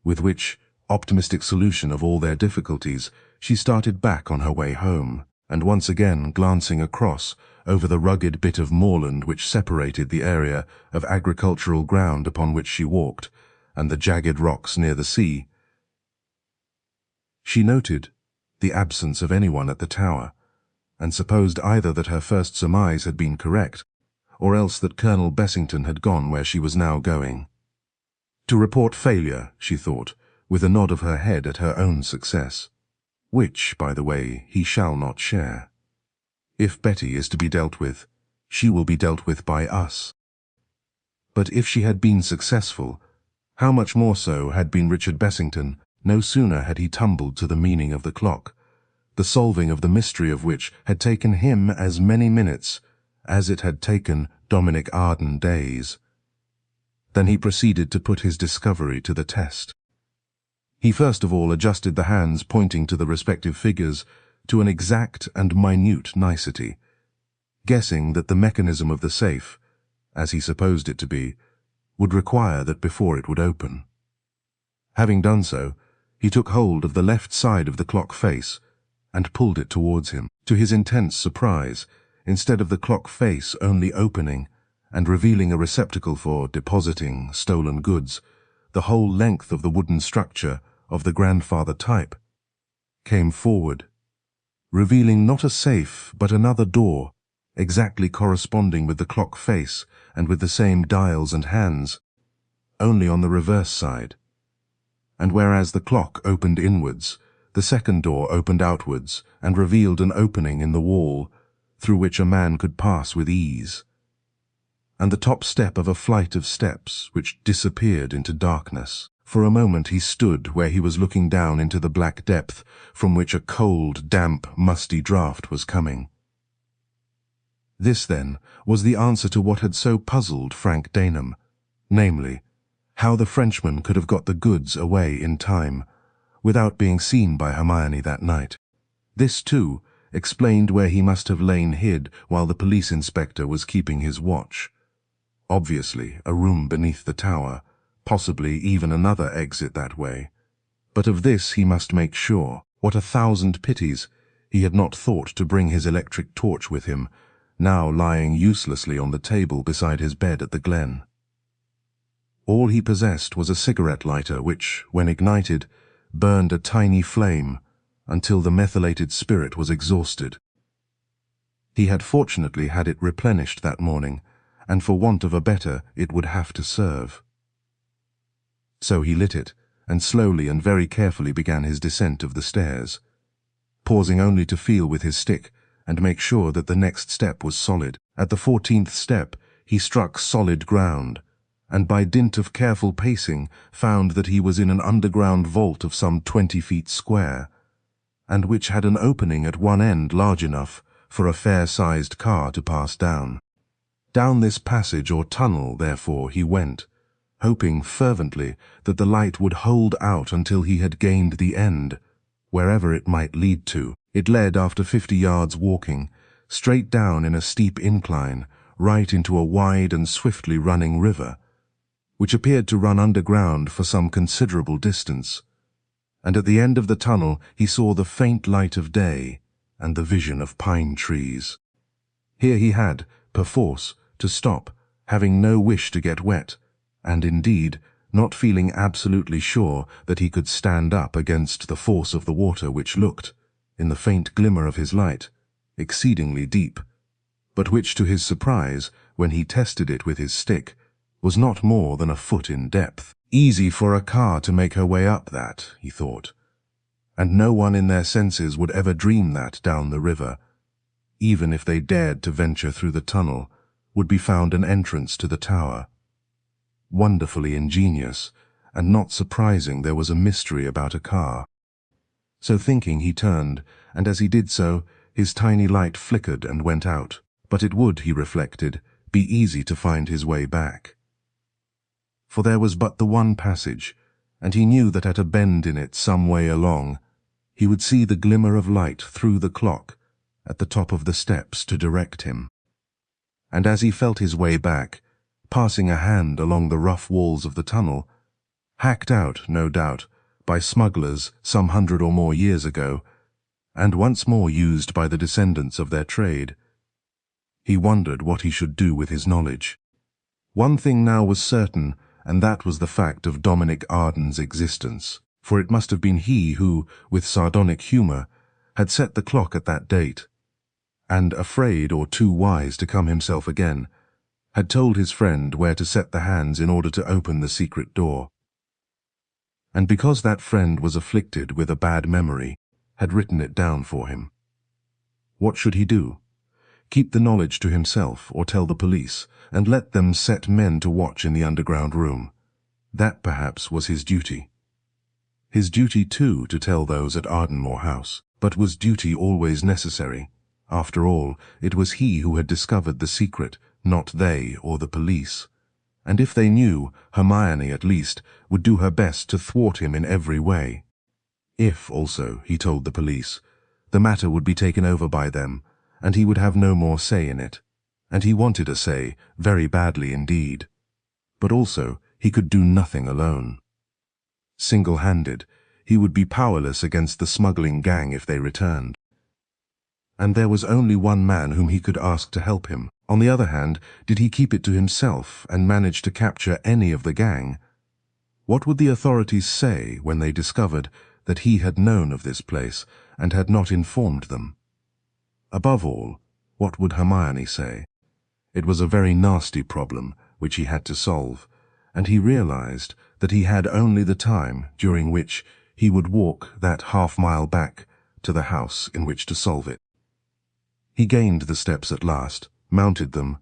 With which optimistic solution of all their difficulties, she started back on her way home, and once again glancing across over the rugged bit of moorland which separated the area of agricultural ground upon which she walked, and the jagged rocks near the sea, she noted the absence of anyone at the tower, and supposed either that her first surmise had been correct, or else that Colonel Bessington had gone where she was now going. To report failure, she thought, with a nod of her head at her own success, which, by the way, he shall not share. If Betty is to be dealt with, she will be dealt with by us. But if she had been successful, how much more so had been Richard Bessington. No sooner had he tumbled to the meaning of the clock, the solving of the mystery of which had taken him as many minutes as it had taken Dominic Arden days, than he proceeded to put his discovery to the test. He first of all adjusted the hands pointing to the respective figures to an exact and minute nicety, guessing that the mechanism of the safe, as he supposed it to be, would require that before it would open. Having done so, he took hold of the left side of the clock face and pulled it towards him. To his intense surprise, instead of the clock face only opening and revealing a receptacle for depositing stolen goods, the whole length of the wooden structure of the grandfather type came forward, revealing not a safe but another door, exactly corresponding with the clock face and with the same dials and hands, only on the reverse side. And whereas the clock opened inwards, the second door opened outwards and revealed an opening in the wall through which a man could pass with ease, and the top step of a flight of steps which disappeared into darkness. For a moment he stood where he was looking down into the black depth from which a cold, damp, musty draught was coming. This, then, was the answer to what had so puzzled Frank Daneham, namely, how the Frenchman could have got the goods away in time, without being seen by Hermione that night. This, too, explained where he must have lain hid while the police inspector was keeping his watch. Obviously, a room beneath the tower, possibly even another exit that way. But of this he must make sure. What 1,000 pities he had not thought to bring his electric torch with him, now lying uselessly on the table beside his bed at the Glen. All he possessed was a cigarette lighter which, when ignited, burned a tiny flame until the methylated spirit was exhausted. He had fortunately had it replenished that morning, and for want of a better it would have to serve. So he lit it, and slowly and very carefully began his descent of the stairs, pausing only to feel with his stick and make sure that the next step was solid. At the 14th step he struck solid ground, and by dint of careful pacing found that he was in an underground vault of some 20 feet square, and which had an opening at one end large enough for a fair-sized car to pass down. Down this passage or tunnel, therefore, he went, hoping fervently that the light would hold out until he had gained the end, wherever it might lead to. It led, after 50 yards walking, straight down in a steep incline, right into a wide and swiftly running river, which appeared to run underground for some considerable distance, and at the end of the tunnel he saw the faint light of day, and the vision of pine trees. Here he had, perforce, to stop, having no wish to get wet, and indeed not feeling absolutely sure that he could stand up against the force of the water which looked, in the faint glimmer of his light, exceedingly deep, but which to his surprise, when he tested it with his stick, was not more than a foot in depth. Easy for a car to make her way up that, he thought, and no one in their senses would ever dream that down the river, even if they dared to venture through the tunnel, would be found an entrance to the tower. Wonderfully ingenious, and not surprising there was a mystery about a car. So thinking, he turned, and as he did so, his tiny light flickered and went out. But it would, he reflected, be easy to find his way back. For there was but the one passage, and he knew that at a bend in it some way along, he would see the glimmer of light through the clock at the top of the steps to direct him. And as he felt his way back, passing a hand along the rough walls of the tunnel, hacked out, no doubt, by smugglers some 100 or more years ago, and once more used by the descendants of their trade, he wondered what he should do with his knowledge. One thing now was certain, and that was the fact of Dominic Arden's existence, for it must have been he who, with sardonic humour, had set the clock at that date, and, afraid or too wise to come himself again, had told his friend where to set the hands in order to open the secret door. And because that friend was afflicted with a bad memory, had written it down for him. What should he do? Keep the knowledge to himself, or tell the police, and let them set men to watch in the underground room? That, perhaps, was his duty. His duty, too, to tell those at Ardenmore House. But was duty always necessary? After all, it was he who had discovered the secret, not they or the police. And if they knew, Hermione, at least, would do her best to thwart him in every way. If, also, he told the police, the matter would be taken over by them, and he would have no more say in it. And he wanted a say, very badly indeed. But also, he could do nothing alone. Single-handed, he would be powerless against the smuggling gang if they returned. And there was only one man whom he could ask to help him. On the other hand, did he keep it to himself and manage to capture any of the gang? What would the authorities say when they discovered that he had known of this place and had not informed them? Above all, what would Hermione say? It was a very nasty problem which he had to solve, and he realized that he had only the time during which he would walk that half-mile back to the house in which to solve it. He gained the steps at last, mounted them,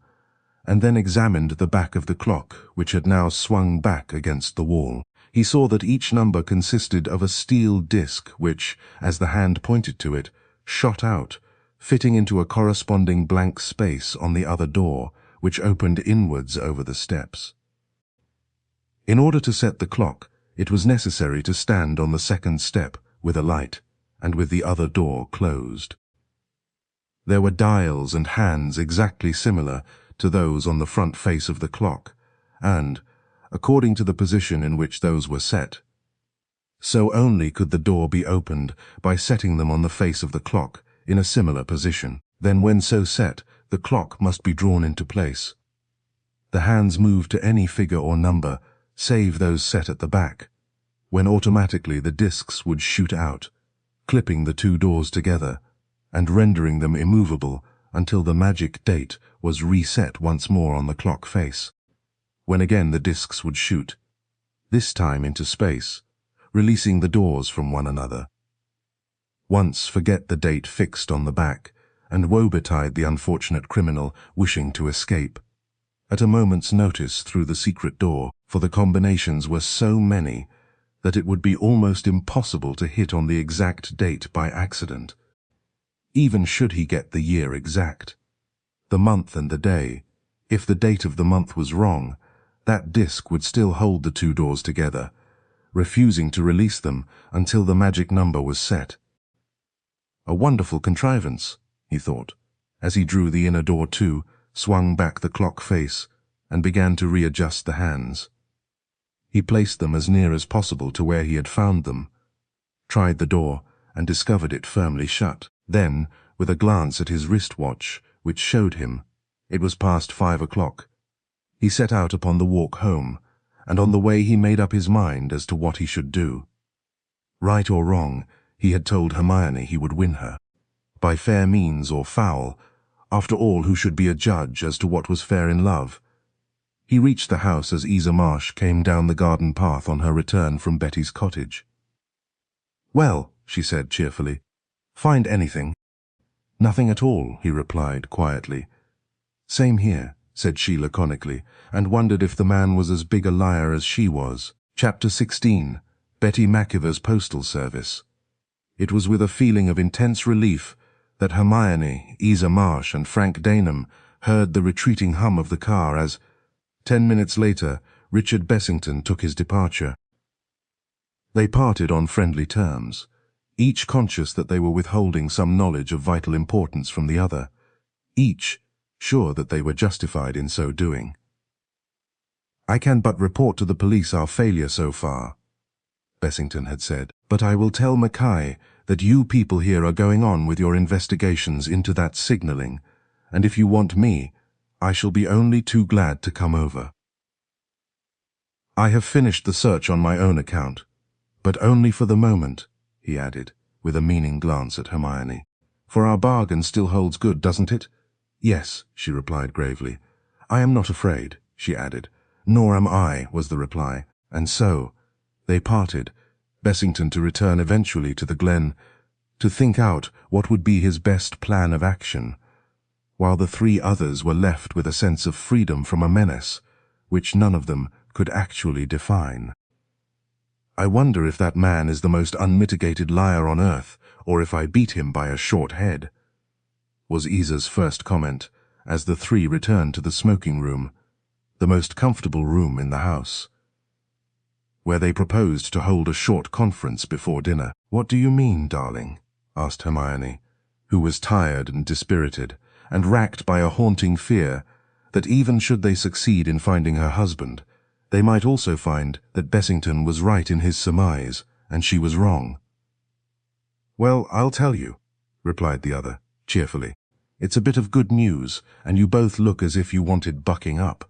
and then examined the back of the clock, which had now swung back against the wall. He saw that each number consisted of a steel disc which, as the hand pointed to it, shot out, fitting into a corresponding blank space on the other door, which opened inwards over the steps. In order to set the clock, it was necessary to stand on the second step with a light, and with the other door closed. There were dials and hands exactly similar to those on the front face of the clock, and, according to the position in which those were set, so only could the door be opened by setting them on the face of the clock in a similar position. Then, when so set, the clock must be drawn into place. The hands moved to any figure or number, save those set at the back, when automatically the discs would shoot out, clipping the two doors together, and rendering them immovable until the magic date was reset once more on the clock face, when again the discs would shoot, this time into space, releasing the doors from one another. Once forget the date fixed on the back, and woe betide the unfortunate criminal wishing to escape, at a moment's notice through the secret door, for the combinations were so many that it would be almost impossible to hit on the exact date by accident. Even should he get the year exact, the month and the day, if the date of the month was wrong, that disc would still hold the two doors together, refusing to release them until the magic number was set. A wonderful contrivance, he thought, as he drew the inner door to, swung back the clock face, and began to readjust the hands. He placed them as near as possible to where he had found them, tried the door, and discovered it firmly shut. Then, with a glance at his wristwatch, which showed him it was past 5 o'clock. He set out upon the walk home, and on the way he made up his mind as to what he should do. Right or wrong, he had told Hermione he would win her. By fair means or foul, after all, who should be a judge as to what was fair in love? He reached the house as Iza Marsh came down the garden path on her return from Betty's cottage. "Well," she said cheerfully, "find anything?" "Nothing at all," he replied quietly. "Same here," said she laconically, and wondered if the man was as big a liar as she was. Chapter 16. Betty Mackiver's Postal Service. It was with a feeling of intense relief that Hermione, Iza Marsh, and Frank Daneham heard the retreating hum of the car as, 10 minutes later, Richard Bessington took his departure. They parted on friendly terms, each conscious that they were withholding some knowledge of vital importance from the other, each sure that they were justified in so doing. "I can but report to the police our failure so far," Bessington had said, "but I will tell Mackay that you people here are going on with your investigations into that signaling, and if you want me, I shall be only too glad to come over. I have finished the search on my own account, but only for the moment," he added, with a meaning glance at Hermione. "For our bargain still holds good, doesn't it?" "Yes," she replied gravely. "I am not afraid," she added. "Nor am I," was the reply. And so they parted, Bessington to return eventually to the glen, to think out what would be his best plan of action, while the three others were left with a sense of freedom from a menace, which none of them could actually define. "I wonder if that man is the most unmitigated liar on earth, or if I beat him by a short head," was Iza's first comment, as the three returned to the smoking room, the most comfortable room in the house, where they proposed to hold a short conference before dinner. "What do you mean, darling?" asked Hermione, who was tired and dispirited, and racked by a haunting fear that even should they succeed in finding her husband, they might also find that Bessington was right in his surmise, and she was wrong. "Well, I'll tell you," replied the other, cheerfully. "It's a bit of good news, and you both look as if you wanted bucking up.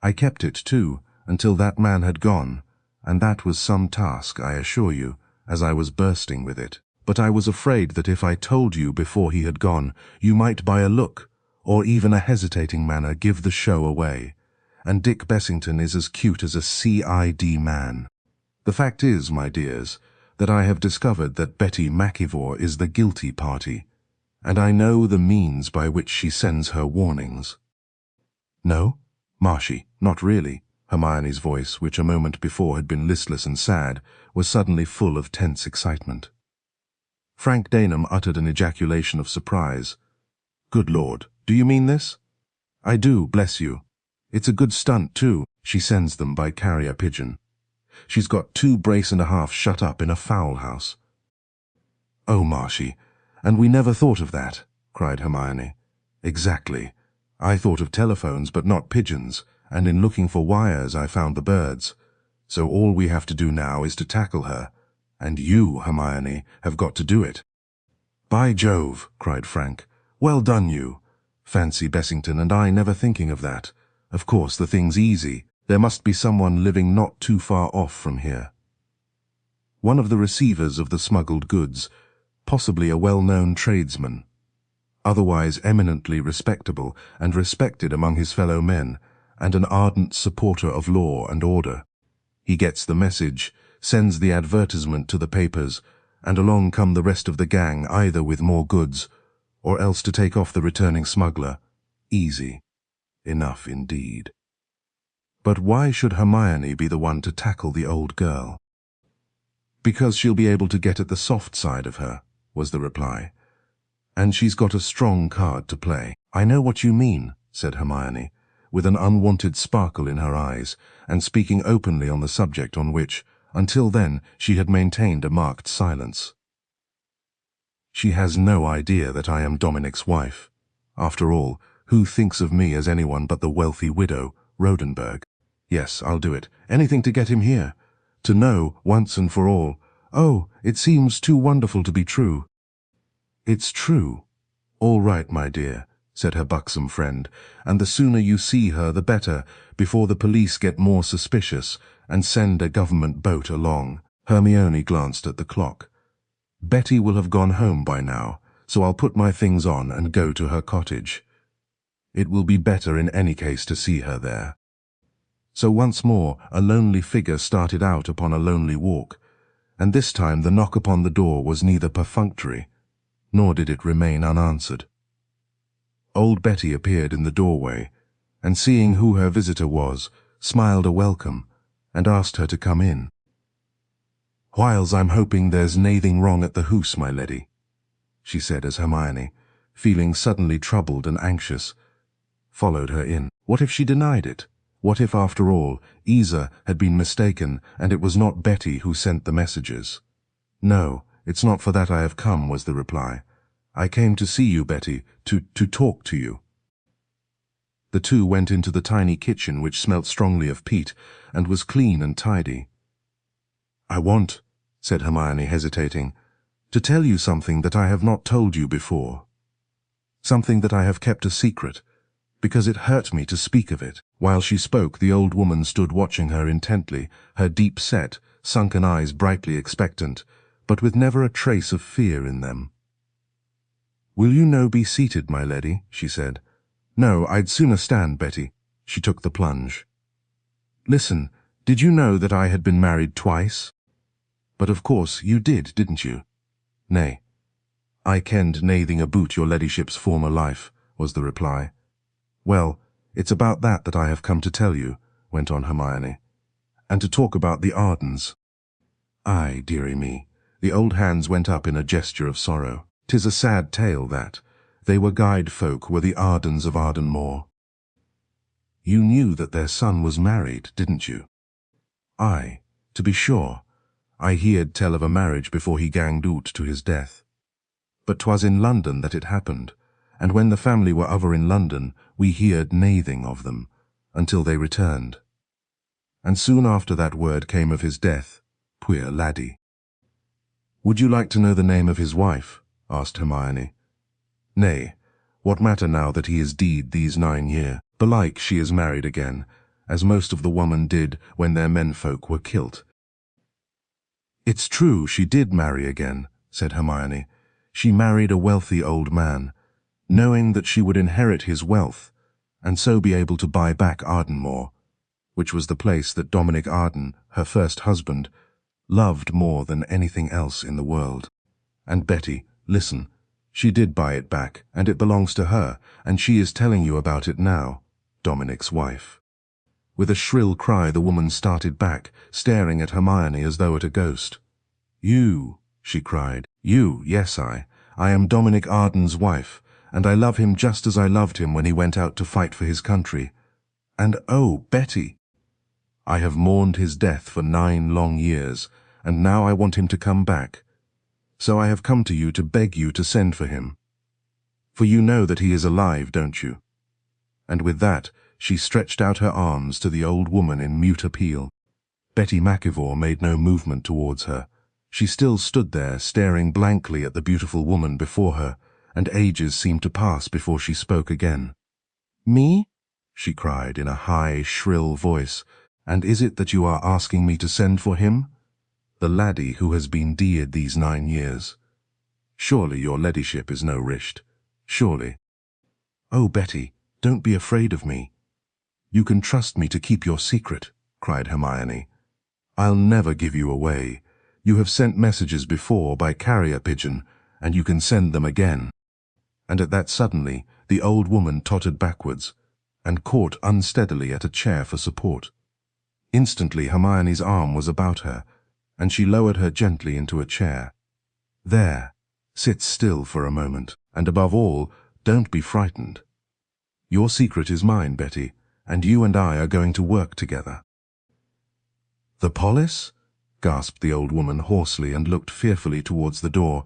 I kept it, too, until that man had gone, and that was some task, I assure you, as I was bursting with it. But I was afraid that if I told you before he had gone, you might by a look, or even a hesitating manner, give the show away. And Dick Bessington is as cute as a CID man. The fact is, my dears, that I have discovered that Betty Mackiver is the guilty party, and I know the means by which she sends her warnings." "No? Marshy, not really?" Hermione's voice, which a moment before had been listless and sad, was suddenly full of tense excitement. Frank Daneham uttered an ejaculation of surprise. "Good Lord, do you mean this?" "I do, bless you. It's a good stunt, too. She sends them by carrier pigeon. She's got 2 brace and a half shut up in a fowl house." "Oh, Marshy, and we never thought of that," cried Hermione. "Exactly. I thought of telephones, but not pigeons, and in looking for wires I found the birds. So all we have to do now is to tackle her, and you, Hermione, have got to do it." "By Jove," cried Frank. "Well done you. Fancy Bessington and I never thinking of that. Of course the thing's easy. There must be someone living not too far off from here. One of the receivers of the smuggled goods, possibly a well-known tradesman, otherwise eminently respectable and respected among his fellow men, and an ardent supporter of law and order. He gets the message, sends the advertisement to the papers, and along come the rest of the gang, either with more goods, or else to take off the returning smuggler. Easy enough indeed. But why should Hermione be the one to tackle the old girl? "Because she'll be able to get at the soft side of her," was the reply. "And she's got a strong card to play." "I know what you mean," said Hermione, with an unwanted sparkle in her eyes, and speaking openly on the subject on which, until then, she had maintained a marked silence. "She has no idea that I am Dominic's wife. After all, who thinks of me as anyone but the wealthy widow, Rodenburg? Yes, I'll do it. Anything to get him here. To know, once and for all. Oh, it seems too wonderful to be true." "It's true," All right, my dear, said her buxom friend, and the sooner you see her the better, before the police get more suspicious and send a government boat along. Hermione glanced at the clock. Betty will have gone home by now, so I'll put my things on and go to her cottage. It will be better in any case to see her there. So once more a lonely figure started out upon a lonely walk, and this time the knock upon the door was neither perfunctory, nor did it remain unanswered. Old Betty appeared in the doorway, and seeing who her visitor was, smiled a welcome, and asked her to come in. "Whiles I'm hoping there's nathing wrong at the hoose, my leddy," she said as Hermione, feeling suddenly troubled and anxious, followed her in. What if she denied it? What if, after all, Iza had been mistaken, and it was not Betty who sent the messages? "No, it's not for that I have come," was the reply. "I came to see you, Betty, to talk to you." The two went into the tiny kitchen, which smelt strongly of peat, and was clean and tidy. "I want," said Hermione, hesitating, "to tell you something that I have not told you before. Something that I have kept a secret, because it hurt me to speak of it." While she spoke, the old woman stood watching her intently, her deep-set, sunken eyes brightly expectant, but with never a trace of fear in them. "Will you no be seated, my leddy?" she said. "No, I'd sooner stand, Betty." She took the plunge. "Listen, did you know that I had been married twice? But of course you did, didn't you?" "Nay, I kenned nathing aboot your leddyship's former life," was the reply. "Well, it's about that I have come to tell you," went on Hermione, "and to talk about the Ardens." "Aye, dearie me." The old hands went up in a gesture of sorrow. "'Tis a sad tale, that. They were guide folk, were the Ardens of Ardenmore." "You knew that their son was married, didn't you?" "Aye, to be sure. I heerd tell of a marriage before he ganged oot to his death. But 'twas in London that it happened, and when the family were over in London, we heerd nathing of them, until they returned. And soon after that word came of his death, puir laddie." "Would you like to know the name of his wife?" asked Hermione. "Nay, what matter now that he is deed these 9 year? Belike she is married again, as most of the women did when their menfolk were kilt." "It's true, she did marry again," said Hermione. "She married a wealthy old man, knowing that she would inherit his wealth, and so be able to buy back Ardenmore, which was the place that Dominic Arden, her first husband, loved more than anything else in the world. And Betty, listen, she did buy it back, and it belongs to her, and she is telling you about it now, Dominic's wife." With a shrill cry the woman started back, staring at Hermione as though at a ghost. "You," she cried. "You, yes, I am Dominic Arden's wife, and I love him just as I loved him when he went out to fight for his country. And oh, Betty, I have mourned his death for 9 long years, and now I want him to come back. So I have come to you to beg you to send for him. For you know that he is alive, don't you?" And with that, she stretched out her arms to the old woman in mute appeal. Betty McIvor made no movement towards her. She still stood there, staring blankly at the beautiful woman before her, and ages seemed to pass before she spoke again. "Me?" she cried in a high, shrill voice. "And is it that you are asking me to send for him? The laddie who has been deared these 9 years? Surely your leddyship is no risht. Surely." "Oh, Betty, don't be afraid of me. You can trust me to keep your secret," cried Hermione. "I'll never give you away. You have sent messages before by carrier pigeon, and you can send them again." And at that suddenly the old woman tottered backwards, and caught unsteadily at a chair for support. Instantly Hermione's arm was about her, and she lowered her gently into a chair. "There, sit still for a moment, and above all, don't be frightened. Your secret is mine, Betty, and you and I are going to work together." "The polis?" gasped the old woman hoarsely, and looked fearfully towards the door.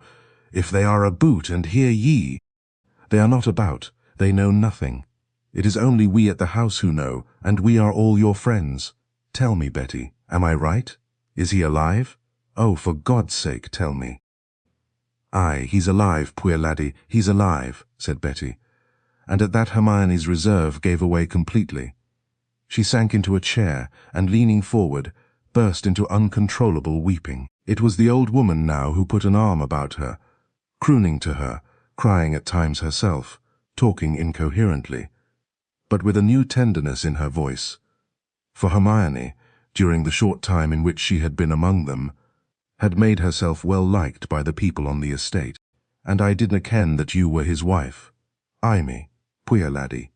"If they are aboot and hear ye—" "They are not about. They know nothing. It is only we at the house who know, and we are all your friends. Tell me, Betty, am I right? Is he alive? Oh, for God's sake, tell me." "Aye, he's alive, poor laddie, he's alive," said Betty, and at that Hermione's reserve gave away completely. She sank into a chair and, leaning forward, burst into uncontrollable weeping. It was the old woman now who put an arm about her, crooning to her, crying at times herself, talking incoherently, but with a new tenderness in her voice. For Hermione, during the short time in which she had been among them, had made herself well liked by the people on the estate. "And I didna ken that you were his wife. Ay me, puir laddie.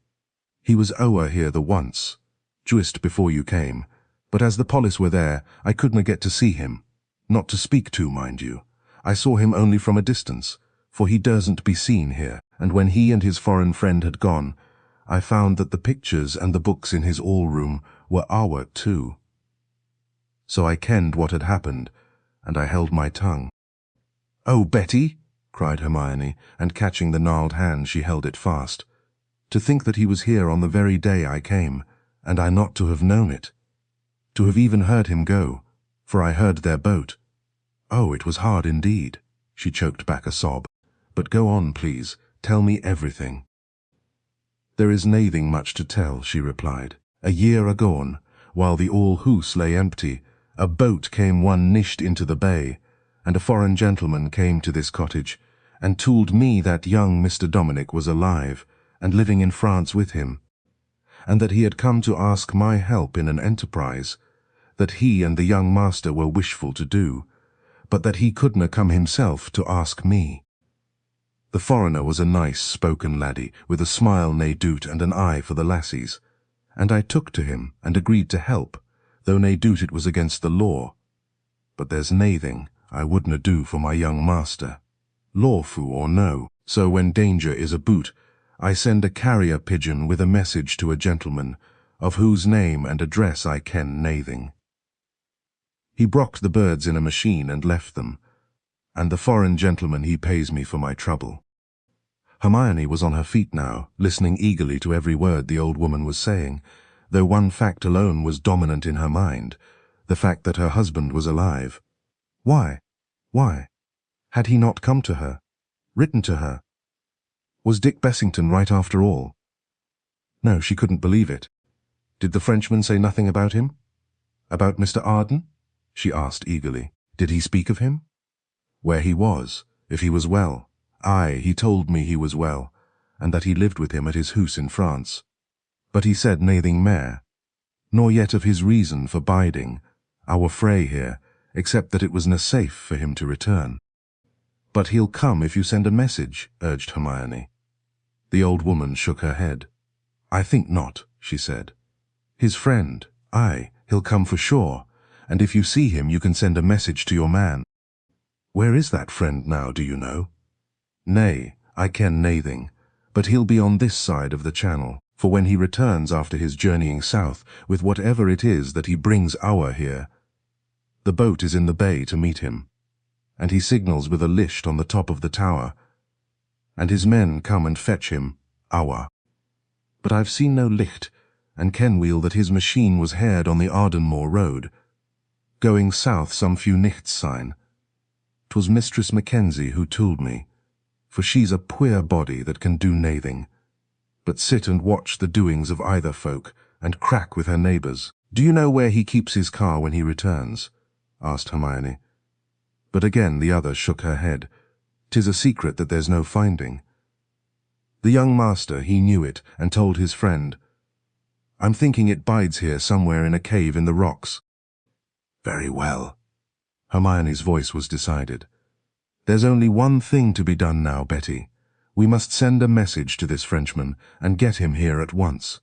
He was ower here the once, just before you came, but as the police were there, I couldna get to see him. Not to speak to, mind you. I saw him only from a distance, for he dursn't be seen here, and when he and his foreign friend had gone, I found that the pictures and the books in his all-room were ower too. So I kenned what had happened, and I held my tongue." "Oh, Betty!" cried Hermione, and catching the gnarled hand she held it fast. "To think that he was here on the very day I came, and I not to have known it. To have even heard him go, for I heard their boat. Oh, it was hard indeed." She choked back a sob. "But go on, please. Tell me everything." "There is naething much to tell," she replied. "A year agone, while the All Hoose lay empty, a boat came one nished into the bay, and a foreign gentleman came to this cottage, and told me that young Mr. Dominic was alive, and living in France with him, and that he had come to ask my help in an enterprise, that he and the young master were wishful to do, but that he couldna come himself to ask me. The foreigner was a nice-spoken laddie, with a smile nae doot and an eye for the lassies, and I took to him and agreed to help, though nae doot it was against the law. But there's naething I wouldna do for my young master, lawfu or no. So when danger is aboot, I send a carrier pigeon with a message to a gentleman, of whose name and address I ken naething. He brocked the birds in a machine and left them, and the foreign gentleman he pays me for my trouble." Hermione was on her feet now, listening eagerly to every word the old woman was saying, though one fact alone was dominant in her mind, the fact that her husband was alive. Why? Why? Had he not come to her? Written to her? Was Dick Bessington right after all? No, she couldn't believe it. Did the Frenchman say nothing about him? About Mr. Arden? She asked eagerly. Did he speak of him? Where he was, if he was well. Aye, he told me he was well, and that he lived with him at his house in France. But he said naething mair, nor yet of his reason for biding, our fray here, except that it was na safe for him to return. "But he'll come if you send a message," urged Hermione. The old woman shook her head. "I think not," she said. "His friend, aye, he'll come for sure, and if you see him you can send a message to your man." "Where is that friend now, do you know?" "Nay, I ken naething, but he'll be on this side of the channel, for when he returns after his journeying south, with whatever it is that he brings our here, the boat is in the bay to meet him, and he signals with a licht on the top of the tower, and his men come and fetch him, our. But I've seen no licht, and ken weel that his machine was heard on the Ardenmore road, going south some few nichts syne. 'Twas Mistress Mackenzie who told me, for she's a puir body that can do naething, but sit and watch the doings of either folk, and crack with her neighbours. "Do you know where he keeps his car when he returns?" asked Hermione. But again the other shook her head. "'Tis a secret that there's no finding." The young master, he knew it, and told his friend, "I'm thinking it bides here somewhere in a cave in the rocks." "Very well." Hermione's voice was decided. "There's only one thing to be done now, Betty. We must send a message to this Frenchman and get him here at once.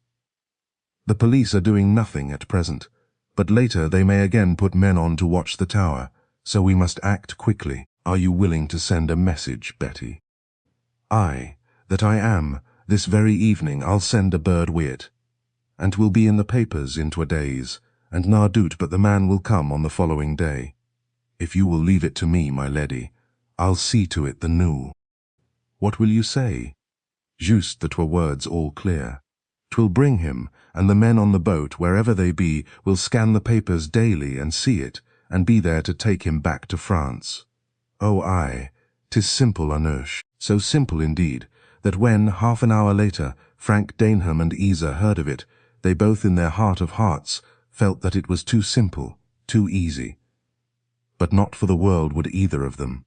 The police are doing nothing at present, but later they may again put men on to watch the tower, so we must act quickly. Are you willing to send a message, Betty?" "Aye, that I am. This very evening I'll send a bird wi' it, and 'twill be in the papers in 2 days, and na doot but the man will come on the following day. If you will leave it to me, my leddy, I'll see to it the noo." "What will you say?" "Just that 'twere words all clear. 'Twill bring him, and the men on the boat, wherever they be, will scan the papers daily and see it, and be there to take him back to France. Oh, aye, 'Tis simple, Anush, so simple indeed, that when, half an hour later, Frank Daneham and Iza heard of it, they both in their heart of hearts felt that it was too simple, too easy. But not for the world would either of them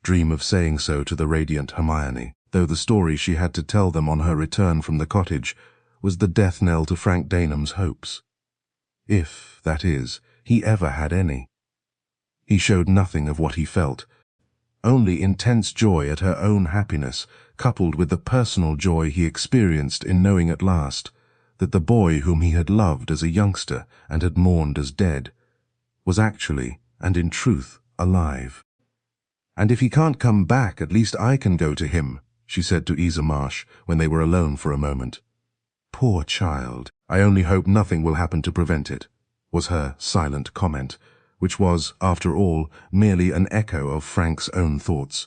dream of saying so to the radiant Hermione, though the story she had to tell them on her return from the cottage was the death knell to Frank Daneham's hopes. If, that is, he ever had any. He showed nothing of what he felt, only intense joy at her own happiness, coupled with the personal joy he experienced in knowing at last that the boy whom he had loved as a youngster and had mourned as dead was actually, and in truth, alive. "And if he can't come back, at least I can go to him," she said to Iza Marsh when they were alone for a moment. "Poor child, I only hope nothing will happen to prevent it," was her silent comment, which was, after all, merely an echo of Frank's own thoughts.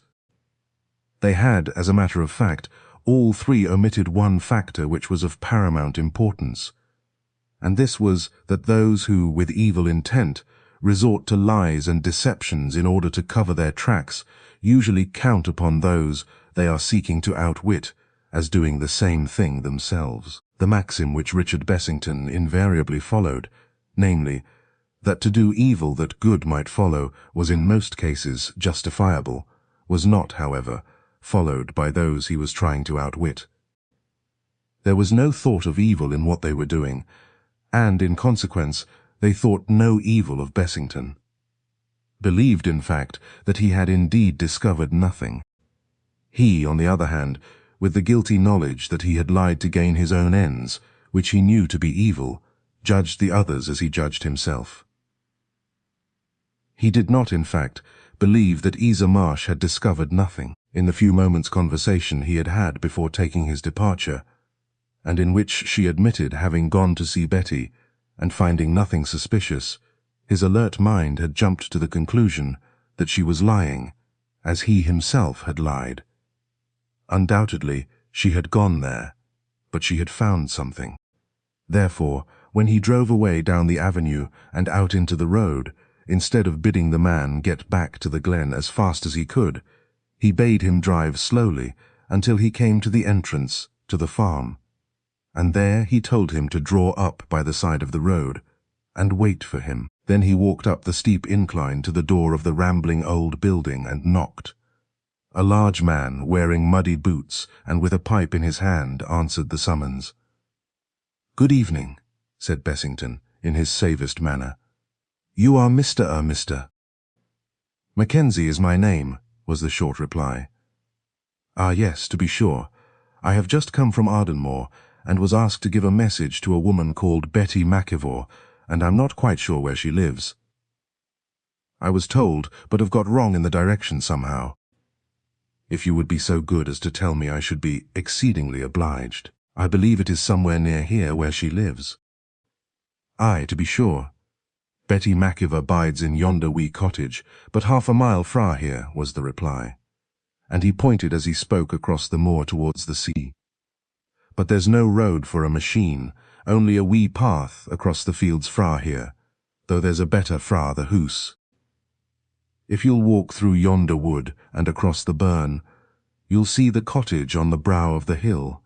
They had, as a matter of fact, all three omitted one factor which was of paramount importance, and this was that those who, with evil intent, resort to lies and deceptions in order to cover their tracks usually count upon those they are seeking to outwit as doing the same thing themselves. The maxim which Richard Bessington invariably followed, namely, that to do evil that good might follow was in most cases justifiable, was not, however, followed by those he was trying to outwit. There was no thought of evil in what they were doing, and, in consequence, they thought no evil of Bessington. Believed, in fact, that he had indeed discovered nothing. He, on the other hand, with the guilty knowledge that he had lied to gain his own ends, which he knew to be evil, judged the others as he judged himself. He did not, in fact, believe that Iza Marsh had discovered nothing in the few moments' conversation he had had before taking his departure, and in which she admitted having gone to see Betty, and finding nothing suspicious, his alert mind had jumped to the conclusion that she was lying, as he himself had lied. Undoubtedly, she had gone there, but she had found something. Therefore, when he drove away down the avenue and out into the road, instead of bidding the man get back to the glen as fast as he could, he bade him drive slowly until he came to the entrance to the farm, and there he told him to draw up by the side of the road and wait for him. Then he walked up the steep incline to the door of the rambling old building and knocked. A large man, wearing muddy boots and with a pipe in his hand, answered the summons. "Good evening," said Bessington, in his safest manner. "You are Mr. "Mackenzie is my name," was the short reply. "Ah, yes, to be sure. I have just come from Ardenmore, and was asked to give a message to a woman called Betty Mackay, and I'm not quite sure where she lives. I was told, but have got wrong in the direction somehow. If you would be so good as to tell me, I should be exceedingly obliged. I believe it is somewhere near here where she lives." "Aye, to be sure. Betty Mackay bides in yonder wee cottage, but half a mile fra here," was the reply, and he pointed as he spoke across the moor towards the sea. "But there's no road for a machine, only a wee path across the fields fra here, though there's a better fra the hoose. If you'll walk through yonder wood and across the burn, you'll see the cottage on the brow of the hill,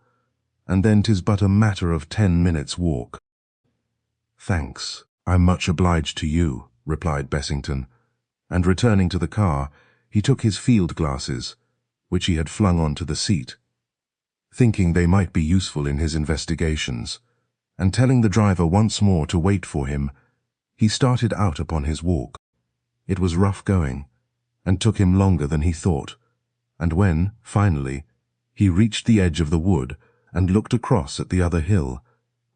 and then 'tis but a matter of 10 minutes' walk." "Thanks, I'm much obliged to you," replied Bessington, and returning to the car, he took his field glasses, which he had flung onto the seat, thinking they might be useful in his investigations, and telling the driver once more to wait for him, he started out upon his walk. It was rough going, and took him longer than he thought, and when, finally, he reached the edge of the wood and looked across at the other hill,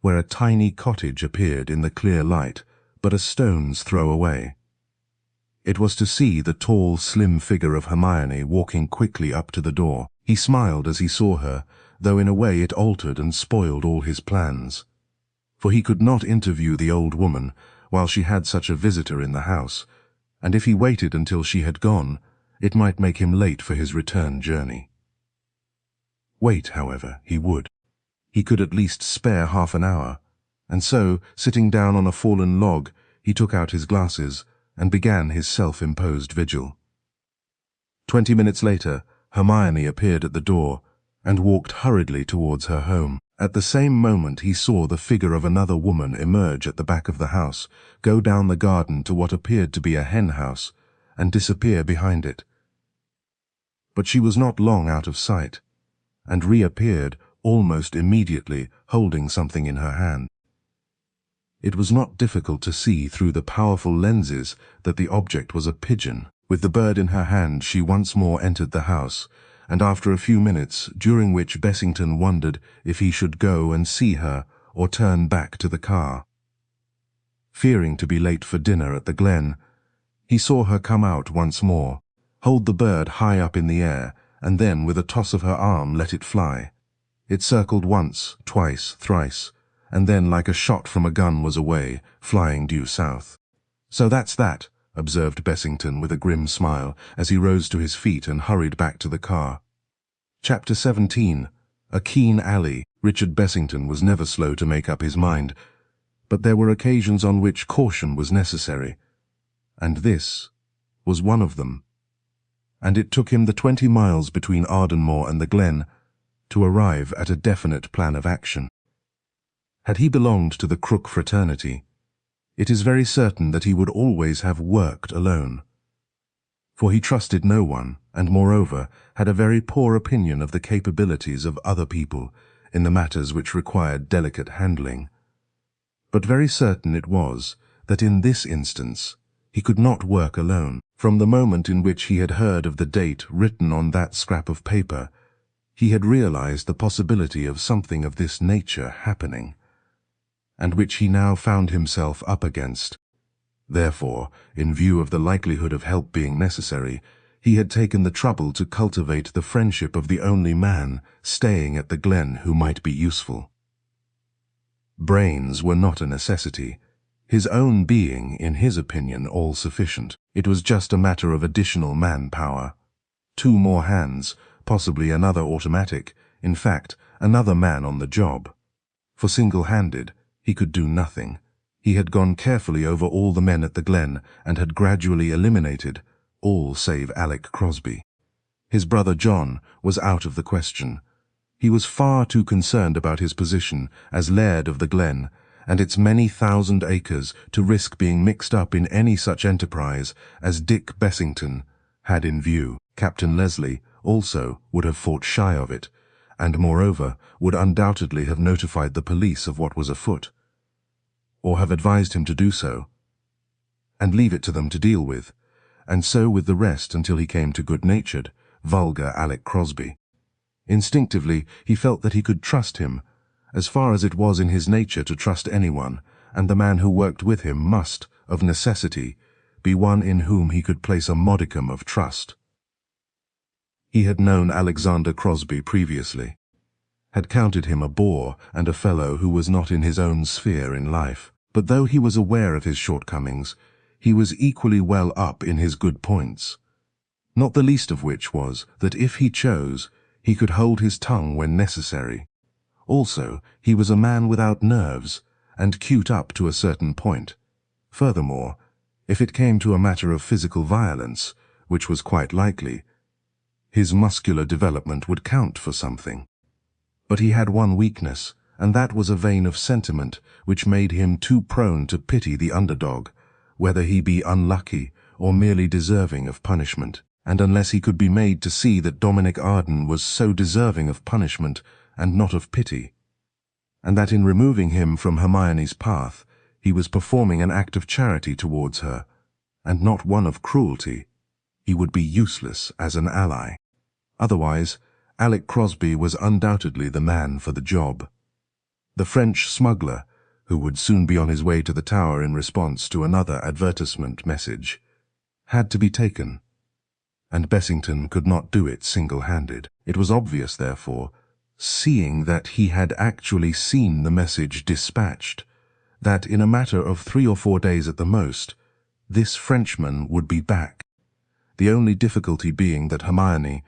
where a tiny cottage appeared in the clear light, but a stone's throw away, it was to see the tall, slim figure of Hermione walking quickly up to the door. He smiled as he saw her, though in a way it altered and spoiled all his plans, for he could not interview the old woman while she had such a visitor in the house, and if he waited until she had gone, it might make him late for his return journey. Wait, however, he would. He could at least spare half an hour, and so, sitting down on a fallen log, he took out his glasses and began his self-imposed vigil. 20 minutes later, Hermione appeared at the door and walked hurriedly towards her home. At the same moment he saw the figure of another woman emerge at the back of the house, go down the garden to what appeared to be a hen house, and disappear behind it. But she was not long out of sight, and reappeared almost immediately holding something in her hand. It was not difficult to see through the powerful lenses that the object was a pigeon. With the bird in her hand, she once more entered the house, and after a few minutes, during which Bessington wondered if he should go and see her or turn back to the car. Fearing to be late for dinner at the Glen, he saw her come out once more, hold the bird high up in the air, and then with a toss of her arm let it fly. It circled once, twice, thrice, and then like a shot from a gun was away, flying due south. "So that's that," observed Bessington with a grim smile as he rose to his feet and hurried back to the car. Chapter 17. A Keen Alley. Richard Bessington was never slow to make up his mind, but there were occasions on which caution was necessary, and this was one of them. And it took him the 20 miles between Ardenmore and the Glen to arrive at a definite plan of action. Had he belonged to the Crook fraternity, it is very certain that he would always have worked alone. For he trusted no one, and moreover had a very poor opinion of the capabilities of other people in the matters which required delicate handling. But very certain it was that in this instance he could not work alone. From the moment in which he had heard of the date written on that scrap of paper, he had realized the possibility of something of this nature happening, and which he now found himself up against. Therefore, in view of the likelihood of help being necessary, he had taken the trouble to cultivate the friendship of the only man staying at the Glen who might be useful. Brains were not a necessity, his own being, in his opinion, all sufficient. It was just a matter of additional manpower. 2 more hands, possibly another automatic, in fact, another man on the job. For single-handed, he could do nothing. He had gone carefully over all the men at the Glen and had gradually eliminated all save Alec Crosby. His brother John was out of the question. He was far too concerned about his position as Laird of the Glen and its many thousand acres to risk being mixed up in any such enterprise as Dick Bessington had in view. Captain Leslie also would have fought shy of it, and moreover would undoubtedly have notified the police of what was afoot, or have advised him to do so, and leave it to them to deal with, and so with the rest until he came to good-natured, vulgar Alec Crosby. Instinctively he felt that he could trust him, as far as it was in his nature to trust anyone, and the man who worked with him must, of necessity, be one in whom he could place a modicum of trust. He had known Alexander Crosby previously, had counted him a bore and a fellow who was not in his own sphere in life, but though he was aware of his shortcomings, he was equally well up in his good points, not the least of which was that if he chose, he could hold his tongue when necessary. Also, he was a man without nerves, and cute up to a certain point. Furthermore, if it came to a matter of physical violence, which was quite likely, his muscular development would count for something. But he had one weakness, and that was a vein of sentiment which made him too prone to pity the underdog, whether he be unlucky or merely deserving of punishment. And unless he could be made to see that Dominic Arden was so deserving of punishment and not of pity, and that in removing him from Hermione's path he was performing an act of charity towards her, and not one of cruelty, he would be useless as an ally. Otherwise, Alec Crosby was undoubtedly the man for the job. The French smuggler, who would soon be on his way to the Tower in response to another advertisement message, had to be taken, and Bessington could not do it single-handed. It was obvious, therefore, seeing that he had actually seen the message dispatched, that in a matter of 3 or 4 days at the most, this Frenchman would be back. The only difficulty being that Hermione,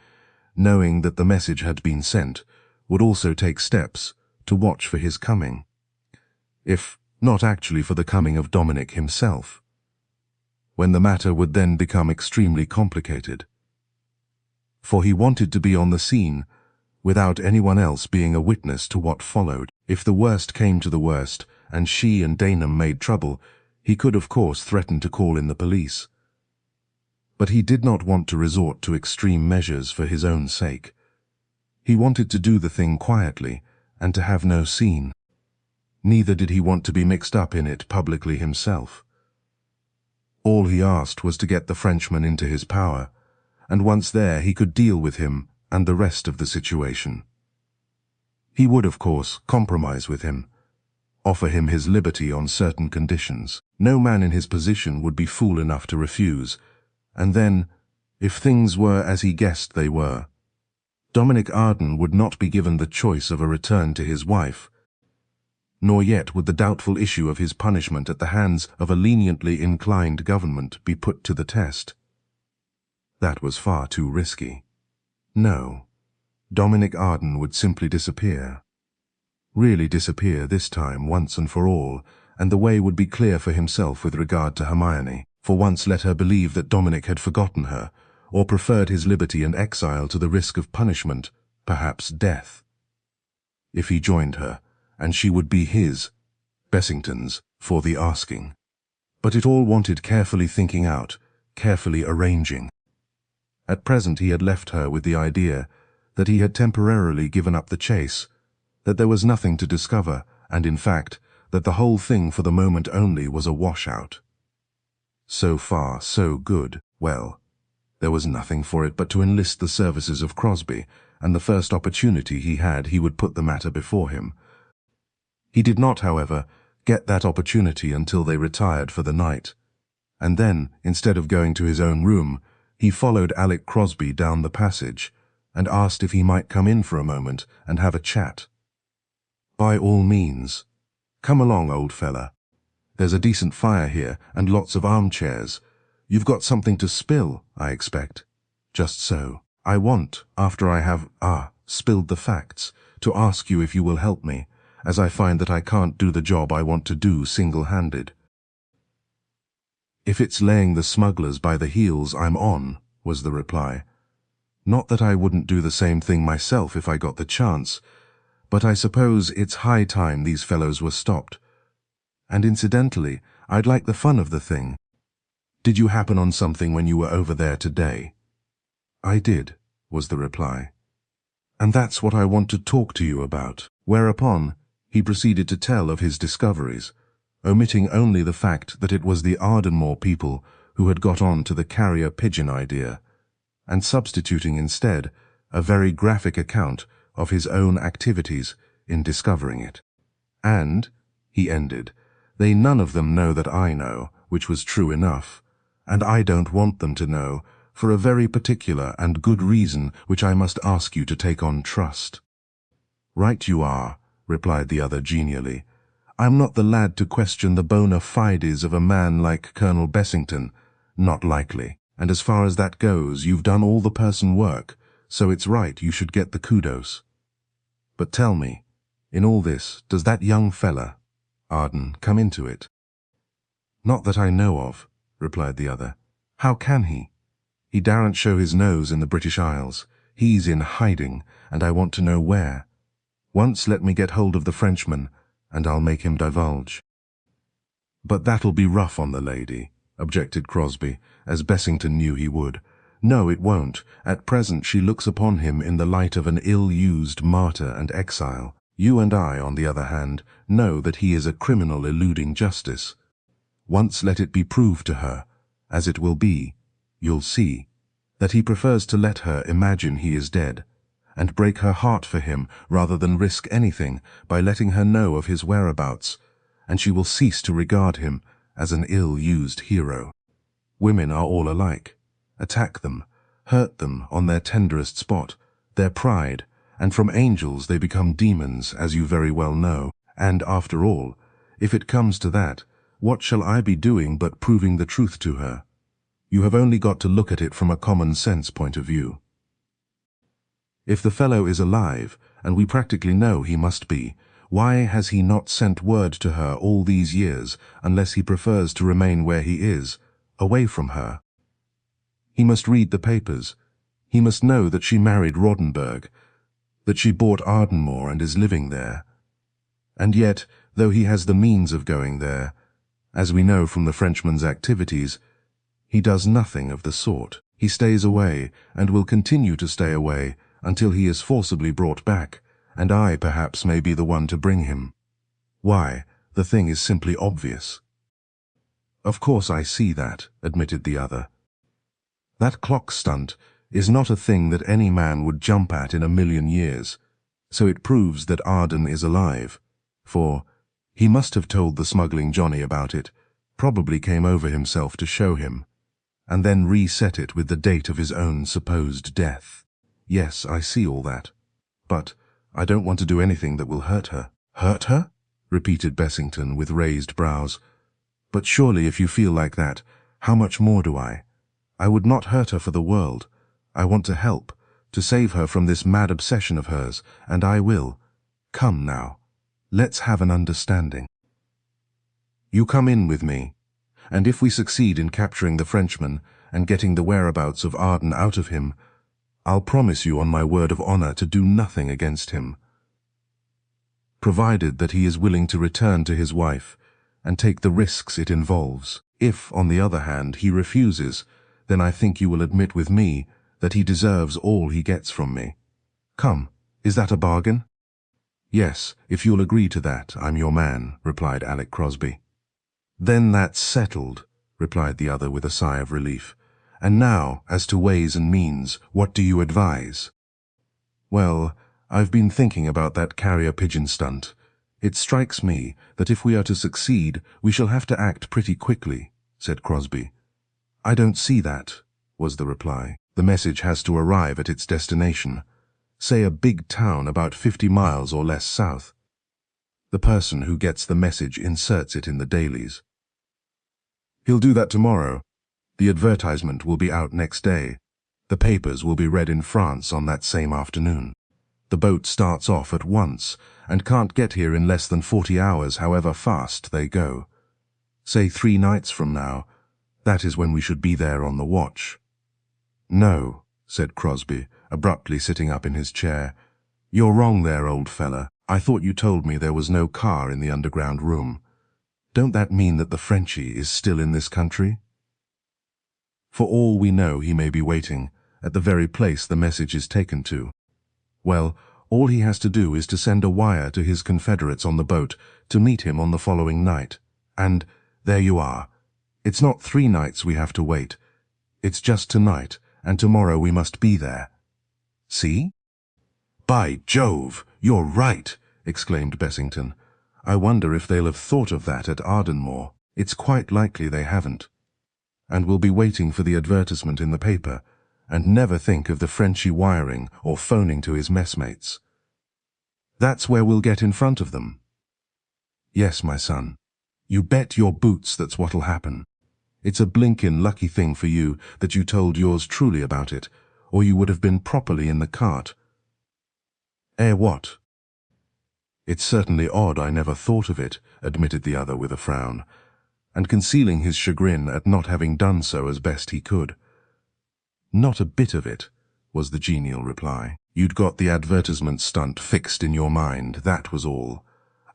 knowing that the message had been sent, would also take steps to watch for his coming, if not actually for the coming of Dominic himself, when the matter would then become extremely complicated. for he wanted to be on the scene, without anyone else being a witness to what followed. If the worst came to the worst, and she and Daneham made trouble, he could of course threaten to call in the police. But he did not want to resort to extreme measures for his own sake. He wanted to do the thing quietly, and to have no scene. Neither did he want to be mixed up in it publicly himself. All he asked was to get the Frenchman into his power, and once there he could deal with him and the rest of the situation. He would, of course, compromise with him, offer him his liberty on certain conditions. No man in his position would be fool enough to refuse, and then, if things were as he guessed they were, Dominic Arden would not be given the choice of a return to his wife, nor yet would the doubtful issue of his punishment at the hands of a leniently inclined government be put to the test. That was far too risky. No, Dominic Arden would simply disappear. Really disappear this time once and for all, and the way would be clear for himself with regard to Hermione. For once let her believe that Dominic had forgotten her, or preferred his liberty and exile to the risk of punishment, perhaps death. If he joined her, and she would be his, Bessington's, for the asking. But it all wanted carefully thinking out, carefully arranging. At present he had left her with the idea that he had temporarily given up the chase, that there was nothing to discover, and in fact, that the whole thing for the moment only was a washout. So far, so good. Well, there was nothing for it but to enlist the services of Crosby, and the first opportunity he had he would put the matter before him. He did not, however, get that opportunity until they retired for the night, and then, instead of going to his own room, he followed Alec Crosby down the passage, and asked if he might come in for a moment and have a chat. By all means. Come along, old fella. There's a decent fire here, and lots of armchairs. You've got something to spill, I expect. Just so. I want, after I have, spilled the facts, to ask you if you will help me, as I find that I can't do the job I want to do single-handed. If it's laying the smugglers by the heels, I'm on, was the reply. Not that I wouldn't do the same thing myself if I got the chance, but I suppose it's high time these fellows were stopped. And incidentally, I'd like the fun of the thing. Did you happen on something when you were over there today? I did, was the reply. And that's what I want to talk to you about. Whereupon, he proceeded to tell of his discoveries, omitting only the fact that it was the Ardenmore people who had got on to the carrier pigeon idea, and substituting instead a very graphic account of his own activities in discovering it. And, he ended, they none of them know that I know, which was true enough, and I don't want them to know, for a very particular and good reason which I must ask you to take on trust. Right you are, replied the other genially. I'm not the lad to question the bona fides of a man like Colonel Bessington, not likely, and as far as that goes, you've done all the person work, so it's right you should get the kudos. But tell me, in all this, does that young fella, Arden, come into it? Not that I know of, replied the other. How can he? He daren't show his nose in the British Isles. He's in hiding, and I want to know where. Once let me get hold of the Frenchman, and I'll make him divulge. But that'll be rough on the lady, objected Crosby, as Bessington knew he would. No, it won't. At present she looks upon him in the light of an ill-used martyr and exile. You and I, on the other hand, know that he is a criminal eluding justice. Once let it be proved to her, as it will be, you'll see, that he prefers to let her imagine he is dead, and break her heart for him rather than risk anything by letting her know of his whereabouts, and she will cease to regard him as an ill-used hero. Women are all alike. Attack them, hurt them on their tenderest spot, their pride, and from angels they become demons, as you very well know. And after all, if it comes to that, what shall I be doing but proving the truth to her? You have only got to look at it from a common-sense point of view. If the fellow is alive, and we practically know he must be, why has he not sent word to her all these years, unless he prefers to remain where he is, away from her? He must read the papers. He must know that she married Roddenberg, that she bought Ardenmore and is living there. And yet, though he has the means of going there, as we know from the Frenchman's activities, he does nothing of the sort. He stays away, and will continue to stay away, until he is forcibly brought back, and I perhaps may be the one to bring him. Why, the thing is simply obvious. Of course I see that, admitted the other. That clock stunt is not a thing that any man would jump at in a million years, so it proves that Arden is alive, for he must have told the smuggling Johnny about it, probably came over himself to show him, and then reset it with the date of his own supposed death. Yes, I see all that. But I don't want to do anything that will hurt her. Hurt her? Repeated Bessington with raised brows. But surely if you feel like that, how much more do I? I would not hurt her for the world. I want to help, to save her from this mad obsession of hers, and I will. Come now, let's have an understanding. You come in with me, and if we succeed in capturing the Frenchman and getting the whereabouts of Arden out of him, I'll promise you on my word of honor to do nothing against him, provided that he is willing to return to his wife and take the risks it involves. If, on the other hand, he refuses, then I think you will admit with me that he deserves all he gets from me. Come, is that a bargain? Yes, if you'll agree to that, I'm your man, replied Alec Crosby. Then that's settled, replied the other with a sigh of relief. And now, as to ways and means, what do you advise? Well, I've been thinking about that carrier pigeon stunt. It strikes me that if we are to succeed, we shall have to act pretty quickly, said Crosby. I don't see that, was the reply. The message has to arrive at its destination, say a big town about 50 miles or less south. The person who gets the message inserts it in the dailies. He'll do that tomorrow. The advertisement will be out next day. The papers will be read in France on that same afternoon. The boat starts off at once and can't get here in less than 40 hours, however fast they go. Say 3 nights from now, that is when we should be there on the watch. No, said Crosby, abruptly sitting up in his chair. You're wrong there, old fella. I thought you told me there was no car in the underground room. Don't that mean that the Frenchie is still in this country? For all we know, he may be waiting at the very place the message is taken to. Well, all he has to do is to send a wire to his confederates on the boat to meet him on the following night. And there you are. It's not 3 nights we have to wait. It's just tonight, and tomorrow we must be there. See? By Jove, you're right, exclaimed Bessington. I wonder if they'll have thought of that at Ardenmore. It's quite likely they haven't. And we'll be waiting for the advertisement in the paper, and never think of the Frenchie wiring or phoning to his messmates. That's where we'll get in front of them. Yes, my son. You bet your boots that's what'll happen. It's a blinkin' lucky thing for you that you told yours truly about it, or you would have been properly in the cart. What? It's certainly odd I never thought of it, admitted the other with a frown, and concealing his chagrin at not having done so as best he could. Not a bit of it, was the genial reply. You'd got the advertisement stunt fixed in your mind, that was all.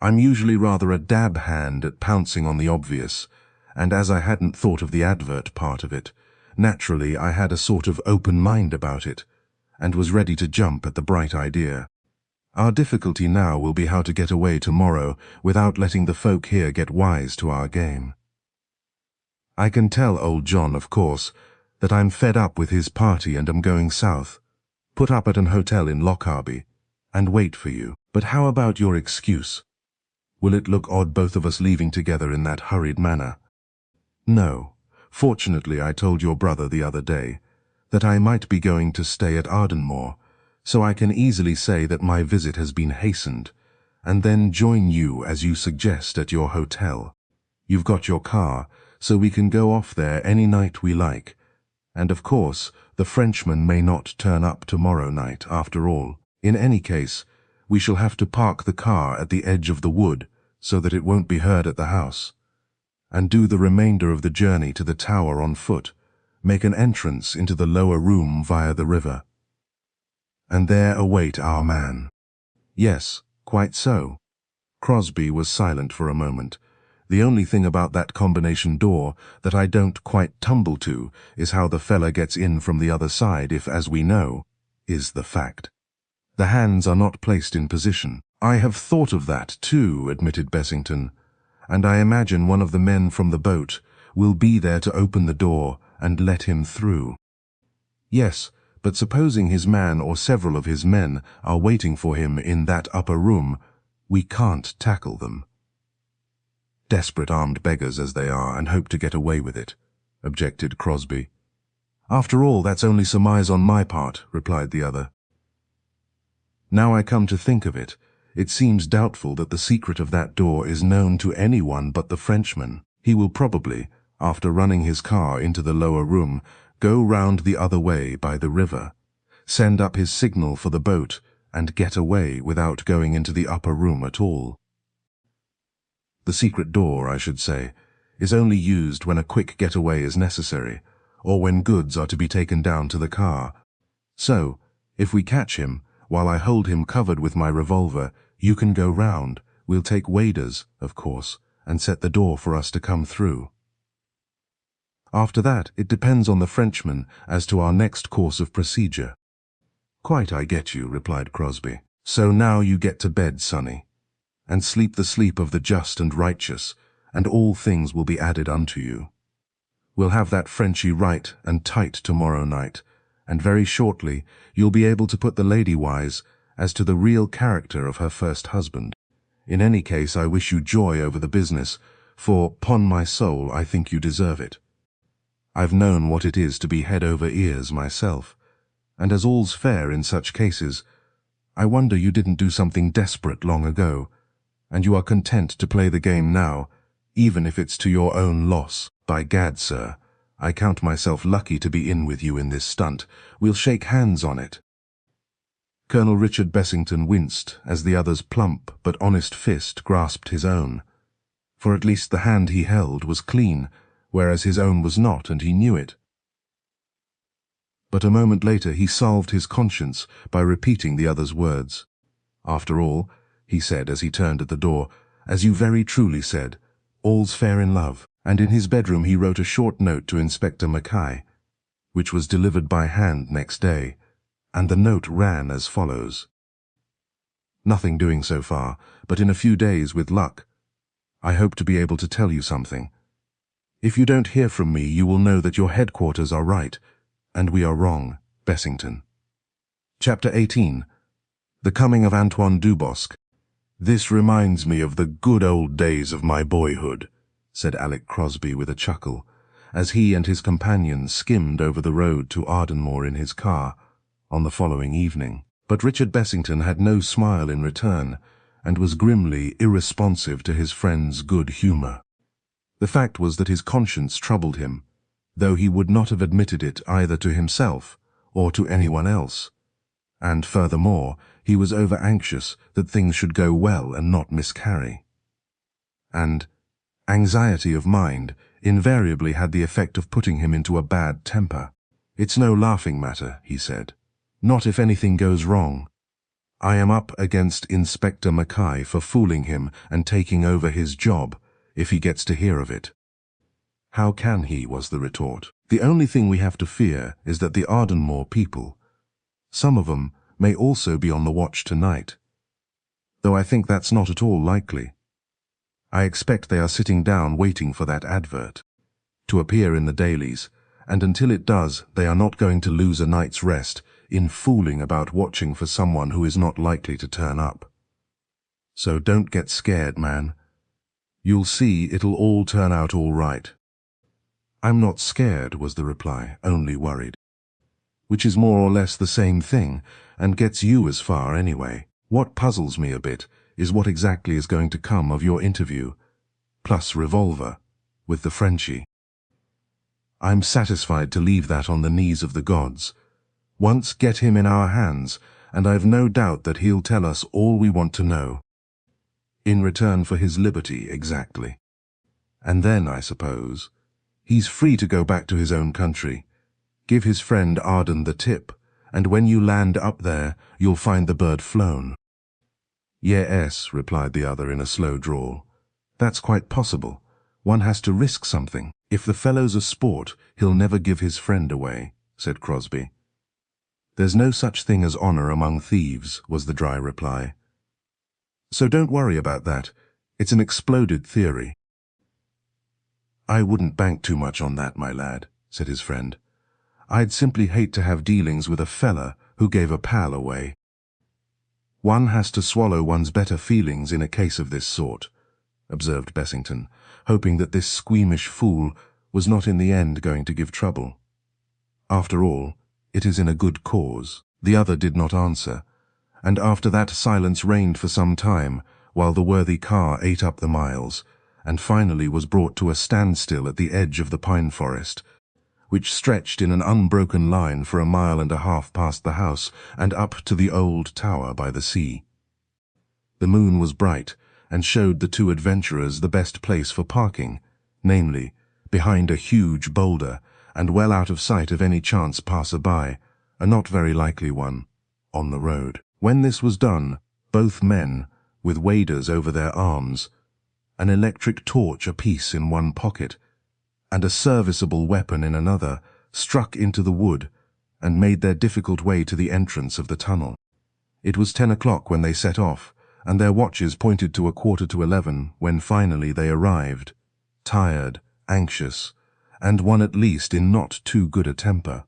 I'm usually rather a dab hand at pouncing on the obvious, and as I hadn't thought of the advert part of it, naturally I had a sort of open mind about it, and was ready to jump at the bright idea. Our difficulty now will be how to get away tomorrow without letting the folk here get wise to our game. I can tell old John, of course, that I'm fed up with his party and am going south, put up at an hotel in Lockharby, and wait for you. But how about your excuse? Will it look odd both of us leaving together in that hurried manner? No. Fortunately, I told your brother the other day that I might be going to stay at Ardenmore, so I can easily say that my visit has been hastened, and then join you as you suggest at your hotel. You've got your car, so we can go off there any night we like, and of course the Frenchman may not turn up tomorrow night after all. In any case, we shall have to park the car at the edge of the wood so that it won't be heard at the house, and do the remainder of the journey to the tower on foot, make an entrance into the lower room via the river. and there await our man. Yes, quite so. Crosby was silent for a moment. The only thing about that combination door that I don't quite tumble to is how the fella gets in from the other side if, as we know, is the fact. The hands are not placed in position. I have thought of that too, admitted Bessington, and I imagine one of the men from the boat will be there to open the door and let him through. Yes, but supposing his man or several of his men are waiting for him in that upper room, we can't tackle them. Desperate armed beggars as they are, and hope to get away with it, objected Crosby. After all, that's only surmise on my part, replied the other. Now I come to think of it, it seems doubtful that the secret of that door is known to anyone but the Frenchman. He will probably, after running his car into the lower room, go round the other way by the river, send up his signal for the boat, and get away without going into the upper room at all. The secret door, I should say, is only used when a quick getaway is necessary, or when goods are to be taken down to the car. So, if we catch him, while I hold him covered with my revolver, you can go round. We'll take waders, of course, and set the door for us to come through. After that, it depends on the Frenchman as to our next course of procedure. Quite, I get you, replied Crosby. So now you get to bed, sonny, and sleep the sleep of the just and righteous, and all things will be added unto you. We'll have that Frenchy right and tight tomorrow night, and very shortly you'll be able to put the lady wise as to the real character of her first husband. In any case, I wish you joy over the business, for, 'pon my soul, I think you deserve it. I've known what it is to be head over ears myself, and as all's fair in such cases, I wonder you didn't do something desperate long ago, and you are content to play the game now, even if it's to your own loss. By gad, sir, I count myself lucky to be in with you in this stunt. We'll shake hands on it. Colonel Richard Bessington winced as the other's plump but honest fist grasped his own, for at least the hand he held was clean, whereas his own was not, and he knew it. But a moment later he salved his conscience by repeating the other's words. After all, he said as he turned at the door, as you very truly said, all's fair in love. And in his bedroom he wrote a short note to Inspector Mackay, which was delivered by hand next day, and the note ran as follows. Nothing doing so far, but in a few days, with luck, I hope to be able to tell you something. If you don't hear from me, you will know that your headquarters are right, and we are wrong. Bessington. Chapter 18. The Coming of Antoine Dubosc. This reminds me of the good old days of my boyhood, said Alec Crosby with a chuckle, as he and his companions skimmed over the road to Ardenmore in his car on the following evening. But Richard Bessington had no smile in return, and was grimly irresponsive to his friend's good humour. The fact was that his conscience troubled him, though he would not have admitted it either to himself or to anyone else. And furthermore, he was over-anxious that things should go well and not miscarry. And anxiety of mind invariably had the effect of putting him into a bad temper. It's no laughing matter, he said. Not if anything goes wrong. I am up against Inspector Mackay for fooling him and taking over his job, if he gets to hear of it. How can he, was the retort. The only thing we have to fear is that the Ardenmore people, some of them, may also be on the watch tonight, though I think that's not at all likely. I expect they are sitting down waiting for that advert to appear in the dailies, and until it does, they are not going to lose a night's rest in fooling about watching for someone who is not likely to turn up. So don't get scared, man. You'll see it'll all turn out all right. I'm not scared, was the reply, only worried. Which is more or less the same thing, and gets you as far anyway. What puzzles me a bit is what exactly is going to come of your interview, plus revolver, with the Frenchie. I'm satisfied to leave that on the knees of the gods. Once get him in our hands, and I've no doubt that he'll tell us all we want to know. In return for his liberty, exactly. And then, I suppose, he's free to go back to his own country, give his friend Arden the tip, and when you land up there, you'll find the bird flown." "Yes," replied the other in a slow drawl. "That's quite possible. One has to risk something. If the fellow's a sport, he'll never give his friend away," said Crosby. "There's no such thing as honor among thieves," was the dry reply. "So don't worry about that. It's an exploded theory." "I wouldn't bank too much on that, my lad," said his friend. "I'd simply hate to have dealings with a fella who gave a pal away." "One has to swallow one's better feelings in a case of this sort," observed Bessington, hoping that this squeamish fool was not in the end going to give trouble. "After all, it is in a good cause." The other did not answer, and after that silence reigned for some time, while the worthy car ate up the miles, and finally was brought to a standstill at the edge of the pine forest, which stretched in an unbroken line for 1.5 miles past the house and up to the old tower by the sea. The moon was bright, and showed the two adventurers the best place for parking, namely, behind a huge boulder, and well out of sight of any chance passer-by, a not very likely one, on the road. When this was done, both men, with waders over their arms, an electric torch apiece in one pocket, and a serviceable weapon in another, struck into the wood, and made their difficult way to the entrance of the tunnel. It was 10 o'clock when they set off, and their watches pointed to 11:15 when finally they arrived, tired, anxious, and one at least in not too good a temper.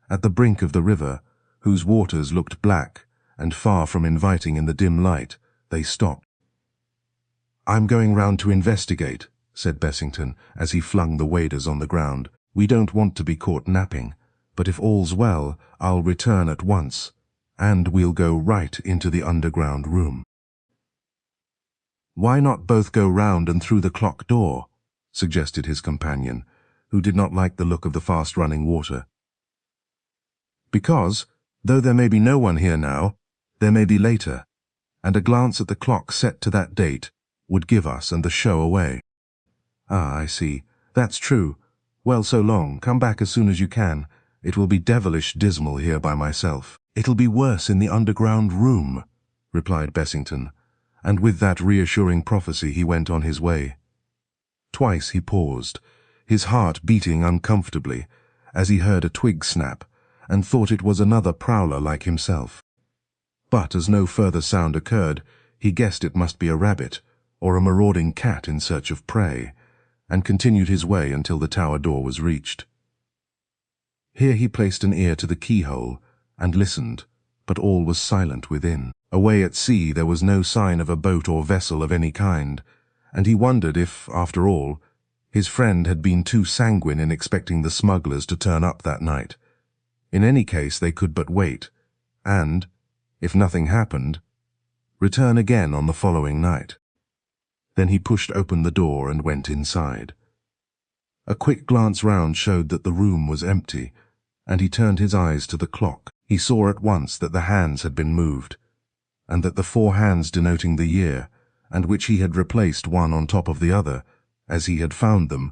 At the brink of the river, whose waters looked black and far from inviting in the dim light, they stopped. "I'm going round to investigate," said Bessington as he flung the waders on the ground. "We don't want to be caught napping, but if all's well, I'll return at once, and we'll go right into the underground room." "Why not both go round and through the clock door?" suggested his companion, who did not like the look of the fast-running water. "Because, though there may be no one here now, there may be later, and a glance at the clock set to that date would give us and the show away." "Ah, I see. That's true. Well, so long. Come back as soon as you can. It will be devilish dismal here by myself." "It'll be worse in the underground room," replied Bessington, and with that reassuring prophecy he went on his way. Twice he paused, his heart beating uncomfortably, as he heard a twig snap, and thought it was another prowler like himself. But as no further sound occurred, he guessed it must be a rabbit, or a marauding cat in search of prey, and continued his way until the tower door was reached. Here he placed an ear to the keyhole, and listened, but all was silent within. Away at sea there was no sign of a boat or vessel of any kind, and he wondered if, after all, his friend had been too sanguine in expecting the smugglers to turn up that night. In any case they could but wait, and, if nothing happened, return again on the following night. Then he pushed open the door and went inside. A quick glance round showed that the room was empty, and he turned his eyes to the clock. He saw at once that the hands had been moved, and that the 4 hands denoting the year, and which he had replaced one on top of the other, as he had found them,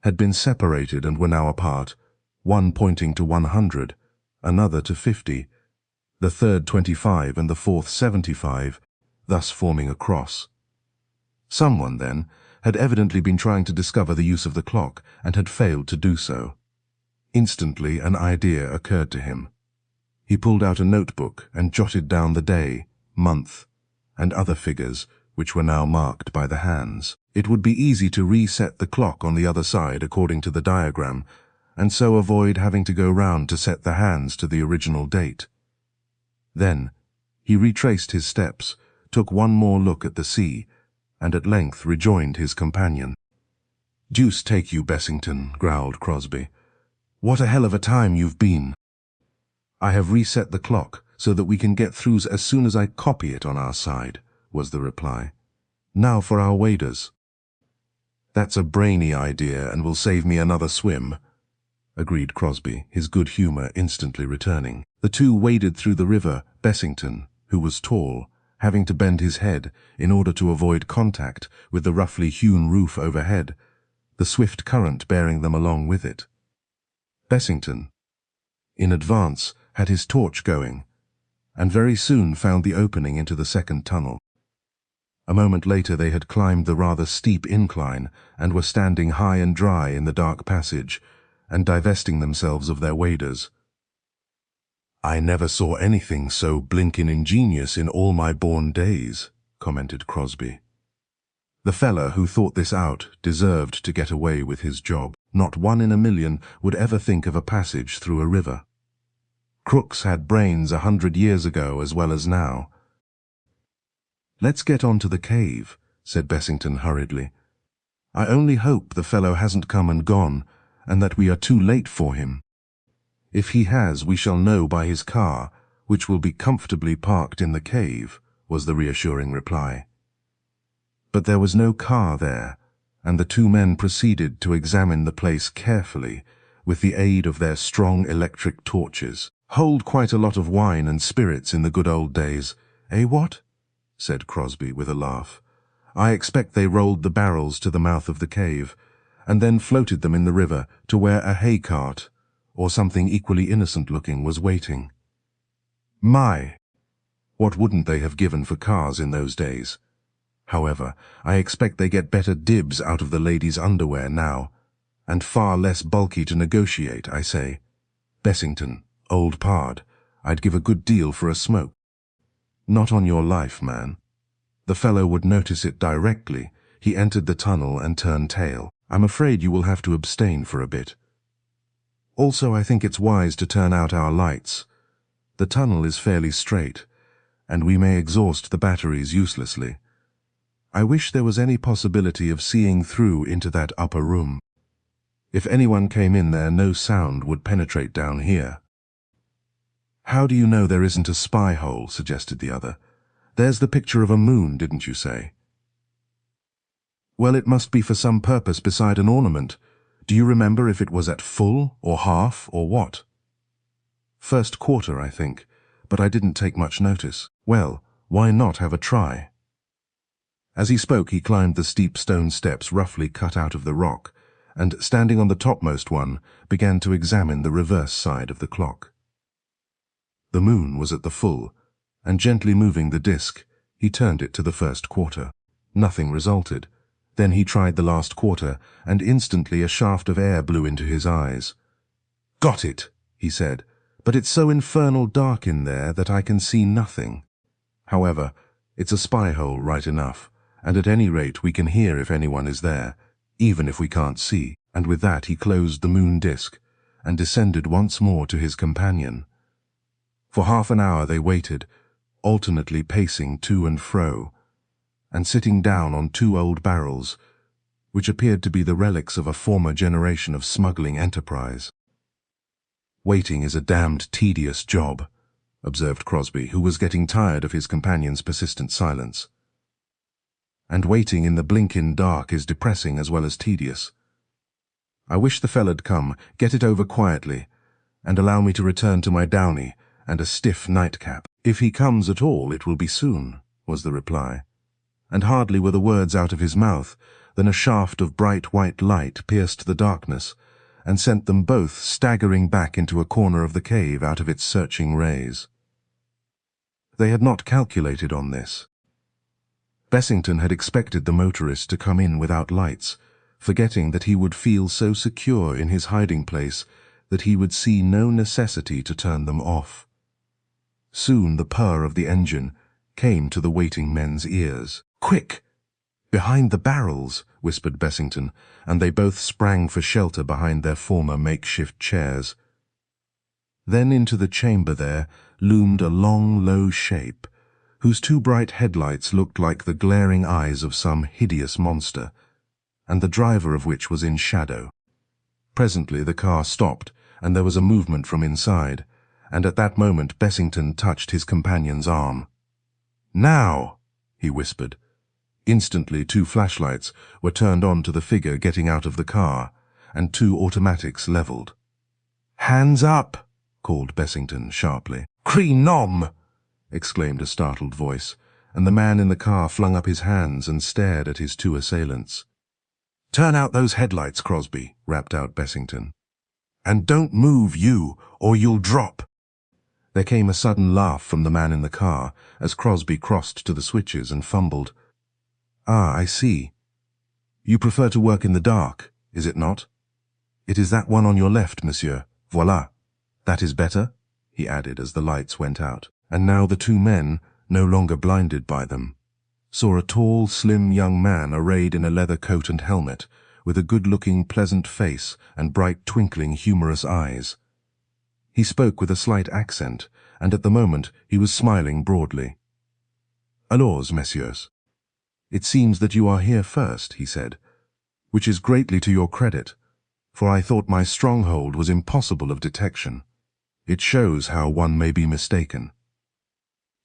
had been separated and were now apart, one pointing to 100, another to 50, the third 25 and the fourth 75, thus forming a cross. Someone, then, had evidently been trying to discover the use of the clock and had failed to do so. Instantly an idea occurred to him. He pulled out a notebook and jotted down the day, month, and other figures which were now marked by the hands. It would be easy to reset the clock on the other side according to the diagram, and so avoid having to go round to set the hands to the original date. Then he retraced his steps, took one more look at the sea, and at length rejoined his companion. "Deuce take you, Bessington," growled Crosby. "What a hell of a time you've been." "I have reset the clock so that we can get through as soon as I copy it on our side," was the reply. "Now for our waders." "That's a brainy idea and will save me another swim," agreed Crosby, his good humor instantly returning. The two waded through the river, Bessington, who was tall, having to bend his head in order to avoid contact with the roughly hewn roof overhead, the swift current bearing them along with it. Bessington, in advance, had his torch going, and very soon found the opening into the second tunnel. A moment later they had climbed the rather steep incline and were standing high and dry in the dark passage, and divesting themselves of their waders. "I never saw anything so blinkin' ingenious in all my born days," commented Crosby. The fella who thought this out deserved to get away with his job. Not one in a million would ever think of a passage through a river. Crooks had brains 100 years ago as well as now. "Let's get on to the cave," said Bessington hurriedly. "I only hope the fellow hasn't come and gone, and that we are too late for him. If he has, we shall know by his car, which will be comfortably parked in the cave," was the reassuring reply. But there was no car there, and the two men proceeded to examine the place carefully, with the aid of their strong electric torches. "Hold quite a lot of wine and spirits in the good old days, eh, what?" said Crosby with a laugh. "I expect they rolled the barrels to the mouth of the cave, and then floated them in the river to where a hay cart, or something equally innocent-looking, was waiting. My! What wouldn't they have given for cars in those days? However, I expect they get better dibs out of the ladies' underwear now, and far less bulky to negotiate, I say. Bessington, old pard, I'd give a good deal for a smoke." "Not on your life, man. The fellow would notice it directly. He entered the tunnel and turned tail. I'm afraid you will have to abstain for a bit. Also, I think it's wise to turn out our lights. The tunnel is fairly straight, and we may exhaust the batteries uselessly. I wish there was any possibility of seeing through into that upper room. If anyone came in there, no sound would penetrate down here." "How do you know there isn't a spy hole?" suggested the other. "There's the picture of a moon, didn't you say?" "Well, it must be for some purpose beside an ornament. Do you remember if it was at full, or half, or what?" "First quarter, I think, but I didn't take much notice." "Well, why not have a try?" As he spoke, he climbed the steep stone steps roughly cut out of the rock, and, standing on the topmost one, began to examine the reverse side of the clock. The moon was at the full, and gently moving the disk, he turned it to the first quarter. Nothing resulted. Then he tried the last quarter, and instantly a shaft of air blew into his eyes. "Got it," he said, "but it's so infernal dark in there that I can see nothing. However, it's a spy hole right enough, and at any rate we can hear if anyone is there, even if we can't see." And with that he closed the moon disk, and descended once more to his companion. For half an hour they waited, alternately pacing to and fro, and sitting down on two old barrels, which appeared to be the relics of a former generation of smuggling enterprise. "Waiting is a damned tedious job," observed Crosby, who was getting tired of his companion's persistent silence. "And waiting in the blinkin' dark is depressing as well as tedious. I wish the fella'd come, get it over quietly, and allow me to return to my downy and a stiff nightcap." "If he comes at all, it will be soon," was the reply. And hardly were the words out of his mouth than a shaft of bright white light pierced the darkness, and sent them both staggering back into a corner of the cave out of its searching rays. They had not calculated on this. Bessington had expected the motorist to come in without lights, forgetting that he would feel so secure in his hiding place that he would see no necessity to turn them off. Soon the purr of the engine came to the waiting men's ears. "Quick! Behind the barrels," whispered Bessington, and they both sprang for shelter behind their former makeshift chairs. Then into the chamber there loomed a long, low shape, whose two bright headlights looked like the glaring eyes of some hideous monster, and the driver of which was in shadow. Presently the car stopped, and there was a movement from inside, and at that moment Bessington touched his companion's arm. "Now!" he whispered. Instantly 2 flashlights were turned on to the figure getting out of the car, and 2 automatics leveled. "Hands up!" called Bessington sharply. "Cree nom!" exclaimed a startled voice, and the man in the car flung up his hands and stared at his 2 assailants. "Turn out those headlights, Crosby," rapped out Bessington. And don't move, you, or you'll drop. There came a sudden laugh from the man in the car as Crosby crossed to the switches and fumbled. Ah, I see. You prefer to work in the dark, is it not? It is that one on your left, monsieur. Voilà. That is better, he added as the lights went out. And now the two men, no longer blinded by them, saw a tall, slim young man arrayed in a leather coat and helmet, with a good-looking, pleasant face and bright, twinkling, humorous eyes. He spoke with a slight accent, and at the moment he was smiling broadly. "Alors, messieurs. It seems that you are here first," he said, "which is greatly to your credit, for I thought my stronghold was impossible of detection. It shows how one may be mistaken.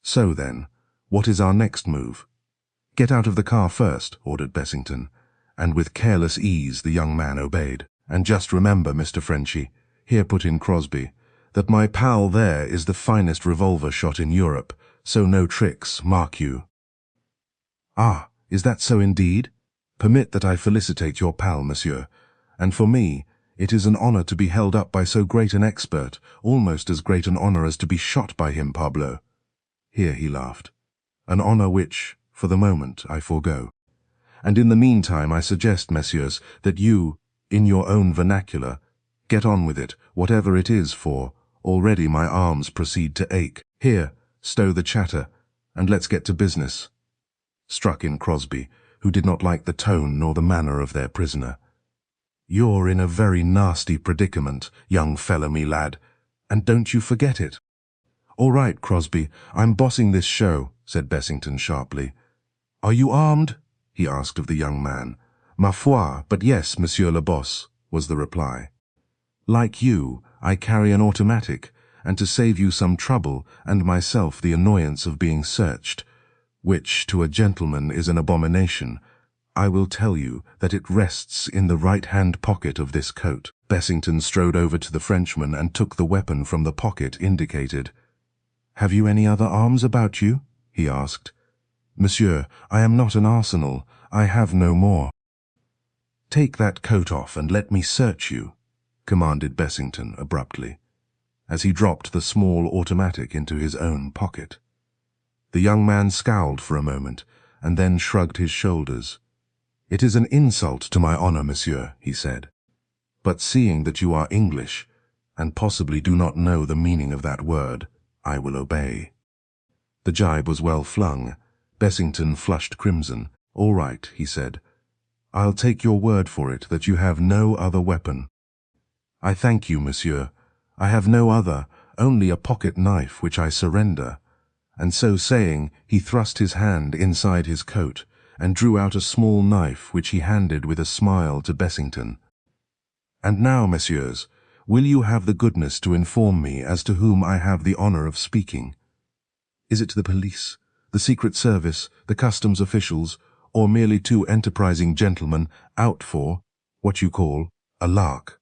So then, what is our next move?" "Get out of the car first," ordered Bessington, and with careless ease the young man obeyed. "And just remember, Mr. Frenchy," here put in Crosby, "that my pal there is the finest revolver shot in Europe, so no tricks, mark you." "Ah, is that so indeed? Permit that I felicitate your pal, monsieur, and for me, it is an honor to be held up by so great an expert, almost as great an honor as to be shot by him, Pablo." Here he laughed. "An honor which, for the moment, I forego. And in the meantime I suggest, messieurs, that you, in your own vernacular, get on with it, whatever it is, for already my arms proceed to ache. Here, stow the chatter, and let's get to business," struck in Crosby, who did not like the tone nor the manner of their prisoner. "You're in a very nasty predicament, young fellow me lad, and don't you forget it." "All right, Crosby, I'm bossing this show," said Bessington sharply. "Are you armed?" he asked of the young man. "Ma foi, but yes, monsieur le boss," was the reply. "Like you, I carry an automatic, and to save you some trouble and myself the annoyance of being searched, which to a gentleman is an abomination, I will tell you that it rests in the right-hand pocket of this coat." Bessington strode over to the Frenchman and took the weapon from the pocket indicated. "Have you any other arms about you?" he asked. "Monsieur, I am not an arsenal. I have no more." "Take that coat off and let me search you," commanded Bessington abruptly, as he dropped the small automatic into his own pocket. The young man scowled for a moment, and then shrugged his shoulders. "It is an insult to my honor, monsieur," he said. "But seeing that you are English, and possibly do not know the meaning of that word, I will obey." The jibe was well flung. Bessington flushed crimson. "All right," he said. "I'll take your word for it that you have no other weapon." "I thank you, monsieur. I have no other, only a pocket knife which I surrender." And so saying, he thrust his hand inside his coat and drew out a small knife which he handed with a smile to Bessington. "And now, messieurs, will you have the goodness to inform me as to whom I have the honor of speaking? Is it the police, the Secret Service, the customs officials, or merely two enterprising gentlemen out for, what you call, a lark?"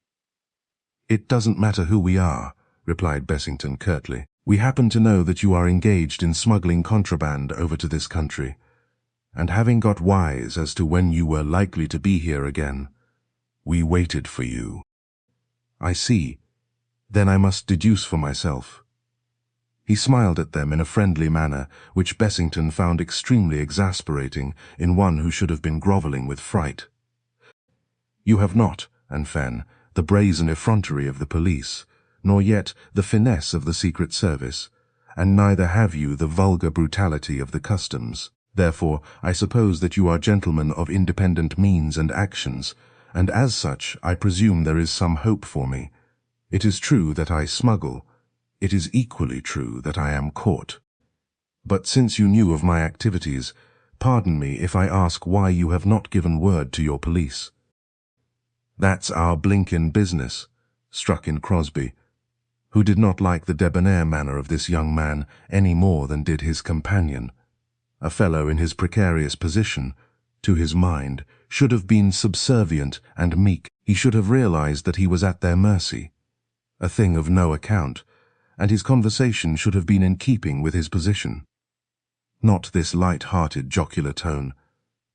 "It doesn't matter who we are," replied Bessington curtly. "We happen to know that you are engaged in smuggling contraband over to this country, and having got wise as to when you were likely to be here again, we waited for you." "I see. Then I must deduce for myself." He smiled at them in a friendly manner, which Bessington found extremely exasperating in one who should have been grovelling with fright. "You have not, enfin, the brazen effrontery of the police, nor yet the finesse of the Secret Service, and neither have you the vulgar brutality of the customs. Therefore, I suppose that you are gentlemen of independent means and actions, and as such I presume there is some hope for me. It is true that I smuggle. It is equally true that I am caught. But since you knew of my activities, pardon me if I ask why you have not given word to your police." "That's our blinkin' business," struck in Crosby, who did not like the debonair manner of this young man any more than did his companion. A fellow in his precarious position, to his mind, should have been subservient and meek. He should have realized that he was at their mercy, a thing of no account, and his conversation should have been in keeping with his position. Not this light-hearted jocular tone,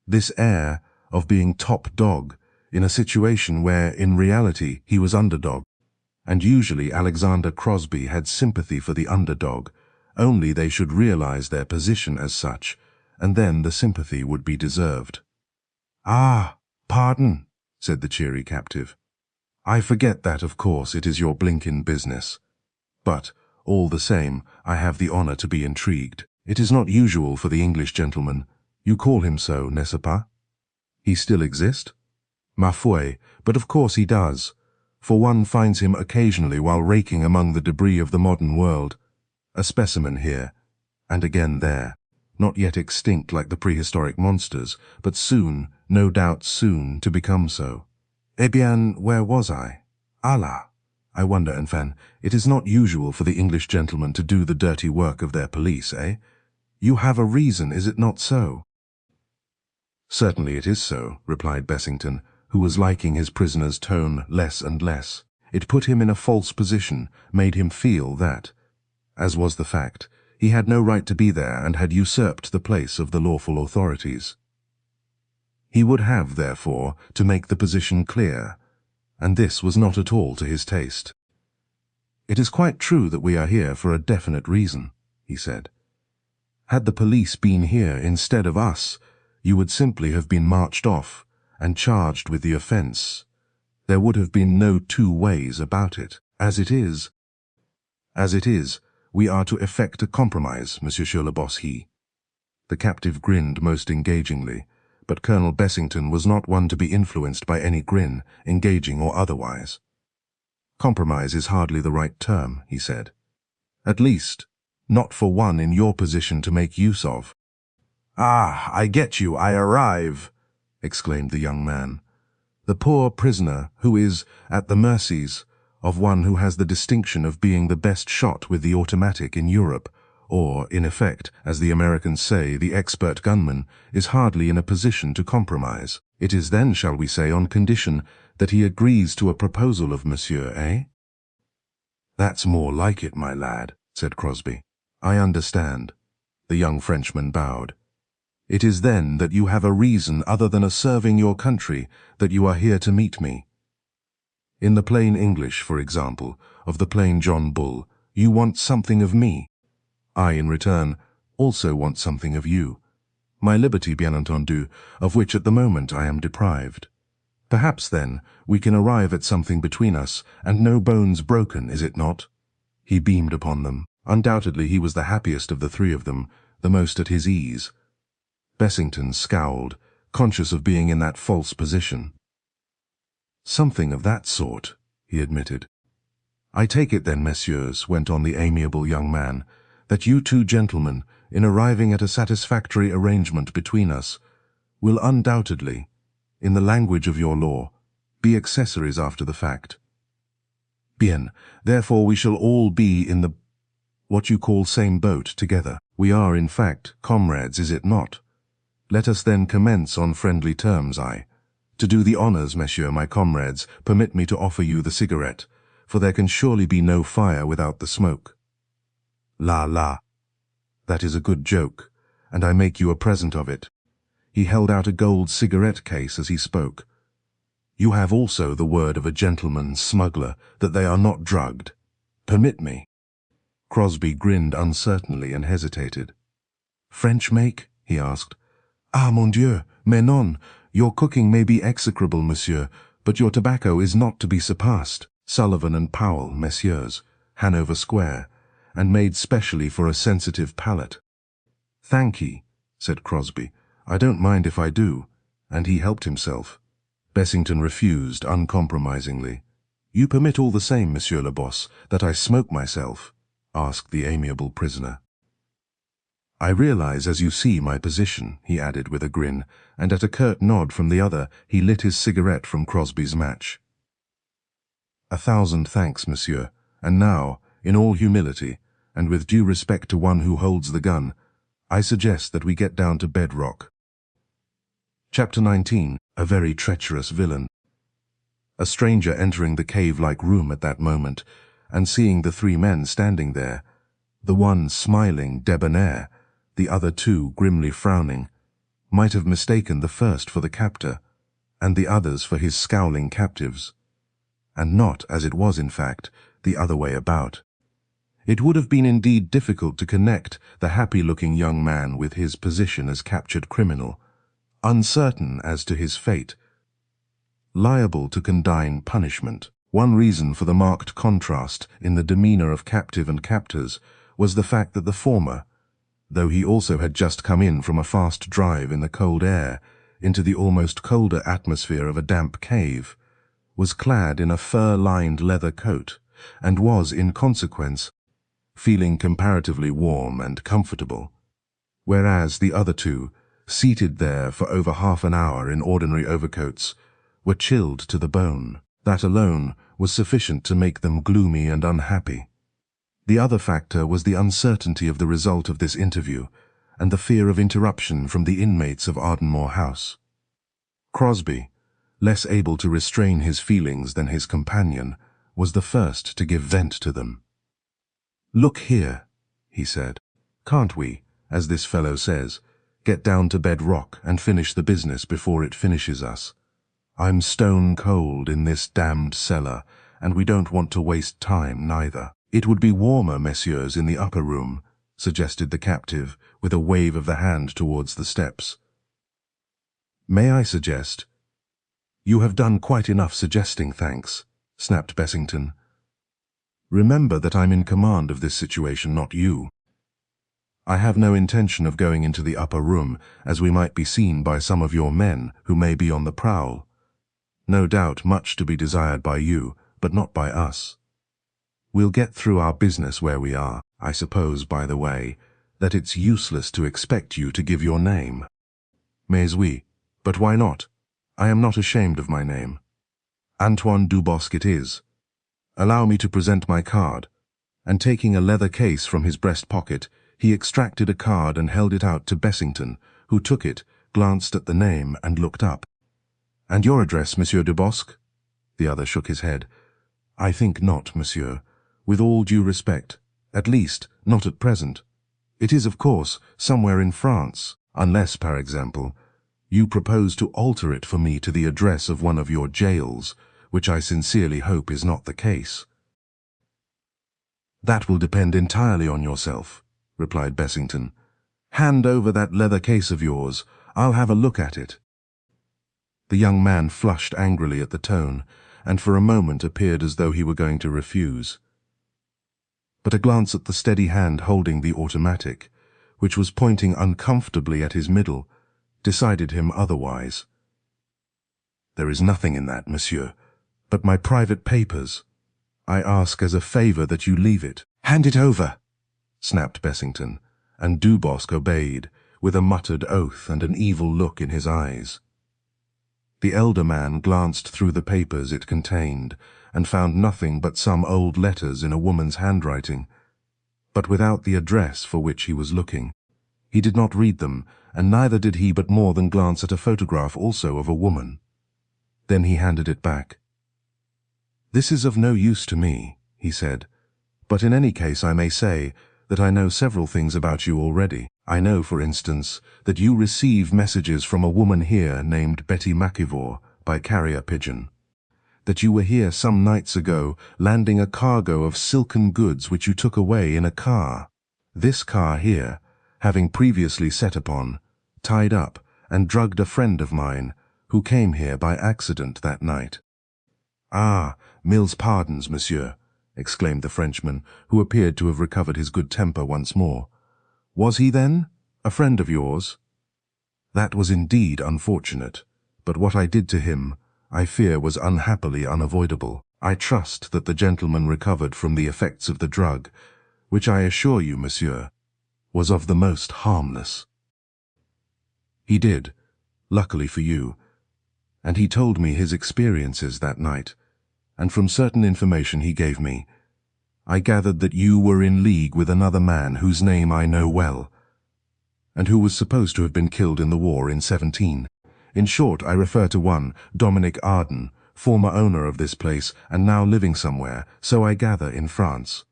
this air of being top dog in a situation where in reality he was underdog. And usually Alexander Crosby had sympathy for the underdog, only they should realize their position as such, and then the sympathy would be deserved. "Ah, pardon," said the cheery captive. "I forget that, of course, it is your blinkin' business. But, all the same, I have the honor to be intrigued. It is not usual for the English gentleman. You call him so, n'est-ce pas? He still exist? Ma foi, but of course he does, for one finds him occasionally while raking among the debris of the modern world. A specimen here, and again there, not yet extinct like the prehistoric monsters, but soon, no doubt soon, to become so. Eh bien, where was I? Allah! I wonder, enfin, it is not usual for the English gentlemen to do the dirty work of their police, eh? You have a reason, is it not so?" "Certainly it is so," replied Bessington, who was liking his prisoner's tone less and less. It put him in a false position, made him feel that, as was the fact, he had no right to be there and had usurped the place of the lawful authorities. He would have, therefore, to make the position clear, and this was not at all to his taste. "It is quite true that we are here for a definite reason," he said. "Had the police been here instead of us, you would simply have been marched off and charged with the offense. There would have been no two ways about it. As it is, we are to effect a compromise, Monsieur Dubosc." The captive grinned most engagingly, but Colonel Bessington was not one to be influenced by any grin, engaging or otherwise. "Compromise is hardly the right term," he said. "At least, not for one in your position to make use of." "Ah, I get you, I arrive," exclaimed the young man. "The poor prisoner who is at the mercies of one who has the distinction of being the best shot with the automatic in Europe, or, in effect, as the Americans say, the expert gunman, is hardly in a position to compromise. It is then, shall we say, on condition that he agrees to a proposal of Monsieur, eh?" "That's more like it, my lad," said Crosby. "I understand." The young Frenchman bowed. "It is then that you have a reason other than a serving your country that you are here to meet me. In the plain English, for example, of the plain John Bull, you want something of me. I, in return, also want something of you. My liberty, bien entendu, of which at the moment I am deprived. Perhaps, then, we can arrive at something between us, and no bones broken, is it not?" He beamed upon them. Undoubtedly he was the happiest of the three of them, the most at his ease. Bessington scowled, conscious of being in that false position. "Something of that sort," he admitted. "I take it then, messieurs," went on the amiable young man, "that you two gentlemen, in arriving at a satisfactory arrangement between us, will undoubtedly, in the language of your law, be accessories after the fact. Bien, therefore we shall all be in the, what you call, same boat together. We are, in fact, comrades, is it not? Let us then commence on friendly terms. To do the honors, messieurs, my comrades, permit me to offer you the cigarette, for there can surely be no fire without the smoke. La la. That is a good joke, and I make you a present of it." He held out a gold cigarette case as he spoke. "You have also the word of a gentleman smuggler that they are not drugged. Permit me." Crosby grinned uncertainly and hesitated. "French make?" he asked. "Ah, mon Dieu, mais non. Your cooking may be execrable, monsieur, but your tobacco is not to be surpassed. Sullivan and Powell, messieurs, Hanover Square, and made specially for a sensitive palate." "Thank ye," said Crosby. "I don't mind if I do," and he helped himself. Bessington refused uncompromisingly. "You permit all the same, Monsieur Dubosc, that I smoke myself?" asked the amiable prisoner. "I realize, as you see, my position," he added with a grin, and at a curt nod from the other, he lit his cigarette from Crosby's match. "1,000 thanks, monsieur, and now, in all humility, and with due respect to one who holds the gun, I suggest that we get down to bedrock." Chapter 19. A very treacherous villain. A stranger entering the cave-like room at that moment, and seeing the three men standing there, the one smiling, debonair, the other two grimly frowning, might have mistaken the first for the captor, and the others for his scowling captives. and not, as it was in fact, the other way about. It would have been indeed difficult to connect the happy-looking young man with his position as captured criminal, uncertain as to his fate, liable to condign punishment. One reason for the marked contrast in the demeanor of captive and captors was the fact that the former, though he also had just come in from a fast drive in the cold air into the almost colder atmosphere of a damp cave, was clad in a fur-lined leather coat, and was, in consequence, feeling comparatively warm and comfortable, whereas the other two, seated there for over half an hour in ordinary overcoats, were chilled to the bone. That alone was sufficient to make them gloomy and unhappy. The other factor was the uncertainty of the result of this interview, and the fear of interruption from the inmates of Ardenmore House. Crosby, less able to restrain his feelings than his companion, was the first to give vent to them. "Look here," he said. "Can't we, as this fellow says, get down to bed rock and finish the business before it finishes us? I'm stone cold in this damned cellar, and we don't want to waste time neither." "It would be warmer, messieurs, in the upper room," suggested the captive, with a wave of the hand towards the steps. "May I suggest—" "You have done quite enough suggesting, thanks," snapped Bessington. "Remember that I'm in command of this situation, not you. I have no intention of going into the upper room, as we might be seen by some of your men who may be on the prowl. No doubt much to be desired by you, but not by us. We'll get through our business where we are. I suppose, by the way, that it's useless to expect you to give your name." "Mais oui, but why not? I am not ashamed of my name. Antoine Dubosc it is. Allow me to present my card." And taking a leather case from his breast pocket, he extracted a card and held it out to Bessington, who took it, glanced at the name, and looked up. "And your address, Monsieur Dubosc?" The other shook his head. "I think not, monsieur. With all due respect, at least, not at present. It is, of course, somewhere in France, unless, par example, you propose to alter it for me to the address of one of your jails, which I sincerely hope is not the case." "That will depend entirely on yourself," replied Bessington. "Hand over that leather case of yours. I'll have a look at it." The young man flushed angrily at the tone, and for a moment appeared as though he were going to refuse. But a glance at the steady hand holding the automatic, which was pointing uncomfortably at his middle, decided him otherwise. "There is nothing in that, monsieur, but my private papers. I ask as a favor that you leave it." "Hand it over," snapped Bessington, and Dubosc obeyed, with a muttered oath and an evil look in his eyes. The elder man glanced through the papers it contained, and found nothing but some old letters in a woman's handwriting, but without the address for which he was looking. He did not read them, and neither did he but more than glance at a photograph also of a woman. Then he handed it back. "This is of no use to me," he said, "but in any case I may say that I know several things about you already. I know, for instance, that you receive messages from a woman here named Betty Mackay by carrier pigeon. That you were here some nights ago landing a cargo of silken goods which you took away in a car. This car here, having previously set upon, tied up, and drugged a friend of mine, who came here by accident that night." "Ah, mille's pardons, monsieur," exclaimed the Frenchman, who appeared to have recovered his good temper once more. "Was he, then, a friend of yours?" "That was indeed unfortunate, but what I did to him, I fear, was unhappily unavoidable. I trust that the gentleman recovered from the effects of the drug, which I assure you, monsieur, was of the most harmless." "He did, luckily for you, and he told me his experiences that night, and from certain information he gave me, I gathered that you were in league with another man whose name I know well, and who was supposed to have been killed in the war in 17. In short, I refer to one, Dominic Arden, former owner of this place and now living somewhere, so I gather, in France.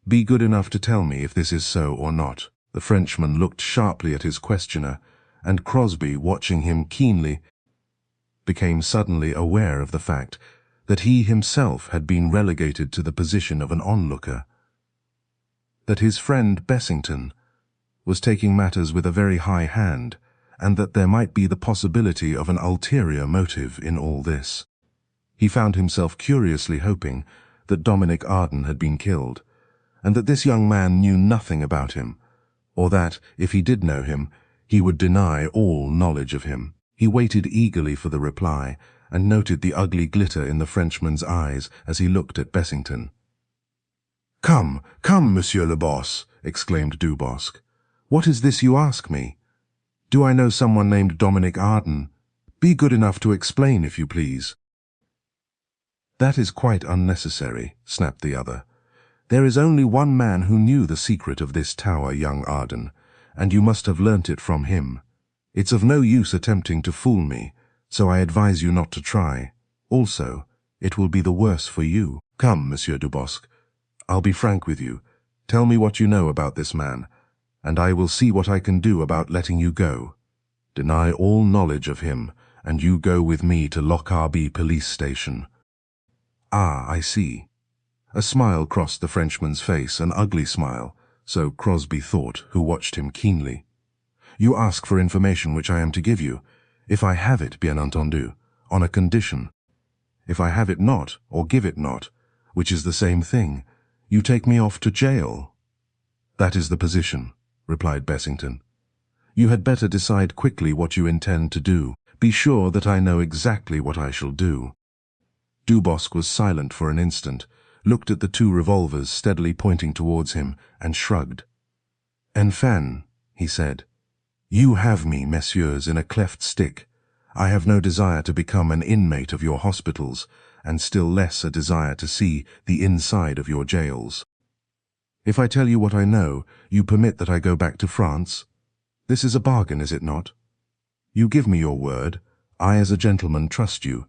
Be good enough to tell me if this is so or not." The Frenchman looked sharply at his questioner, and Crosby, watching him keenly, became suddenly aware of the fact that he himself had been relegated to the position of an onlooker, that his friend Bessington was taking matters with a very high hand, and that there might be the possibility of an ulterior motive in all this. He found himself curiously hoping that Dominic Arden had been killed, and that this young man knew nothing about him, or that, if he did know him, he would deny all knowledge of him. He waited eagerly for the reply, and noted the ugly glitter in the Frenchman's eyes as he looked at Bessington. "Come, come, Monsieur Dubosc," exclaimed Dubosc. "What is this you ask me? Do I know someone named Dominic Arden? Be good enough to explain, if you please." "That is quite unnecessary," snapped the other. "There is only one man who knew the secret of this tower, young Arden, and you must have learnt it from him. It's of no use attempting to fool me, so I advise you not to try. Also, it will be the worse for you. Come, Monsieur Dubosc, I'll be frank with you. Tell me what you know about this man, and I will see what I can do about letting you go. Deny all knowledge of him, and you go with me to Lockerbie police station." "Ah, I see." A smile crossed the Frenchman's face, an ugly smile, so Crosby thought, who watched him keenly. "You ask for information which I am to give you, if I have it, bien entendu, on a condition. If I have it not, or give it not, which is the same thing, you take me off to jail." "That is the position," replied Bessington. "You had better decide quickly what you intend to do. Be sure that I know exactly what I shall do." Dubosc was silent for an instant, looked at the two revolvers steadily pointing towards him, and shrugged. "Enfin," he said, "you have me, messieurs, in a cleft stick. I have no desire to become an inmate of your hospitals, and still less a desire to see the inside of your jails. If I tell you what I know, you permit that I go back to France? This is a bargain, is it not? You give me your word. I, as a gentleman, trust you.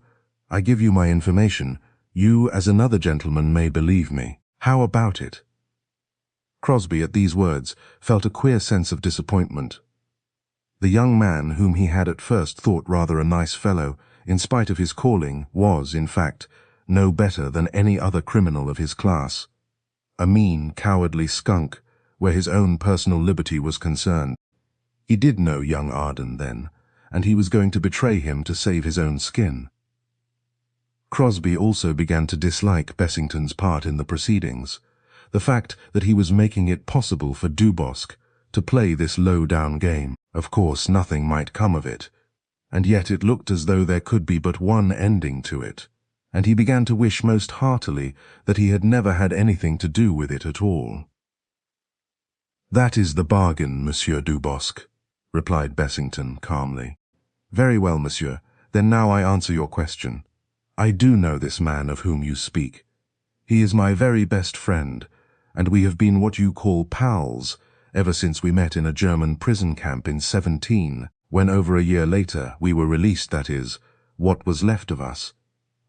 I give you my information. You, as another gentleman, may believe me. How about it?" Crosby, at these words, felt a queer sense of disappointment. The young man, whom he had at first thought rather a nice fellow, in spite of his calling, was, in fact, no better than any other criminal of his class. A mean, cowardly skunk, where his own personal liberty was concerned. He did know young Arden, then, and he was going to betray him to save his own skin. Crosby also began to dislike Bessington's part in the proceedings. The fact that he was making it possible for Dubosc to play this low-down game. Of course, nothing might come of it, and yet it looked as though there could be but one ending to it, and he began to wish most heartily that he had never had anything to do with it at all. "That is the bargain, Monsieur Dubosc," replied Bessington calmly. "Very well, monsieur. Then now I answer your question. I do know this man of whom you speak. He is my very best friend, and we have been what you call pals ever since we met in a German prison camp in 17, when over a year later we were released, that is, what was left of us.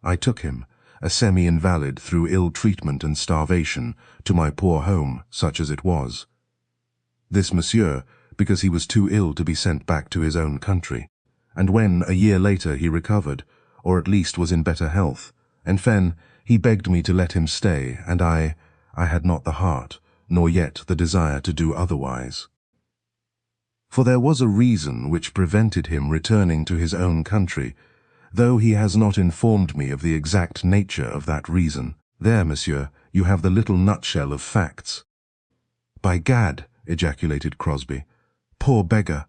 I took him, a semi-invalid through ill treatment and starvation, to my poor home, such as it was. This monsieur, because he was too ill to be sent back to his own country, and when, a year later, he recovered, or at least was in better health, enfin, he begged me to let him stay, and I had not the heart, nor yet the desire to do otherwise. For there was a reason which prevented him returning to his own country, though he has not informed me of the exact nature of that reason. There, monsieur, you have the little nutshell of facts." "By gad," ejaculated Crosby. "Poor beggar,"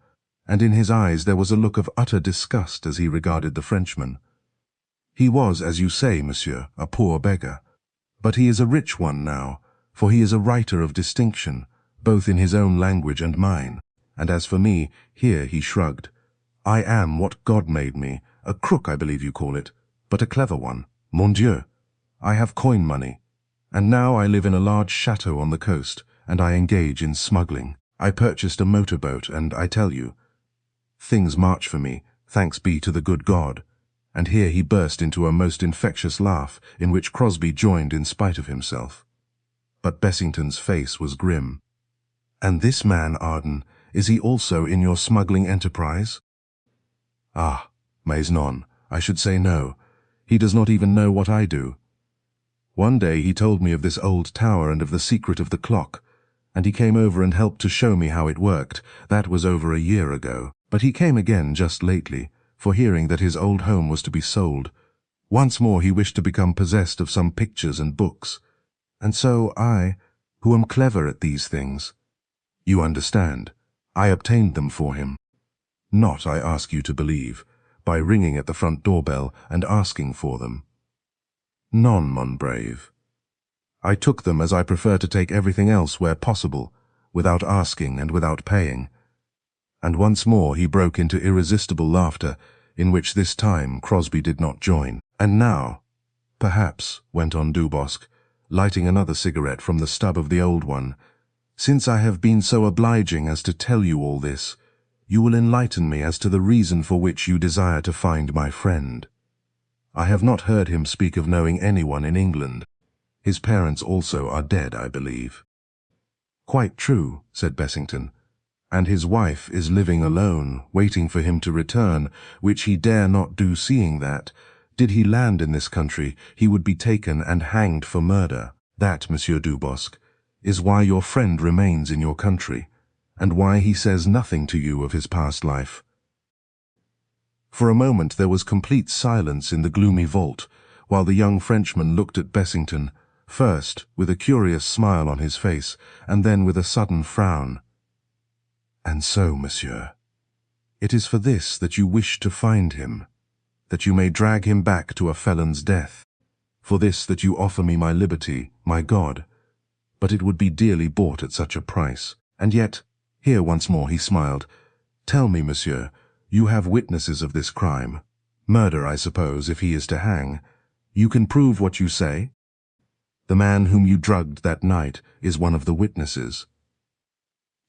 and in his eyes there was a look of utter disgust as he regarded the Frenchman. "He was, as you say, monsieur, a poor beggar. But he is a rich one now, for he is a writer of distinction, both in his own language and mine. And as for me," here he shrugged, "I am what God made me, a crook I believe you call it, but a clever one. Mon Dieu! I have coin money, and now I live in a large chateau on the coast, and I engage in smuggling. I purchased a motorboat, and I tell you, things march for me, thanks be to the good God." And here he burst into a most infectious laugh, in which Crosby joined in spite of himself. But Bessington's face was grim. "And this man, Arden, is he also in your smuggling enterprise?" "Ah, mais non, I should say no. He does not even know what I do. One day he told me of this old tower and of the secret of the clock, and he came over and helped to show me how it worked. That was over a year ago. But he came again just lately, for hearing that his old home was to be sold. Once more he wished to become possessed of some pictures and books. And so I, who am clever at these things, you understand, I obtained them for him. Not, I ask you to believe, by ringing at the front doorbell and asking for them. Non, mon brave. I took them as I prefer to take everything else where possible, without asking and without paying. And once more he broke into irresistible laughter, in which this time Crosby did not join. And now, perhaps, went on Dubosc, lighting another cigarette from the stub of the old one, since I have been so obliging as to tell you all this, you will enlighten me as to the reason for which you desire to find my friend. I have not heard him speak of knowing anyone in England. His parents also are dead, I believe. Quite true, said Bessington. And his wife is living alone, waiting for him to return, which he dare not do, seeing that, did he land in this country, he would be taken and hanged for murder. That, Monsieur Dubosc, is why your friend remains in your country, and why he says nothing to you of his past life. For a moment there was complete silence in the gloomy vault, while the young Frenchman looked at Bessington, first with a curious smile on his face, and then with a sudden frown. And so, monsieur, it is for this that you wish to find him, that you may drag him back to a felon's death. For this that you offer me my liberty, my God. But it would be dearly bought at such a price. And yet, here once more he smiled. Tell me, monsieur, you have witnesses of this crime. Murder, I suppose, if he is to hang. You can prove what you say? The man whom you drugged that night is one of the witnesses.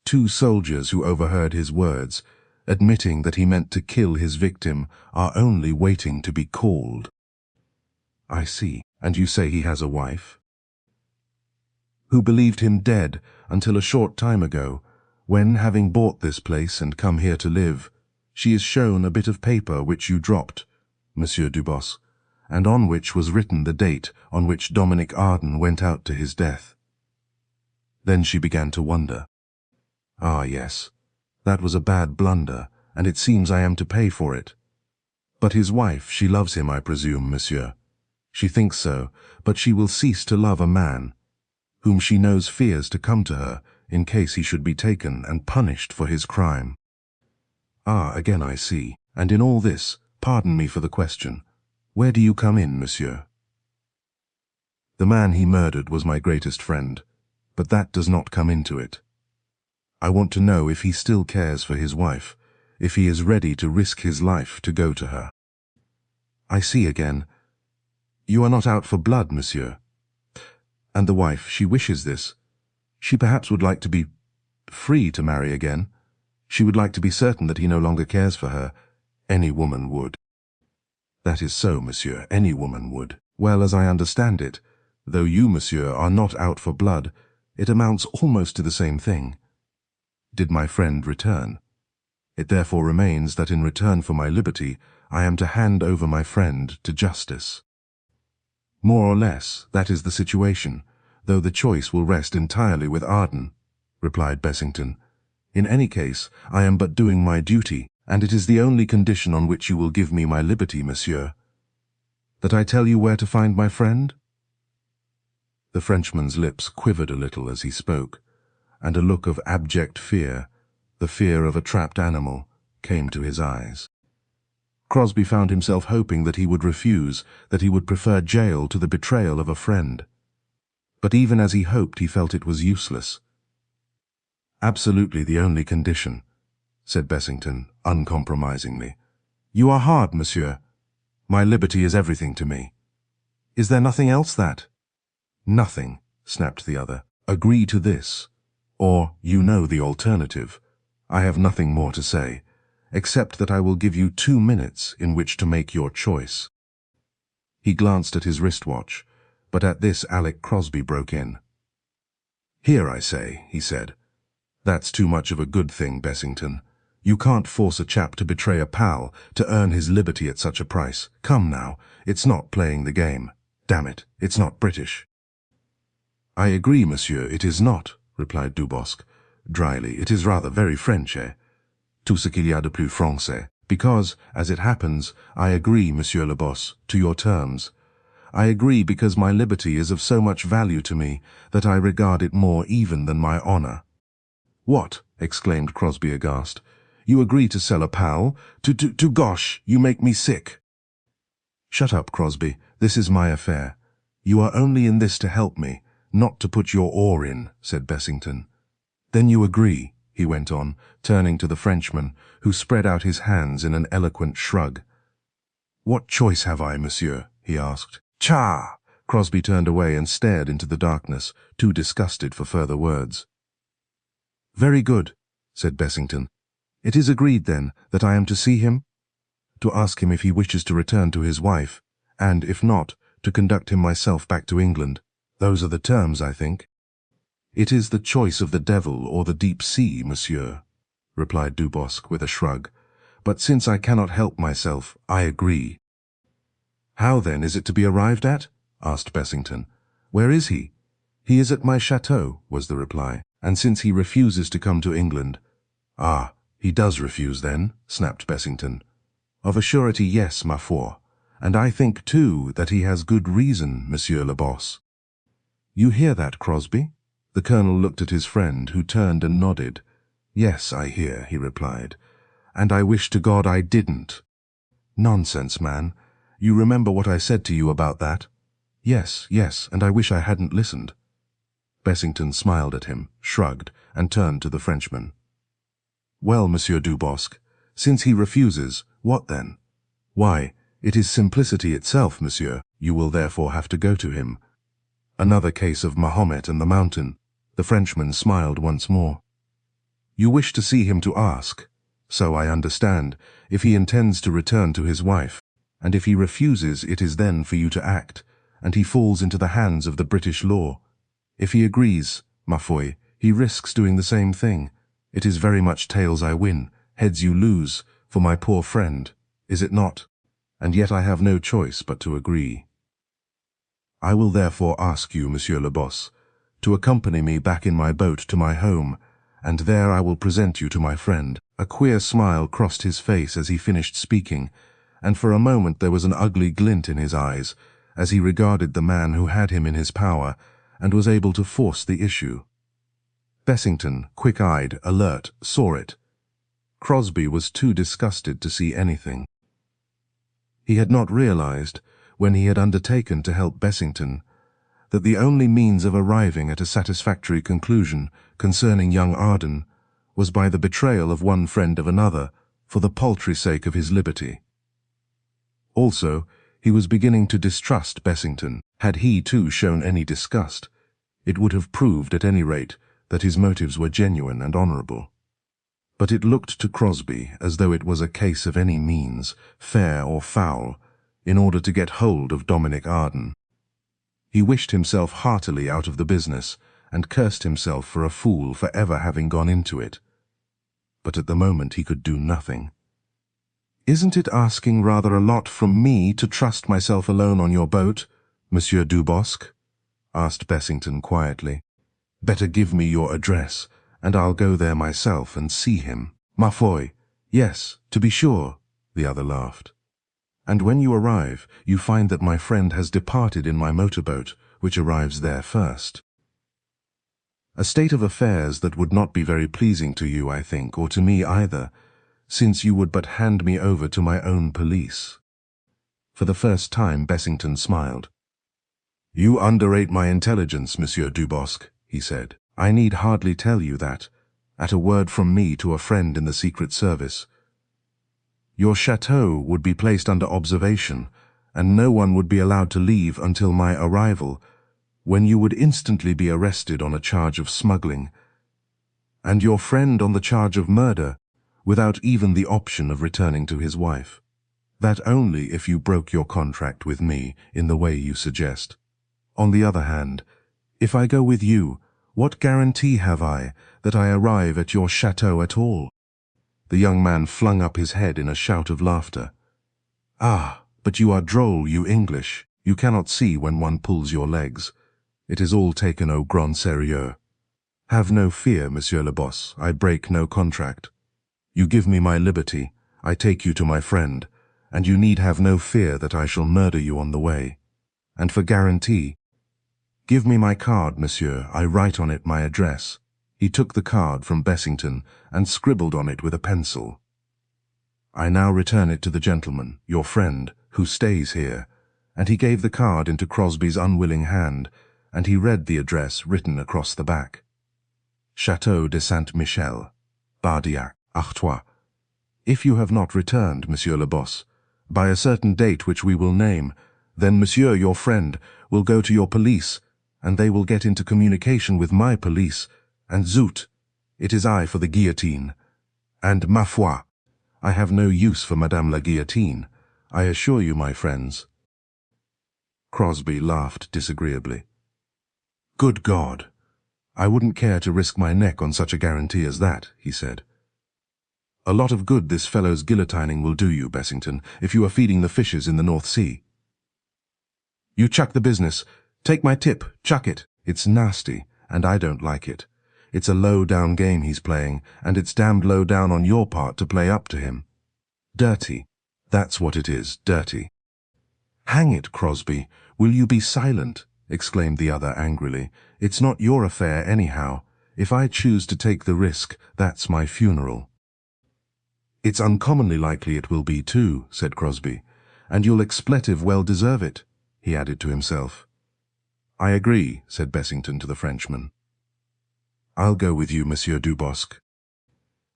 Two soldiers who overheard his words, admitting that he meant to kill his victim, are only waiting to be called. I see. And you say he has a wife? Who believed him dead until a short time ago, when, having bought this place and come here to live, she is shown a bit of paper which you dropped, Monsieur Dubosc, and on which was written the date on which Dominic Arden went out to his death. Then she began to wonder. Ah, yes, that was a bad blunder, and it seems I am to pay for it. But his wife, she loves him, I presume, monsieur. She thinks so, but she will cease to love a man, whom she knows fears to come to her, in case he should be taken and punished for his crime. Ah, again I see. And in all this, pardon me for the question, where do you come in, monsieur? The man he murdered was my greatest friend, but that does not come into it. I want to know if he still cares for his wife, if he is ready to risk his life to go to her. I see again. You are not out for blood, monsieur. And the wife, she wishes this. She perhaps would like to be free to marry again. She would like to be certain that he no longer cares for her. Any woman would. That is so, monsieur, any woman would. Well, as I understand it, though you, monsieur, are not out for blood, it amounts almost to the same thing. Did my friend return? It therefore remains that in return for my liberty, I am to hand over my friend to justice. More or less, that is the situation, though the choice will rest entirely with Arden, replied Bessington. In any case, I am but doing my duty, and it is the only condition on which you will give me my liberty, monsieur. That I tell you where to find my friend? The Frenchman's lips quivered a little as he spoke, and a look of abject fear, the fear of a trapped animal, came to his eyes. Crosby found himself hoping that he would refuse, that he would prefer jail to the betrayal of a friend. But even as he hoped, he felt it was useless. Absolutely the only condition, said Bessington, uncompromisingly. You are hard, monsieur. My liberty is everything to me. Is there nothing else that? Nothing, snapped the other. Agree to this. Or, you know the alternative. I have nothing more to say, except that I will give you 2 minutes in which to make your choice. He glanced at his wristwatch, but at this Alec Crosby broke in. Here, I say, he said. That's too much of a good thing, Bessington. You can't force a chap to betray a pal to earn his liberty at such a price. Come now, it's not playing the game. Damn it, it's not British." "I agree, monsieur, it is not," replied Dubosc, dryly. "It is rather very French, eh? Tout ce qu'il y a de plus français. Because, as it happens, I agree, Monsieur le Boss, to your terms. I agree because my liberty is of so much value to me that I regard it more even than my honor." "What?" exclaimed Crosby aghast. "You agree to sell a pal? To gosh, you make me sick." "Shut up, Crosby. This is my affair. You are only in this to help me, not to put your oar in," said Bessington. "Then you agree," he went on, turning to the Frenchman, who spread out his hands in an eloquent shrug. "What choice have I, monsieur?" he asked. "Cha!" Crosby turned away and stared into the darkness, too disgusted for further words. "Very good," said Bessington. "It is agreed, then, that I am to see him? To ask him if he wishes to return to his wife, and, if not, to conduct him myself back to England. Those are the terms, I think." "It is the choice of the devil or the deep sea, monsieur," replied Dubosc with a shrug. "But since I cannot help myself, I agree." "How, then, is it to be arrived at?" asked Bessington. "Where is he?" "He is at my chateau," was the reply. "And since he refuses to come to England—" "Ah, he does refuse, then?" snapped Bessington. "Of a surety, yes, ma foi. And I think, too, that he has good reason, Monsieur le Boss." "You hear that, Crosby?" The colonel looked at his friend, who turned and nodded. "Yes, I hear," he replied. "And I wish to God I didn't." "Nonsense, man. You remember what I said to you about that?" "Yes, yes, and I wish I hadn't listened." Bessington smiled at him, shrugged, and turned to the Frenchman. "Well, Monsieur Dubosc, since he refuses, what then?" "Why, it is simplicity itself, monsieur. You will therefore have to go to him. Another case of Mahomet and the mountain." The Frenchman smiled once more. "You wish to see him to ask, so I understand, if he intends to return to his wife, and if he refuses it is then for you to act, and he falls into the hands of the British law. If he agrees, ma foi, he risks doing the same thing. It is very much tails I win, heads you lose, for my poor friend, is it not? And yet I have no choice but to agree. I will therefore ask you, Monsieur le Boss, to accompany me back in my boat to my home, and there I will present you to my friend." A queer smile crossed his face as he finished speaking, and for a moment there was an ugly glint in his eyes, as he regarded the man who had him in his power, and was able to force the issue. Bessington, quick-eyed, alert, saw it. Crosby was too disgusted to see anything. He had not realized, when he had undertaken to help Bessington, that the only means of arriving at a satisfactory conclusion concerning young Arden was by the betrayal of one friend of another for the paltry sake of his liberty. Also, he was beginning to distrust Bessington. Had he too shown any disgust, it would have proved at any rate that his motives were genuine and honorable. But it looked to Crosby as though it was a case of any means, fair or foul, in order to get hold of Dominic Arden. He wished himself heartily out of the business, and cursed himself for a fool for ever having gone into it. But at the moment he could do nothing. "Isn't it asking rather a lot from me to trust myself alone on your boat, Monsieur Dubosc?" asked Bessington quietly. "Better give me your address, and I'll go there myself and see him." "Ma foi, yes, to be sure," the other laughed. "And when you arrive, you find that my friend has departed in my motorboat, which arrives there first. A state of affairs that would not be very pleasing to you, I think, or to me either, since you would but hand me over to my own police." For the first time Bessington smiled. "You underrate my intelligence, Monsieur Dubosc," he said. "I need hardly tell you that, at a word from me to a friend in the Secret Service, your chateau would be placed under observation, and no one would be allowed to leave until my arrival, when you would instantly be arrested on a charge of smuggling, and your friend on the charge of murder, without even the option of returning to his wife. That only if you broke your contract with me in the way you suggest. On the other hand, if I go with you, what guarantee have I that I arrive at your chateau at all? The young man flung up his head in a shout of laughter. "Ah, but you are droll, you English. You cannot see when one pulls your legs. It is all taken au grand sérieux. Have no fear, Monsieur le Boss, I break no contract. You give me my liberty, I take you to my friend, and you need have no fear that I shall murder you on the way. And for guarantee, give me my card, monsieur, I write on it my address." He took the card from Bessington and scribbled on it with a pencil. "I now return it to the gentleman, your friend, who stays here," and he gave the card into Crosby's unwilling hand, and he read the address written across the back. Château de Saint-Michel, Bardiac, Artois. If you have not returned, Monsieur le Boss, by a certain date which we will name, then Monsieur, your friend, will go to your police, and they will get into communication with my police, and zut, it is I for the guillotine. And ma foi, I have no use for Madame la Guillotine, I assure you, my friends." Crosby laughed disagreeably. "Good God! I wouldn't care to risk my neck on such a guarantee as that," he said. "A lot of good this fellow's guillotining will do you, Bessington, if you are feeding the fishes in the North Sea. You chuck the business. Take my tip, chuck it. It's nasty, and I don't like it. It's a low-down game he's playing, and it's damned low-down on your part to play up to him. Dirty. That's what it is, dirty." "Hang it, Crosby, will you be silent?" exclaimed the other angrily. "It's not your affair anyhow. If I choose to take the risk, that's my funeral." "It's uncommonly likely it will be too," said Crosby. "And you'll expletive well deserve it," he added to himself. "I agree," said Bessington to the Frenchman. "I'll go with you, Monsieur Dubosc."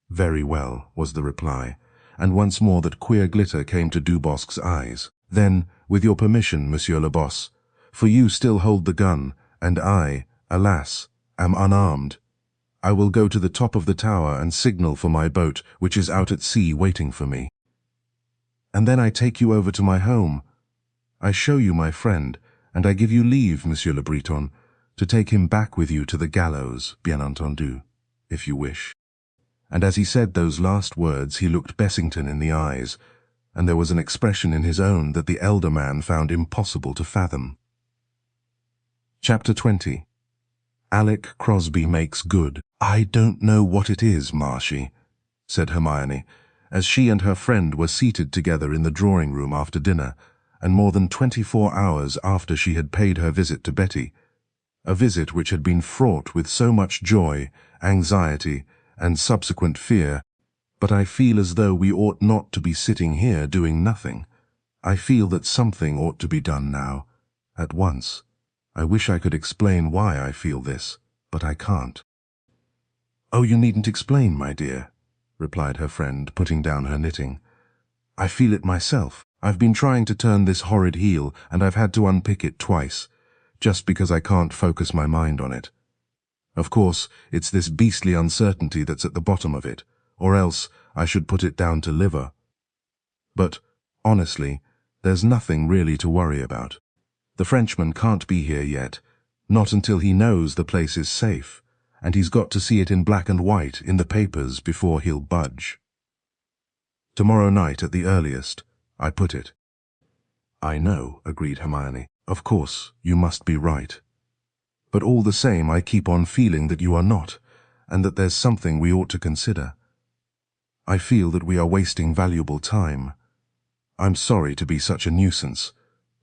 "Very well," was the reply, and once more that queer glitter came to Dubosc's eyes. "Then, with your permission, Monsieur le Boss, for you still hold the gun, and I, alas, am unarmed. I will go to the top of the tower and signal for my boat, which is out at sea waiting for me. And then I take you over to my home. I show you my friend, and I give you leave, Monsieur le Breton, to take him back with you to the gallows, bien entendu, if you wish." And as he said those last words he looked Bessington in the eyes, and there was an expression in his own that the elder man found impossible to fathom. Chapter 20. Alec Crosby Makes Good. "I don't know what it is, Marshy," said Hermione, as she and her friend were seated together in the drawing-room after dinner, and more than 24 hours after she had paid her visit to Betty, a visit which had been fraught with so much joy, anxiety, and subsequent fear. "But I feel as though we ought not to be sitting here doing nothing. I feel that something ought to be done now, at once. I wish I could explain why I feel this, but I can't." "Oh, you needn't explain, my dear," replied her friend, putting down her knitting. "I feel it myself. I've been trying to turn this horrid heel, and I've had to unpick it twice, just because I can't focus my mind on it. Of course, it's this beastly uncertainty that's at the bottom of it, or else I should put it down to liver. But, honestly, there's nothing really to worry about. The Frenchman can't be here yet, not until he knows the place is safe, and he's got to see it in black and white in the papers before he'll budge. Tomorrow night at the earliest, I put it." "I know," agreed Hermione. "Of course, you must be right. But all the same I keep on feeling that you are not, and that there's something we ought to consider. I feel that we are wasting valuable time. I'm sorry to be such a nuisance,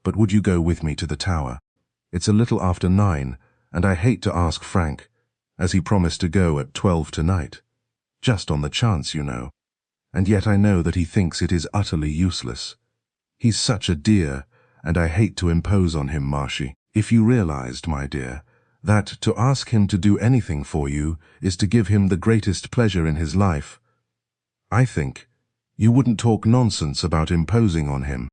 but would you go with me to the tower? It's a little after 9, and I hate to ask Frank, as he promised to go at 12 tonight. Just on the chance, you know. And yet I know that he thinks it is utterly useless. He's such a dear, and I hate to impose on him, Marshy. If you realized, my dear, that to ask him to do anything for you is to give him the greatest pleasure in his life, I think you wouldn't talk nonsense about imposing on him."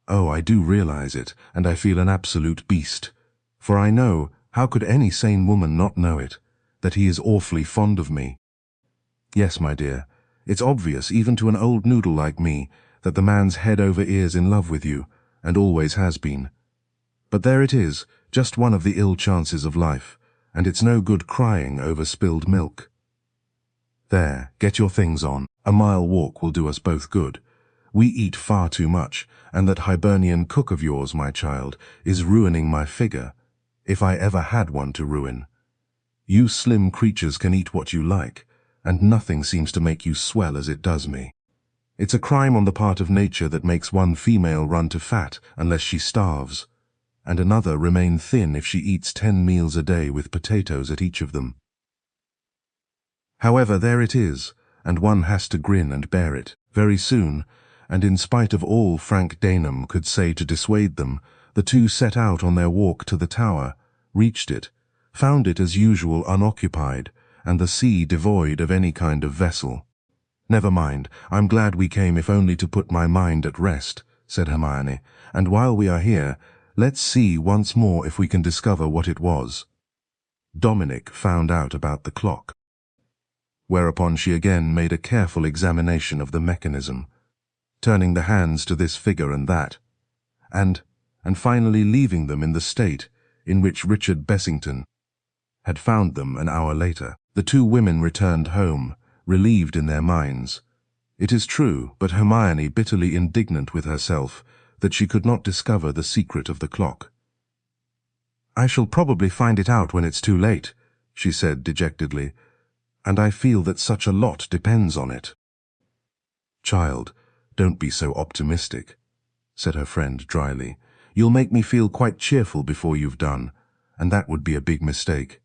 "Oh, I do realize it, and I feel an absolute beast. For I know, how could any sane woman not know it, that he is awfully fond of me. Yes, my dear, it's obvious even to an old noodle like me that the man's head over ears in love with you, and always has been. But there it is, just one of the ill chances of life, and it's no good crying over spilled milk." There, get your things on. A mile walk will do us both good. We eat far too much, and that Hibernian cook of yours, my child, is ruining my figure, if I ever had one to ruin. You slim creatures can eat what you like, and nothing seems to make you swell as it does me. It's a crime on the part of nature that makes one female run to fat unless she starves, and another remain thin if she eats 10 meals a day with potatoes at each of them. However, there it is, and one has to grin and bear it. Very soon, and in spite of all Frank Daneham could say to dissuade them, the two set out on their walk to the tower, reached it, found it as usual unoccupied, and the sea devoid of any kind of vessel. "Never mind, I'm glad we came if only to put my mind at rest," said Hermione, "and while we are here, let's see once more if we can discover what it was." Dominic found out about the clock. Whereupon she again made a careful examination of the mechanism, turning the hands to this figure and that, and finally leaving them in the state in which Richard Bessington had found them an hour later. The two women returned home, relieved in their minds. It is true, but Hermione bitterly indignant with herself that she could not discover the secret of the clock. "I shall probably find it out when it's too late," she said dejectedly, "and I feel that such a lot depends on it." "Child, don't be so optimistic," said her friend dryly. "You'll make me feel quite cheerful before you've done, and that would be a big mistake.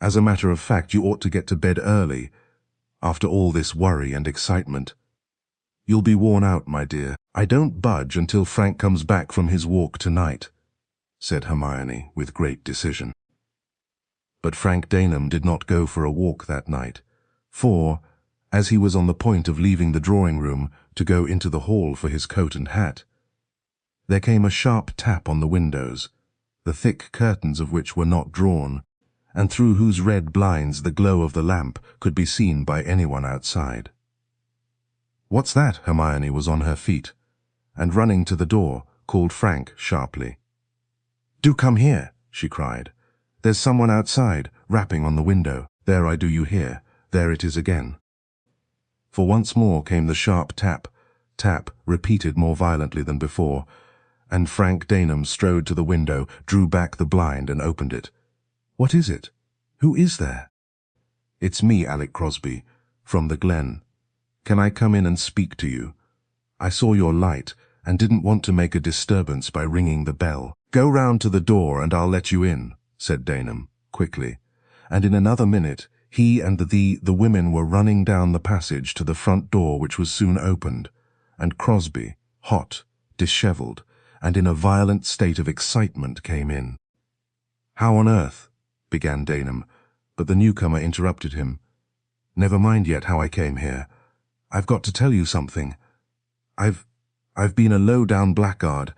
As a matter of fact, you ought to get to bed early, after all this worry and excitement. You'll be worn out, my dear. I don't budge until Frank comes back from his walk tonight," said Hermione with great decision. But Frank Daneham did not go for a walk that night, for, as he was on the point of leaving the drawing-room to go into the hall for his coat and hat, there came a sharp tap on the windows, the thick curtains of which were not drawn, and through whose red blinds the glow of the lamp could be seen by anyone outside. "What's that?" Hermione was on her feet, and running to the door, called Frank sharply. "Do come here," she cried. "There's someone outside, rapping on the window. There, I do you hear. There it is again." For once more came the sharp tap, tap, repeated more violently than before, and Frank Daneham strode to the window, drew back the blind and opened it. "What is it? Who is there?" "It's me, Alec Crosby, from the Glen. Can I come in and speak to you? I saw your light and didn't want to make a disturbance by ringing the bell." "Go round to the door and I'll let you in," said Daneham, quickly, and in another minute he and the women were running down the passage to the front door, which was soon opened, and Crosby, hot, dishevelled, and in a violent state of excitement, came in. "How on earth—" began Daneham, but the newcomer interrupted him. "Never mind yet how I came here. I've got to tell you something. I've been a low-down blackguard,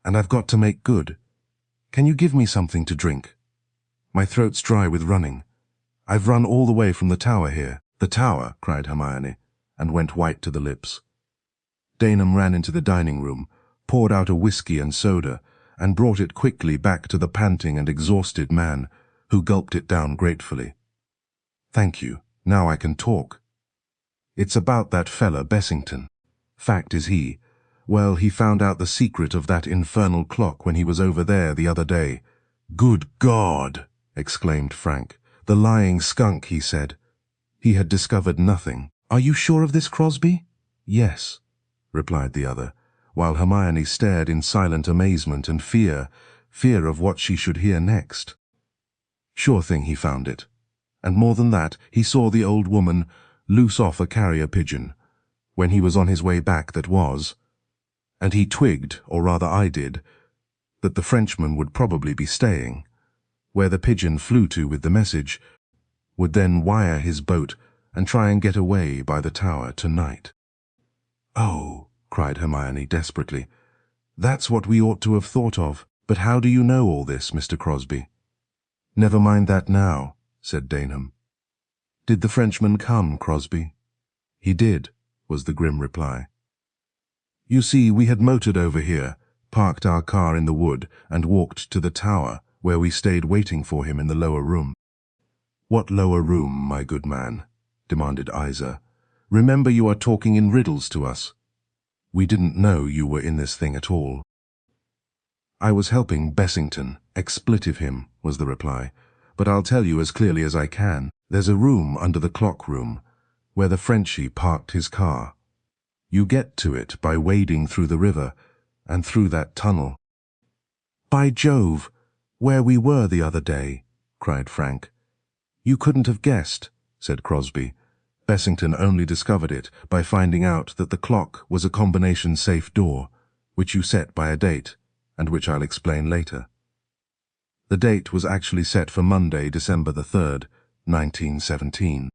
and I've got to make good. Can you give me something to drink? My throat's dry with running. I've run all the way from the tower here." "The tower?" cried Hermione, and went white to the lips. Daneham ran into the dining-room, poured out a whiskey and soda, and brought it quickly back to the panting and exhausted man, who gulped it down gratefully. "Thank you. Now I can talk. It's about that fella Bessington. Fact is well, he found out the secret of that infernal clock when he was over there the other day." "Good God!" exclaimed Frank. "The lying skunk," he said. He had discovered nothing. "Are you sure of this, Crosby?" "Yes," replied the other, while Hermione stared in silent amazement and fear of what she should hear next. "Sure thing he found it. And more than that, he saw the old woman loose off a carrier pigeon, when he was on his way back that was, and he twigged, or rather I did, that the Frenchman would probably be staying, where the pigeon flew to with the message, would then wire his boat and try and get away by the tower tonight." "Oh," cried Hermione desperately, "that's what we ought to have thought of. But how do you know all this, Mr. Crosby?" "Never mind that now," said Daneham. "Did the Frenchman come, Crosby?" "He did," was the grim reply. "You see, we had motored over here, parked our car in the wood, and walked to the tower, where we stayed waiting for him in the lower room." "What lower room, my good man?" demanded Iza. "Remember, you are talking in riddles to us. We didn't know you were in this thing at all." "I was helping Bessington, expletive him," was the reply. "But I'll tell you as clearly as I can. There's a room under the clock room, where the Frenchie parked his car. You get to it by wading through the river, and through that tunnel." "By Jove, where we were the other day," cried Frank. "You couldn't have guessed," said Crosby. "Bessington only discovered it by finding out that the clock was a combination safe door, which you set by a date, and which I'll explain later. The date was actually set for Monday, December the 3rd, 1917.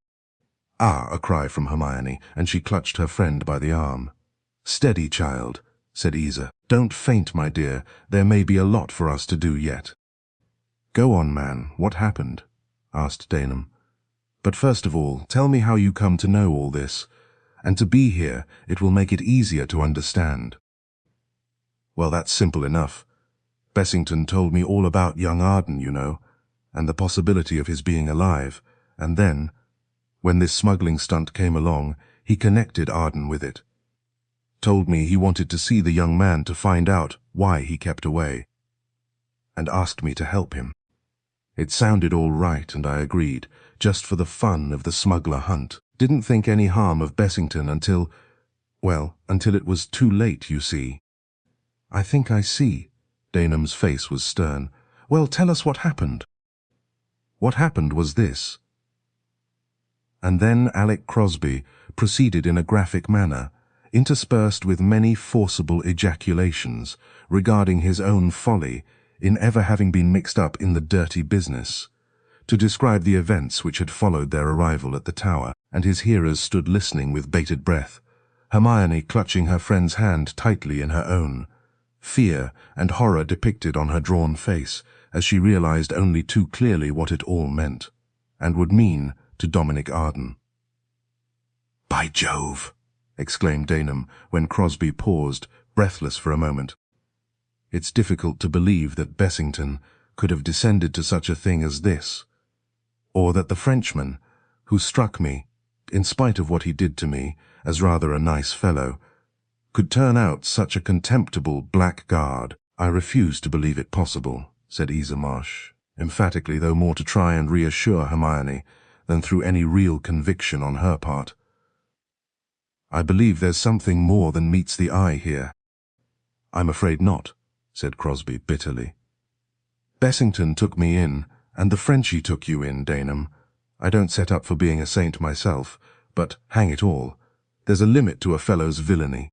"Ah," a cry from Hermione, and she clutched her friend by the arm. "Steady, child," said Iza. "Don't faint, my dear. There may be a lot for us to do yet." "Go on, man. What happened?" asked Daneham. "But first of all, tell me how you come to know all this, and to be here. It will make it easier to understand." "Well, that's simple enough. Bessington told me all about young Arden, you know, and the possibility of his being alive, and then, when this smuggling stunt came along, he connected Arden with it. Told me he wanted to see the young man to find out why he kept away, and asked me to help him. It sounded all right, and I agreed, just for the fun of the smuggler hunt. Didn't think any harm of Bessington until it was too late, you see." "I think I see." Daneham's face was stern. "Well, tell us what happened." "What happened was this." And then Alec Crosby proceeded in a graphic manner, interspersed with many forcible ejaculations regarding his own folly in ever having been mixed up in the dirty business, to describe the events which had followed their arrival at the tower, and his hearers stood listening with bated breath, Hermione clutching her friend's hand tightly in her own, fear and horror depicted on her drawn face as she realized only too clearly what it all meant, and would mean to Dominic Arden. "By Jove!" exclaimed Daneham when Crosby paused, breathless for a moment. "It's difficult to believe that Bessington could have descended to such a thing as this, or that the Frenchman, who struck me, in spite of what he did to me, as rather a nice fellow, could turn out such a contemptible blackguard. I refuse to believe it possible," said Iza Marsh, emphatically, though more to try and reassure Hermione than through any real conviction on her part. "I believe there's something more than meets the eye here." "I'm afraid not," said Crosby bitterly. "Bessington took me in, and the Frenchie took you in, Daneham. I don't set up for being a saint myself, but, hang it all, there's a limit to a fellow's villainy."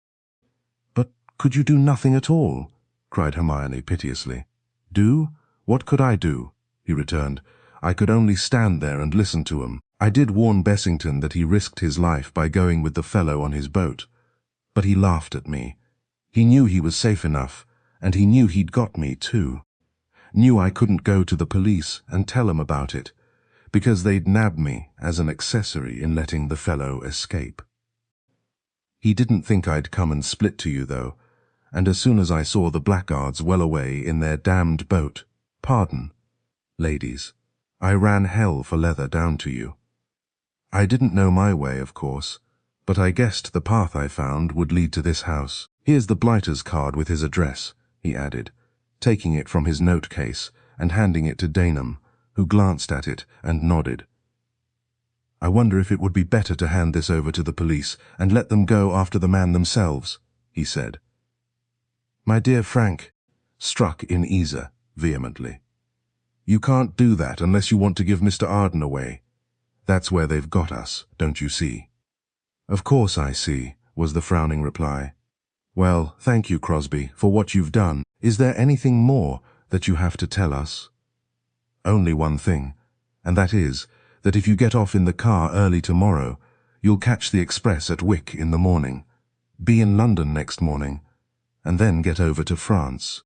"But could you do nothing at all?" cried Hermione piteously. "Do? What could I do?" he returned. "I could only stand there and listen to 'em. I did warn Bessington that he risked his life by going with the fellow on his boat. But he laughed at me. He knew he was safe enough, and he knew he'd got me too. Knew I couldn't go to the police and tell 'em about it, because they'd nab me as an accessory in letting the fellow escape. He didn't think I'd come and split to you, though, and as soon as I saw the blackguards well away in their damned boat, pardon, ladies, I ran hell for leather down to you. I didn't know my way, of course, but I guessed the path I found would lead to this house. Here's the blighter's card with his address," he added, taking it from his note case and handing it to Daneham, who glanced at it and nodded. "I wonder if it would be better to hand this over to the police and let them go after the man themselves," he said. "My dear Frank," struck in Iza vehemently, "you can't do that unless you want to give Mr. Arden away. That's where they've got us, don't you see?" "Of course I see," was the frowning reply. "Well, thank you, Crosby, for what you've done. Is there anything more that you have to tell us?" "Only one thing, and that is that if you get off in the car early tomorrow, you'll catch the express at Wick in the morning, be in London next morning, and then get over to France.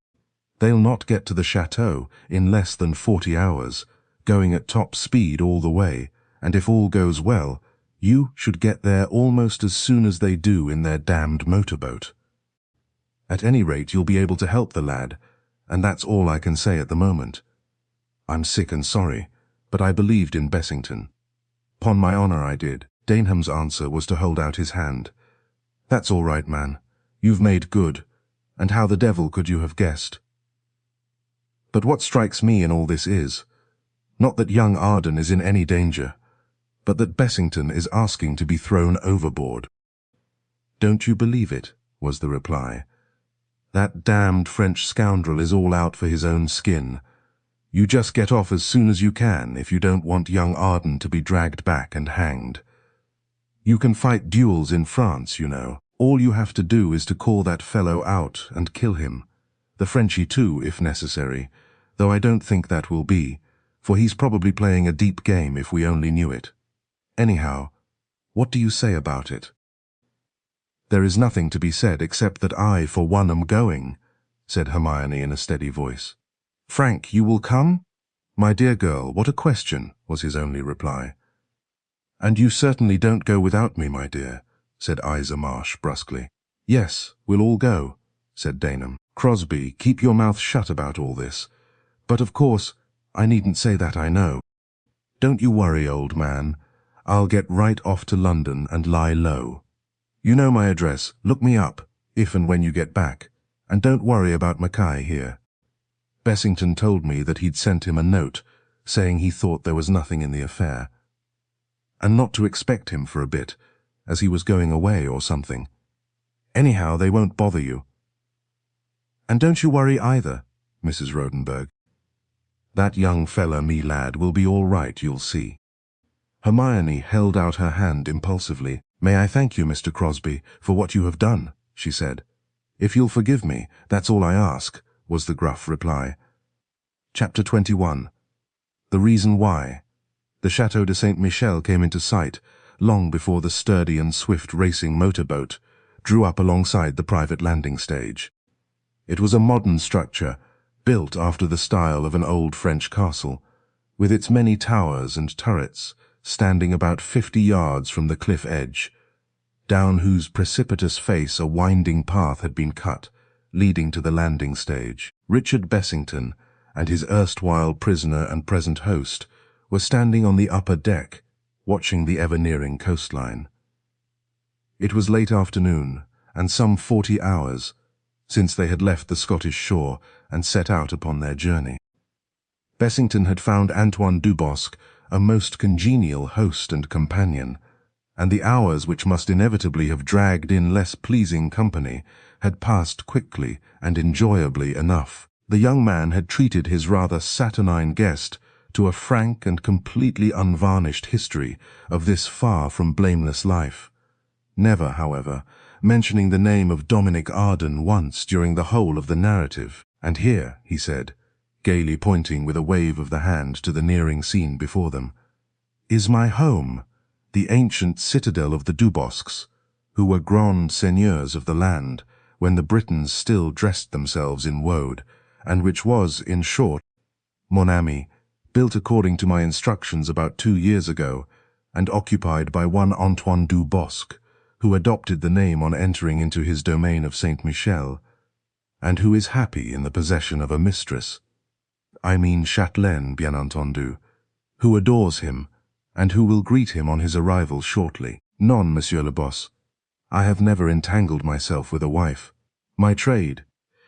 They'll not get to the chateau in less than 40 hours, going at top speed all the way, and if all goes well, you should get there almost as soon as they do in their damned motorboat. At any rate, you'll be able to help the lad, and that's all I can say at the moment. I'm sick and sorry, but I believed in Bessington. 'Pon my honour I did. Daneham's answer was to hold out his hand. "That's all right, man. You've made good. And how the devil could you have guessed? But what strikes me in all this is, not that young Arden is in any danger, but that Bessington is asking to be thrown overboard." "Don't you believe it?" was the reply. "That damned French scoundrel is all out for his own skin. You just get off as soon as you can if you don't want young Arden to be dragged back and hanged. You can fight duels in France, you know. All you have to do is to call that fellow out and kill him. The Frenchie too, if necessary, though I don't think that will be, for he's probably playing a deep game if we only knew it. Anyhow, what do you say about it?" "There is nothing to be said except that I, for one, am going," said Hermione in a steady voice. "Frank, you will come?" "My dear girl, what a question," was his only reply. "And you certainly don't go without me, my dear," said Iza Marsh brusquely. "Yes, we'll all go," said Daneham. "Crosby, keep your mouth shut about all this. But of course, I needn't say that, I know. Don't you worry, old man. I'll get right off to London and lie low. You know my address. Look me up, if and when you get back. And don't worry about Mackay here. Bessington told me that he'd sent him a note, saying he thought there was nothing in the affair. And not to expect him for a bit, as he was going away or something. Anyhow, they won't bother you. And don't you worry either, Mrs. Rodenburg. That young fella, me lad, will be all right, you'll see." Hermione held out her hand impulsively. "May I thank you, Mr. Crosby, for what you have done," she said. "If you'll forgive me, that's all I ask," was the gruff reply. Chapter 21. The Reason Why. The Chateau de Saint-Michel came into sight long before the sturdy and swift racing motorboat drew up alongside the private landing stage. It was a modern structure, built after the style of an old French castle, with its many towers and turrets standing about 50 yards from the cliff edge, down whose precipitous face a winding path had been cut, leading to the landing stage. Richard Bessington and his erstwhile prisoner and present host were standing on the upper deck, watching the ever-nearing coastline. It was late afternoon, and some 40 hours since they had left the Scottish shore and set out upon their journey. Bessington had found Monsieur Dubosc a most congenial host and companion, and the hours which must inevitably have dragged in less pleasing company had passed quickly and enjoyably enough. The young man had treated his rather saturnine guest to a frank and completely unvarnished history of this far from blameless life, never, however, mentioning the name of Dominic Arden once during the whole of the narrative. "And here," he said, gaily pointing with a wave of the hand to the nearing scene before them, "is my home, the ancient citadel of the Duboscs, who were grand seigneurs of the land when the Britons still dressed themselves in woad, and which was, in short, mon ami, built according to my instructions about 2 years ago, and occupied by one Antoine Dubosc, who adopted the name on entering into his domain of Saint-Michel, and who is happy in the possession of a mistress. I mean Châtelaine, bien entendu, who adores him, and who will greet him on his arrival shortly. Non, Monsieur le Boss, I have never entangled myself with a wife. My trade,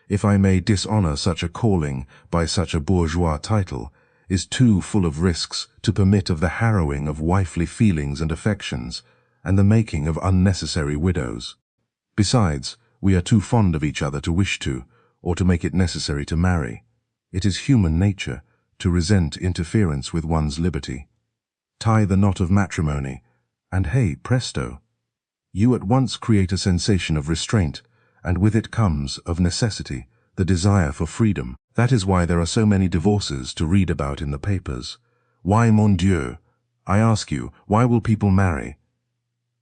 if I may dishonor such a calling by such a bourgeois title, is too full of risks to permit of the harrowing of wifely feelings and affections, and the making of unnecessary widows. Besides, we are too fond of each other to wish to, or to make it necessary to marry. It is human nature to resent interference with one's liberty. Tie the knot of matrimony, and hey, presto! You at once create a sensation of restraint, and with it comes, of necessity, the desire for freedom. That is why there are so many divorces to read about in the papers. Why, mon Dieu? I ask you, why will people marry?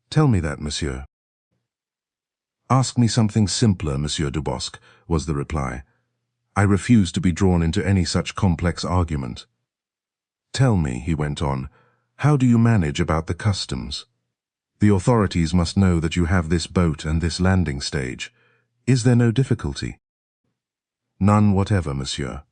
Tell me that, monsieur." "Ask me something simpler, Monsieur Dubosc," was the reply. "I refuse to be drawn into any such complex argument." "Tell me," he went on, "how do you manage about the customs? The authorities must know that you have this boat and this landing stage. Is there no difficulty?" "None whatever, monsieur.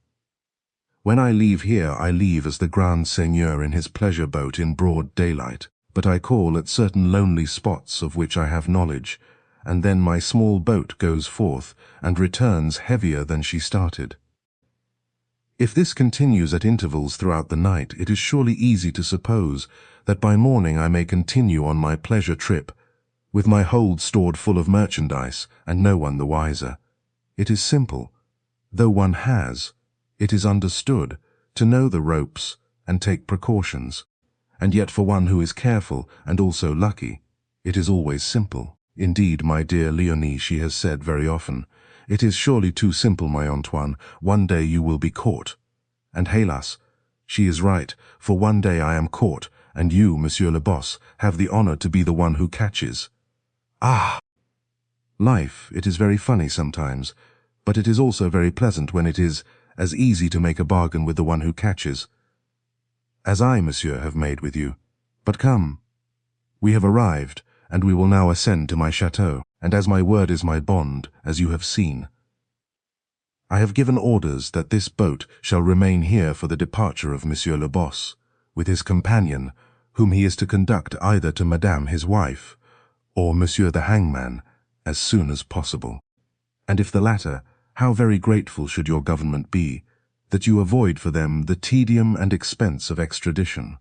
When I leave here, I leave as the Grand Seigneur in his pleasure boat in broad daylight. but I call at certain lonely spots of which I have knowledge, and then my small boat goes forth and returns heavier than she started. If this continues at intervals throughout the night, it is surely easy to suppose that by morning I may continue on my pleasure trip, with my hold stored full of merchandise, and no one the wiser. It is simple. Though one has, it is understood, to know the ropes and take precautions. And yet for one who is careful and also lucky, it is always simple. Indeed, my dear Leonie, she has said very often, it is surely too simple, my Antoine, one day you will be caught. And hélas, she is right, for one day I am caught, and you, Monsieur Dubosc, have the honor to be the one who catches. Ah! Life, it is very funny sometimes, but it is also very pleasant when it is as easy to make a bargain with the one who catches, as I, monsieur, have made with you. But come, we have arrived, and we will now ascend to my chateau, and as my word is my bond, as you have seen, I have given orders that this boat shall remain here for the departure of Monsieur Dubosc, with his companion, whom he is to conduct either to Madame his wife, or Monsieur the hangman, as soon as possible. And if the latter, how very grateful should your government be, that you avoid for them the tedium and expense of extradition.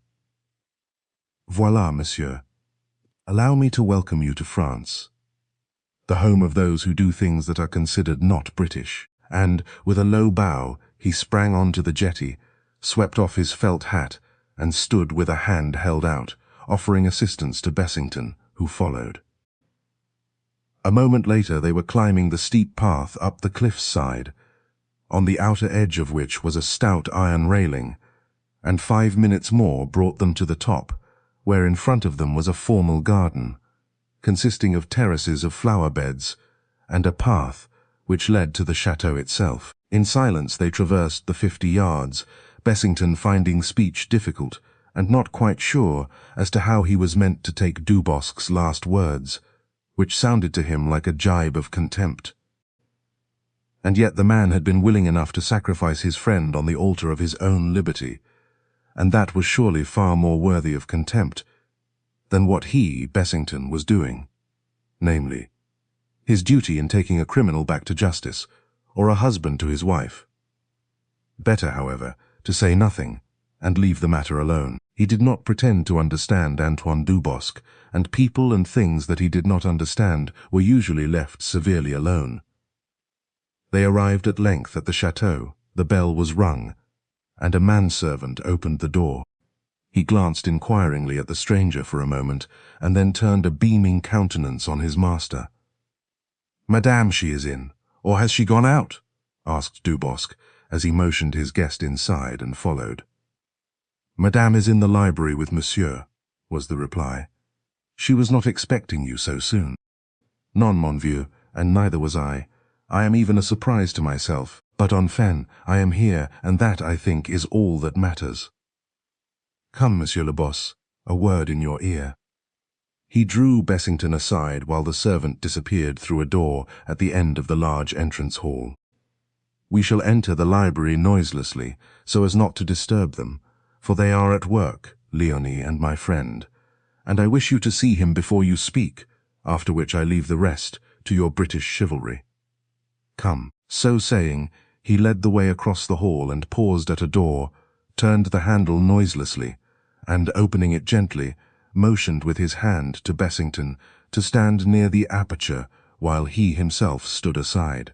Voila, monsieur. Allow me to welcome you to France, the home of those who do things that are considered not British. And, with a low bow, he sprang on to the jetty, swept off his felt hat, and stood with a hand held out, offering assistance to Bessington, who followed. A moment later they were climbing the steep path up the cliff's side, on the outer edge of which was a stout iron railing, and 5 minutes more brought them to the top, where in front of them was a formal garden, consisting of terraces of flower beds, and a path which led to the chateau itself. In silence they traversed the 50 yards, Bessington finding speech difficult, and not quite sure as to how he was meant to take Dubosc's last words, which sounded to him like a jibe of contempt. And yet the man had been willing enough to sacrifice his friend on the altar of his own liberty, and that was surely far more worthy of contempt than what he, Bessington, was doing, namely, his duty in taking a criminal back to justice, or a husband to his wife. Better, however, to say nothing, and leave the matter alone. He did not pretend to understand Antoine Dubosc, and people and things that he did not understand were usually left severely alone. They arrived at length at the chateau, the bell was rung, and a manservant opened the door. He glanced inquiringly at the stranger for a moment, and then turned a beaming countenance on his master. "Madame, she is in, or has she gone out?" asked Dubosc, as he motioned his guest inside and followed. "Madame is in the library with monsieur," was the reply. "She was not expecting you so soon." "Non, mon vieux, and neither was I. I am even a surprise to myself, but enfin, I am here, and that, I think, is all that matters. Come, Monsieur Dubosc, a word in your ear." He drew Bessington aside while the servant disappeared through a door at the end of the large entrance hall. "We shall enter the library noiselessly, so as not to disturb them, for they are at work, Leonie and my friend, and I wish you to see him before you speak, after which I leave the rest to your British chivalry. Come." So saying, he led the way across the hall and paused at a door, turned the handle noiselessly, and, opening it gently, motioned with his hand to Bessington to stand near the aperture while he himself stood aside.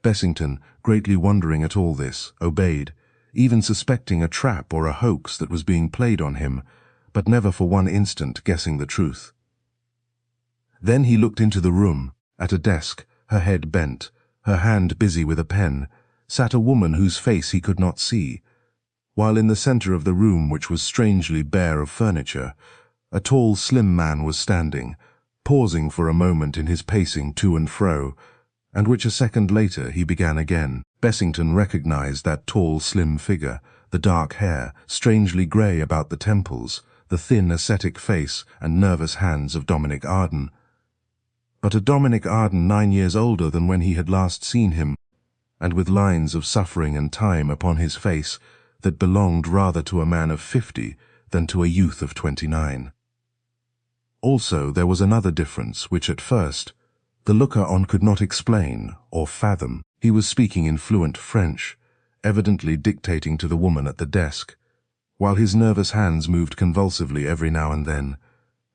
Bessington, greatly wondering at all this, obeyed, even suspecting a trap or a hoax that was being played on him, but never for one instant guessing the truth. Then he looked into the room. At a desk, her head bent, her hand busy with a pen, sat a woman whose face he could not see, while in the center of the room, which was strangely bare of furniture, a tall, slim man was standing, pausing for a moment in his pacing to and fro, and which a second later he began again. Bessington recognized that tall, slim figure, the dark hair, strangely grey about the temples, the thin, ascetic face and nervous hands of Dominic Arden. But a Dominic Arden 9 years older than when he had last seen him, and with lines of suffering and time upon his face that belonged rather to a man of 50 than to a youth of 29. Also, there was another difference which at first the looker-on could not explain or fathom. He was speaking in fluent French, evidently dictating to the woman at the desk, while his nervous hands moved convulsively every now and then,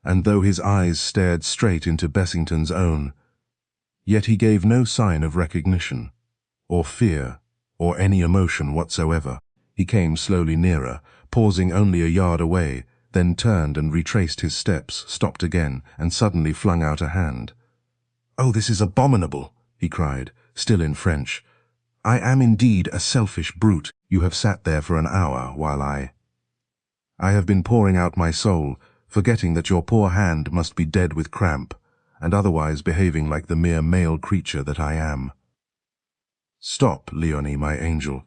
and though his eyes stared straight into Bessington's own, yet he gave no sign of recognition, or fear, or any emotion whatsoever. He came slowly nearer, pausing only a yard away, then turned and retraced his steps, stopped again, and suddenly flung out a hand. "Oh, this is abominable," he cried, still in French. "I am indeed a selfish brute. You have sat there for an hour while I have been pouring out my soul, forgetting that your poor hand must be dead with cramp, and otherwise behaving like the mere male creature that I am. Stop, Leonie, my angel,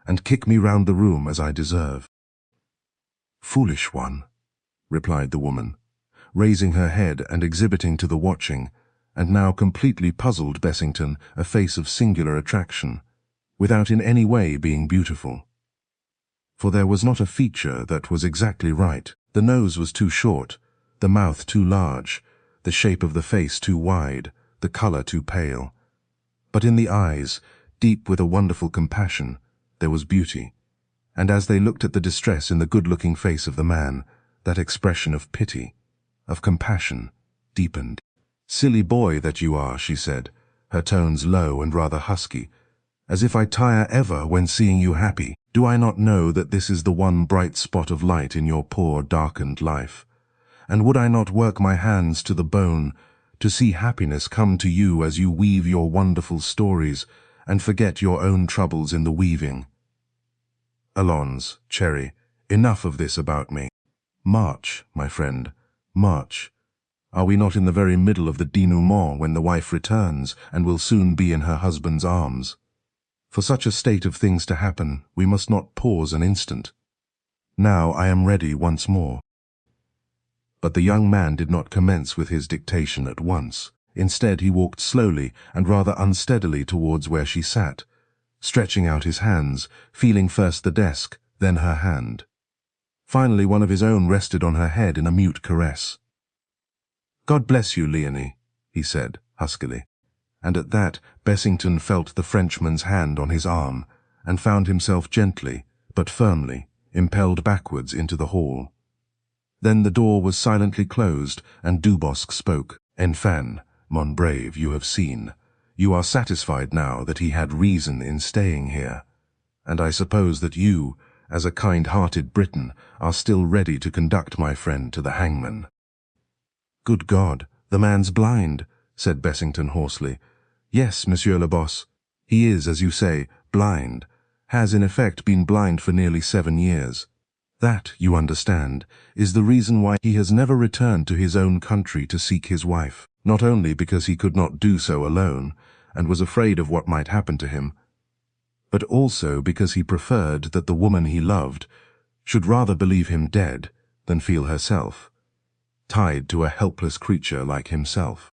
and kick me round the room as I deserve." "Foolish one," replied the woman, raising her head and exhibiting to the watching, and now completely puzzled Bessington, a face of singular attraction, without in any way being beautiful. For there was not a feature that was exactly right. The nose was too short, the mouth too large, the shape of the face too wide, the color too pale. But in the eyes, deep with a wonderful compassion, there was beauty, and as they looked at the distress in the good-looking face of the man, that expression of pity, of compassion, deepened. "Silly boy that you are," she said, her tones low and rather husky, "as if I tire ever when seeing you happy. Do I not know that this is the one bright spot of light in your poor darkened life? And would I not work my hands to the bone to see happiness come to you as you weave your wonderful stories and forget your own troubles in the weaving? Allons, Cherry, enough of this about me. March, my friend, march. Are we not in the very middle of the denouement when the wife returns and will soon be in her husband's arms? For such a state of things to happen, we must not pause an instant. Now I am ready once more." But the young man did not commence with his dictation at once. Instead, he walked slowly and rather unsteadily towards where she sat, stretching out his hands, feeling first the desk, then her hand. Finally, one of his own rested on her head in a mute caress. "God bless you, Leonie," he said, huskily. And at that, Bessington felt the Frenchman's hand on his arm, and found himself gently, but firmly, impelled backwards into the hall. Then the door was silently closed, and Dubosc spoke. "Enfin, mon brave, you have seen. You are satisfied now that he had reason in staying here, and I suppose that you, as a kind-hearted Briton, are still ready to conduct my friend to the hangman." "Good God, the man's blind," said Bessington hoarsely. "Yes, Monsieur Dubosc, he is, as you say, blind, has in effect been blind for nearly 7 years. That, you understand, is the reason why he has never returned to his own country to seek his wife, not only because he could not do so alone, and was afraid of what might happen to him, but also because he preferred that the woman he loved should rather believe him dead than feel herself tied to a helpless creature like himself.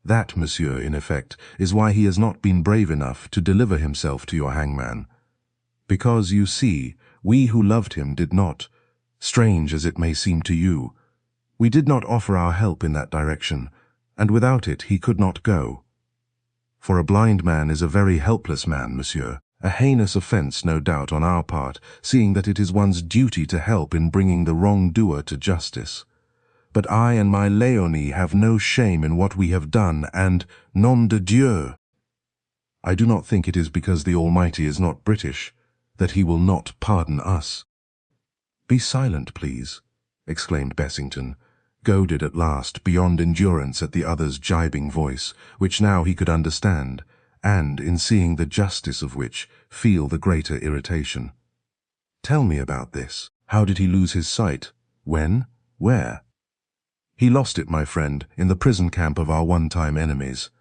That, monsieur, in effect, is why he has not been brave enough to deliver himself to your hangman. Because, you see, we who loved him did not, strange as it may seem to you, we did not offer our help in that direction, and without it he could not go. For a blind man is a very helpless man, monsieur, a heinous offense, no doubt, on our part, seeing that it is one's duty to help in bringing the wrongdoer to justice. But I and my Leonie have no shame in what we have done, and, nom de Dieu, I do not think it is because the Almighty is not British that he will not pardon us." "Be silent, please," exclaimed Bessington, goaded at last beyond endurance at the other's gibing voice, which now he could understand, and, in seeing the justice of which, feel the greater irritation. "Tell me about this. How did he lose his sight? When? Where?" "He lost it, my friend, in the prison camp of our one-time enemies.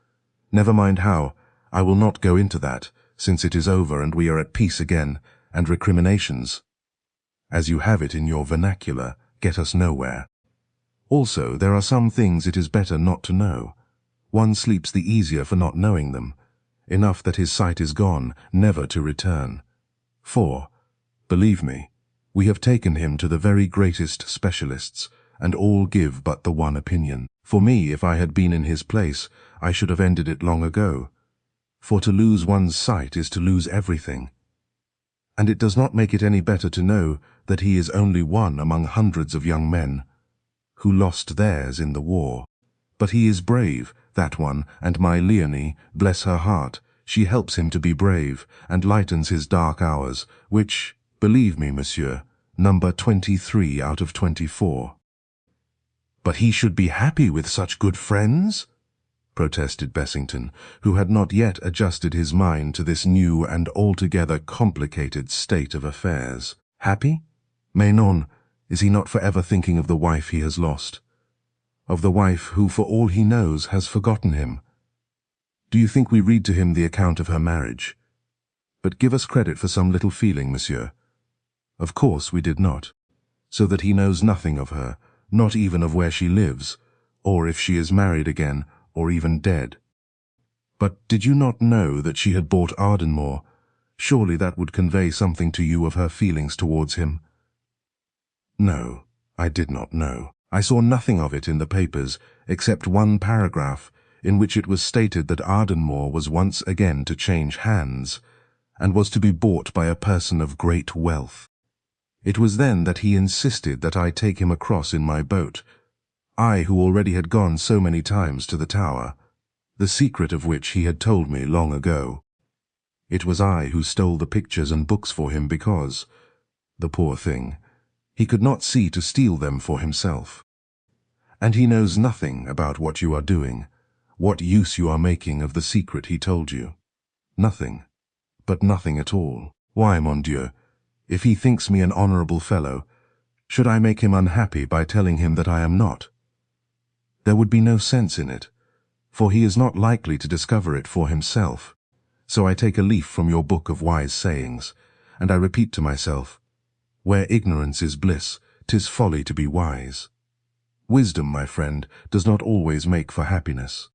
Never mind how. I will not go into that, since it is over and we are at peace again, and recriminations, as you have it in your vernacular, get us nowhere. Also, there are some things it is better not to know. One sleeps the easier for not knowing them. Enough that his sight is gone, never to return. For, believe me, we have taken him to the very greatest specialists, and all give but the one opinion. For me, if I had been in his place, I should have ended it long ago. For to lose one's sight is to lose everything. And it does not make it any better to know that he is only one among hundreds of young men who lost theirs in the war. But he is brave, that one, and my Leonie, bless her heart, she helps him to be brave, and lightens his dark hours, which, believe me, monsieur, number 23 out of 24. But he should be happy with such good friends, protested Bessington, who had not yet adjusted his mind to this new and altogether complicated state of affairs. Happy? Mais non, is he not forever thinking of the wife he has lost? Of the wife who, for all he knows, has forgotten him? Do you think we read to him the account of her marriage? But give us credit for some little feeling, monsieur. Of course we did not. So that he knows nothing of her, not even of where she lives, or if she is married again, or even dead. But did you not know that she had bought Ardenmore? Surely that would convey something to you of her feelings towards him. No, I did not know. I saw nothing of it in the papers, except one paragraph, in which it was stated that Ardenmore was once again to change hands, and was to be bought by a person of great wealth. It was then that he insisted that I take him across in my boat, I who already had gone so many times to the tower, the secret of which he had told me long ago. It was I who stole the pictures and books for him because, the poor thing, he could not see to steal them for himself. And he knows nothing about what you are doing, what use you are making of the secret he told you. Nothing, but nothing at all. Why, mon Dieu, if he thinks me an honorable fellow, should I make him unhappy by telling him that I am not? There would be no sense in it, for he is not likely to discover it for himself. So I take a leaf from your book of wise sayings, and I repeat to myself, where ignorance is bliss, 'tis folly to be wise. Wisdom, my friend, does not always make for happiness.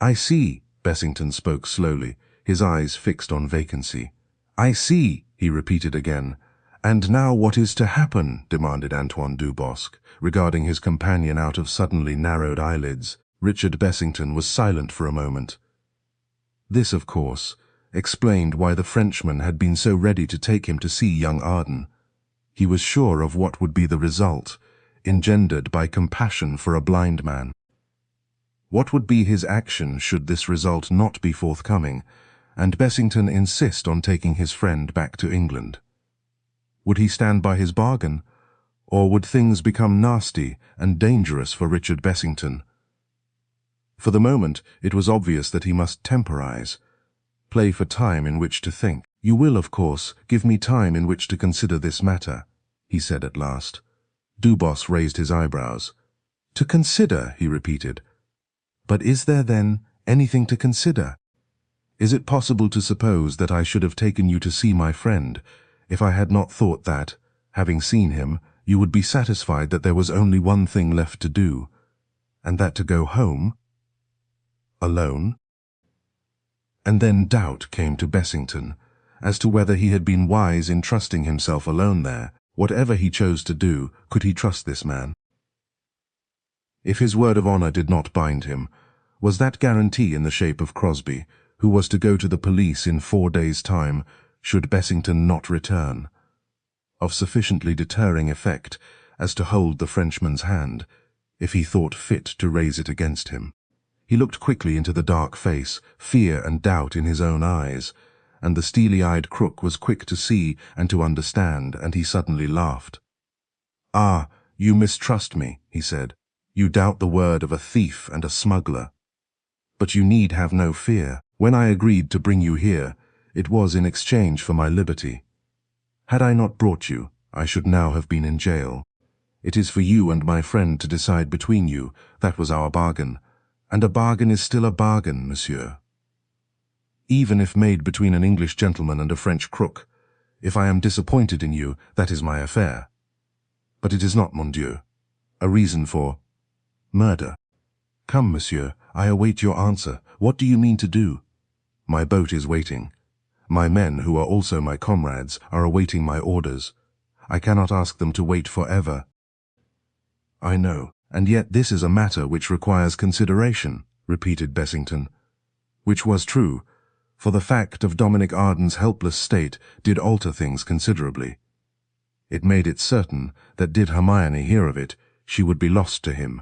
I see, Bessington spoke slowly, his eyes fixed on vacancy. I see, he repeated again. And now what is to happen? Demanded Antoine Dubosc, regarding his companion out of suddenly narrowed eyelids. Richard Bessington was silent for a moment. This, of course, explained why the Frenchman had been so ready to take him to see young Arden. He was sure of what would be the result, engendered by compassion for a blind man. What would be his action should this result not be forthcoming, and Bessington insist on taking his friend back to England? Would he stand by his bargain, or would things become nasty and dangerous for Richard Bessington? For the moment, it was obvious that he must temporize, play for time in which to think. You will, of course, give me time in which to consider this matter, he said at last. Dubosc raised his eyebrows. To consider, he repeated. But is there, then, anything to consider? Is it possible to suppose that I should have taken you to see my friend, if I had not thought that, having seen him, you would be satisfied that there was only one thing left to do, and that to go home? Alone? And then doubt came to Bessington, as to whether he had been wise in trusting himself alone there. Whatever he chose to do, could he trust this man? If his word of honor did not bind him, was that guarantee in the shape of Crosby, who was to go to the police in 4 days' time, should Bessington not return, of sufficiently deterring effect as to hold the Frenchman's hand, if he thought fit to raise it against him? He looked quickly into the dark face, fear and doubt in his own eyes, and the steely-eyed crook was quick to see and to understand, and he suddenly laughed. Ah, you mistrust me, he said. You doubt the word of a thief and a smuggler. But you need have no fear. When I agreed to bring you here, it was in exchange for my liberty. Had I not brought you, I should now have been in jail. It is for you and my friend to decide between you. That was our bargain. And a bargain is still a bargain, monsieur. Even if made between an English gentleman and a French crook, if I am disappointed in you, that is my affair. But it is not, mon Dieu, a reason for murder. Come, monsieur, I await your answer. What do you mean to do? My boat is waiting. My men, who are also my comrades, are awaiting my orders. I cannot ask them to wait forever. I know, and yet this is a matter which requires consideration, repeated Bessington. Which was true, for the fact of Dominic Arden's helpless state did alter things considerably. It made it certain that did Hermione hear of it, she would be lost to him.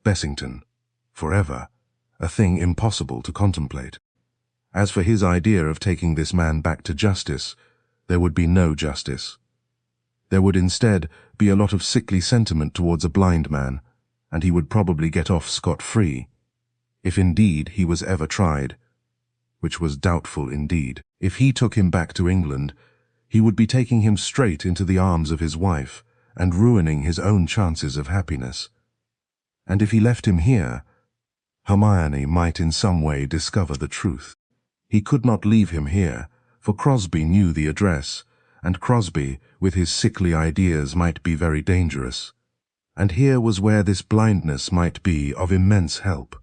Bessington, forever, a thing impossible to contemplate. As for his idea of taking this man back to justice, there would be no justice. There would instead be a lot of sickly sentiment towards a blind man, and he would probably get off scot-free, if indeed he was ever tried, which was doubtful indeed. If he took him back to England, he would be taking him straight into the arms of his wife and ruining his own chances of happiness. And if he left him here, Hermione might in some way discover the truth. He could not leave him here, for Crosby knew the address, and Crosby, with his sickly ideas, might be very dangerous. And here was where this blindness might be of immense help.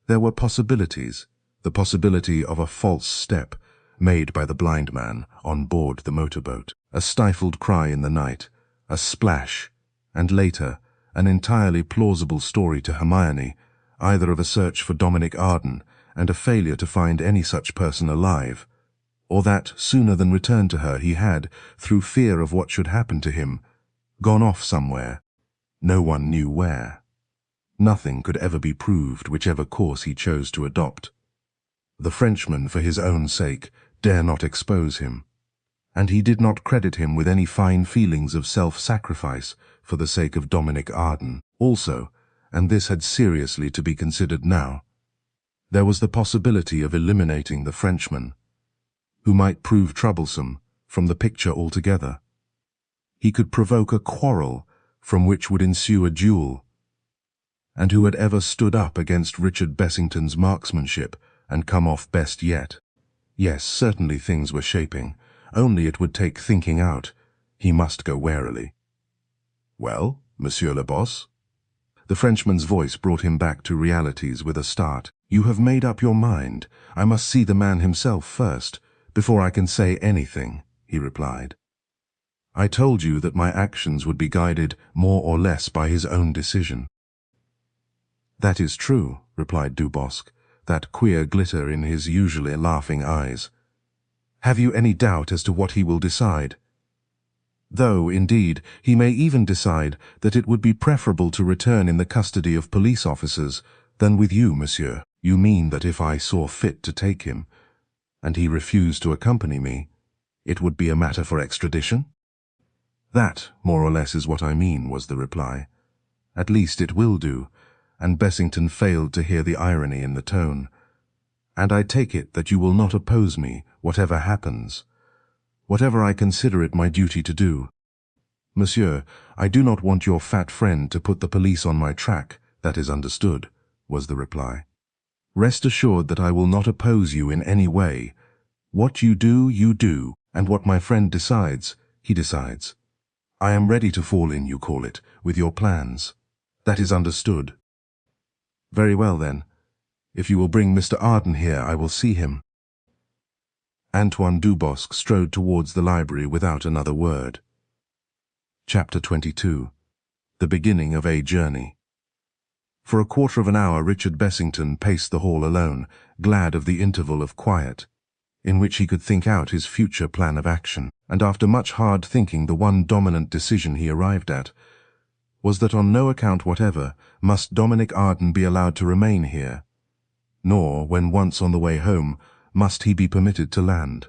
There were possibilities, the possibility of a false step made by the blind man on board the motorboat, a stifled cry in the night, a splash, and later, an entirely plausible story to Hermione, either of a search for Dominic Arden and a failure to find any such person alive, or that, sooner than return to her, he had, through fear of what should happen to him, gone off somewhere. No one knew where. Nothing could ever be proved, whichever course he chose to adopt. The Frenchman, for his own sake, dare not expose him, and he did not credit him with any fine feelings of self-sacrifice for the sake of Dominic Arden. Also, and this had seriously to be considered now, there was the possibility of eliminating the Frenchman, who might prove troublesome, from the picture altogether. He could provoke a quarrel from which would ensue a duel, and who had ever stood up against Richard Bessington's marksmanship and come off best yet. Yes, certainly things were shaping, only it would take thinking out. He must go warily. Well, Monsieur Dubosc? The Frenchman's voice brought him back to realities with a start. You have made up your mind. I must see the man himself first, before I can say anything, he replied. I told you that my actions would be guided more or less by his own decision. That is true, replied Dubosc, that queer glitter in his usually laughing eyes. Have you any doubt as to what he will decide? Though, indeed, he may even decide that it would be preferable to return in the custody of police officers than with you, monsieur. You mean that if I saw fit to take him, and he refused to accompany me, it would be a matter for extradition? That, more or less, is what I mean, was the reply. At least it will do, and Bessington failed to hear the irony in the tone. And I take it that you will not oppose me, whatever happens, whatever I consider it my duty to do. Monsieur, I do not want your fat friend to put the police on my track, that is understood, was the reply. Rest assured that I will not oppose you in any way. What you do, and what my friend decides, he decides. I am ready to fall in, you call it, with your plans. That is understood. Very well, then. If you will bring Mr. Arden here, I will see him. Antoine Dubosc strode towards the library without another word. Chapter 22. The Beginning of a Journey. For a quarter of an hour Richard Bessington paced the hall alone, glad of the interval of quiet, in which he could think out his future plan of action, and after much hard thinking the one dominant decision he arrived at was that on no account whatever must Dominic Arden be allowed to remain here, nor, when once on the way home, must he be permitted to land.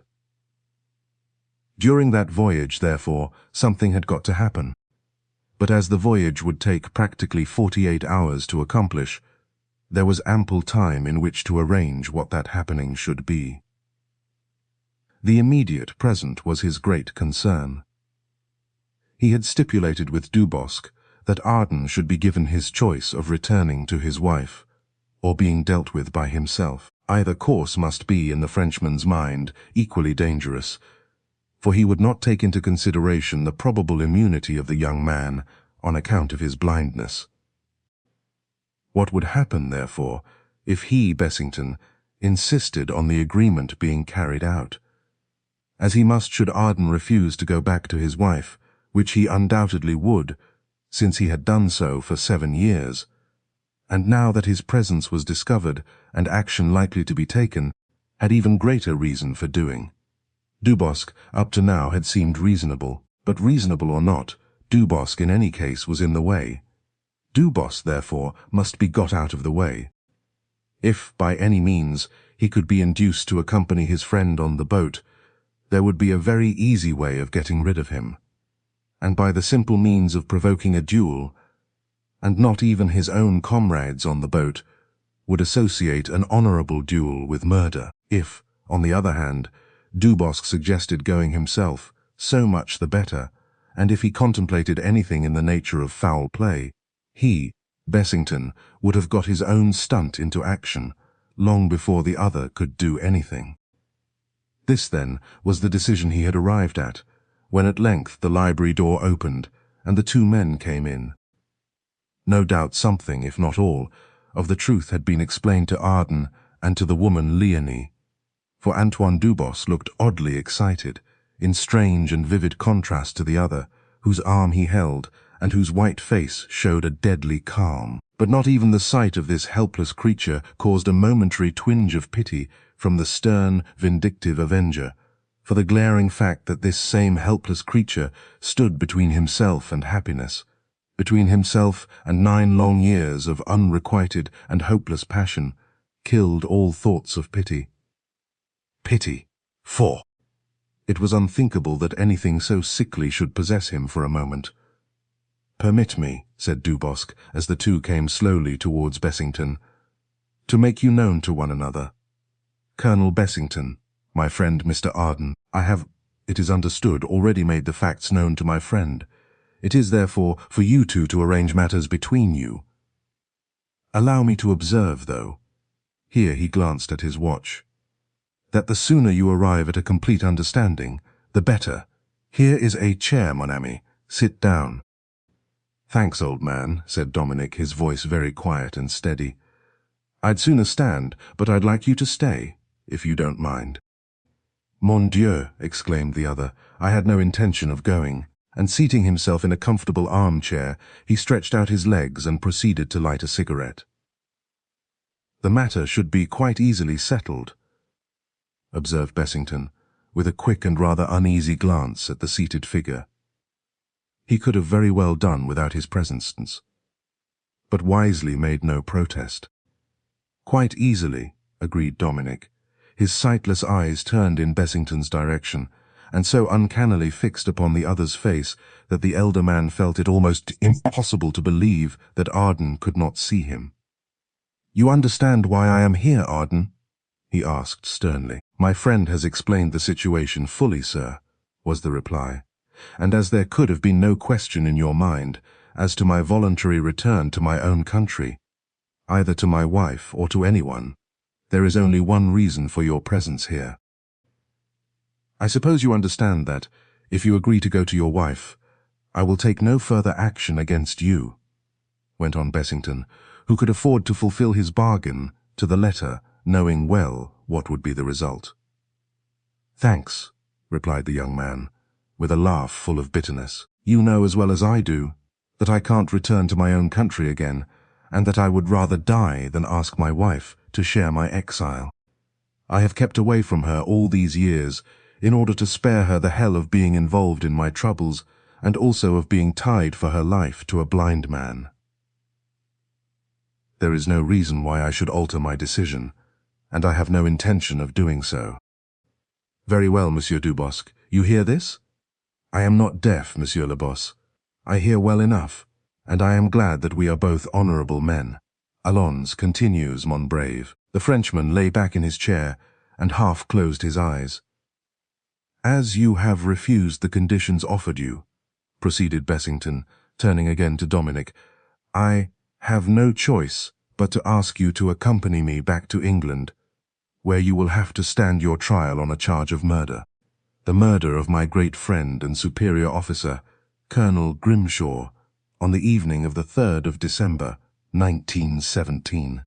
During that voyage, therefore, something had got to happen. But as the voyage would take practically 48 hours to accomplish, there was ample time in which to arrange what that happening should be. The immediate present was his great concern. He had stipulated with Dubosc that Arden should be given his choice of returning to his wife, or being dealt with by himself. Either course must be, in the Frenchman's mind, equally dangerous, for he would not take into consideration the probable immunity of the young man on account of his blindness. What would happen, therefore, if he, Bessington, insisted on the agreement being carried out? As he must should Arden refuse to go back to his wife, which he undoubtedly would, since he had done so for 7 years, and now that his presence was discovered and action likely to be taken, had even greater reason for doing. Dubosc, up to now, had seemed reasonable, but reasonable or not, Dubosc in any case was in the way. Dubosc, therefore, must be got out of the way. If, by any means, he could be induced to accompany his friend on the boat, there would be a very easy way of getting rid of him, and by the simple means of provoking a duel, and not even his own comrades on the boat would associate an honorable duel with murder. If, on the other hand, Dubosc suggested going himself, so much the better, and if he contemplated anything in the nature of foul play, he, Bessington, would have got his own stunt into action, long before the other could do anything. This, then, was the decision he had arrived at, when at length the library door opened, and the 2 men came in. No doubt something, if not all, of the truth had been explained to Arden and to the woman Leonie, for Antoine Dubosc looked oddly excited, in strange and vivid contrast to the other, whose arm he held, and whose white face showed a deadly calm. But not even the sight of this helpless creature caused a momentary twinge of pity from the stern, vindictive avenger, for the glaring fact that this same helpless creature stood between himself and happiness, between himself and 9 long years of unrequited and hopeless passion, killed all thoughts of pity. Pity. For it was unthinkable that anything so sickly should possess him for a moment. "Permit me," said Dubosc, as the 2 came slowly towards Bessington, "to make you known to one another. Colonel Bessington, my friend Mr. Arden. I have, it is understood, already made the facts known to my friend. It is, therefore, for you 2 to arrange matters between you. Allow me to observe, though," here he glanced at his watch, "that the sooner you arrive at a complete understanding, the better. Here is a chair, mon ami. Sit down." "Thanks, old man," said Dominic, his voice very quiet and steady. "I'd sooner stand, but I'd like you to stay, if you don't mind." "Mon Dieu," exclaimed the other, "I had no intention of going." And seating himself in a comfortable armchair, he stretched out his legs and proceeded to light a cigarette. "The matter should be quite easily settled," observed Bessington, with a quick and rather uneasy glance at the seated figure. He could have very well done without his presence, but wisely made no protest. "Quite easily," agreed Dominic, his sightless eyes turned in Bessington's direction, and so uncannily fixed upon the other's face that the elder man felt it almost impossible to believe that Arden could not see him. "You understand why I am here, Arden?" he asked sternly. "My friend has explained the situation fully, sir," was the reply, "and as there could have been no question in your mind as to my voluntary return to my own country, either to my wife or to anyone, there is only one reason for your presence here. I suppose you understand that, if you agree to go to your wife, I will take no further action against you," went on Bessington, who could afford to fulfill his bargain to the letter, knowing well what would be the result. "Thanks," replied the young man, with a laugh full of bitterness. "You know as well as I do that I can't return to my own country again, and that I would rather die than ask my wife to share my exile. I have kept away from her all these years in order to spare her the hell of being involved in my troubles, and also of being tied for her life to a blind man. There is no reason why I should alter my decision, and I have no intention of doing so." "Very well, Monsieur Dubosc. You hear this?" "I am not deaf, Monsieur le Boss. I hear well enough, and I am glad that we are both honorable men. Allons, continues, mon brave." The Frenchman lay back in his chair and half closed his eyes. "As you have refused the conditions offered you," proceeded Bessington, turning again to Dominic, "I have no choice but to ask you to accompany me back to England, where you will have to stand your trial on a charge of murder. The murder of my great friend and superior officer, Colonel Grimshaw, on the evening of the 3rd of December, 1917.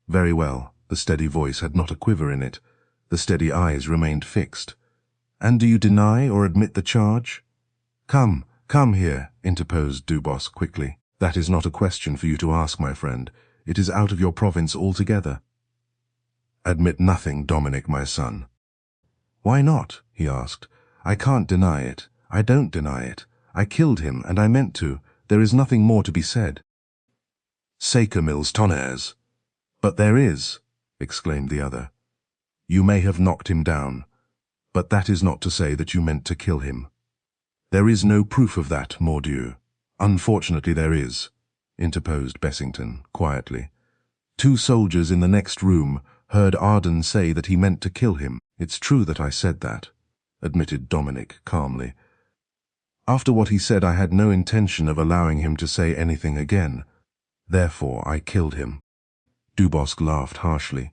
"Very well." The steady voice had not a quiver in it. The steady eyes remained fixed. "And do you deny or admit the charge? Come, Come here, interposed Dubosc quickly. That is not a question for you to ask, my friend. It is out of your province altogether. Admit nothing, Dominic, my son. Why not? He asked. I can't deny it. I don't deny it. I killed him, and I meant to. There is nothing more to be said. Sacre mils tonnerres. But there is, exclaimed the other. You may have knocked him down, but that is not to say that you meant to kill him. There is no proof of that, mordieu. Unfortunately there is, interposed Bessington, quietly. 2 soldiers in the next room heard Arden say that he meant to kill him. It's true that I said that, admitted Dominic calmly. After what he said, I had no intention of allowing him to say anything again. Therefore, I killed him. Dubosc laughed harshly.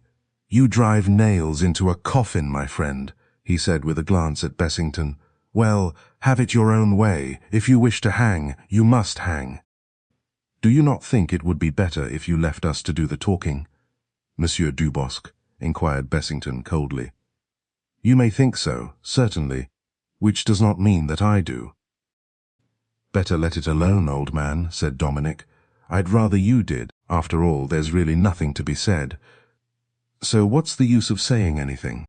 You drive nails into a coffin, my friend, he said with a glance at Bessington. Well, have it your own way. If you wish to hang, you must hang. Do you not think it would be better if you left us to do the talking, Monsieur Dubosc? Inquired Bessington coldly. You may think so, certainly, which does not mean that I do. Better let it alone, old man, said Dominic. I'd rather you did. After all, there's really nothing to be said. So what's the use of saying anything?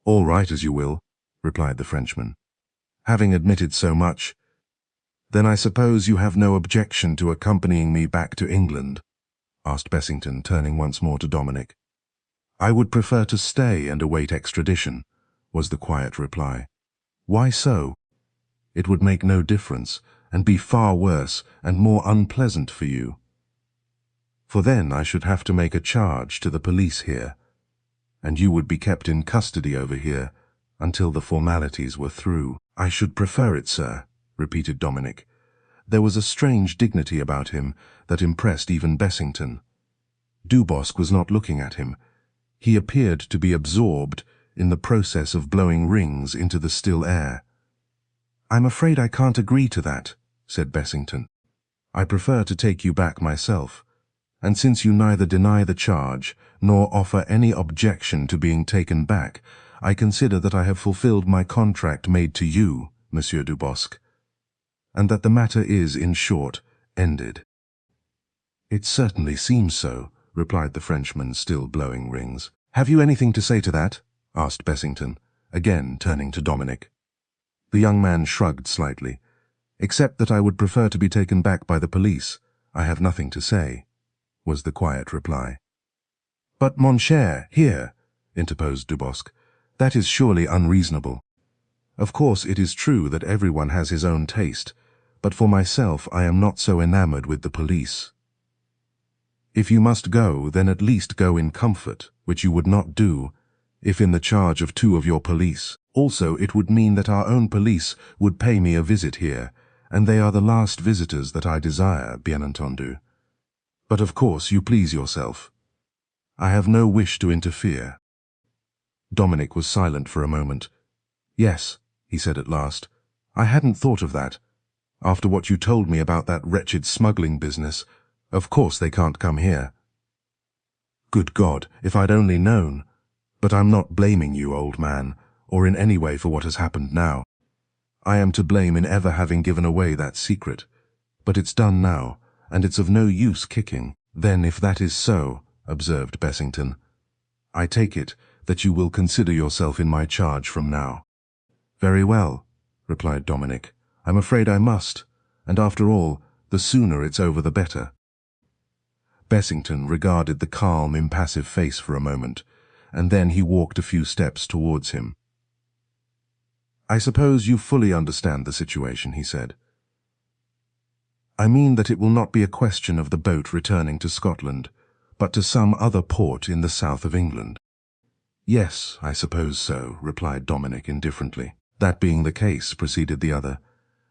All right, as you will, replied the Frenchman. Having admitted so much, then I suppose you have no objection to accompanying me back to England? Asked Bessington, turning once more to Dominic. I would prefer to stay and await extradition, was the quiet reply. Why so? It would make no difference, and be far worse and more unpleasant for you. For then I should have to make a charge to the police here, and you would be kept in custody over here until the formalities were through. I should prefer it, sir, repeated Dominic. There was a strange dignity about him that impressed even Bessington. Dubosc was not looking at him. He appeared to be absorbed in the process of blowing rings into the still air. I'm afraid I can't agree to that, said Bessington. I prefer to take you back myself, and since you neither deny the charge nor offer any objection to being taken back, I consider that I have fulfilled my contract made to you, Monsieur Dubosc, and that the matter is, in short, ended. It certainly seems so, replied the Frenchman, still blowing rings. Have you anything to say to that? Asked Bessington, again turning to Dominic. The young man shrugged slightly. Except that I would prefer to be taken back by the police, I have nothing to say, was the quiet reply. But, mon cher, here, interposed Dubosc, that is surely unreasonable. Of course it is true that everyone has his own taste, but for myself I am not so enamored with the police. If you must go, then at least go in comfort, which you would not do, if in the charge of 2 of your police. Also, it would mean that our own police would pay me a visit here, and they are the last visitors that I desire, bien entendu. But of course you please yourself. I have no wish to interfere. Dominic was silent for a moment. Yes, he said at last, I hadn't thought of that. After what you told me about that wretched smuggling business, of course they can't come here. Good God, if I'd only known. But I'm not blaming you, old man, or in any way for what has happened now. I am to blame in ever having given away that secret. But it's done now, and it's of no use kicking. Then if that is so, observed Bessington, I take it that you will consider yourself in my charge from now. Very well, replied Dominic. I'm afraid I must, and after all, the sooner it's over the better. Bessington regarded the calm, impassive face for a moment, and then he walked a few steps towards him. I suppose you fully understand the situation, he said. I mean that it will not be a question of the boat returning to Scotland, but to some other port in the south of England. Yes, I suppose so, replied Dominic indifferently. That being the case, proceeded the other,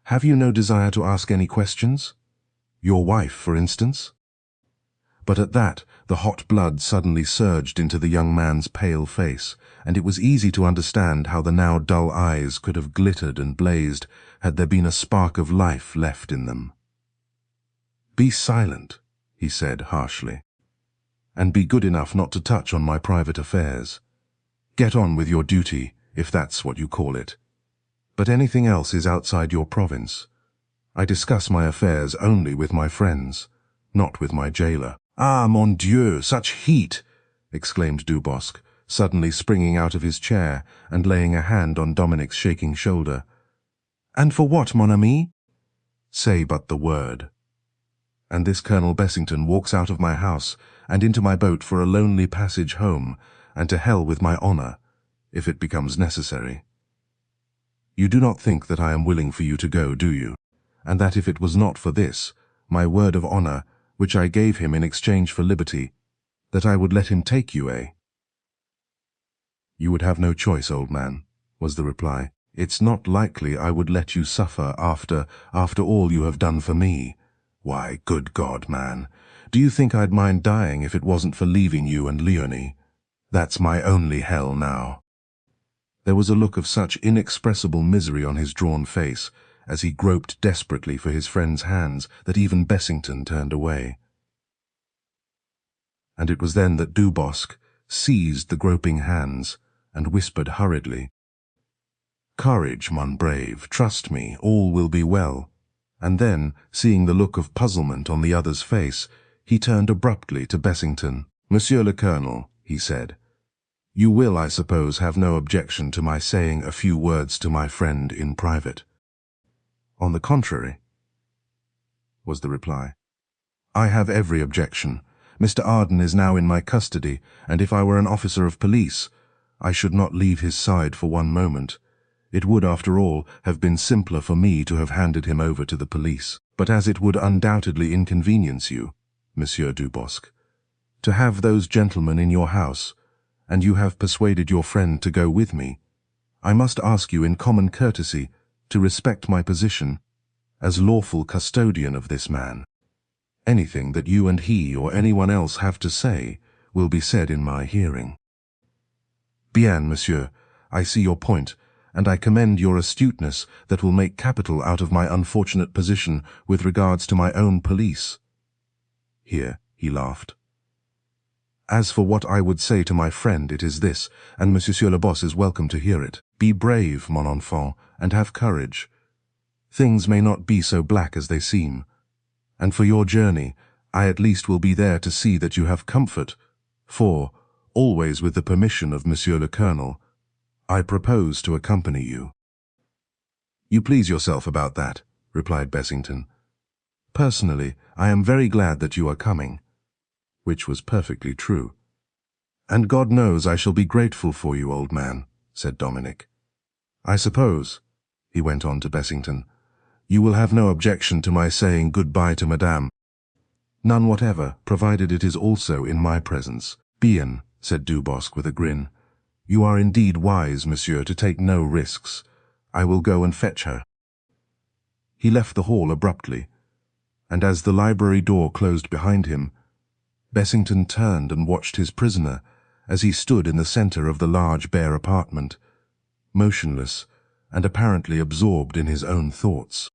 have you no desire to ask any questions? Your wife, for instance? But at that, the hot blood suddenly surged into the young man's pale face, and it was easy to understand how the now dull eyes could have glittered and blazed had there been a spark of life left in them. Be silent, he said harshly, and be good enough not to touch on my private affairs. Get on with your duty, if that's what you call it. But anything else is outside your province, I discuss my affairs only with my friends, not with my jailer." "Ah, mon Dieu, such heat!" exclaimed Dubosc, suddenly springing out of his chair and laying a hand on Dominic's shaking shoulder. "And for what, mon ami?" "Say but the word. And this Colonel Bessington walks out of my house and into my boat for a lonely passage home, and to hell with my honor, if it becomes necessary. You do not think that I am willing for you to go, do you? And that if it was not for this, my word of honor, which I gave him in exchange for liberty, that I would let him take you, eh?" "You would have no choice, old man," was the reply. "It's not likely I would let you suffer after all you have done for me. Why, good God, man, do you think I'd mind dying if it wasn't for leaving you and Leonie? That's my only hell now." There was a look of such inexpressible misery on his drawn face, as he groped desperately for his friend's hands, that even Bessington turned away. And it was then that Dubosc seized the groping hands and whispered hurriedly, "Courage, mon brave, trust me, all will be well." And then, seeing the look of puzzlement on the other's face, he turned abruptly to Bessington. "Monsieur le Colonel," he said, "you will, I suppose, have no objection to my saying a few words to my friend in private." "On the contrary," was the reply. "I have every objection. Mr. Arden is now in my custody, and if I were an officer of police, I should not leave his side for one moment. It would, after all, have been simpler for me to have handed him over to the police. But as it would undoubtedly inconvenience you, Monsieur Dubosc, to have those gentlemen in your house, and you have persuaded your friend to go with me, I must ask you in common courtesy to respect my position as lawful custodian of this man. Anything that you and he or anyone else have to say will be said in my hearing." "Bien, monsieur, I see your point, and I commend your astuteness that will make capital out of my unfortunate position with regards to my own police." Here he laughed. "As for what I would say to my friend, it is this, and Monsieur Dubosc is welcome to hear it. Be brave, mon enfant, and have courage. Things may not be so black as they seem. And for your journey, I at least will be there to see that you have comfort, for, always with the permission of Monsieur le Colonel, I propose to accompany you." "You please yourself about that," replied Bessington. "Personally, I am very glad that you are coming," which was perfectly true. "And God knows I shall be grateful for you, old man," said Dominic. "I suppose," he went on to Bessington, "you will have no objection to my saying good-bye to Madame." "None whatever, provided it is also in my presence." "Bien," said Dubosc with a grin. "You are indeed wise, monsieur, to take no risks. I will go and fetch her." He left the hall abruptly, and as the library door closed behind him, Bessington turned and watched his prisoner as he stood in the center of the large bare apartment, motionless and apparently absorbed in his own thoughts.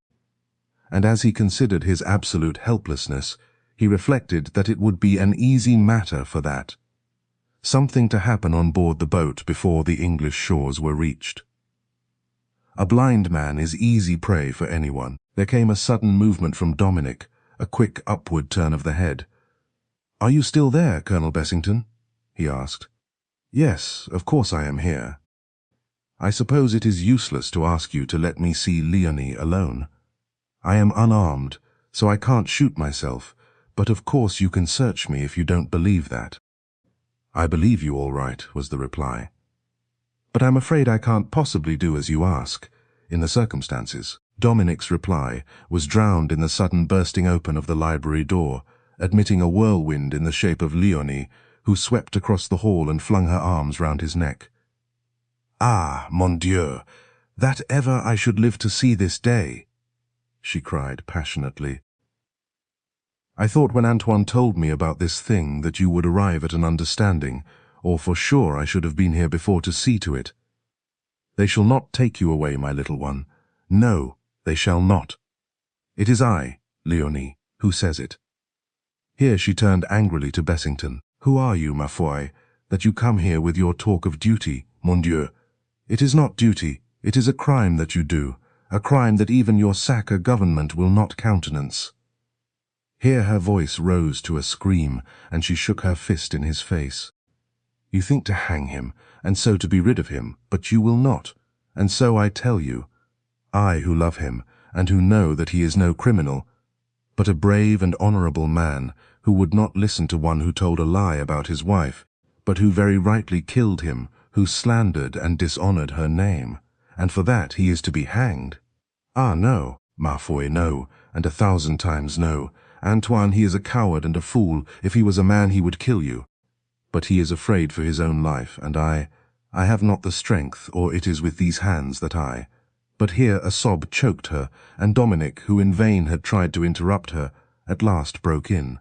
And as he considered his absolute helplessness, he reflected that it would be an easy matter for that. Something to happen on board the boat before the English shores were reached. A blind man is easy prey for anyone. There came a sudden movement from Dominic, a quick upward turn of the head. "Are you still there, Colonel Bessington?" he asked. "Yes, of course I am here. I suppose it is useless to ask you to let me see Leonie alone. I am unarmed, so I can't shoot myself, but of course you can search me if you don't believe that." "I believe you all right," was the reply. "But I'm afraid I can't possibly do as you ask, in the circumstances." Dominic's reply was drowned in the sudden bursting open of the library door, admitting a whirlwind in the shape of Leonie, who swept across the hall and flung her arms round his neck. "Ah, mon Dieu, that ever I should live to see this day!" she cried passionately. "I thought when Antoine told me about this thing that you would arrive at an understanding, or for sure I should have been here before to see to it. They shall not take you away, my little one. No, they shall not. It is I, Leonie, who says it." Here she turned angrily to Bessington. "Who are you, ma foi, that you come here with your talk of duty, mon Dieu? It is not duty, it is a crime that you do, a crime that even your Saka government will not countenance." Here her voice rose to a scream, and she shook her fist in his face. "You think to hang him, and so to be rid of him, but you will not, and so I tell you, I who love him, and who know that he is no criminal, but a brave and honorable man, who would not listen to one who told a lie about his wife, but who very rightly killed him, who slandered and dishonored her name, and for that he is to be hanged. Ah, no, ma foi, no, and 1,000 times no. Antoine, he is a coward and a fool. If he was a man, he would kill you. But he is afraid for his own life, and I have not the strength, or it is with these hands that I—" But here a sob choked her, and Dominic, who in vain had tried to interrupt her, at last broke in.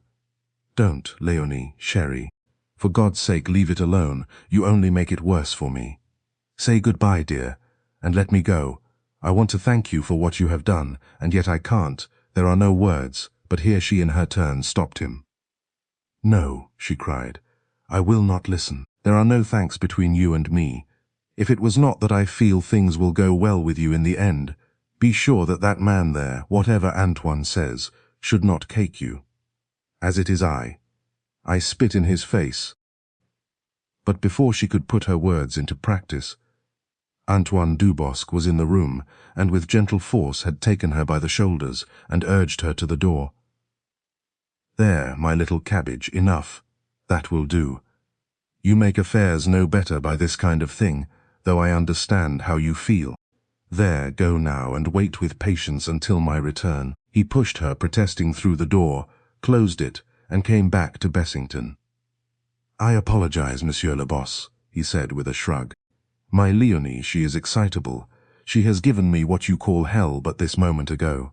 "Don't, Léonie, chérie. For God's sake, leave it alone. You only make it worse for me. Say goodbye, dear, and let me go. I want to thank you for what you have done, and yet I can't. There are no words." But here she in her turn stopped him. "No," she cried. "I will not listen. There are no thanks between you and me. If it was not that I feel things will go well with you in the end, be sure that that man there, whatever Antoine says, should not cake you. As it is I spit in his face." But before she could put her words into practice, Antoine Dubosc was in the room, and with gentle force had taken her by the shoulders and urged her to the door. "There, my little cabbage, enough. That will do. You make affairs no better by this kind of thing, though I understand how you feel. There, go now, and wait with patience until my return." He pushed her, protesting, through the door, closed it, and came back to Bessington. "I apologize, Monsieur Dubosc," he said with a shrug. "My Léonie, she is excitable. She has given me what you call hell but this moment ago.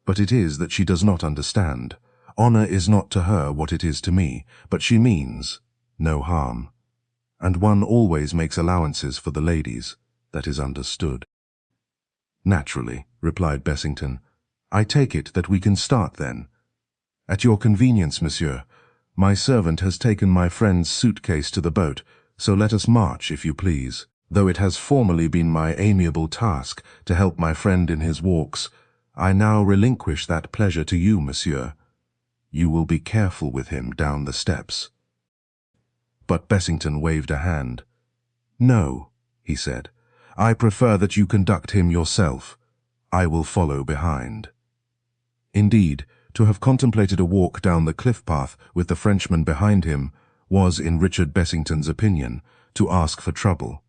But it is that she does not understand. Honor is not to her what it is to me, but she means no harm. And one always makes allowances for the ladies. That is understood." "Naturally," replied Bessington. "I take it that we can start then." "At your convenience, monsieur. My servant has taken my friend's suitcase to the boat, so let us march, if you please. Though it has formerly been my amiable task to help my friend in his walks, I now relinquish that pleasure to you, monsieur. You will be careful with him down the steps." But Bessington waved a hand. "No," he said. "I prefer that you conduct him yourself. I will follow behind." Indeed, to have contemplated a walk down the cliff path with the Frenchman behind him was, in Richard Bessington's opinion, to ask for trouble.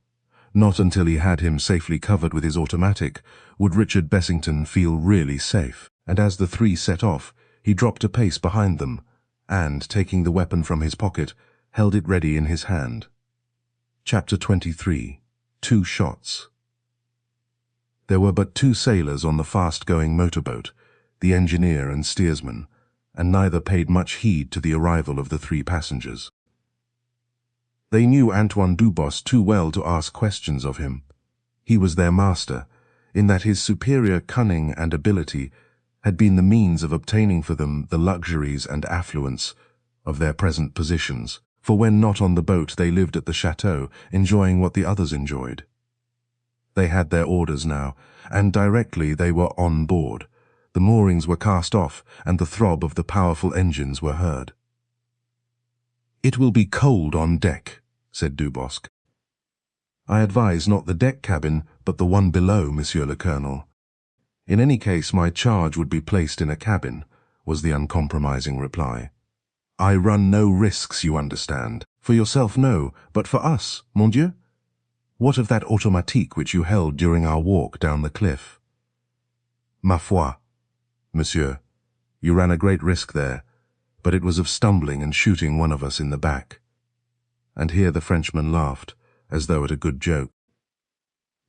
Not until he had him safely covered with his automatic would Richard Bessington feel really safe, and as the three set off, he dropped a pace behind them, and, taking the weapon from his pocket, held it ready in his hand. Chapter 23. 2 Shots. There were but 2 sailors on the fast-going motorboat, the engineer and steersman, and neither paid much heed to the arrival of the 3 passengers. They knew Antoine Dubosc too well to ask questions of him. He was their master, in that his superior cunning and ability had been the means of obtaining for them the luxuries and affluence of their present positions, for when not on the boat they lived at the chateau, enjoying what the others enjoyed. They had their orders now, and directly they were on board, the moorings were cast off and the throb of the powerful engines were heard. "It will be cold on deck," said Dubosc. "I advise not the deck cabin, but the one below, Monsieur le Colonel. In any case, my charge would be placed in a cabin," was the uncompromising reply. "I run no risks, you understand. For yourself, no, but for us, mon Dieu? What of that automatique which you held during our walk down the cliff?" "Ma foi, monsieur, you ran a great risk there, but it was of stumbling and shooting one of us in the back." And here the Frenchman laughed, as though at a good joke.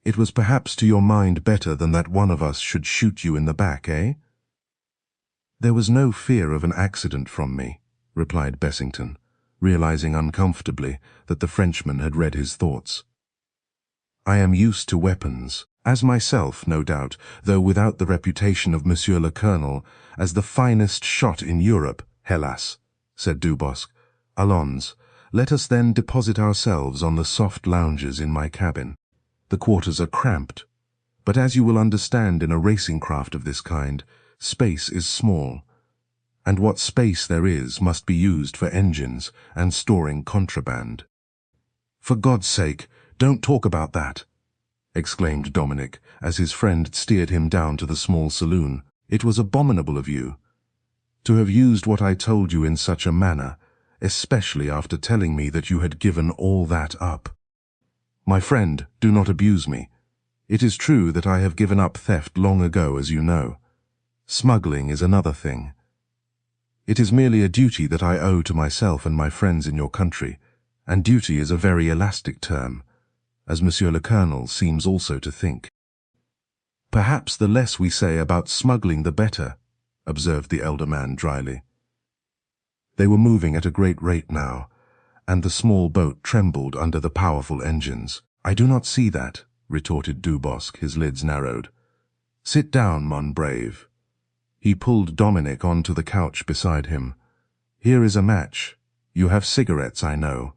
"It was perhaps to your mind better than that one of us should shoot you in the back, eh?" "There was no fear of an accident from me," replied Bessington, realizing uncomfortably that the Frenchman had read his thoughts. "I am used to weapons, as myself, no doubt, though without the reputation of Monsieur le Colonel as the finest shot in Europe, hélas," said Dubosc. "Allons, let us then deposit ourselves on the soft lounges in my cabin. The quarters are cramped, But as you will understand in a racing craft of this kind, space is small, and what space there is must be used for engines and storing contraband. "For God's sake, don't talk about that," exclaimed Dominic, as his friend steered him down to the small saloon. "It was abominable of you to have used what I told you in such a manner, especially after telling me that you had given all that up. My friend, do not abuse me. It is true that I have given up theft long ago, as you know. Smuggling is another thing. It is merely a duty that I owe to myself and my friends in your country, and duty is a very elastic term, as Monsieur le Colonel seems also to think." "Perhaps the less we say about smuggling the better," observed the elder man dryly. They were moving at a great rate now, and the small boat trembled under the powerful engines. "I do not see that," retorted Dubosc, his lids narrowed. "Sit down, mon brave." He pulled Dominic onto the couch beside him. "Here is a match. You have cigarettes, I know,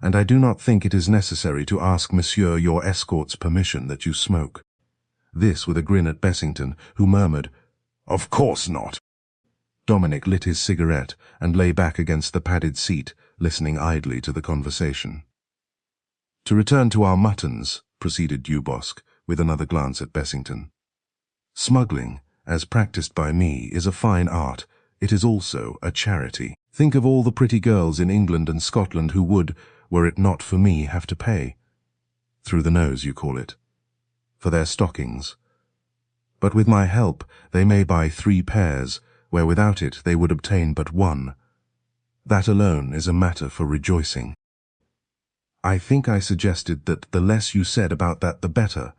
and I do not think it is necessary to ask Monsieur your escort's permission that you smoke." This with a grin at Bessington, who murmured, "Of course not." Dominic lit his cigarette and lay back against the padded seat, listening idly to the conversation. "To return to our muttons," proceeded Dubosc, with another glance at Bessington. "Smuggling, as practiced by me, is a fine art. It is also a charity. Think of all the pretty girls in England and Scotland who would, were it not for me, have to pay, through the nose you call it, for their stockings. But with my help they may buy 3 pairs, where without it they would obtain but 1. That alone is a matter for rejoicing." "I think I suggested that the less you said about that the better,"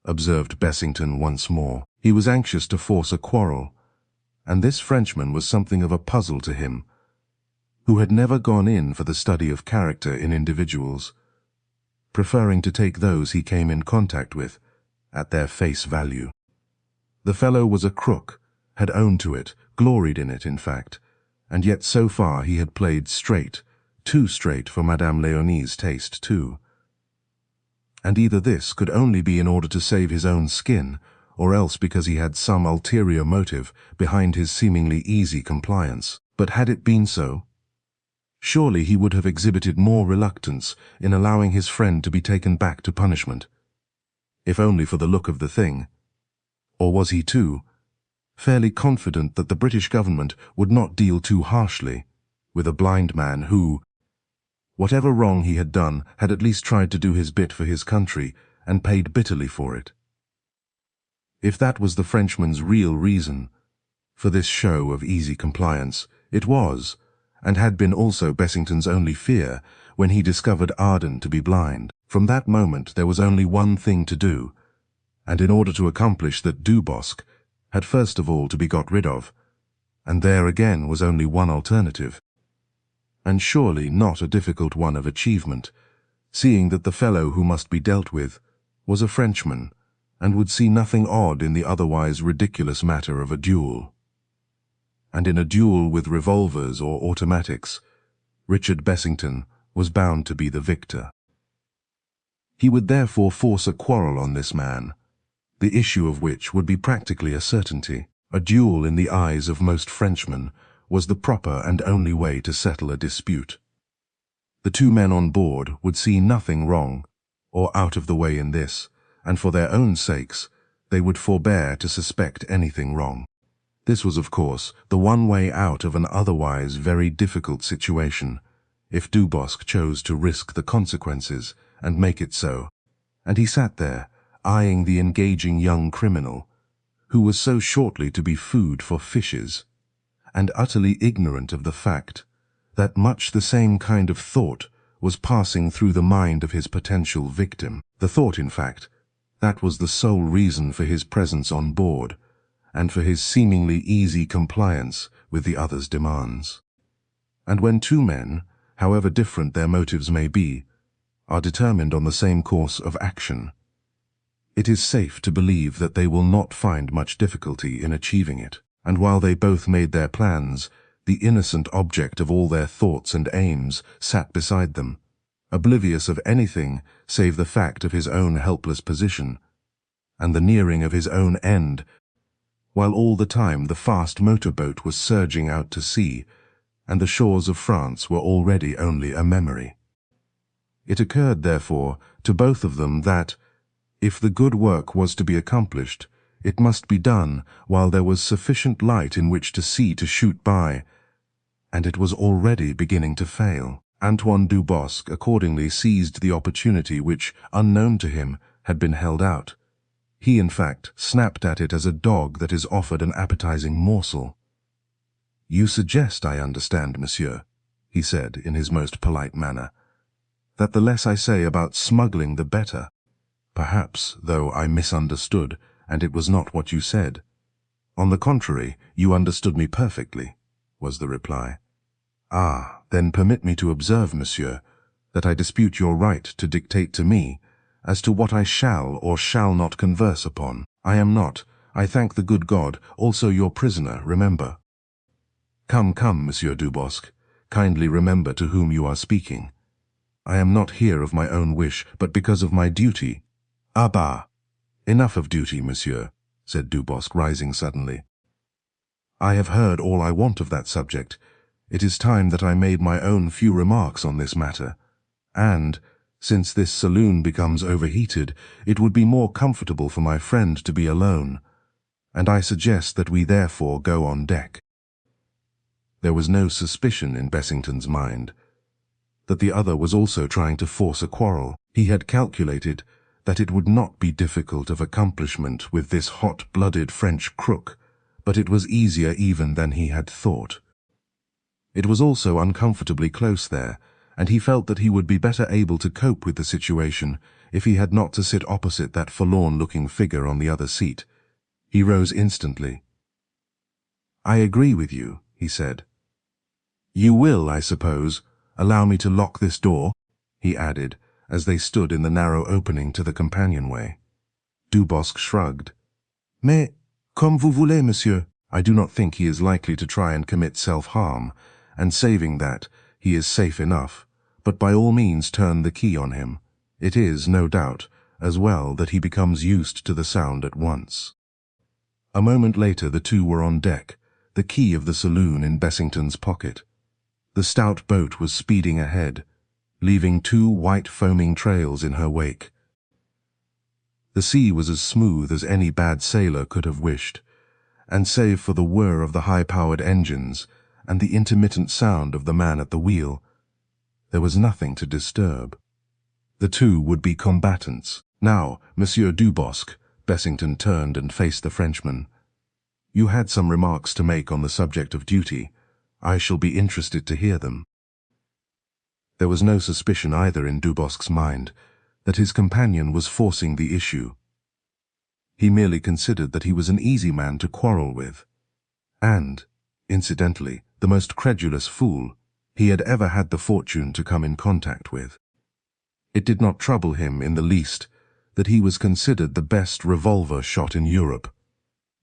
observed Bessington once more. He was anxious to force a quarrel, and this Frenchman was something of a puzzle to him, who had never gone in for the study of character in individuals, preferring to take those he came in contact with at their face value. The fellow was a crook, had owned to it, gloried in it, in fact, and yet so far he had played straight, too straight for Madame Léonie's taste too. And either this could only be in order to save his own skin, or else because he had some ulterior motive behind his seemingly easy compliance. But had it been so, surely he would have exhibited more reluctance in allowing his friend to be taken back to punishment, if only for the look of the thing. Or was he, too, fairly confident that the British government would not deal too harshly with a blind man who, whatever wrong he had done, had at least tried to do his bit for his country and paid bitterly for it? If that was the Frenchman's real reason for this show of easy compliance, it was, and had been also Bessington's only fear when he discovered Arden to be blind. From that moment there was only one thing to do, and in order to accomplish that Dubosc had first of all to be got rid of, and there again was only one alternative, and surely not a difficult one of achievement, seeing that the fellow who must be dealt with was a Frenchman, and would see nothing odd in the otherwise ridiculous matter of a duel. And in a duel with revolvers or automatics, Richard Bessington was bound to be the victor. He would therefore force a quarrel on this man, the issue of which would be practically a certainty. A duel in the eyes of most Frenchmen was the proper and only way to settle a dispute. The 2 men on board would see nothing wrong or out of the way in this, and for their own sakes they would forbear to suspect anything wrong. This was, of course, the one way out of an otherwise very difficult situation, if Dubosc chose to risk the consequences and make it so. And he sat there, eyeing the engaging young criminal, who was so shortly to be food for fishes, and utterly ignorant of the fact that much the same kind of thought was passing through the mind of his potential victim. The thought, in fact, that was the sole reason for his presence on board, and for his seemingly easy compliance with the other's demands. And when 2 men, however different their motives may be, are determined on the same course of action, it is safe to believe that they will not find much difficulty in achieving it. And while they both made their plans, the innocent object of all their thoughts and aims sat beside them, oblivious of anything save the fact of his own helpless position, and the nearing of his own end, while all the time the fast motorboat was surging out to sea, and the shores of France were already only a memory. It occurred, therefore, to both of them that, if the good work was to be accomplished, it must be done while there was sufficient light in which to see to shoot by, and it was already beginning to fail. Antoine Dubosc accordingly seized the opportunity which, unknown to him, had been held out. He, in fact, snapped at it as a dog that is offered an appetizing morsel. "You suggest, I understand, monsieur," he said in his most polite manner, "that the less I say about smuggling the better. Perhaps, though, I misunderstood, and it was not what you said." "On the contrary, you understood me perfectly," was the reply. "Ah, then permit me to observe, monsieur, that I dispute your right to dictate to me as to what I shall or shall not converse upon. I am not, I thank the good God, also your prisoner, remember." "Come, come, Monsieur Dubosc, kindly remember to whom you are speaking. I am not here of my own wish, but because of my duty." "Ah bah! Enough of duty, monsieur," said Dubosc, rising suddenly. "I have heard all I want of that subject. It is time that I made my own few remarks on this matter, and, since this saloon becomes overheated, it would be more comfortable for my friend to be alone, and I suggest that we therefore go on deck." There was no suspicion in Bessington's mind that the other was also trying to force a quarrel. He had calculated that it would not be difficult of accomplishment with this hot-blooded French crook, but it was easier even than he had thought. It was also uncomfortably close there, and he felt that he would be better able to cope with the situation if he had not to sit opposite that forlorn-looking figure on the other seat. He rose instantly. "I agree with you," he said. "You will, I suppose, allow me to lock this door?" he added, as they stood in the narrow opening to the companionway. Dubosc shrugged. "Mais, comme vous voulez, monsieur. I do not think he is likely to try and commit self-harm, and saving that, he is safe enough, but by all means turn the key on him. It is, no doubt, as well that he becomes used to the sound at once." A moment later the two were on deck, the key of the saloon in Bessington's pocket. The stout boat was speeding ahead, leaving two white foaming trails in her wake. The sea was as smooth as any bad sailor could have wished, and save for the whir of the high-powered engines and the intermittent sound of the man at the wheel, there was nothing to disturb. The two would be combatants. "Now, Monsieur Dubosc," Bessington turned and faced the Frenchman. "You had some remarks to make on the subject of duty. I shall be interested to hear them." There was no suspicion either in Dubosc's mind that his companion was forcing the issue. He merely considered that he was an easy man to quarrel with, and, incidentally, the most credulous fool he had ever had the fortune to come in contact with. It did not trouble him in the least that he was considered the best revolver shot in Europe.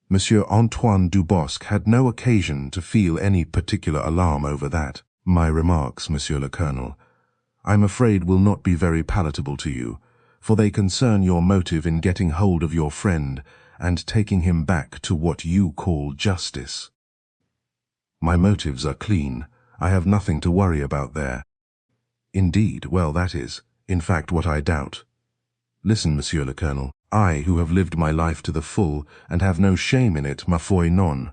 Monsieur Antoine Dubosc had no occasion to feel any particular alarm over that. "My remarks, Monsieur le Colonel, I'm afraid will not be very palatable to you, for they concern your motive in getting hold of your friend and taking him back to what you call justice." "My motives are clean. I have nothing to worry about there." "Indeed, well, that is, in fact, what I doubt. Listen, Monsieur le Colonel, I who have lived my life to the full and have no shame in it, ma foi non.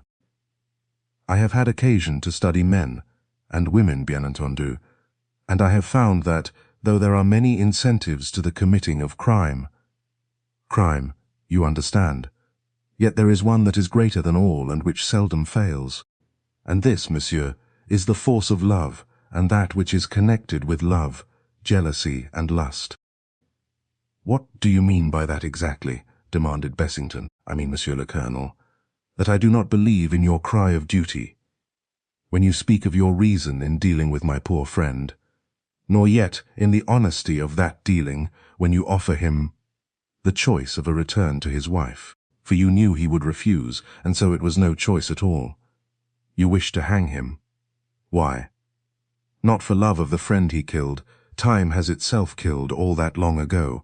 I have had occasion to study men, and women, bien entendu, and I have found that, though there are many incentives to the committing of crime, you understand, yet there is one that is greater than all and which seldom fails. And this, monsieur, is the force of love, and that which is connected with love, jealousy and lust." "What do you mean by that exactly?" demanded Bessington. "I mean, Monsieur le Colonel, that I do not believe in your cry of duty, when you speak of your reason in dealing with my poor friend, nor yet in the honesty of that dealing when you offer him the choice of a return to his wife, for you knew he would refuse, and so it was no choice at all. You wished to hang him. Why? Not for love of the friend he killed. Time has itself killed all that long ago.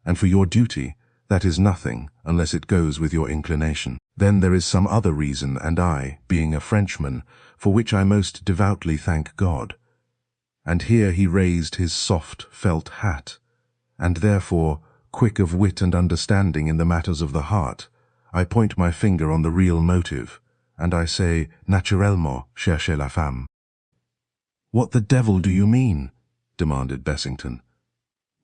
And for your duty, That is nothing, unless it goes with your inclination. Then there is some other reason, and I, being a Frenchman, for which I most devoutly thank God. And here he raised his soft felt hat, and therefore, quick of wit and understanding in the matters of the heart, I point my finger on the real motive, and I say, naturellement, cherchez la femme. What the devil do you mean? Demanded Bessington.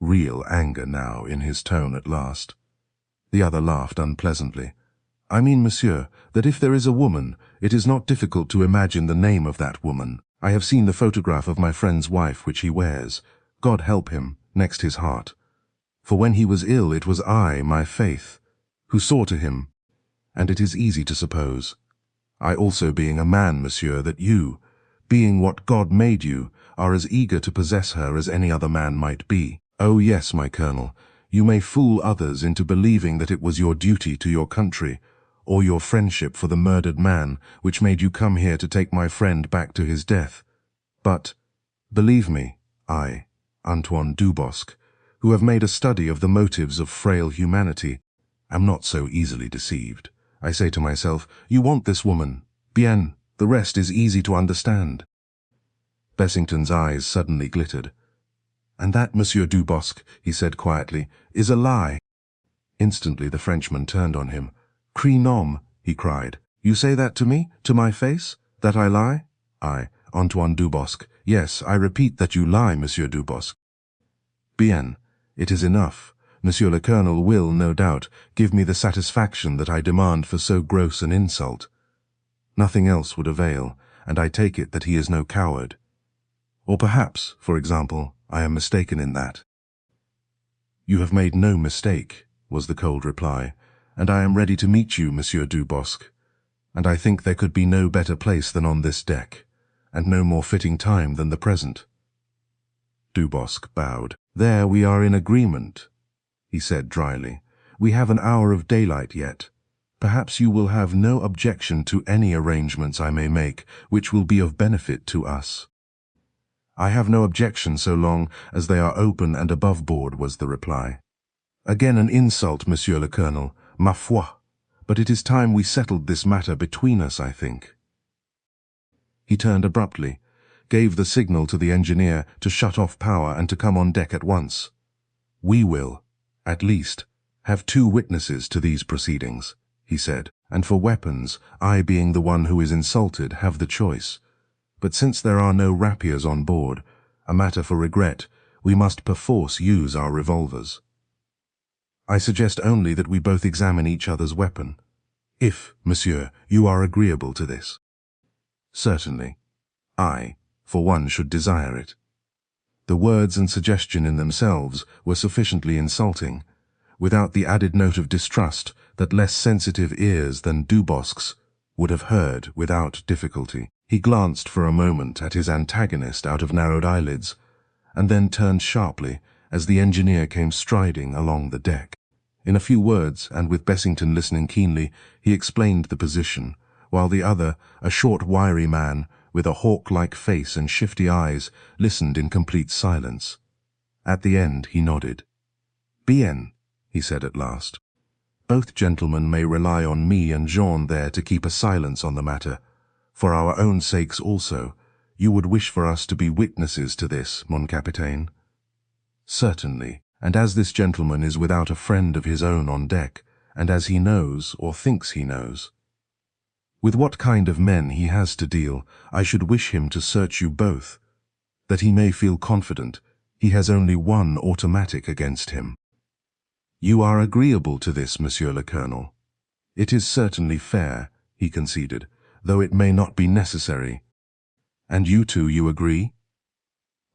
Real anger now in his tone at last. The other laughed unpleasantly. I mean, monsieur, that if there is a woman, it is not difficult to imagine the name of that woman. I have seen the photograph of my friend's wife which he wears, God help him, next his heart. For when he was ill it was I, my faith, who saw to him, and it is easy to suppose, I also being a man, monsieur, that you, being what God made you, are as eager to possess her as any other man might be. Oh yes, my colonel, you may fool others into believing that it was your duty to your country, or your friendship for the murdered man, which made you come here to take my friend back to his death. But, believe me, I, Antoine Dubosc, who have made a study of the motives of frail humanity, am not so easily deceived. I say to myself, you want this woman. Bien, the rest is easy to understand. Bessington's eyes suddenly glittered. And that, Monsieur Dubosc, he said quietly, is a lie. Instantly the Frenchman turned on him. Cri nom, he cried. You say that to me, to my face, that I lie? I, Antoine Dubosc. Yes, I repeat that you lie, Monsieur Dubosc. Bien, it is enough. Monsieur le Colonel will, no doubt, give me the satisfaction that I demand for so gross an insult. Nothing else would avail, and I take it that he is no coward. Or perhaps, for example, I am mistaken in that. You have made no mistake, was the cold reply, and I am ready to meet you, Monsieur Dubosc, and I think there could be no better place than on this deck, and no more fitting time than the present. Dubosc bowed. There we are in agreement, he said dryly. We have an hour of daylight yet. Perhaps you will have no objection to any arrangements I may make which will be of benefit to us. I have no objection so long as they are open and above board, was the reply. Again an insult, Monsieur le Colonel, ma foi, but it is time we settled this matter between us, I think. He turned abruptly, gave the signal to the engineer to shut off power and to come on deck at once. We will, at least, have 2 witnesses to these proceedings, he said, and for weapons, I being the one who is insulted, have the choice. But since there are no rapiers on board, a matter for regret, we must perforce use our revolvers. I suggest only that we both examine each other's weapon. If, monsieur, you are agreeable to this. Certainly. I, for one, should desire it. The words and suggestion in themselves were sufficiently insulting, without the added note of distrust that less sensitive ears than Dubosc's would have heard without difficulty. He glanced for a moment at his antagonist out of narrowed eyelids, and then turned sharply as the engineer came striding along the deck. In a few words, and with Bessington listening keenly, he explained the position, while the other, a short wiry man, with a hawk-like face and shifty eyes, listened in complete silence. At the end he nodded. Bien, he said at last. Both gentlemen may rely on me and Jean there to keep a silence on the matter. For our own sakes also, you would wish for us to be witnesses to this, mon capitaine? Certainly, and as this gentleman is without a friend of his own on deck, and as he knows, or thinks he knows, with what kind of men he has to deal, I should wish him to search you both, that he may feel confident he has only one automatic against him. You are agreeable to this, Monsieur le Colonel. It is certainly fair, he conceded, though it may not be necessary. And you two, you agree?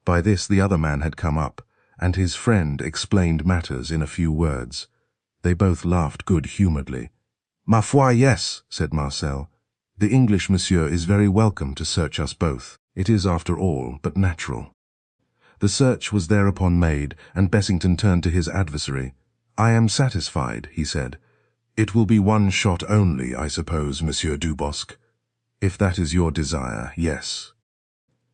By this the other man had come up, and his friend explained matters in a few words. They both laughed good-humouredly. Ma foi, yes, said Marcel. The English monsieur is very welcome to search us both. It is, after all, but natural. The search was thereupon made, and Bessington turned to his adversary. I am satisfied, he said. It will be one shot only, I suppose, Monsieur Dubosc. If that is your desire, yes.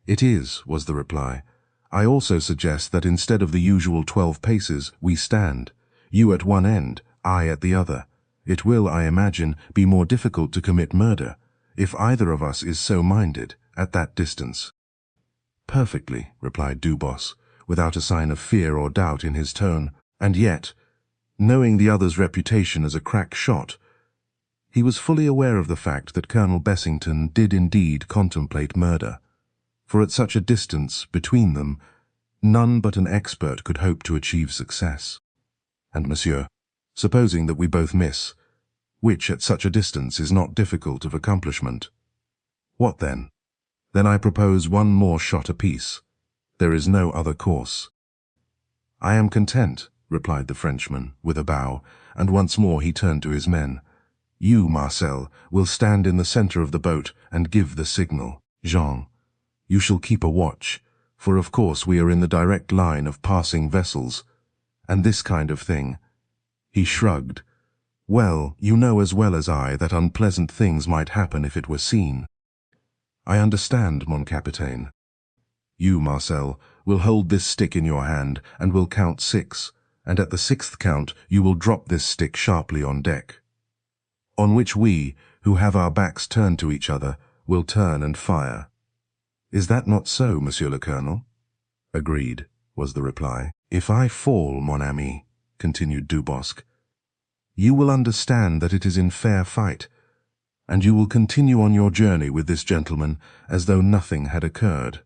It is, was the reply. I also suggest that instead of the usual 12 paces, we stand, you at one end, I at the other. It will, I imagine, be more difficult to commit murder, if either of us is so minded, at that distance." "Perfectly," replied Dubosc, without a sign of fear or doubt in his tone, and yet, knowing the other's reputation as a crack shot, he was fully aware of the fact that Colonel Bessington did indeed contemplate murder, for at such a distance between them, none but an expert could hope to achieve success. "And, monsieur, supposing that we both miss, which at such a distance is not difficult of accomplishment, what then?" "Then I propose one more shot apiece. There is no other course." "I am content," replied the Frenchman, with a bow, and once more he turned to his men. "You, Marcel, will stand in the center of the boat and give the signal. Jean, you shall keep a watch, for of course we are in the direct line of passing vessels, and this kind of thing." He shrugged. "Well, you know as well as I that unpleasant things might happen if it were seen." "I understand, mon capitaine." "You, Marcel, will hold this stick in your hand and will count 6, and at the 6th count you will drop this stick sharply on deck, on which we, who have our backs turned to each other, will turn and fire. Is that not so, Monsieur le Colonel?" "Agreed," was the reply. "If I fall, mon ami," continued Dubosc, "you will understand that it is in fair fight, and you will continue on your journey with this gentleman as though nothing had occurred."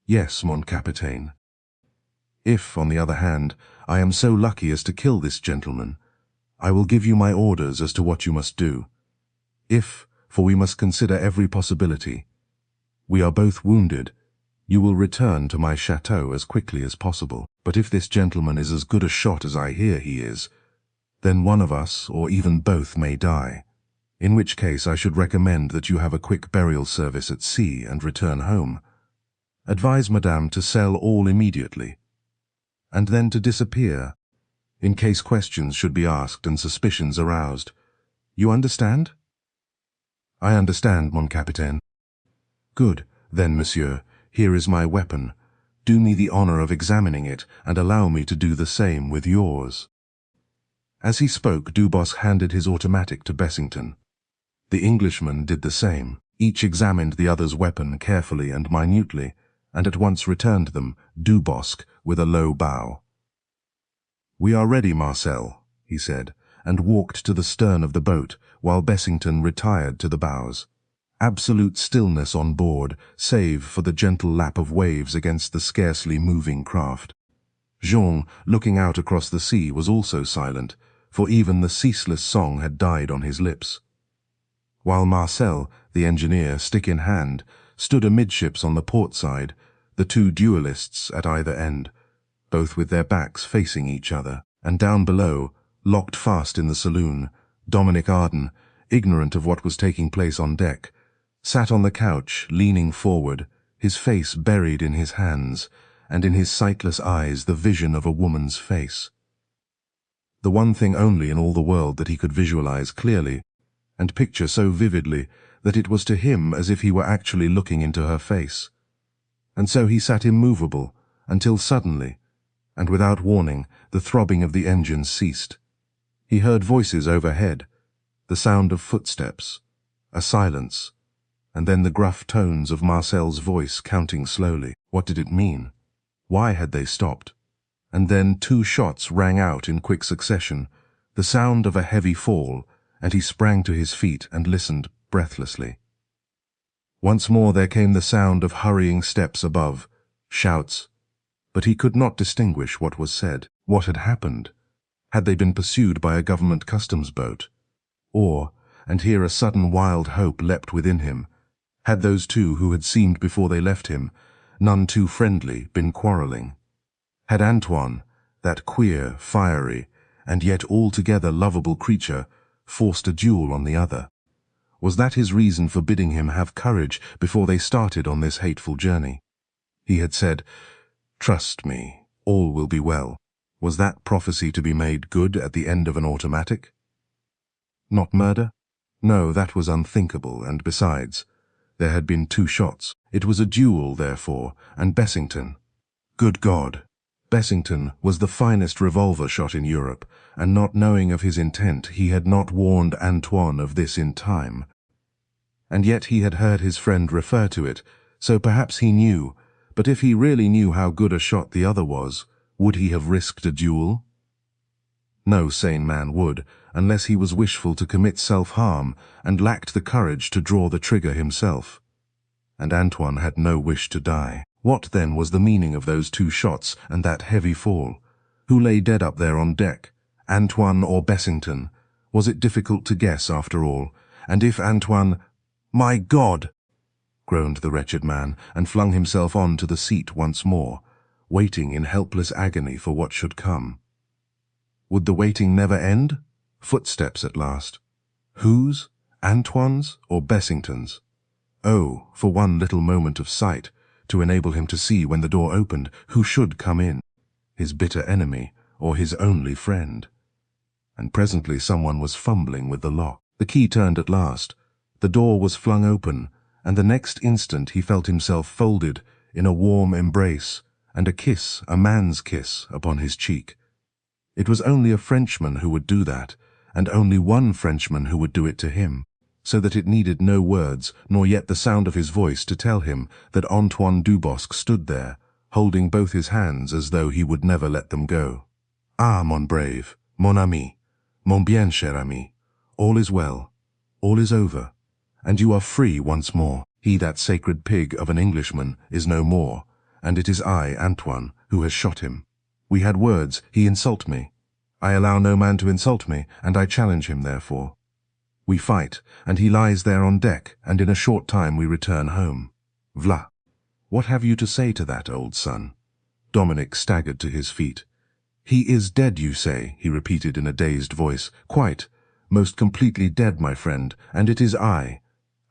"Yes, mon capitaine." "If, on the other hand, I am so lucky as to kill this gentleman, I will give you my orders as to what you must do. If, for we must consider every possibility, we are both wounded, you will return to my chateau as quickly as possible. But if this gentleman is as good a shot as I hear he is, then one of us, or even both, may die, in which case I should recommend that you have a quick burial service at sea and return home. Advise Madame to sell all immediately, and then to disappear, in case questions should be asked and suspicions aroused. You understand?" "I understand, mon capitaine." "Good. Then, monsieur, here is my weapon. Do me the honor of examining it, and allow me to do the same with yours." As he spoke, Dubosc handed his automatic to Bessington. The Englishman did the same. Each examined the other's weapon carefully and minutely, and at once returned them, Dubosc with a low bow. "We are ready, Marcel," he said, and walked to the stern of the boat, while Bessington retired to the bows. Absolute stillness on board, save for the gentle lap of waves against the scarcely moving craft. Jean, looking out across the sea, was also silent, for even the ceaseless song had died on his lips. While Marcel, the engineer, stick in hand, stood amidships on the port side, the two duelists at either end, both with their backs facing each other, and down below, locked fast in the saloon, Dominic Arden, ignorant of what was taking place on deck, sat on the couch, leaning forward, his face buried in his hands, and in his sightless eyes the vision of a woman's face. The one thing only in all the world that he could visualize clearly, and picture so vividly that it was to him as if he were actually looking into her face. And so he sat immovable, until suddenly, and without warning, the throbbing of the engines ceased. He heard voices overhead, the sound of footsteps, a silence, and then the gruff tones of Marcel's voice counting slowly. What did it mean? Why had they stopped? And then 2 shots rang out in quick succession, the sound of a heavy fall, and he sprang to his feet and listened breathlessly. Once more there came the sound of hurrying steps above, shouts, but he could not distinguish what was said. What had happened? Had they been pursued by a government customs boat? Or, and here a sudden wild hope leapt within him, had those two who had seemed before they left him, none too friendly, been quarrelling? Had Antoine, that queer, fiery, and yet altogether lovable creature, forced a duel on the other? Was that his reason for bidding him have courage before they started on this hateful journey? He had said, "Trust me, all will be well." Was that prophecy to be made good at the end of an automatic? Not murder? No, that was unthinkable, and besides, there had been 2 shots. It was a duel, therefore, and Bessington. Good God! Bessington was the finest revolver shot in Europe, and not knowing of his intent, he had not warned Antoine of this in time. And yet he had heard his friend refer to it, so perhaps he knew, but if he really knew how good a shot the other was, would he have risked a duel? No sane man would, unless he was wishful to commit self-harm and lacked the courage to draw the trigger himself. And Antoine had no wish to die. What then was the meaning of those 2 shots and that heavy fall? Who lay dead up there on deck, Antoine or Bessington? Was it difficult to guess after all? And if Antoine— "My God!" groaned the wretched man, and flung himself on to the seat once more, waiting in helpless agony for what should come. Would the waiting never end? Footsteps at last. Whose? Antoine's or Bessington's? Oh, for one little moment of sight, to enable him to see when the door opened who should come in, his bitter enemy or his only friend. And presently someone was fumbling with the lock. The key turned at last. The door was flung open, and the next instant he felt himself folded in a warm embrace, and a kiss, a man's kiss, upon his cheek. It was only a Frenchman who would do that, and only one Frenchman who would do it to him, so that it needed no words, nor yet the sound of his voice to tell him that Antoine Dubosc stood there, holding both his hands as though he would never let them go. "Ah, mon brave, mon ami, mon bien cher ami, all is well, all is over, and you are free once more. He, that sacred pig of an Englishman, is no more, and it is I, Antoine, who has shot him. We had words, he insult me. I allow no man to insult me, and I challenge him therefore. We fight, and he lies there on deck, and in a short time we return home. V'la. What have you to say to that, old son?" Dominic staggered to his feet. "He is dead, you say," he repeated in a dazed voice. "Quite, most completely dead, my friend, and it is I,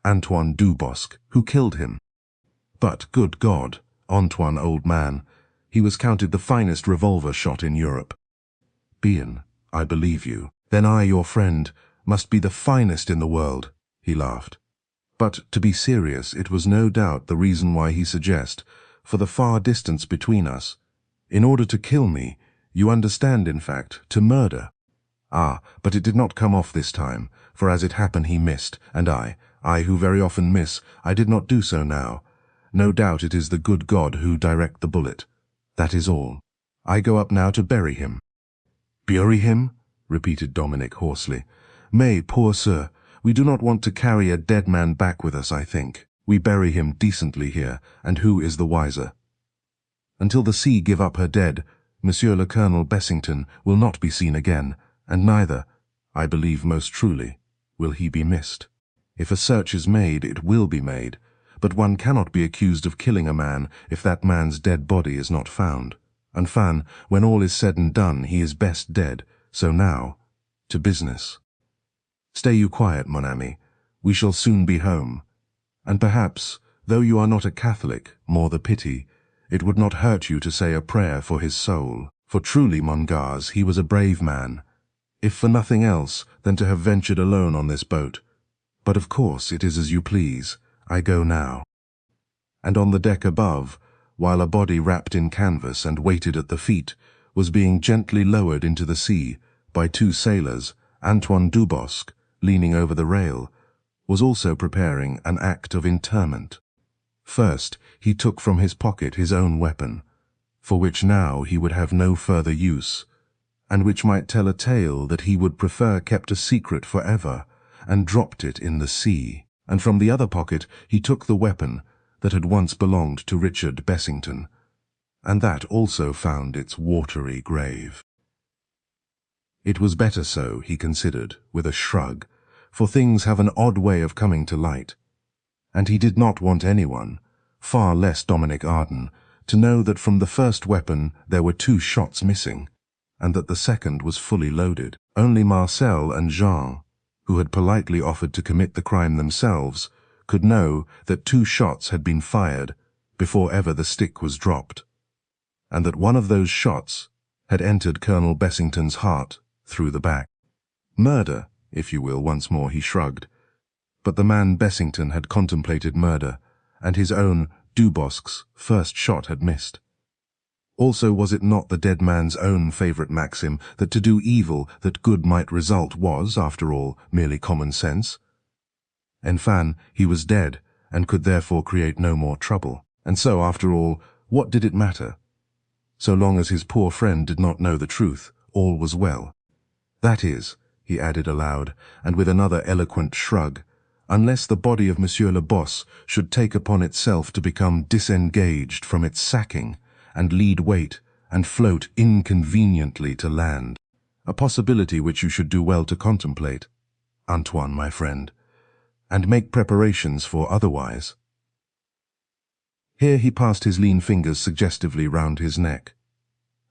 Antoine Dubosc, who killed him." "But, good God, Antoine, old man, he was counted the finest revolver shot in Europe." "Bien, I believe you. Then I, your friend, must be the finest in the world," he laughed. But, to be serious, it was no doubt the reason why he suggested, for the far distance between us. "In order to kill me, you understand, in fact, to murder." "Ah, but it did not come off this time, for as it happened he missed, and I who very often miss, I did not do so now. No doubt it is the good God who direct the bullet. That is all. I go up now to bury him." "Bury him?" repeated Dominic hoarsely. "Mais, poor sir, we do not want to carry a dead man back with us, I think. We bury him decently here, and who is the wiser? Until the sea give up her dead, Monsieur le Colonel Bessington will not be seen again, and neither, I believe most truly, will he be missed. If a search is made, it will be made, but one cannot be accused of killing a man if that man's dead body is not found. Enfin, when all is said and done, he is best dead, so now, to business. Stay you quiet, mon ami, we shall soon be home. And perhaps, though you are not a Catholic, more the pity, it would not hurt you to say a prayer for his soul, for truly, mon gars, he was a brave man, if for nothing else than to have ventured alone on this boat. But of course it is as you please, I go now." And on the deck above, while a body wrapped in canvas and weighted at the feet, was being gently lowered into the sea by 2 sailors, Antoine Dubosc, leaning over the rail, was also preparing an act of interment. First, he took from his pocket his own weapon, for which now he would have no further use, and which might tell a tale that he would prefer kept a secret forever, and dropped it in the sea. And from the other pocket he took the weapon that had once belonged to Richard Bessington, and that also found its watery grave. It was better so, he considered, with a shrug, for things have an odd way of coming to light, and he did not want anyone, far less Dominic Arden, to know that from the first weapon there were 2 shots missing, and that the second was fully loaded. Only Marcel and Jean, who had politely offered to commit the crime themselves, could know that 2 shots had been fired before ever the stick was dropped, and that one of those shots had entered Colonel Bessington's heart through the back. Murder, if you will, once more he shrugged. But the man Bessington had contemplated murder, and his own, Dubosc's, first shot had missed. Also, was it not the dead man's own favorite maxim that to do evil that good might result was, after all, merely common sense? Enfin, he was dead, and could therefore create no more trouble. And so, after all, what did it matter? So long as his poor friend did not know the truth, all was well. That is, he added aloud, and with another eloquent shrug, unless the body of Monsieur Dubosc should take upon itself to become disengaged from its sacking, and lead weight, and float inconveniently to land. A possibility which you should do well to contemplate, Antoine, my friend, and make preparations for otherwise. Here he passed his lean fingers suggestively round his neck,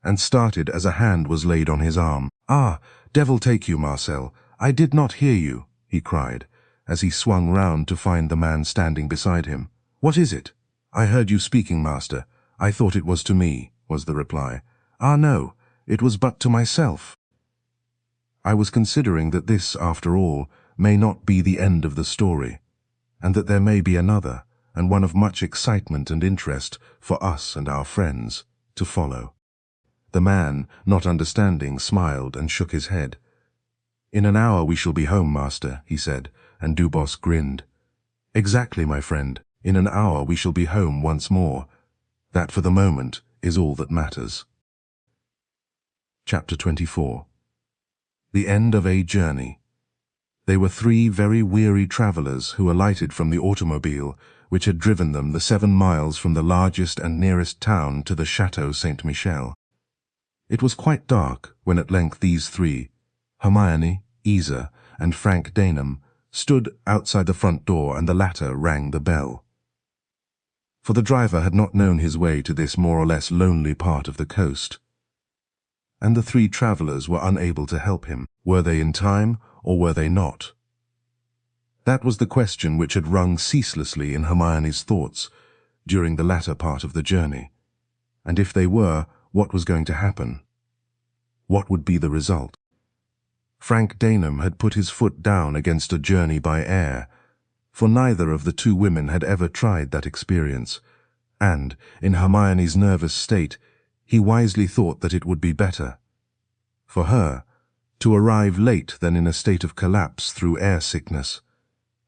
and started as a hand was laid on his arm. "Ah, devil take you, Marcel, I did not hear you," he cried, as he swung round to find the man standing beside him. "What is it?" "I heard you speaking, master. I thought it was to me," was the reply. "Ah, no, it was but to myself." I was considering that this, after all, may not be the end of the story, and that there may be another, and one of much excitement and interest for us and our friends, to follow. The man, not understanding, smiled and shook his head. "In an hour we shall be home, master," he said, and Dubosc grinned. "Exactly, my friend. In an hour we shall be home once more. That for the moment is all that matters." Chapter 24. The end of a journey. They were 3 very weary travellers who alighted from the automobile which had driven them the 7 miles from the largest and nearest town to the Chateau Saint-Michel. It was quite dark when at length these 3, Hermione, Iza, and Frank Daneham, stood outside the front door, and the latter rang the bell. For the driver had not known his way to this more or less lonely part of the coast, and the 3 travellers were unable to help him. Were they in time, or were they not? That was the question which had rung ceaselessly in Hermione's thoughts during the latter part of the journey. And if they were, what was going to happen? What would be the result? Frank Daneham had put his foot down against a journey by air, for neither of the 2 women had ever tried that experience, and, in Hermione's nervous state, he wisely thought that it would be better for her to arrive late than in a state of collapse through air sickness,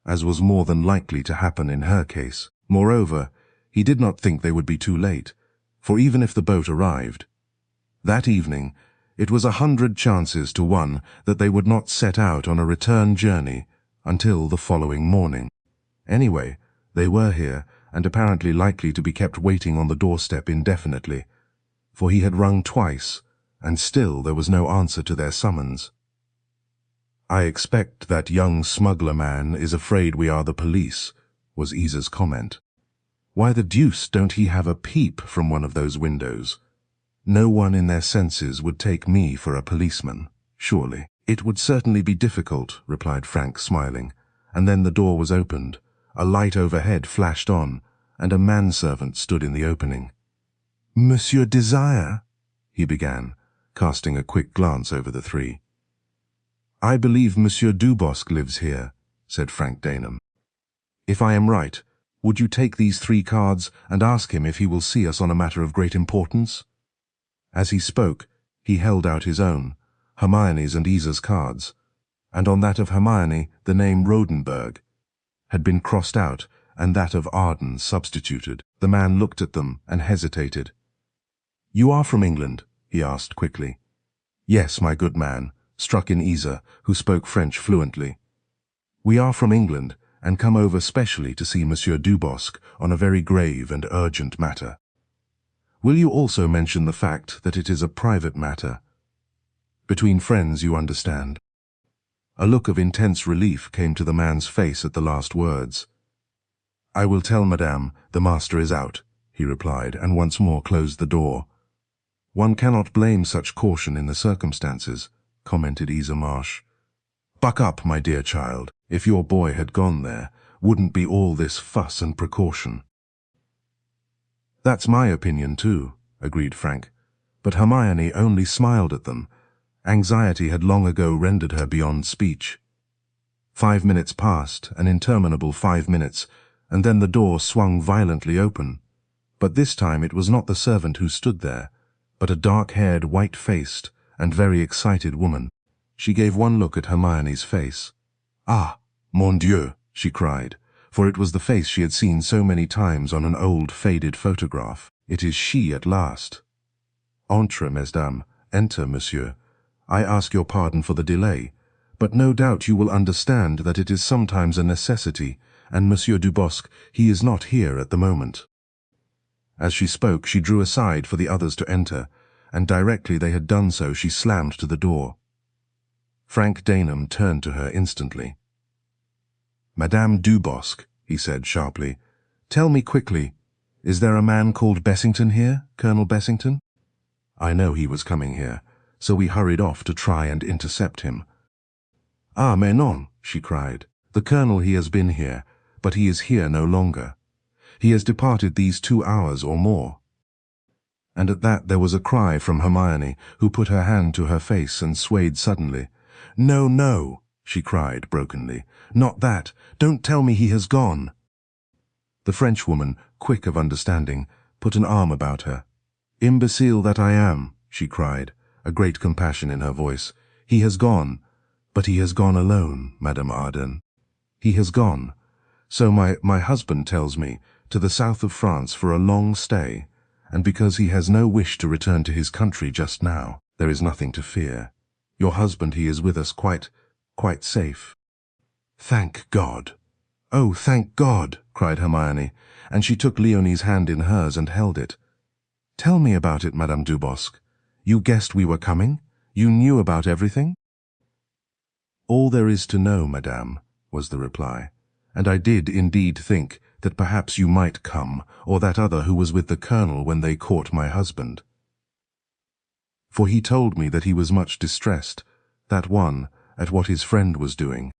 as was more than likely to happen in her case. Moreover, he did not think they would be too late, for even if the boat arrived that evening, it was 100 chances to 1 that they would not set out on a return journey until the following morning. Anyway, they were here, and apparently likely to be kept waiting on the doorstep indefinitely, for he had rung twice, and still there was no answer to their summons. "I expect that young smuggler man is afraid we are the police," was Iza's comment. "Why the deuce don't he have a peep from one of those windows? No one in their senses would take me for a policeman, surely." "It would certainly be difficult," replied Frank, smiling, and then the door was opened, a light overhead flashed on, and a manservant stood in the opening. "Monsieur Desire?" he began, casting a quick glance over the 3. "I believe Monsieur Dubosc lives here," said Frank Daneham. "If I am right, would you take these 3 cards and ask him if he will see us on a matter of great importance?" As he spoke, he held out his own, Hermione's and Iza's cards, and on that of Hermione the name Rodenburg had been crossed out and that of Arden substituted. The man looked at them and hesitated. "You are from England?" he asked quickly. "Yes, my good man," struck in Iza, who spoke French fluently. "We are from England, and come over specially to see Monsieur Dubosc on a very grave and urgent matter. Will you also mention the fact that it is a private matter? Between friends, you understand." A look of intense relief came to the man's face at the last words. "I will tell Madame the master is out," he replied, and once more closed the door. "One cannot blame such caution in the circumstances," commented Iza Marsh. "Buck up, my dear child. If your boy had gone there, wouldn't be all this fuss and precaution." "That's my opinion too," agreed Frank, but Hermione only smiled at them. Anxiety had long ago rendered her beyond speech. 5 minutes passed, an interminable 5 minutes, and then the door swung violently open. But this time it was not the servant who stood there, but a dark-haired, white-faced, and very excited woman. She gave one look at Hermione's face. "Ah, mon Dieu!" she cried, for it was the face she had seen so many times on an old, faded photograph. "It is she at last." "Entre, mesdames, enter, monsieur. I ask your pardon for the delay, but no doubt you will understand that it is sometimes a necessity, and Monsieur Dubosc, he is not here at the moment." As she spoke, she drew aside for the others to enter, and directly they had done so, she slammed to the door. Frank Daneham turned to her instantly. "Madame Dubosc," he said sharply, "tell me quickly, is there a man called Bessington here, Colonel Bessington?" I know he was coming here, so we hurried off to try and intercept him. "Ah, mais non," she cried. "The colonel, he has been here, but he is here no longer. He has departed these 2 hours or more." And at that there was a cry from Hermione, who put her hand to her face and swayed suddenly. "No, no," she cried brokenly. "Not that. Don't tell me he has gone." The Frenchwoman, quick of understanding, put an arm about her. "Imbecile that I am," she cried, a great compassion in her voice. "He has gone, but he has gone alone, Madame Arden. He has gone, so my husband tells me, to the south of France for a long stay, and because he has no wish to return to his country just now, there is nothing to fear. Your husband, he is with us quite safe." "Thank God! Oh, thank God!" cried Hermione, and she took Leonie's hand in hers and held it. "Tell me about it, Madame Dubosc. You guessed we were coming? You knew about everything?" "All there is to know, madame," was the reply, "and I did indeed think that perhaps you might come, or that other who was with the colonel when they caught my husband. For he told me that he was much distressed, that one, at what his friend was doing.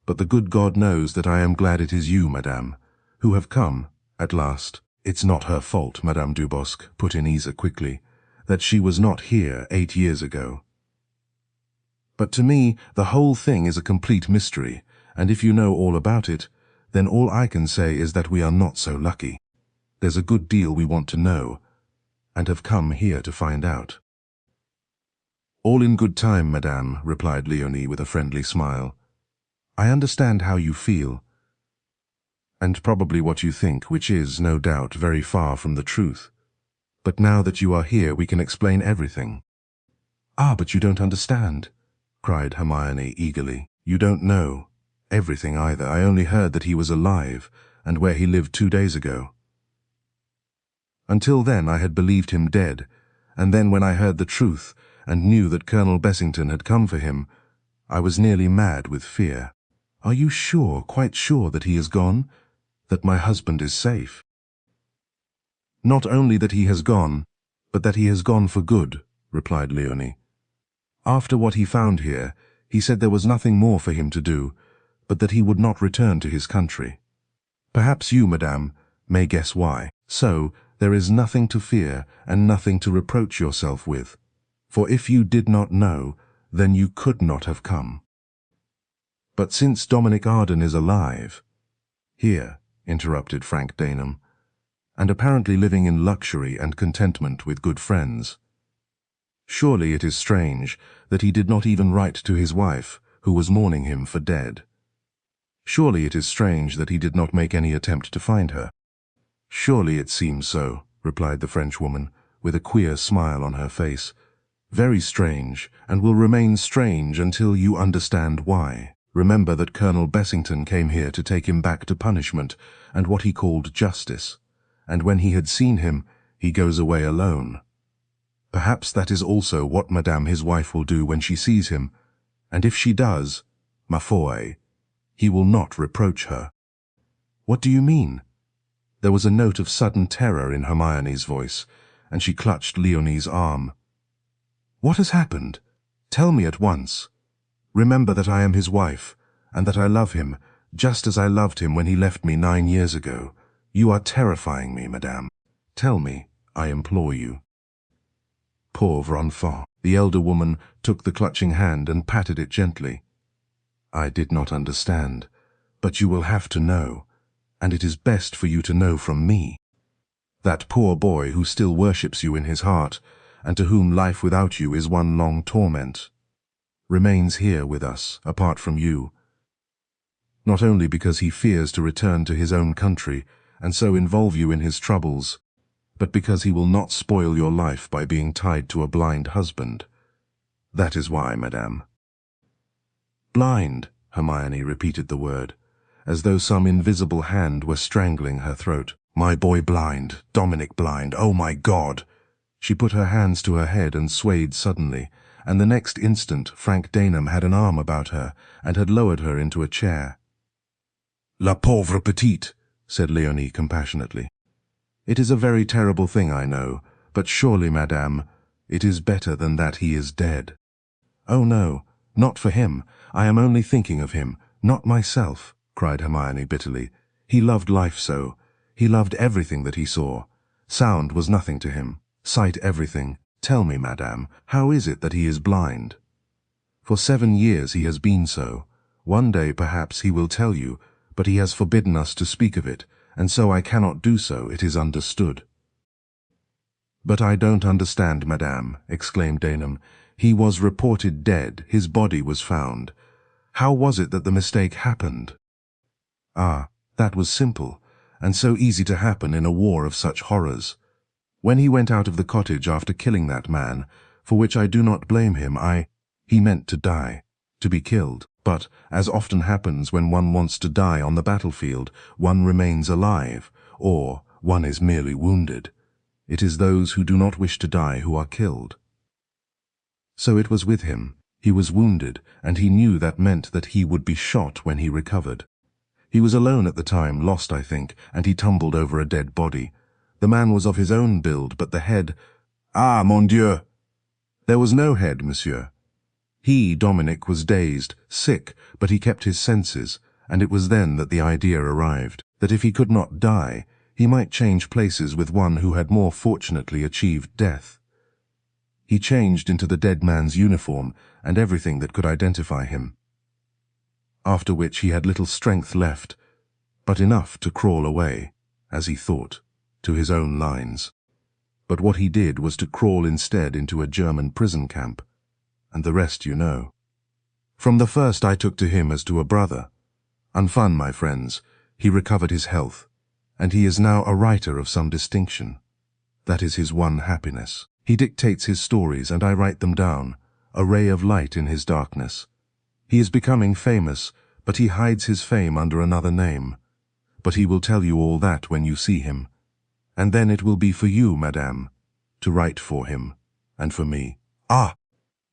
But the good God knows that I am glad it is you, madame, who have come, at last." "It's not her fault, Madame Dubosc," put in Iza quickly, "that she was not here 8 years ago. But to me, the whole thing is a complete mystery, and if you know all about it, then all I can say is that we are not so lucky. There's a good deal we want to know, and have come here to find out." "All in good time, madame," replied Leonie with a friendly smile. "I understand how you feel, and probably what you think, which is, no doubt, very far from the truth. But now that you are here, we can explain everything." "Ah, but you don't understand," cried Hermione eagerly. "You don't know everything either. I only heard that he was alive, and where he lived 2 days ago. Until then I had believed him dead, and then when I heard the truth, and knew that Colonel Bessington had come for him, I was nearly mad with fear." "Are you sure, quite sure, that he is gone? That my husband is safe?" "Not only that he has gone, but that he has gone for good," replied Leonie. "After what he found here, he said there was nothing more for him to do, but that he would not return to his country. Perhaps you, madame, may guess why. So, there is nothing to fear and nothing to reproach yourself with, for if you did not know, then you could not have come. But since Dominic Arden is alive—" "Here," interrupted Frank Daneham, "and apparently living in luxury and contentment with good friends. Surely it is strange that he did not even write to his wife, who was mourning him for dead. Surely it is strange that he did not make any attempt to find her." "Surely it seems so," replied the Frenchwoman, with a queer smile on her face. "Very strange, and will remain strange until you understand why. Remember that Colonel Bessington came here to take him back to punishment and what he called justice, and when he had seen him, he goes away alone. Perhaps that is also what Madame his wife will do when she sees him, and if she does, ma foi, he will not reproach her." "What do you mean?" There was a note of sudden terror in Hermione's voice, and she clutched Leonie's arm. "What has happened? Tell me at once. Remember that I am his wife, and that I love him, just as I loved him when he left me 9 years ago. You are terrifying me, madame. Tell me, I implore you." "Pauvre enfant." The elder woman took the clutching hand and patted it gently. "I did not understand, but you will have to know, and it is best for you to know from me. That poor boy who still worships you in his heart, and to whom life without you is one long torment, remains here with us, apart from you, not only because he fears to return to his own country and so involve you in his troubles, but because he will not spoil your life by being tied to a blind husband. That is why, madame." "Blind," Hermione repeated the word, as though some invisible hand were strangling her throat. "My boy blind, Dominic blind, oh my God!" She put her hands to her head and swayed suddenly, and the next instant Frank Daneham had an arm about her and had lowered her into a chair. "La pauvre petite," said Léonie compassionately. "It is a very terrible thing, I know, but surely, madame, it is better than that he is dead." "Oh no, not for him. I am only thinking of him, not myself," cried Hermione bitterly. "He loved life so. He loved everything that he saw. Sound was nothing to him, sight everything. Tell me, madame, how is it that he is blind? For 7 years he has been so. One day perhaps he will tell you, but he has forbidden us to speak of it, and so I cannot do so, it is understood." "But I don't understand, madame," exclaimed Daneham. "He was reported dead, his body was found. How was it that the mistake happened?" "Ah, that was simple, and so easy to happen in a war of such horrors. When he went out of the cottage after killing that man, for which I do not blame him, he meant to die, to be killed. But, as often happens when one wants to die on the battlefield, one remains alive, or one is merely wounded. It is those who do not wish to die who are killed. So it was with him. He was wounded, and he knew that meant that he would be shot when he recovered. He was alone at the time, lost I think, and he tumbled over a dead body. The man was of his own build, but the head— Ah, mon Dieu! There was no head, monsieur. He, Dominic, was dazed, sick, but he kept his senses, and it was then that the idea arrived, that if he could not die, he might change places with one who had more fortunately achieved death. He changed into the dead man's uniform and everything that could identify him. After which he had little strength left, but enough to crawl away, as he thought, to his own lines. But what he did was to crawl instead into a German prison camp, and the rest you know. From the first I took to him as to a brother. Enfin, my friends, he recovered his health, and he is now a writer of some distinction. That is his one happiness. He dictates his stories and I write them down, a ray of light in his darkness. He is becoming famous, but he hides his fame under another name. But he will tell you all that when you see him. And then it will be for you, madame, to write for him, and for me. Ah!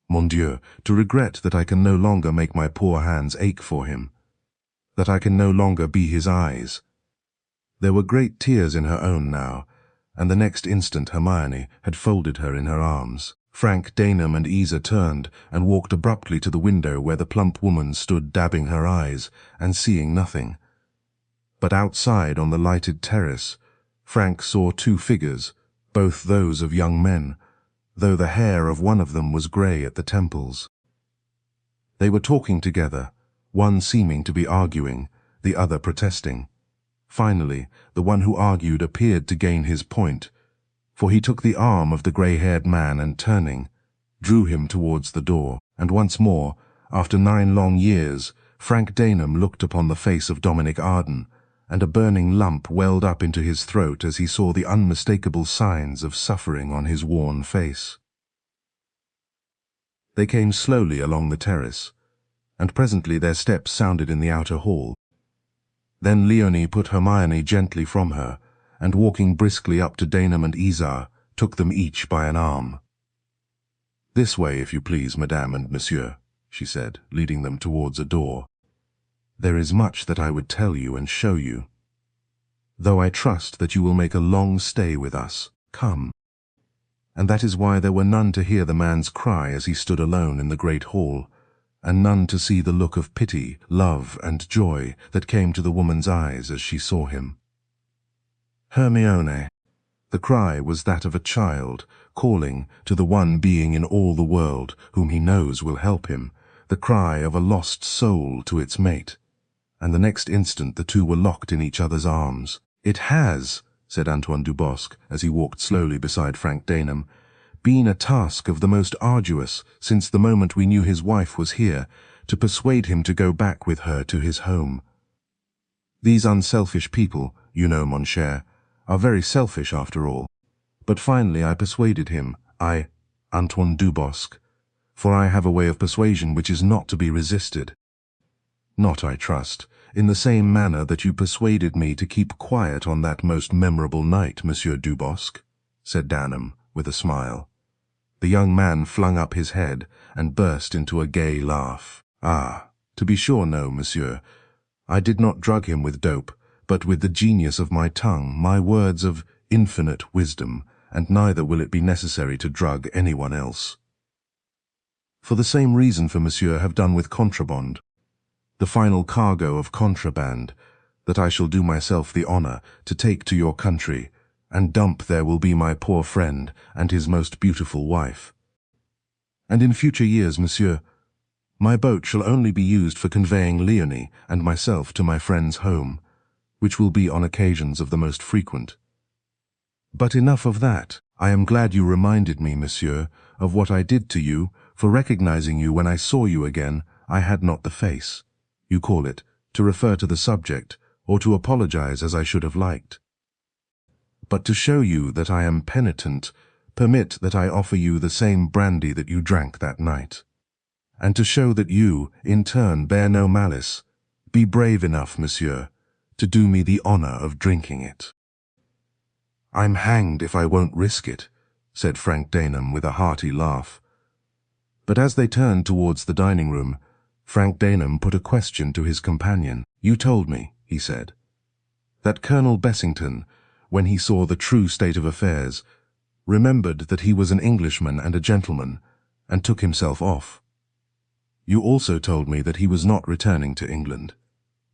Mon Dieu, to regret that I can no longer make my poor hands ache for him, that I can no longer be his eyes." There were great tears in her own now, and the next instant Hermione had folded her in her arms. Frank, Daneham and Iza turned and walked abruptly to the window where the plump woman stood dabbing her eyes and seeing nothing. But outside on the lighted terrace, Frank saw 2 figures, both those of young men, though the hair of one of them was grey at the temples. They were talking together, one seeming to be arguing, the other protesting. Finally, the one who argued appeared to gain his point, for he took the arm of the grey-haired man and turning, drew him towards the door, and once more, after 9 long years, Frank Daneham looked upon the face of Dominic Arden, and a burning lump welled up into his throat as he saw the unmistakable signs of suffering on his worn face. They came slowly along the terrace, and presently their steps sounded in the outer hall. Then Léonie put Hermione gently from her, and walking briskly up to Daneham and Iza, took them each by an arm. "This way, if you please, madame and monsieur," she said, leading them towards a door. "There is much that I would tell you and show you. Though I trust that you will make a long stay with us, come." And that is why there were none to hear the man's cry as he stood alone in the great hall, and none to see the look of pity, love, and joy that came to the woman's eyes as she saw him. Hermione. The cry was that of a child, calling to the one being in all the world, whom he knows will help him, the cry of a lost soul to its mate. And the next instant the 2 were locked in each other's arms. "It has," said Antoine Dubosc, as he walked slowly beside Frank Daneham, been a task of the most arduous since the moment we knew his wife was here, to persuade him to go back with her to his home. These unselfish people, you know, mon cher, are very selfish after all. But finally I persuaded him, Antoine Dubosc, for I have a way of persuasion which is not to be resisted. Not, I trust, in the same manner that you persuaded me to keep quiet on that most memorable night, Monsieur Dubosc, said Daneham, with a smile. The young man flung up his head and burst into a gay laugh. Ah, to be sure no, monsieur. I did not drug him with dope, but with the genius of my tongue, my words of infinite wisdom, and neither will it be necessary to drug anyone else. For the same reason for monsieur have done with contraband, the final cargo of contraband, that I shall do myself the honour to take to your country, and dump there will be my poor friend and his most beautiful wife. And in future years, monsieur, my boat shall only be used for conveying Leonie and myself to my friend's home, which will be on occasions of the most frequent. But enough of that. I am glad you reminded me, monsieur, of what I did to you, for recognizing you when I saw you again, I had not the face, you call it, to refer to the subject, or to apologize as I should have liked. But to show you that I am penitent, permit that I offer you the same brandy that you drank that night. And to show that you, in turn, bear no malice, be brave enough, monsieur, to do me the honour of drinking it. I'm hanged if I won't risk it, said Frank Daneham with a hearty laugh. But as they turned towards the dining room, Frank Daneham put a question to his companion. You told me, he said, that Colonel Bessington, when he saw the true state of affairs, remembered that he was an Englishman and a gentleman, and took himself off. You also told me that he was not returning to England.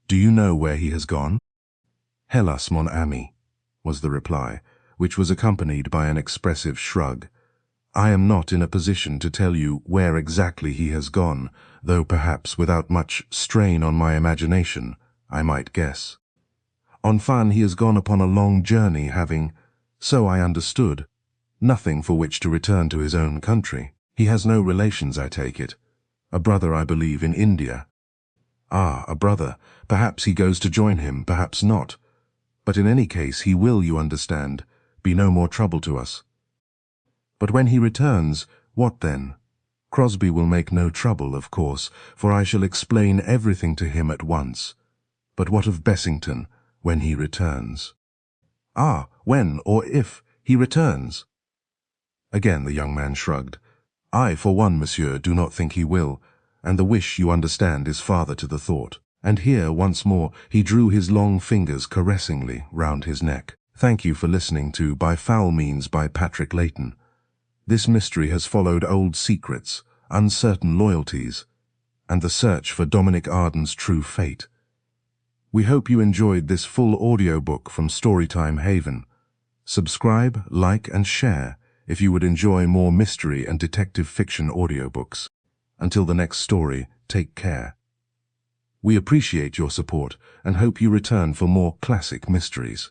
Do you know where he has gone? Hélas, mon ami, was the reply, which was accompanied by an expressive shrug. I am not in a position to tell you where exactly he has gone, though perhaps without much strain on my imagination, I might guess. Enfin, he has gone upon a long journey, having, so I understood, nothing for which to return to his own country. He has no relations, I take it. A brother, I believe, in India. Ah, a brother. Perhaps he goes to join him, perhaps not. But in any case he will, you understand, be no more trouble to us. But when he returns, what then? Crosby will make no trouble, of course, for I shall explain everything to him at once. But what of Bessington, when he returns? Ah, when, or if, he returns? Again the young man shrugged. I, for one, monsieur, do not think he will, and the wish, you understand, is father to the thought. And here, once more, he drew his long fingers caressingly round his neck. Thank you for listening to By Foul Means by Patrick Leyton. This mystery has followed old secrets, uncertain loyalties, and the search for Dominic Arden's true fate. We hope you enjoyed this full audiobook from Storytime Haven. Subscribe, like, and share if you would enjoy more mystery and detective fiction audiobooks. Until the next story, take care. We appreciate your support and hope you return for more classic mysteries.